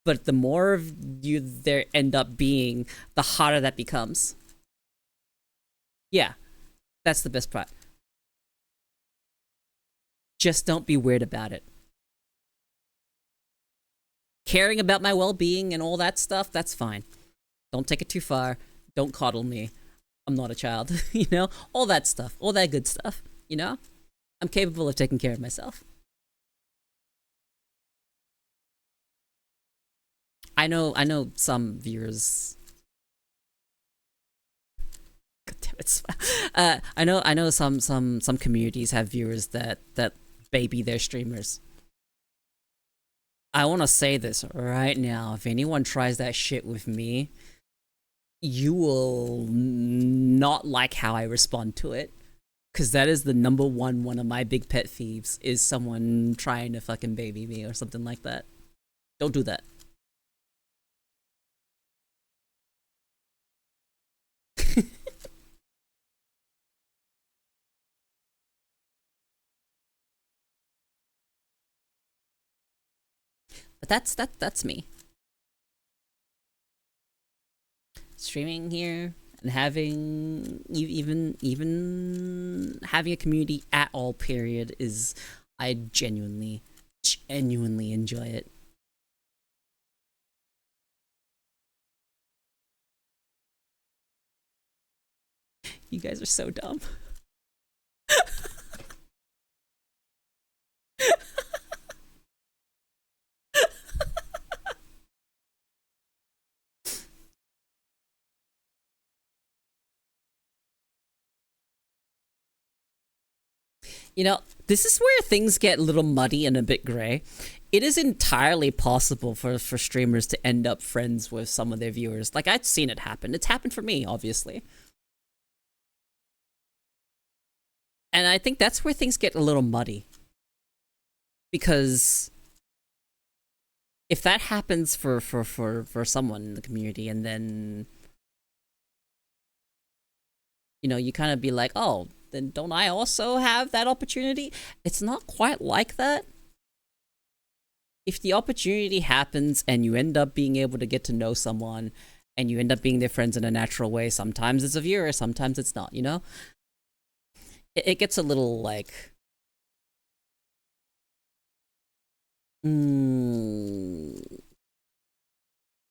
but the more of you there end up being, the harder that becomes. Yeah, that's the best part. Just don't be weird about it. Caring about my well-being and all that stuff, that's fine. Don't take it too far. Don't coddle me. I'm not a child, you know? All that stuff. All that good stuff, you know? I'm capable of taking care of myself. I know some viewers. God damn it. I know some communities have viewers that baby their streamers. I want to say this right now. If anyone tries that shit with me, you will not like how I respond to it. Because that is the number one of my big pet thieves, is someone trying to fucking baby me or something like that. Don't do that. But that's me. Streaming here and having even having a community at all, period, is, I genuinely enjoy it. You guys are so dumb. You know, this is where things get a little muddy and a bit gray. It is entirely possible for streamers to end up friends with some of their viewers. Like, I've seen it happen. It's happened for me, obviously. And I think that's where things get a little muddy. Because if that happens for someone in the community, and then, you know, you kind of be like, oh, then don't I also have that opportunity? It's not quite like that. If the opportunity happens and you end up being able to get to know someone and you end up being their friends in a natural way. Sometimes it's a viewer, sometimes it's not, you know? It gets a little, like...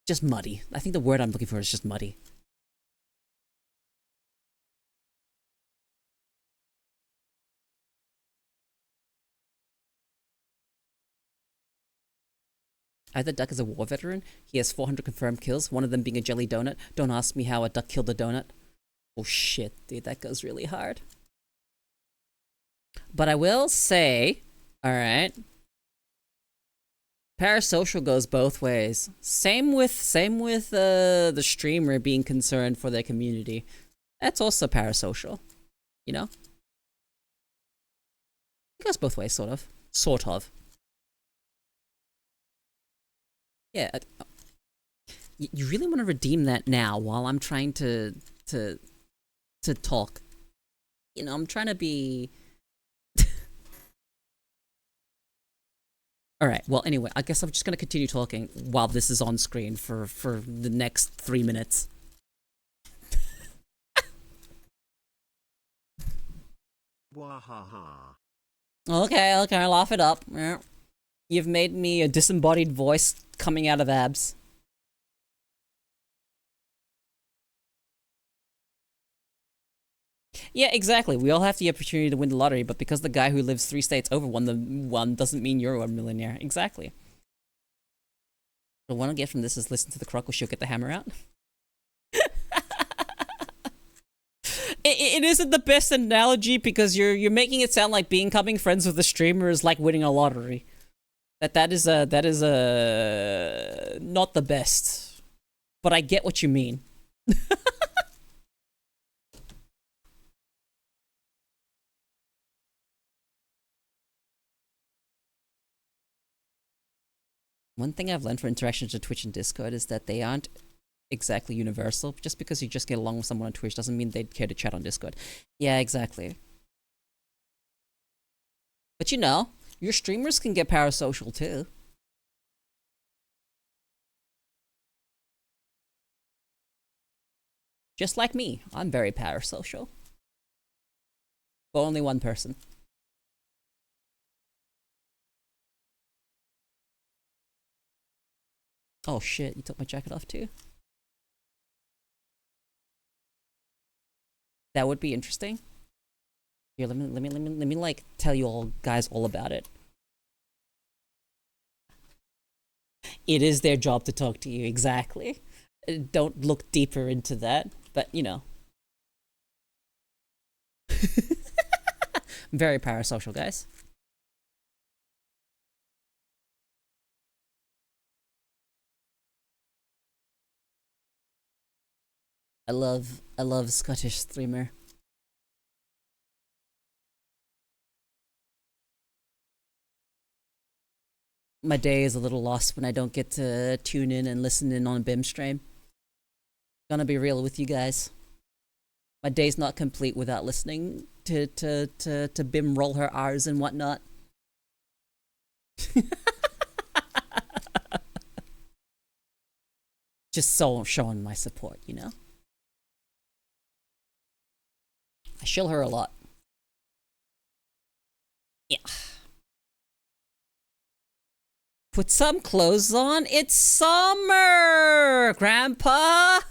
just muddy. I think the word I'm looking for is just muddy. Either duck is a war veteran. He has 400 confirmed kills, one of them being a jelly donut. Don't ask me how a duck killed a donut. Oh shit, dude, that goes really hard. But I will say, alright, parasocial goes both ways. Same with the streamer being concerned for their community. That's also parasocial, you know? It goes both ways, sort of. Sort of. Yeah. You really want to redeem that now while I'm trying to talk. You know, I'm trying to be... Alright, well, anyway, I guess I'm just gonna continue talking while this is on screen for the next 3 minutes. Wahaha. Okay, laugh it up. You've made me a disembodied voice coming out of abs. Yeah, exactly. We all have the opportunity to win the lottery, but because the guy who lives 3 states over won the one doesn't mean you're a millionaire. Exactly. The one I get from this is listen to the croc or she'll get the hammer out. It isn't the best analogy because you're making it sound like becoming friends with a streamer is like winning a lottery. That is not the best. But I get what you mean. One thing I've learned from interactions with Twitch and Discord is that they aren't exactly universal. Just because you just get along with someone on Twitch doesn't mean they'd care to chat on Discord. Yeah, exactly. But you know, your streamers can get parasocial too. Just like me, I'm very parasocial. But only one person. Oh shit, you took my jacket off too? That would be interesting. Here, let me like tell you all guys all about it. It is their job to talk to you, exactly. Don't look deeper into that, but you know. Very parasocial, guys. I love Scottish streamer. My day is a little lost when I don't get to tune in and listen in on a BIM stream. Gonna be real with you guys. My day's not complete without listening to BIM roll her R's and whatnot. Just so showing my support, you know? I shill her a lot. Yeah. Put some clothes on. It's summer, Grandpa.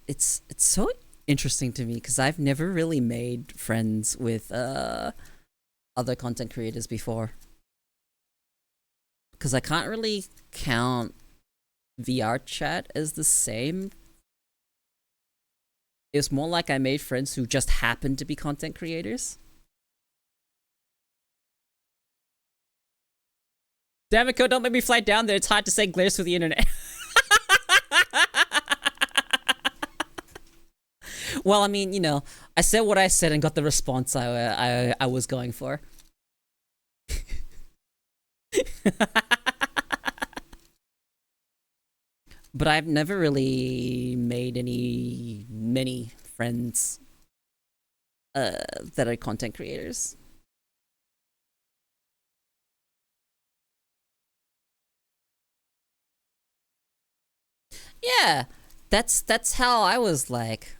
It's so interesting to me because I've never really made friends with other content creators before. Because I can't really count VR chat as the same. It's more like I made friends who just happened to be content creators. Damn it, Code, don't make me fly down there. It's hard to say glares through the internet. Well, I mean, you know, I said what I said and got the response I was going for. But I've never really made many friends that are content creators. Yeah, that's how I was like.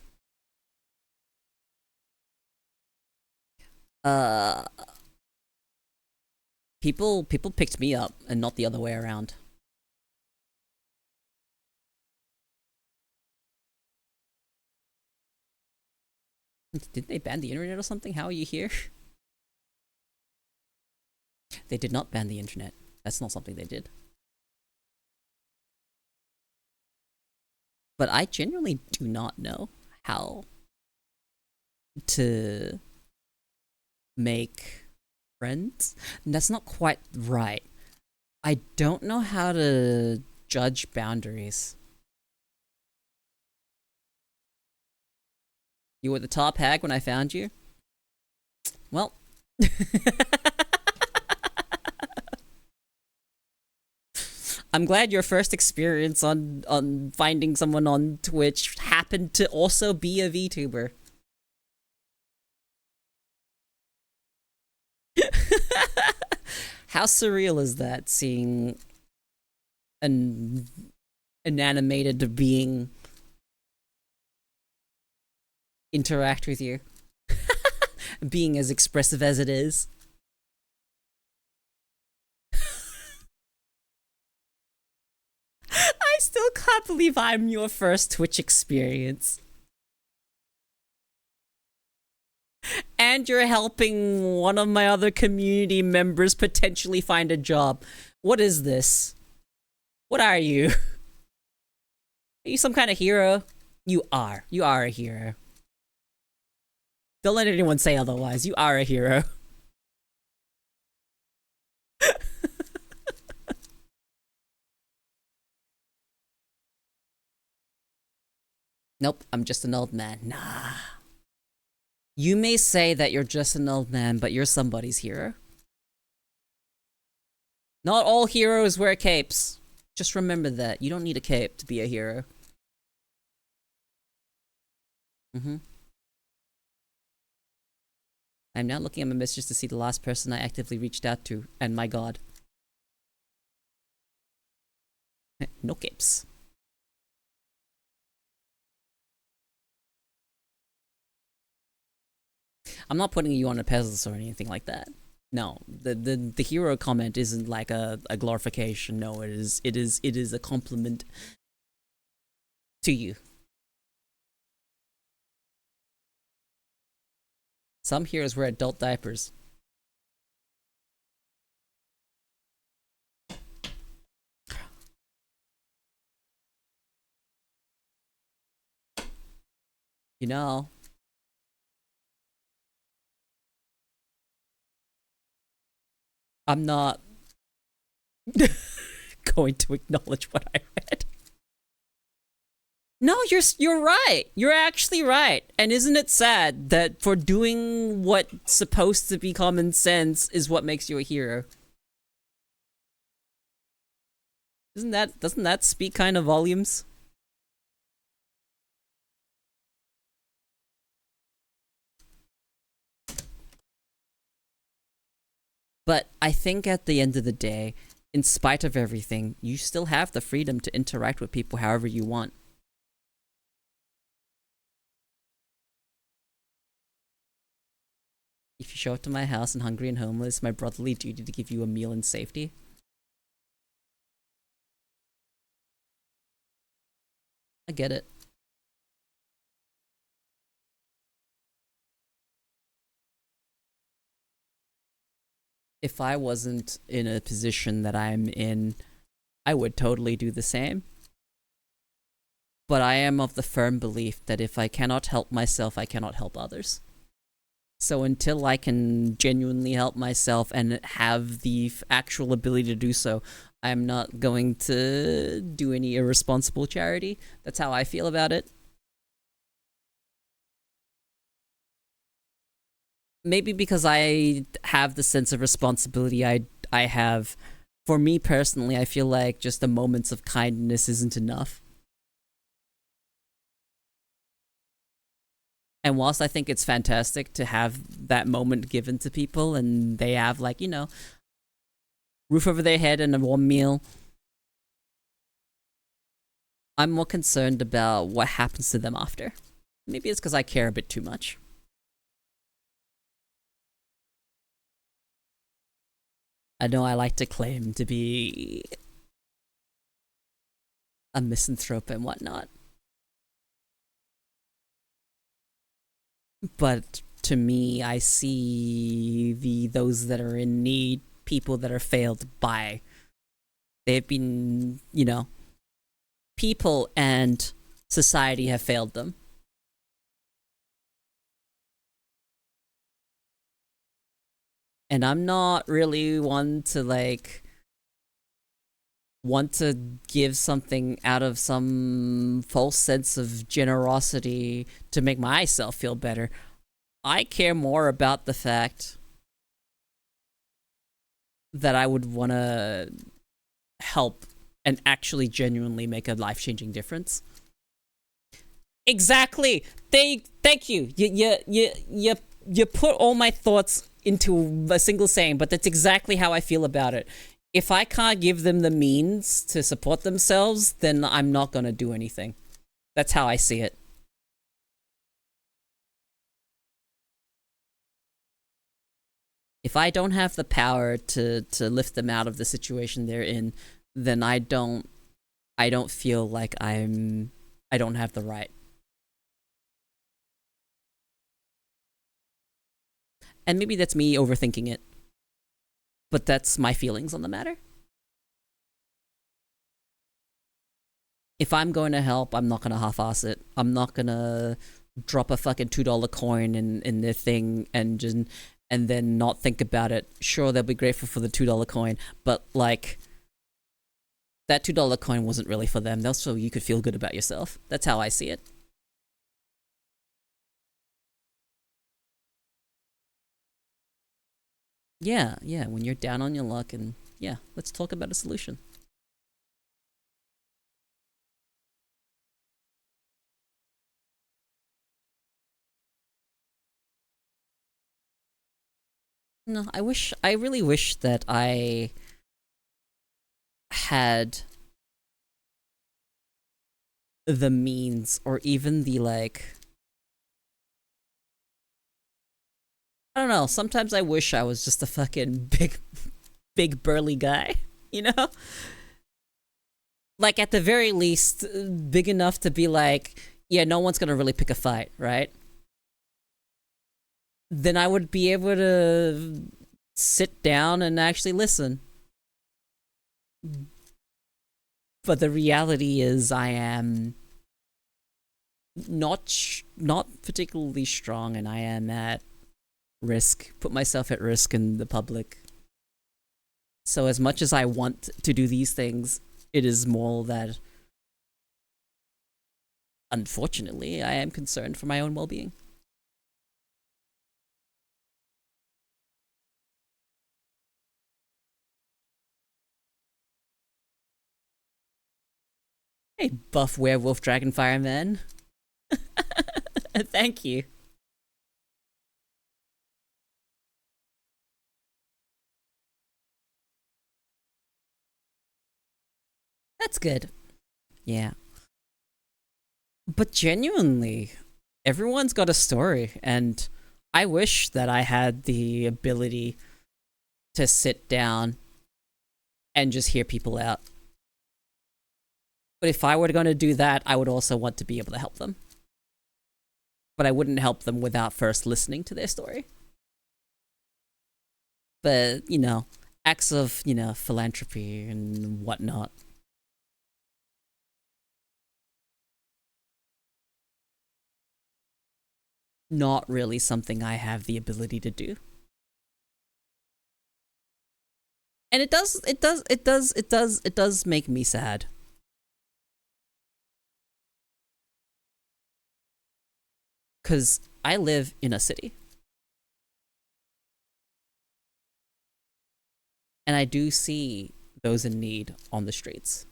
Uh, people picked me up and not the other way around. Didn't they ban the internet or something? How are you here? They did not ban the internet. That's not something they did. But I genuinely do not know how to make friends. That's not quite right. I don't know how to judge boundaries. You were the top hag when I found you? Well. I'm glad your first experience on finding someone on Twitch happened to also be a VTuber. How surreal is that, seeing an animated being interact with you? Being as expressive as it is. I still can't believe I'm your first Twitch experience. And you're helping one of my other community members potentially find a job. What is this? What are you? Are you some kind of hero? You are. You are a hero. Don't let anyone say otherwise. You are a hero. Nope, I'm just an old man. Nah. You may say that you're just an old man, but you're somebody's hero. Not all heroes wear capes. Just remember that. You don't need a cape to be a hero. I'm now looking at my messages to see the last person I actively reached out to, and my god. No capes. I'm not putting you on a pedestal or anything like that. No, the hero comment isn't like a glorification. No, it is a compliment to you. Some heroes wear adult diapers. You know. I'm not going to acknowledge what I read. No, you're right. You're actually right. And isn't it sad that for doing what's supposed to be common sense is what makes you a hero? Doesn't that speak kind of volumes? But I think at the end of the day, in spite of everything, you still have the freedom to interact with people however you want. If you show up to my house and hungry and homeless, my brotherly duty to give you a meal in safety. I get it. If I wasn't in a position that I'm in, I would totally do the same. But I am of the firm belief that if I cannot help myself, I cannot help others. So until I can genuinely help myself and have the actual ability to do so, I'm not going to do any irresponsible charity. That's how I feel about it. Maybe because I have the sense of responsibility I have. For me personally, I feel like just the moments of kindness isn't enough. And whilst I think it's fantastic to have that moment given to people and they have, like, you know, roof over their head and a warm meal, I'm more concerned about what happens to them after. Maybe it's because I care a bit too much. I know I like to claim to be a misanthrope and whatnot. But to me, I see those that are in need, people that are failed by. They've been, you know, people and society have failed them. And I'm not really one to, like, want to give something out of some false sense of generosity to make myself feel better. I care more about the fact that I would want to help and actually genuinely make a life-changing difference. Exactly. Thank you. You put all my thoughts into a single saying, but that's exactly how I feel about it. If I can't give them the means to support themselves, then I'm not gonna do anything. That's how I see it. If I don't have the power to lift them out of the situation they're in, then I don't feel like I don't have the right. And maybe that's me overthinking it. But that's my feelings on the matter. If I'm going to help, I'm not going to half-ass it. I'm not going to drop a fucking $2 coin in their thing and then not think about it. Sure, they'll be grateful for the $2 coin, but, like, that $2 coin wasn't really for them. That's so you could feel good about yourself. That's how I see it. Yeah, when you're down on your luck, and yeah, let's talk about a solution. No, I really wish that I had the means or even the, like, I don't know, sometimes I wish I was just a fucking big burly guy, you know? Like, at the very least, big enough to be like, yeah, no one's gonna really pick a fight, right? Then I would be able to sit down and actually listen. But the reality is I am not particularly strong, and I am at risk, put myself at risk in the public. So as much as I want to do these things, it is more that, unfortunately, I am concerned for my own well-being. Hey, buff werewolf dragonfire man. Thank you. That's good. Yeah. But genuinely, everyone's got a story, and I wish that I had the ability to sit down and just hear people out. But if I were going to do that, I would also want to be able to help them. But I wouldn't help them without first listening to their story. But, you know, acts of, you know, philanthropy and whatnot. Not really something I have the ability to do. And it does make me sad. Cause I live in a city. And I do see those in need on the streets.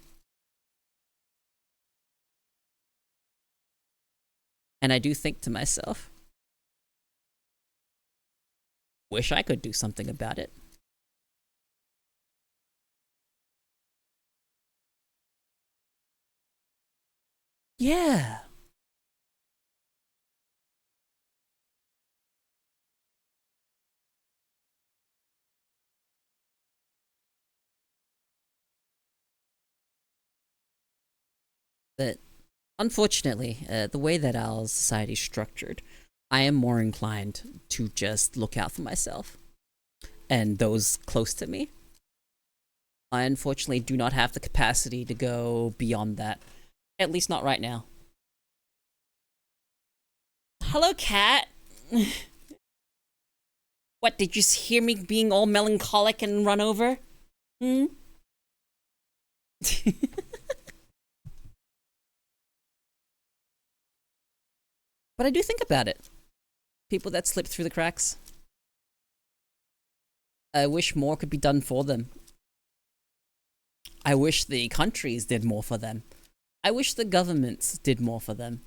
And I do think to myself, wish I could do something about it. Yeah. But unfortunately, the way that our society is structured, I am more inclined to just look out for myself and those close to me. I unfortunately do not have the capacity to go beyond that. At least not right now. Hello, cat. What, did you hear me being all melancholic and run over? Hmm? But I do think about it. People that slip through the cracks. I wish more could be done for them. I wish the countries did more for them. I wish the governments did more for them.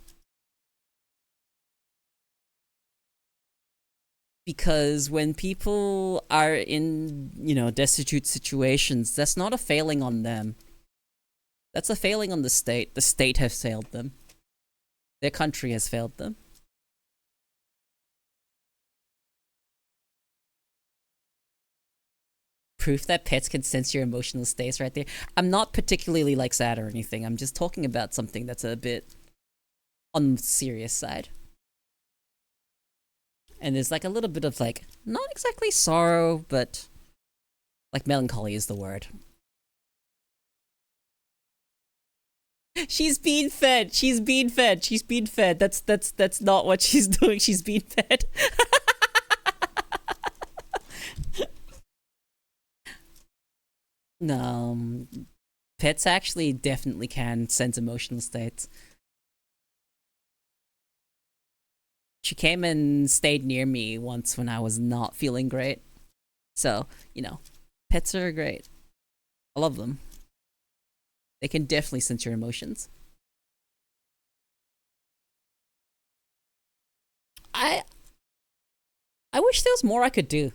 Because when people are in, destitute situations, that's not a failing on them. That's a failing on the state. The state has failed them. Their country has failed them. Proof that pets can sense your emotional states right there. I'm not particularly sad or anything. I'm just talking about something that's a bit on the serious side. And there's a little bit of not exactly sorrow, but melancholy is the word. She's being fed. She's being fed. She's being fed. That's not what she's doing. She's being fed. No, pets actually definitely can sense emotional states. She came and stayed near me once when I was not feeling great. So, pets are great. I love them. They can definitely sense your emotions. I wish there was more I could do.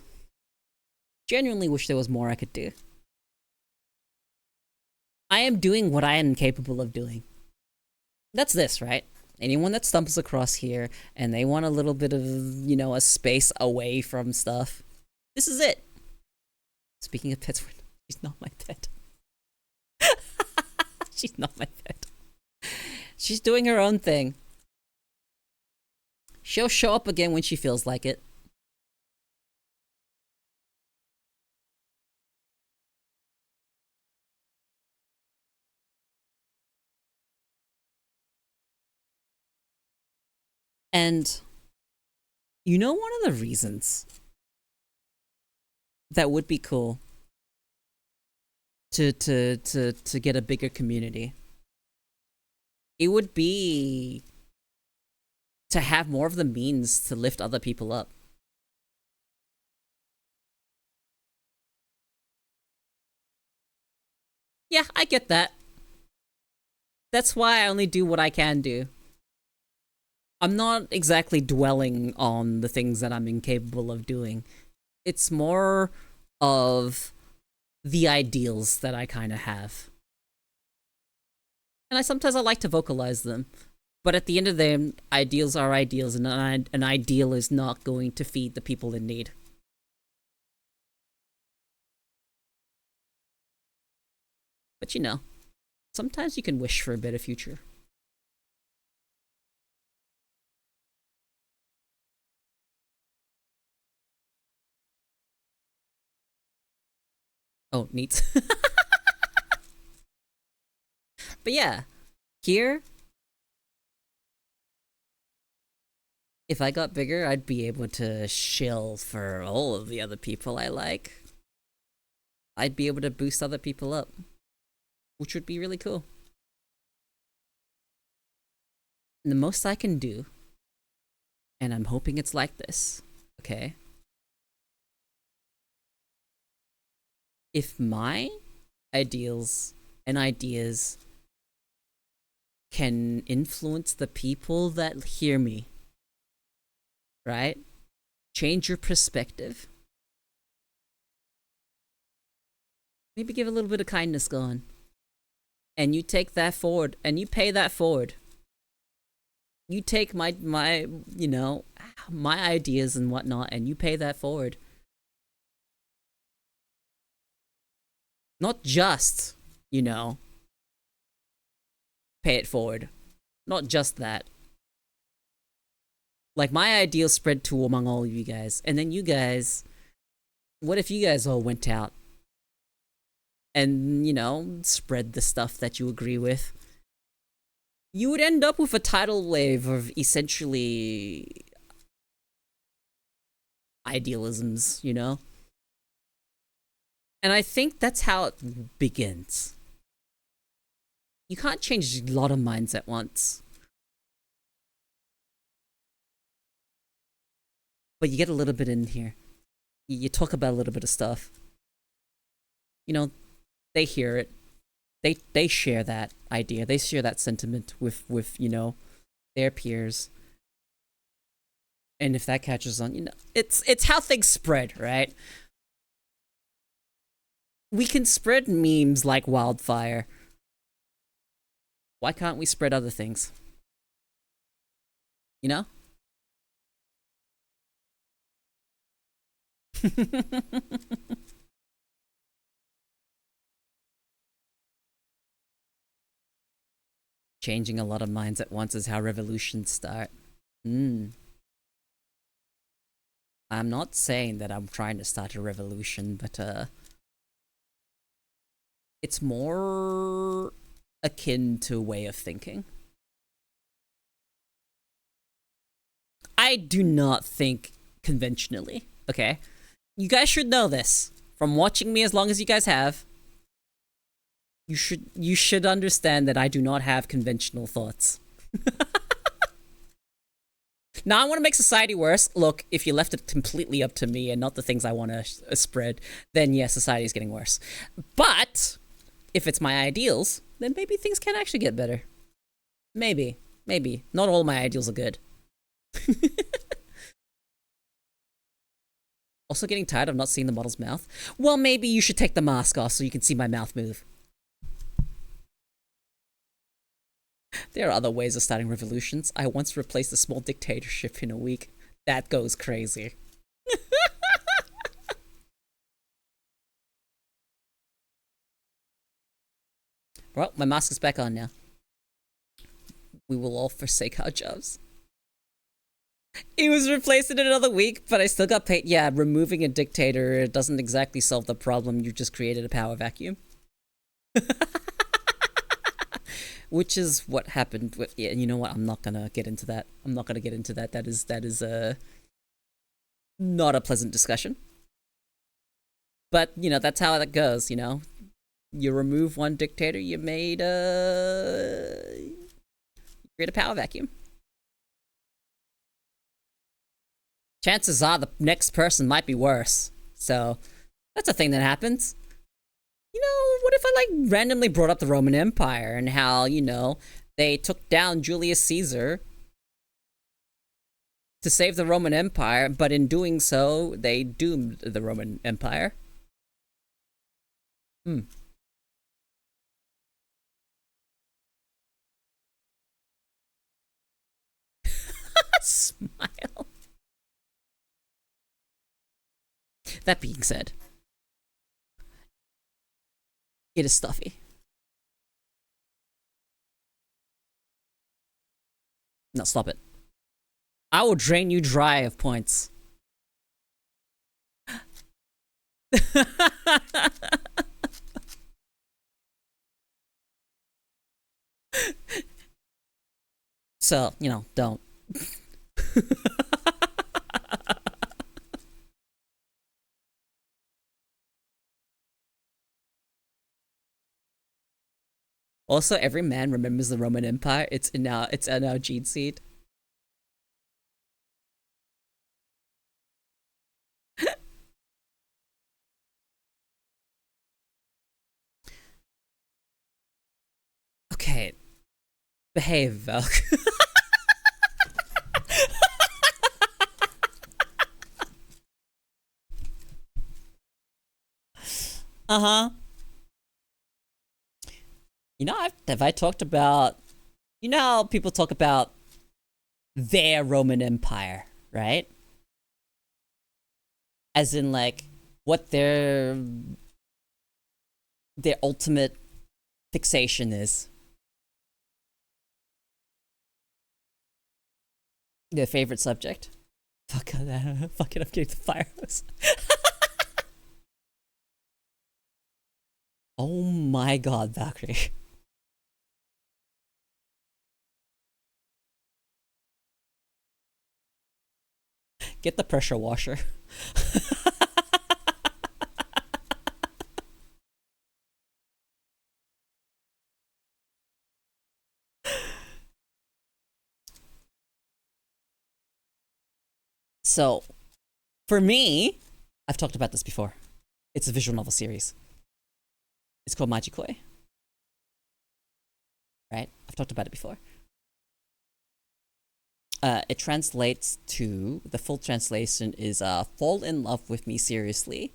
Genuinely wish there was more I could do. I am doing what I am capable of doing. That's this, right? Anyone that stumbles across here and they want a little bit of, a space away from stuff, this is it. Speaking of pets, she's not my pet. She's not my pet. She's doing her own thing. She'll show up again when she feels like it. And one of the reasons that would be cool to get a bigger community, it would be to have more of the means to lift other people up. Yeah, I get that. That's why I only do what I can do. I'm not exactly dwelling on the things that I'm incapable of doing. It's more of the ideals that I kind of have. And sometimes I like to vocalize them. But at the end of the day, ideals are ideals, and an ideal is not going to feed the people in need. But sometimes you can wish for a better future. Oh, neat. But yeah, here, if I got bigger, I'd be able to shill for all of the other people I like. I'd be able to boost other people up, which would be really cool. And the most I can do, and I'm hoping it's like this, okay? If my ideals and ideas can influence the people that hear me, right? Change your perspective, Maybe give a little bit of kindness going. And you take that forward, and you pay that forward. You take my you know, my ideas and whatnot, and you pay that forward. Not just, you know, pay it forward. Not just that. Like, my ideals spread to among all of you guys, and then you guys, what if you guys all went out and, you know, spread the stuff that you agree with? You would end up with a tidal wave of essentially idealisms, you know? And I think that's how it begins. You can't change a lot of minds at once. But you get a little bit in here. You talk about a little bit of stuff. You know, they hear it. They share that idea. They share that sentiment with you know, their peers. And if that catches on, you know, it's how things spread, right? We can spread memes like wildfire. Why can't we spread other things? You know? Changing a lot of minds at once is how revolutions start. I'm not saying that I'm trying to start a revolution, but it's more akin to a way of thinking. I do not think conventionally, okay? You guys should know this. From watching me as long as you guys have, you should understand that I do not have conventional thoughts. Now I want to make society worse. Look, if you left it completely up to me and not the things I want to spread, then yes, society is getting worse. But if it's my ideals, then maybe things can actually get better. Maybe. Not all my ideals are good. Also getting tired of not seeing the model's mouth. Well, maybe you should take the mask off so you can see my mouth move. There are other ways of starting revolutions. I once replaced a small dictatorship in a week. That goes crazy. Well, my mask is back on now. We will all forsake our jobs. It was replaced in another week, but I still got paid. Yeah, removing a dictator doesn't exactly solve the problem. You just created a power vacuum. Which is what happened with, yeah, you know what, I'm not gonna get into that. That is not a pleasant discussion. But, you know, that's how that goes, you know? You remove one dictator, you made you create a power vacuum. Chances are the next person might be worse. So, that's a thing that happens. You know, what if I, like, randomly brought up the Roman Empire and how, you know, they took down Julius Caesar to save the Roman Empire, but in doing so, they doomed the Roman Empire? Smile. That being said, it is stuffy. No, stop it. I will drain you dry of points. So, you know, don't. Also, every man remembers the Roman Empire. It's in our gene seed. Okay. Behave, Velk. Uh-huh. You know, have I talked about, you know how people talk about their Roman Empire, right? As in, like, what their ultimate fixation is. Their favorite subject. Fuck it, I'm getting the fire hose. Oh my god, Valkyrie. Get the pressure washer. So, for me, I've talked about this before. It's a visual novel series. It's called Majikoi. Right? I've talked about it before. It translates to, the full translation is Fall in Love with Me Seriously.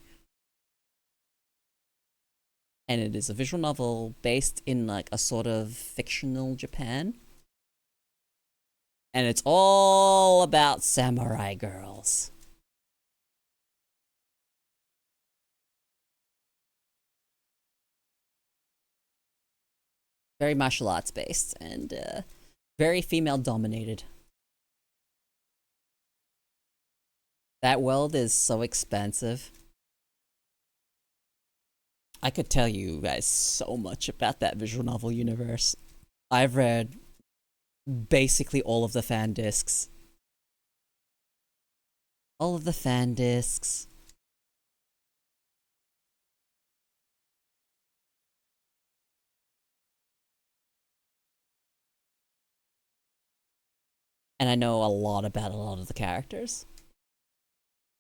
And it is a visual novel based in like a sort of fictional Japan. And it's all about samurai girls. Very martial arts based and very female dominated. That world is so expansive. I could tell you guys so much about that visual novel universe. I've read basically all of the fan discs. All of the fan discs. And I know a lot about a lot of the characters.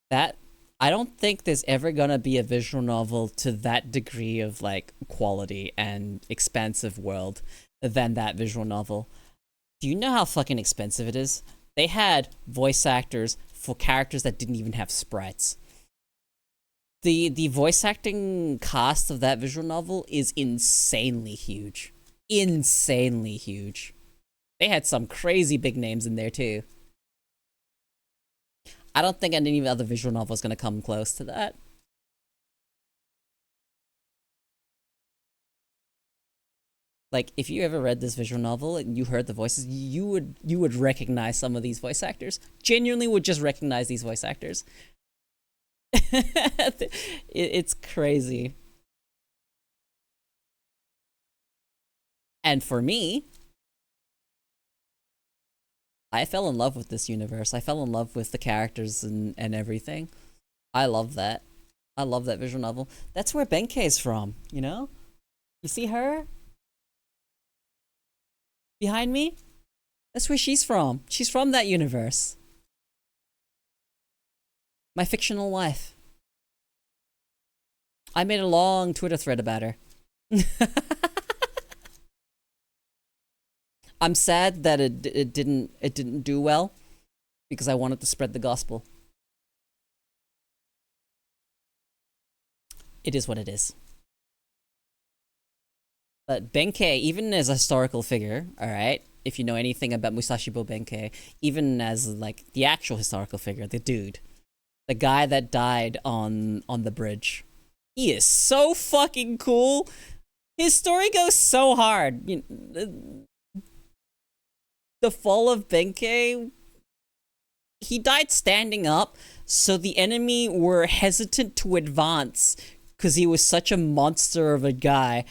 That, I don't think there's ever gonna be a visual novel to that degree of like quality and expansive world than that visual novel. Do you know how fucking expensive it is? They had voice actors for characters that didn't even have sprites. The voice acting cast of that visual novel is insanely huge. Insanely huge. They had some crazy big names in there too. I don't think any other visual novel is gonna come close to that. Like, if you ever read this visual novel and you heard the voices, you would recognize some of these voice actors. Genuinely would just recognize these voice actors. It's crazy. And for me, I fell in love with this universe. I fell in love with the characters and everything. I love that. I love that visual novel. That's where Benkei's from, you know? You see her? Behind me? That's where she's from. She's from that universe. My fictional wife. I made a long Twitter thread about her. I'm sad that it didn't do well because I wanted to spread the gospel. It is what it is. But Benkei, even as a historical figure, alright, if you know anything about Musashibo Benkei, even as like the actual historical figure, the dude, the guy that died on the bridge, he is so fucking cool. His story goes so hard. You know, the fall of Benkei, he died standing up, so the enemy were hesitant to advance because he was such a monster of a guy.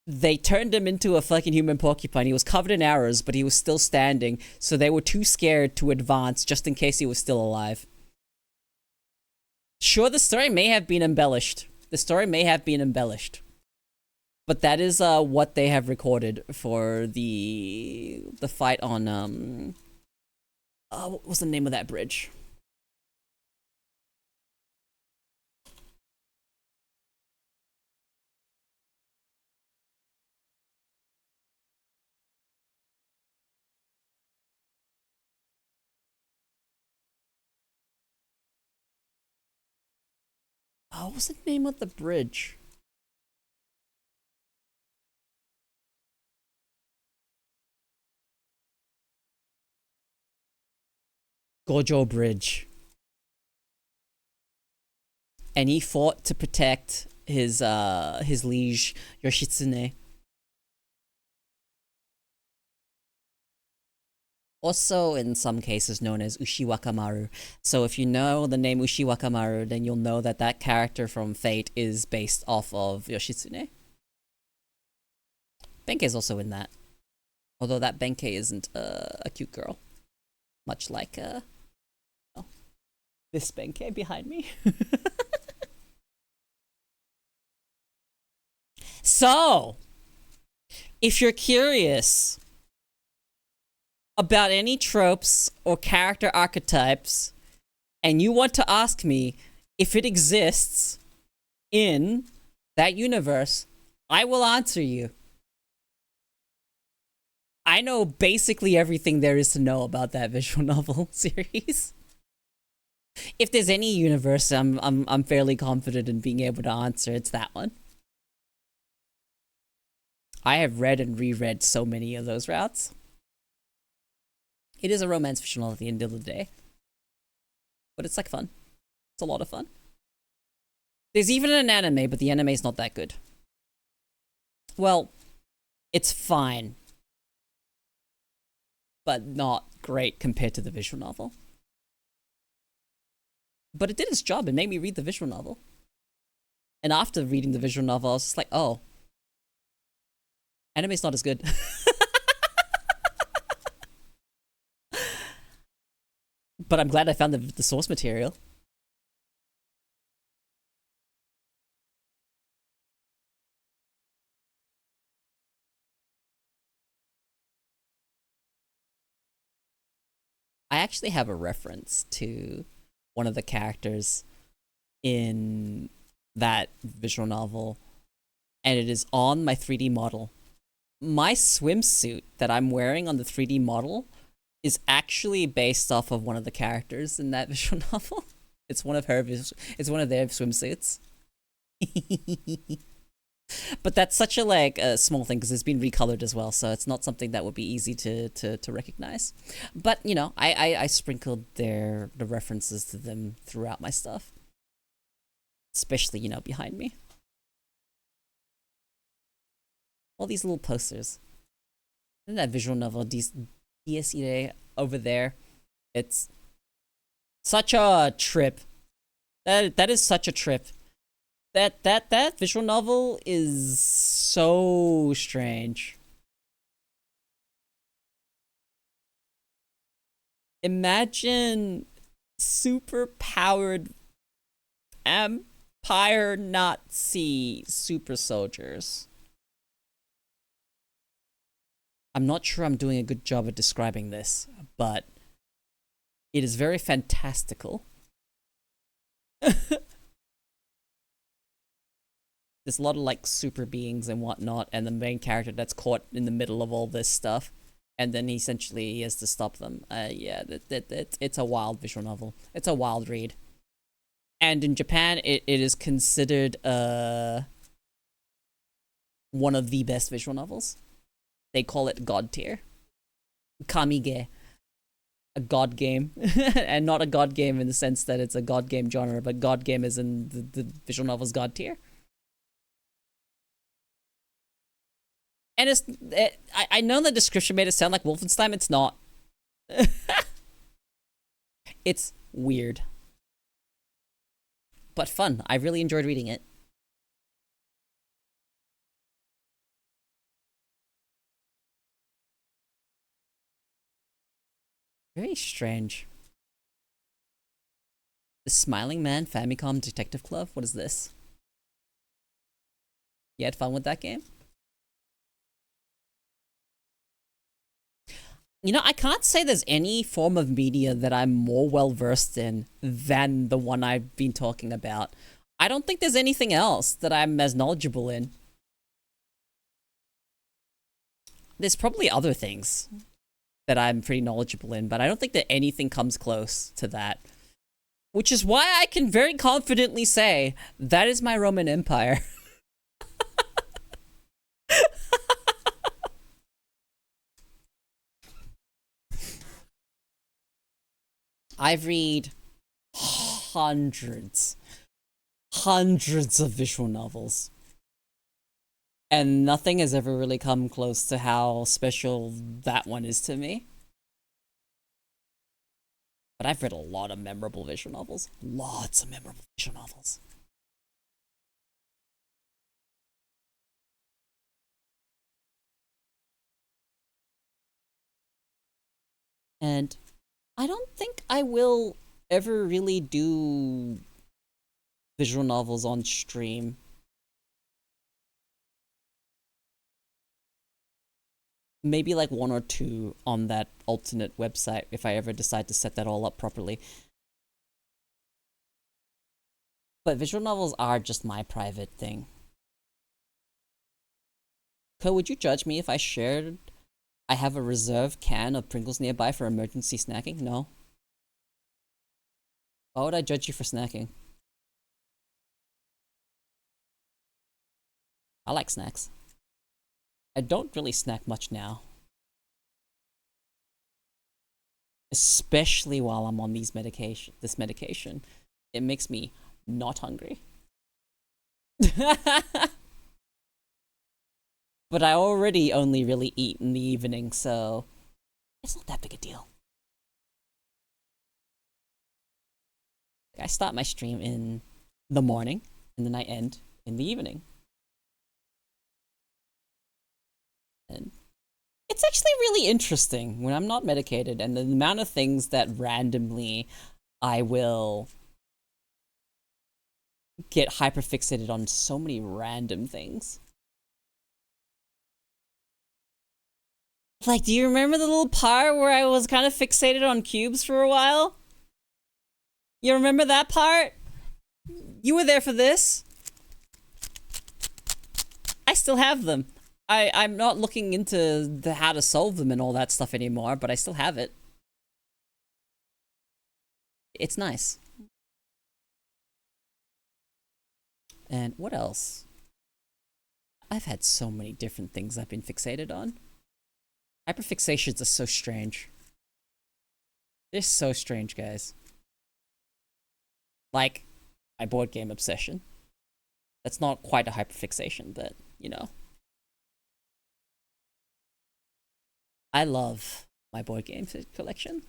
They turned him into a fucking human porcupine. He was covered in arrows, but he was still standing, so they were too scared to advance just in case he was still alive. Sure, the story may have been embellished. The story may have been embellished. But that is what they have recorded for the fight on what was the name of that bridge? Oh, what was the name of the bridge? Gojo Bridge. And he fought to protect his liege Yoshitsune. Also, in some cases, known as Ushiwakamaru. So if you know the name Ushiwakamaru, then you'll know that that character from Fate is based off of Yoshitsune. Benkei is also in that. Although that Benkei isn't a cute girl. Much like, this Benkei behind me. So, if you're curious about any tropes or character archetypes, and you want to ask me if it exists in that universe, I will answer you. I know basically everything there is to know about that visual novel series. If there's any universe I'm fairly confident in being able to answer, it's that one. I have read and reread so many of those routes. It is a romance visual novel at the end of the day. But it's like fun. It's a lot of fun. There's even an anime, but the anime is not that good. Well, it's fine. But not great compared to the visual novel. But it did its job. It made me read the visual novel. And after reading the visual novel, I was just like, oh. Anime's not as good. But I'm glad I found the source material. I actually have a reference to one of the characters in that visual novel, and it is on my 3D model. My swimsuit that I'm wearing on the 3D model is actually based off of one of the characters in that visual novel. It's one of their swimsuits. But that's such a small thing because it's been recolored as well, so it's not something that would be easy to recognize. But you know, I sprinkled the references to them throughout my stuff, especially behind me. All these little posters. In that visual novel, DSE over there, it's such a trip. That is such a trip. That visual novel is so strange. Imagine super powered Empire Nazi super soldiers. I'm not sure I'm doing a good job of describing this, but it is very fantastical. There's a lot of super beings and whatnot, and the main character that's caught in the middle of all this stuff, and then he has to stop them. Yeah, it's a wild visual novel. It's a wild read. And in Japan, it is considered one of the best visual novels. They call it God tier. Kamige. A god game. And not a god game in the sense that it's a god game genre, but god game is in the visual novel's God tier. And I know the description made it sound like Wolfenstein. It's not. It's weird. But fun. I really enjoyed reading it. Very strange. The Smiling Man Famicom Detective Club? What is this? You had fun with that game? I can't say there's any form of media that I'm more well-versed in than the one I've been talking about. I don't think there's anything else that I'm as knowledgeable in. There's probably other things that I'm pretty knowledgeable in, but I don't think that anything comes close to that. Which is why I can very confidently say that is my Roman Empire. I've read hundreds of visual novels. And nothing has ever really come close to how special that one is to me. But I've read a lot of memorable visual novels. Lots of memorable visual novels. And I don't think I will ever really do visual novels on stream. Maybe like one or two on that alternate website if I ever decide to set that all up properly. But visual novels are just my private thing. Ko, would you judge me if I shared I have a reserve can of Pringles nearby for emergency snacking? No. Why would I judge you for snacking? I like snacks. I don't really snack much now. Especially while I'm on this medication. It makes me not hungry. But I already only really eat in the evening, so it's not that big a deal. I start my stream in the morning, and then I end in the evening. And it's actually really interesting when I'm not medicated, and the amount of things that randomly I will get hyperfixated on so many random things. Like, do you remember the little part where I was kind of fixated on cubes for a while? You remember that part? You were there for this. I still have them. I'm not looking into how to solve them and all that stuff anymore, but I still have it. It's nice. And what else? I've had so many different things I've been fixated on. Hyperfixations are so strange. They're so strange, guys. Like, my board game obsession. That's not quite a hyperfixation, but, you know. I love my board game collection.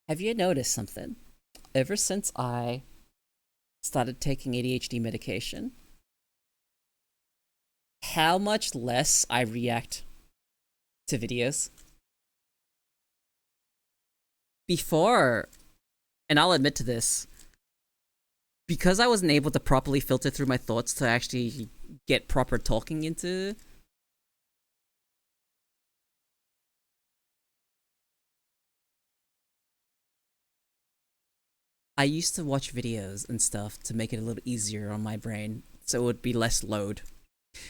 Have you noticed something? Ever since I started taking ADHD medication, how much less I react to videos. Before, and I'll admit to this, because I wasn't able to properly filter through my thoughts to actually get proper talking into, I used to watch videos and stuff to make it a little easier on my brain, so it would be less load.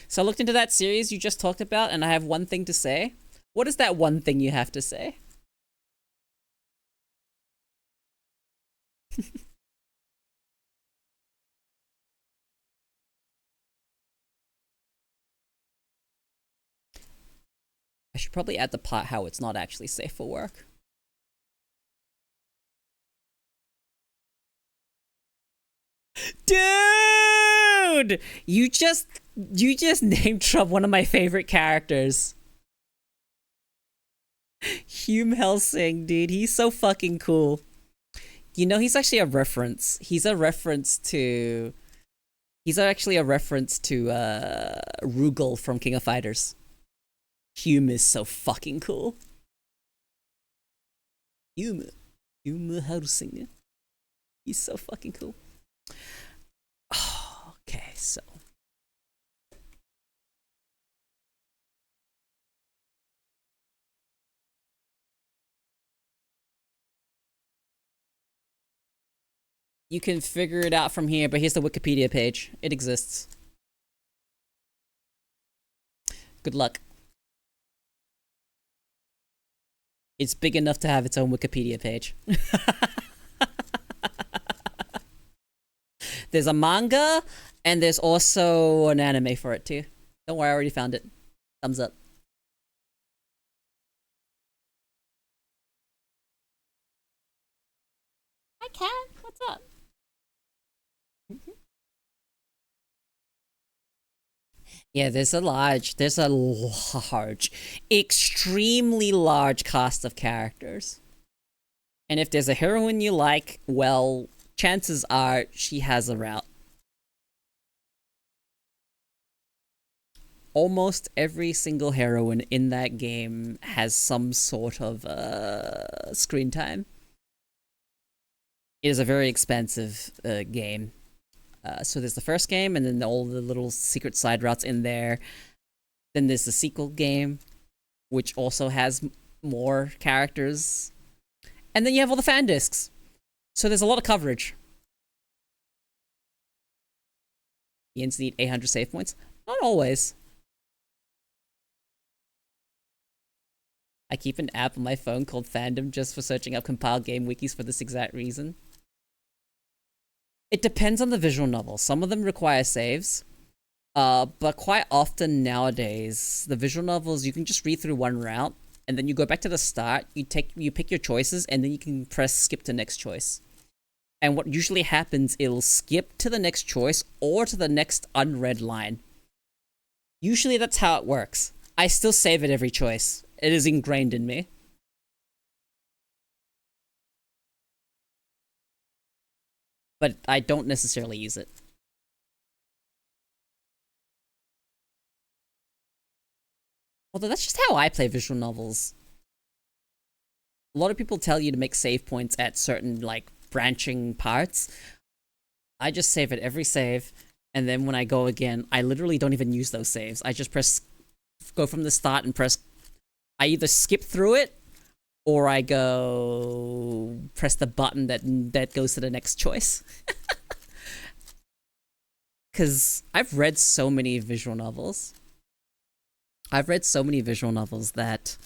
So I looked into that series you just talked about, and I have one thing to say. What is that one thing you have to say? I should probably add the part how it's not actually safe for work. Dude! You just name dropped one of my favorite characters. Hume Helsing, dude. He's so fucking cool. You know, he's actually a reference. He's actually a reference to Rugal from King of Fighters. Hume is so fucking cool. Hume Helsing. He's so fucking cool. Okay, so you can figure it out from here, but here's the Wikipedia page. It exists. Good luck. It's big enough to have its own Wikipedia page. There's a manga, and there's also an anime for it too. Don't worry, I already found it. Thumbs up. Yeah, there's a large, extremely large cast of characters. And if there's a heroine you like, well, chances are she has a route. Almost every single heroine in that game has some sort of screen time. It is a very expansive game. So there's the first game, and then all the little secret side routes in there. Then there's the sequel game, which also has more characters. And then you have all the fan discs. So there's a lot of coverage. You need 800 save points? Not always. I keep an app on my phone called Fandom just for searching up compiled game wikis for this exact reason. It depends on the visual novel. Some of them require saves. But quite often nowadays, the visual novels, you can just read through one route, and then you go back to the start, you pick your choices, and then you can press skip to next choice. And what usually happens, it'll skip to the next choice or to the next unread line. Usually that's how it works. I still save at every choice. It is ingrained in me. But I don't necessarily use it. Although that's just how I play visual novels. A lot of people tell you to make save points at certain, like, branching parts. I just save at every save, and then when I go again, I literally don't even use those saves. I just go from the start and press... I either skip through it, or I go... press the button that goes to the next choice. Because I've read so many visual novels. That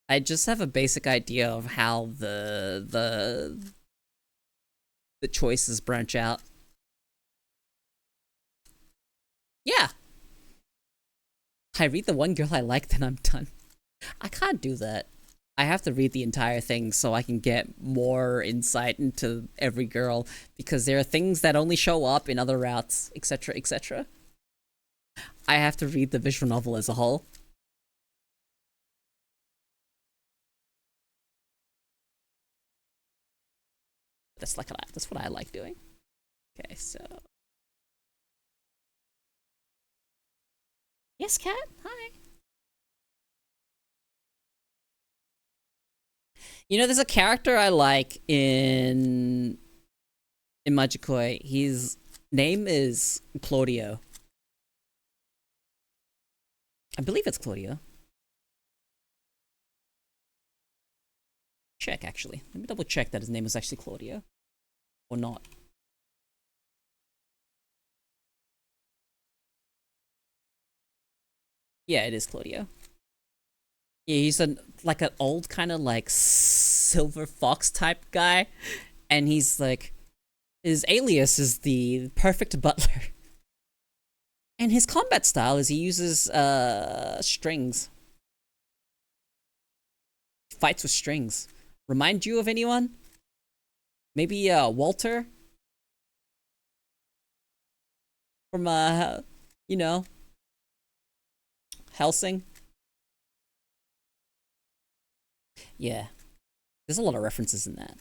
I just have a basic idea of how the choices branch out. Yeah. I read the one girl I like, then I'm done. I can't do that. I have to read the entire thing so I can get more insight into every girl, because there are things that only show up in other routes, etc., etc. I have to read the visual novel as a whole. That's what I like doing. Okay, so... Yes, Cat? Hi. You know, there's a character I like in Majikoi. His name is Claudio. I believe it's Claudio. Check, actually. Let me double check that his name is actually Claudio. Or not. Yeah, it is Claudio. Yeah, he's like an old kind of like silver fox type guy. And he's like... His alias is the perfect butler. And his combat style is he uses strings. Fights with strings. Remind you of anyone? Maybe Walter? From you know, Helsing? Yeah. There's a lot of references in that.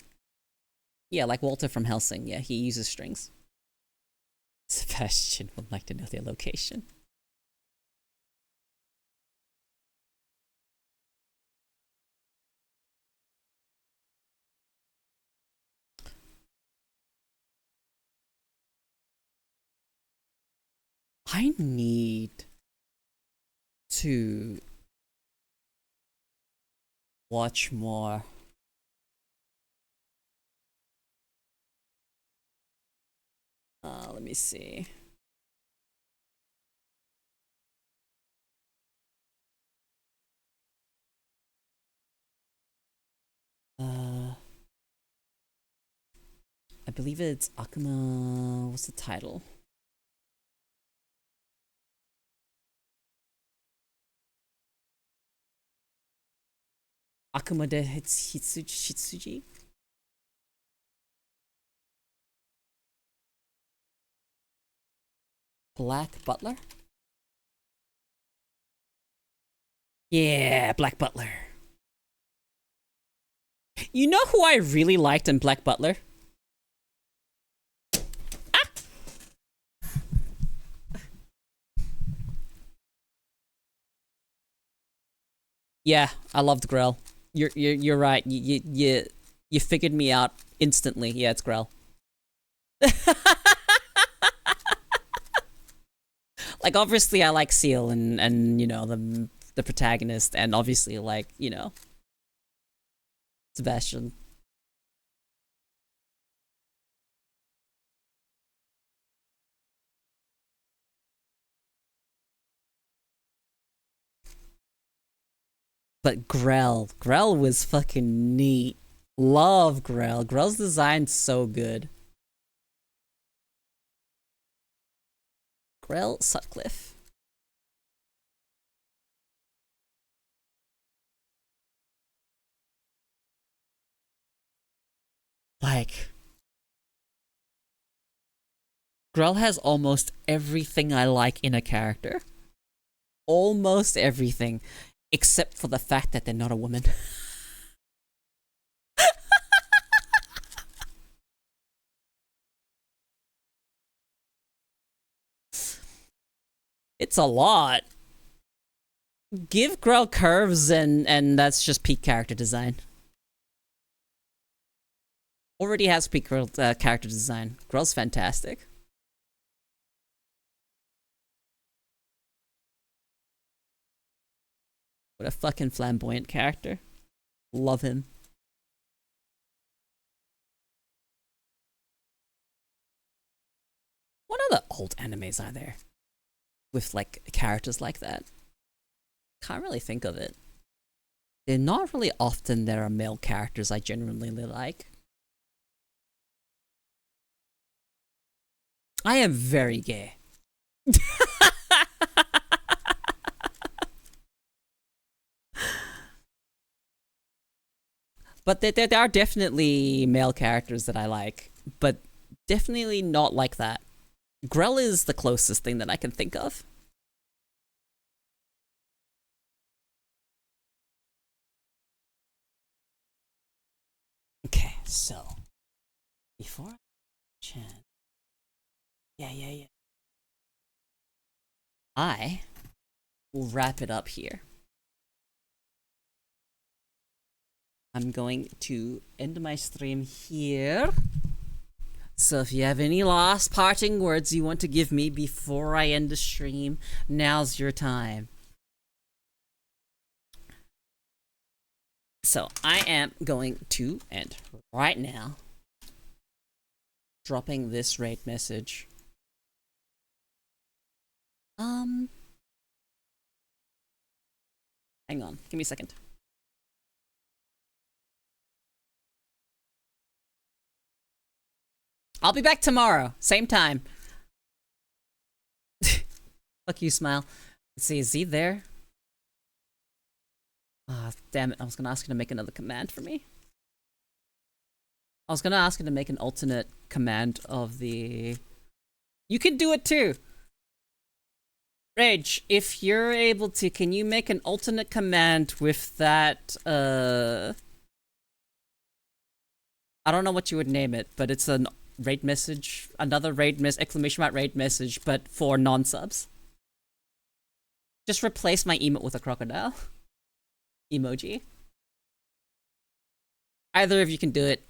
Yeah, like Walter from Helsing. Yeah, he uses strings. Sebastian would like to know their location. I need to watch more. Let me see. I believe it's Akuma... What's the title? Akuma de Hitsuji? Black Butler? Yeah, Black Butler. You know who I really liked in Black Butler? Ah! Yeah, I loved Grell. You're right. You figured me out instantly. Yeah, it's Grell. Like, obviously I like Seal and you know the protagonist, and obviously like, you know, Sebastian. But Grell was fucking neat. Love Grell. Grell's design's so good. Grell Sutcliffe. Like, Grell has almost everything I like in a character. Almost everything. Except for the fact that they're not a woman. It's a lot. Give Grell curves and that's just peak character design. Already has peak character design. Grell's fantastic. What a fucking flamboyant character. Love him. What other old animes are there with like characters like that? Can't really think of it. They're not really often there are male characters I genuinely like. I am very gay. But there are definitely male characters that I like, but definitely not like that. Grell is the closest thing that I can think of. Okay, so before Chan, yeah. I will wrap it up here. I'm going to end my stream here. So if you have any last parting words you want to give me before I end the stream, now's your time. So I am going to end right now, dropping this raid message. Hang on, give me a second. I'll be back tomorrow, same time. Fuck you, Smile. Let's see, is he there? Ah, damn it, I was gonna ask him to make another command for me. I was gonna ask him to make an alternate command of the... You can do it too! Rage, if you're able to, can you make an alternate command with that, I don't know what you would name it, but it's an raid message, another raid exclamation mark raid message, but for non-subs. Just replace my emote with a crocodile emoji. Either of you can do it.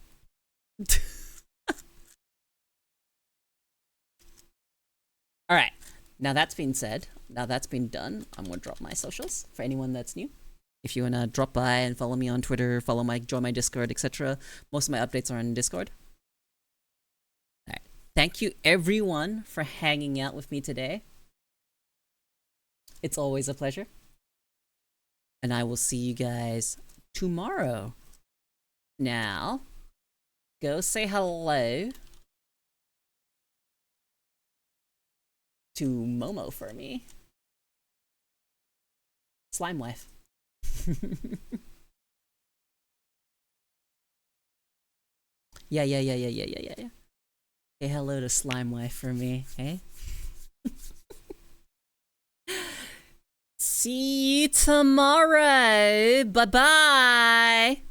Alright, now that's been said, now that's been done, I'm gonna drop my socials for anyone that's new. If you wanna drop by and follow me on Twitter, join my Discord, etc. Most of my updates are on Discord. Alright, thank you everyone for hanging out with me today. It's always a pleasure. And I will see you guys tomorrow. Now, go say hello to Momo for me. Slime wife. Yeah. Say hello to Slime wife for me, hey? See you tomorrow. Bye bye.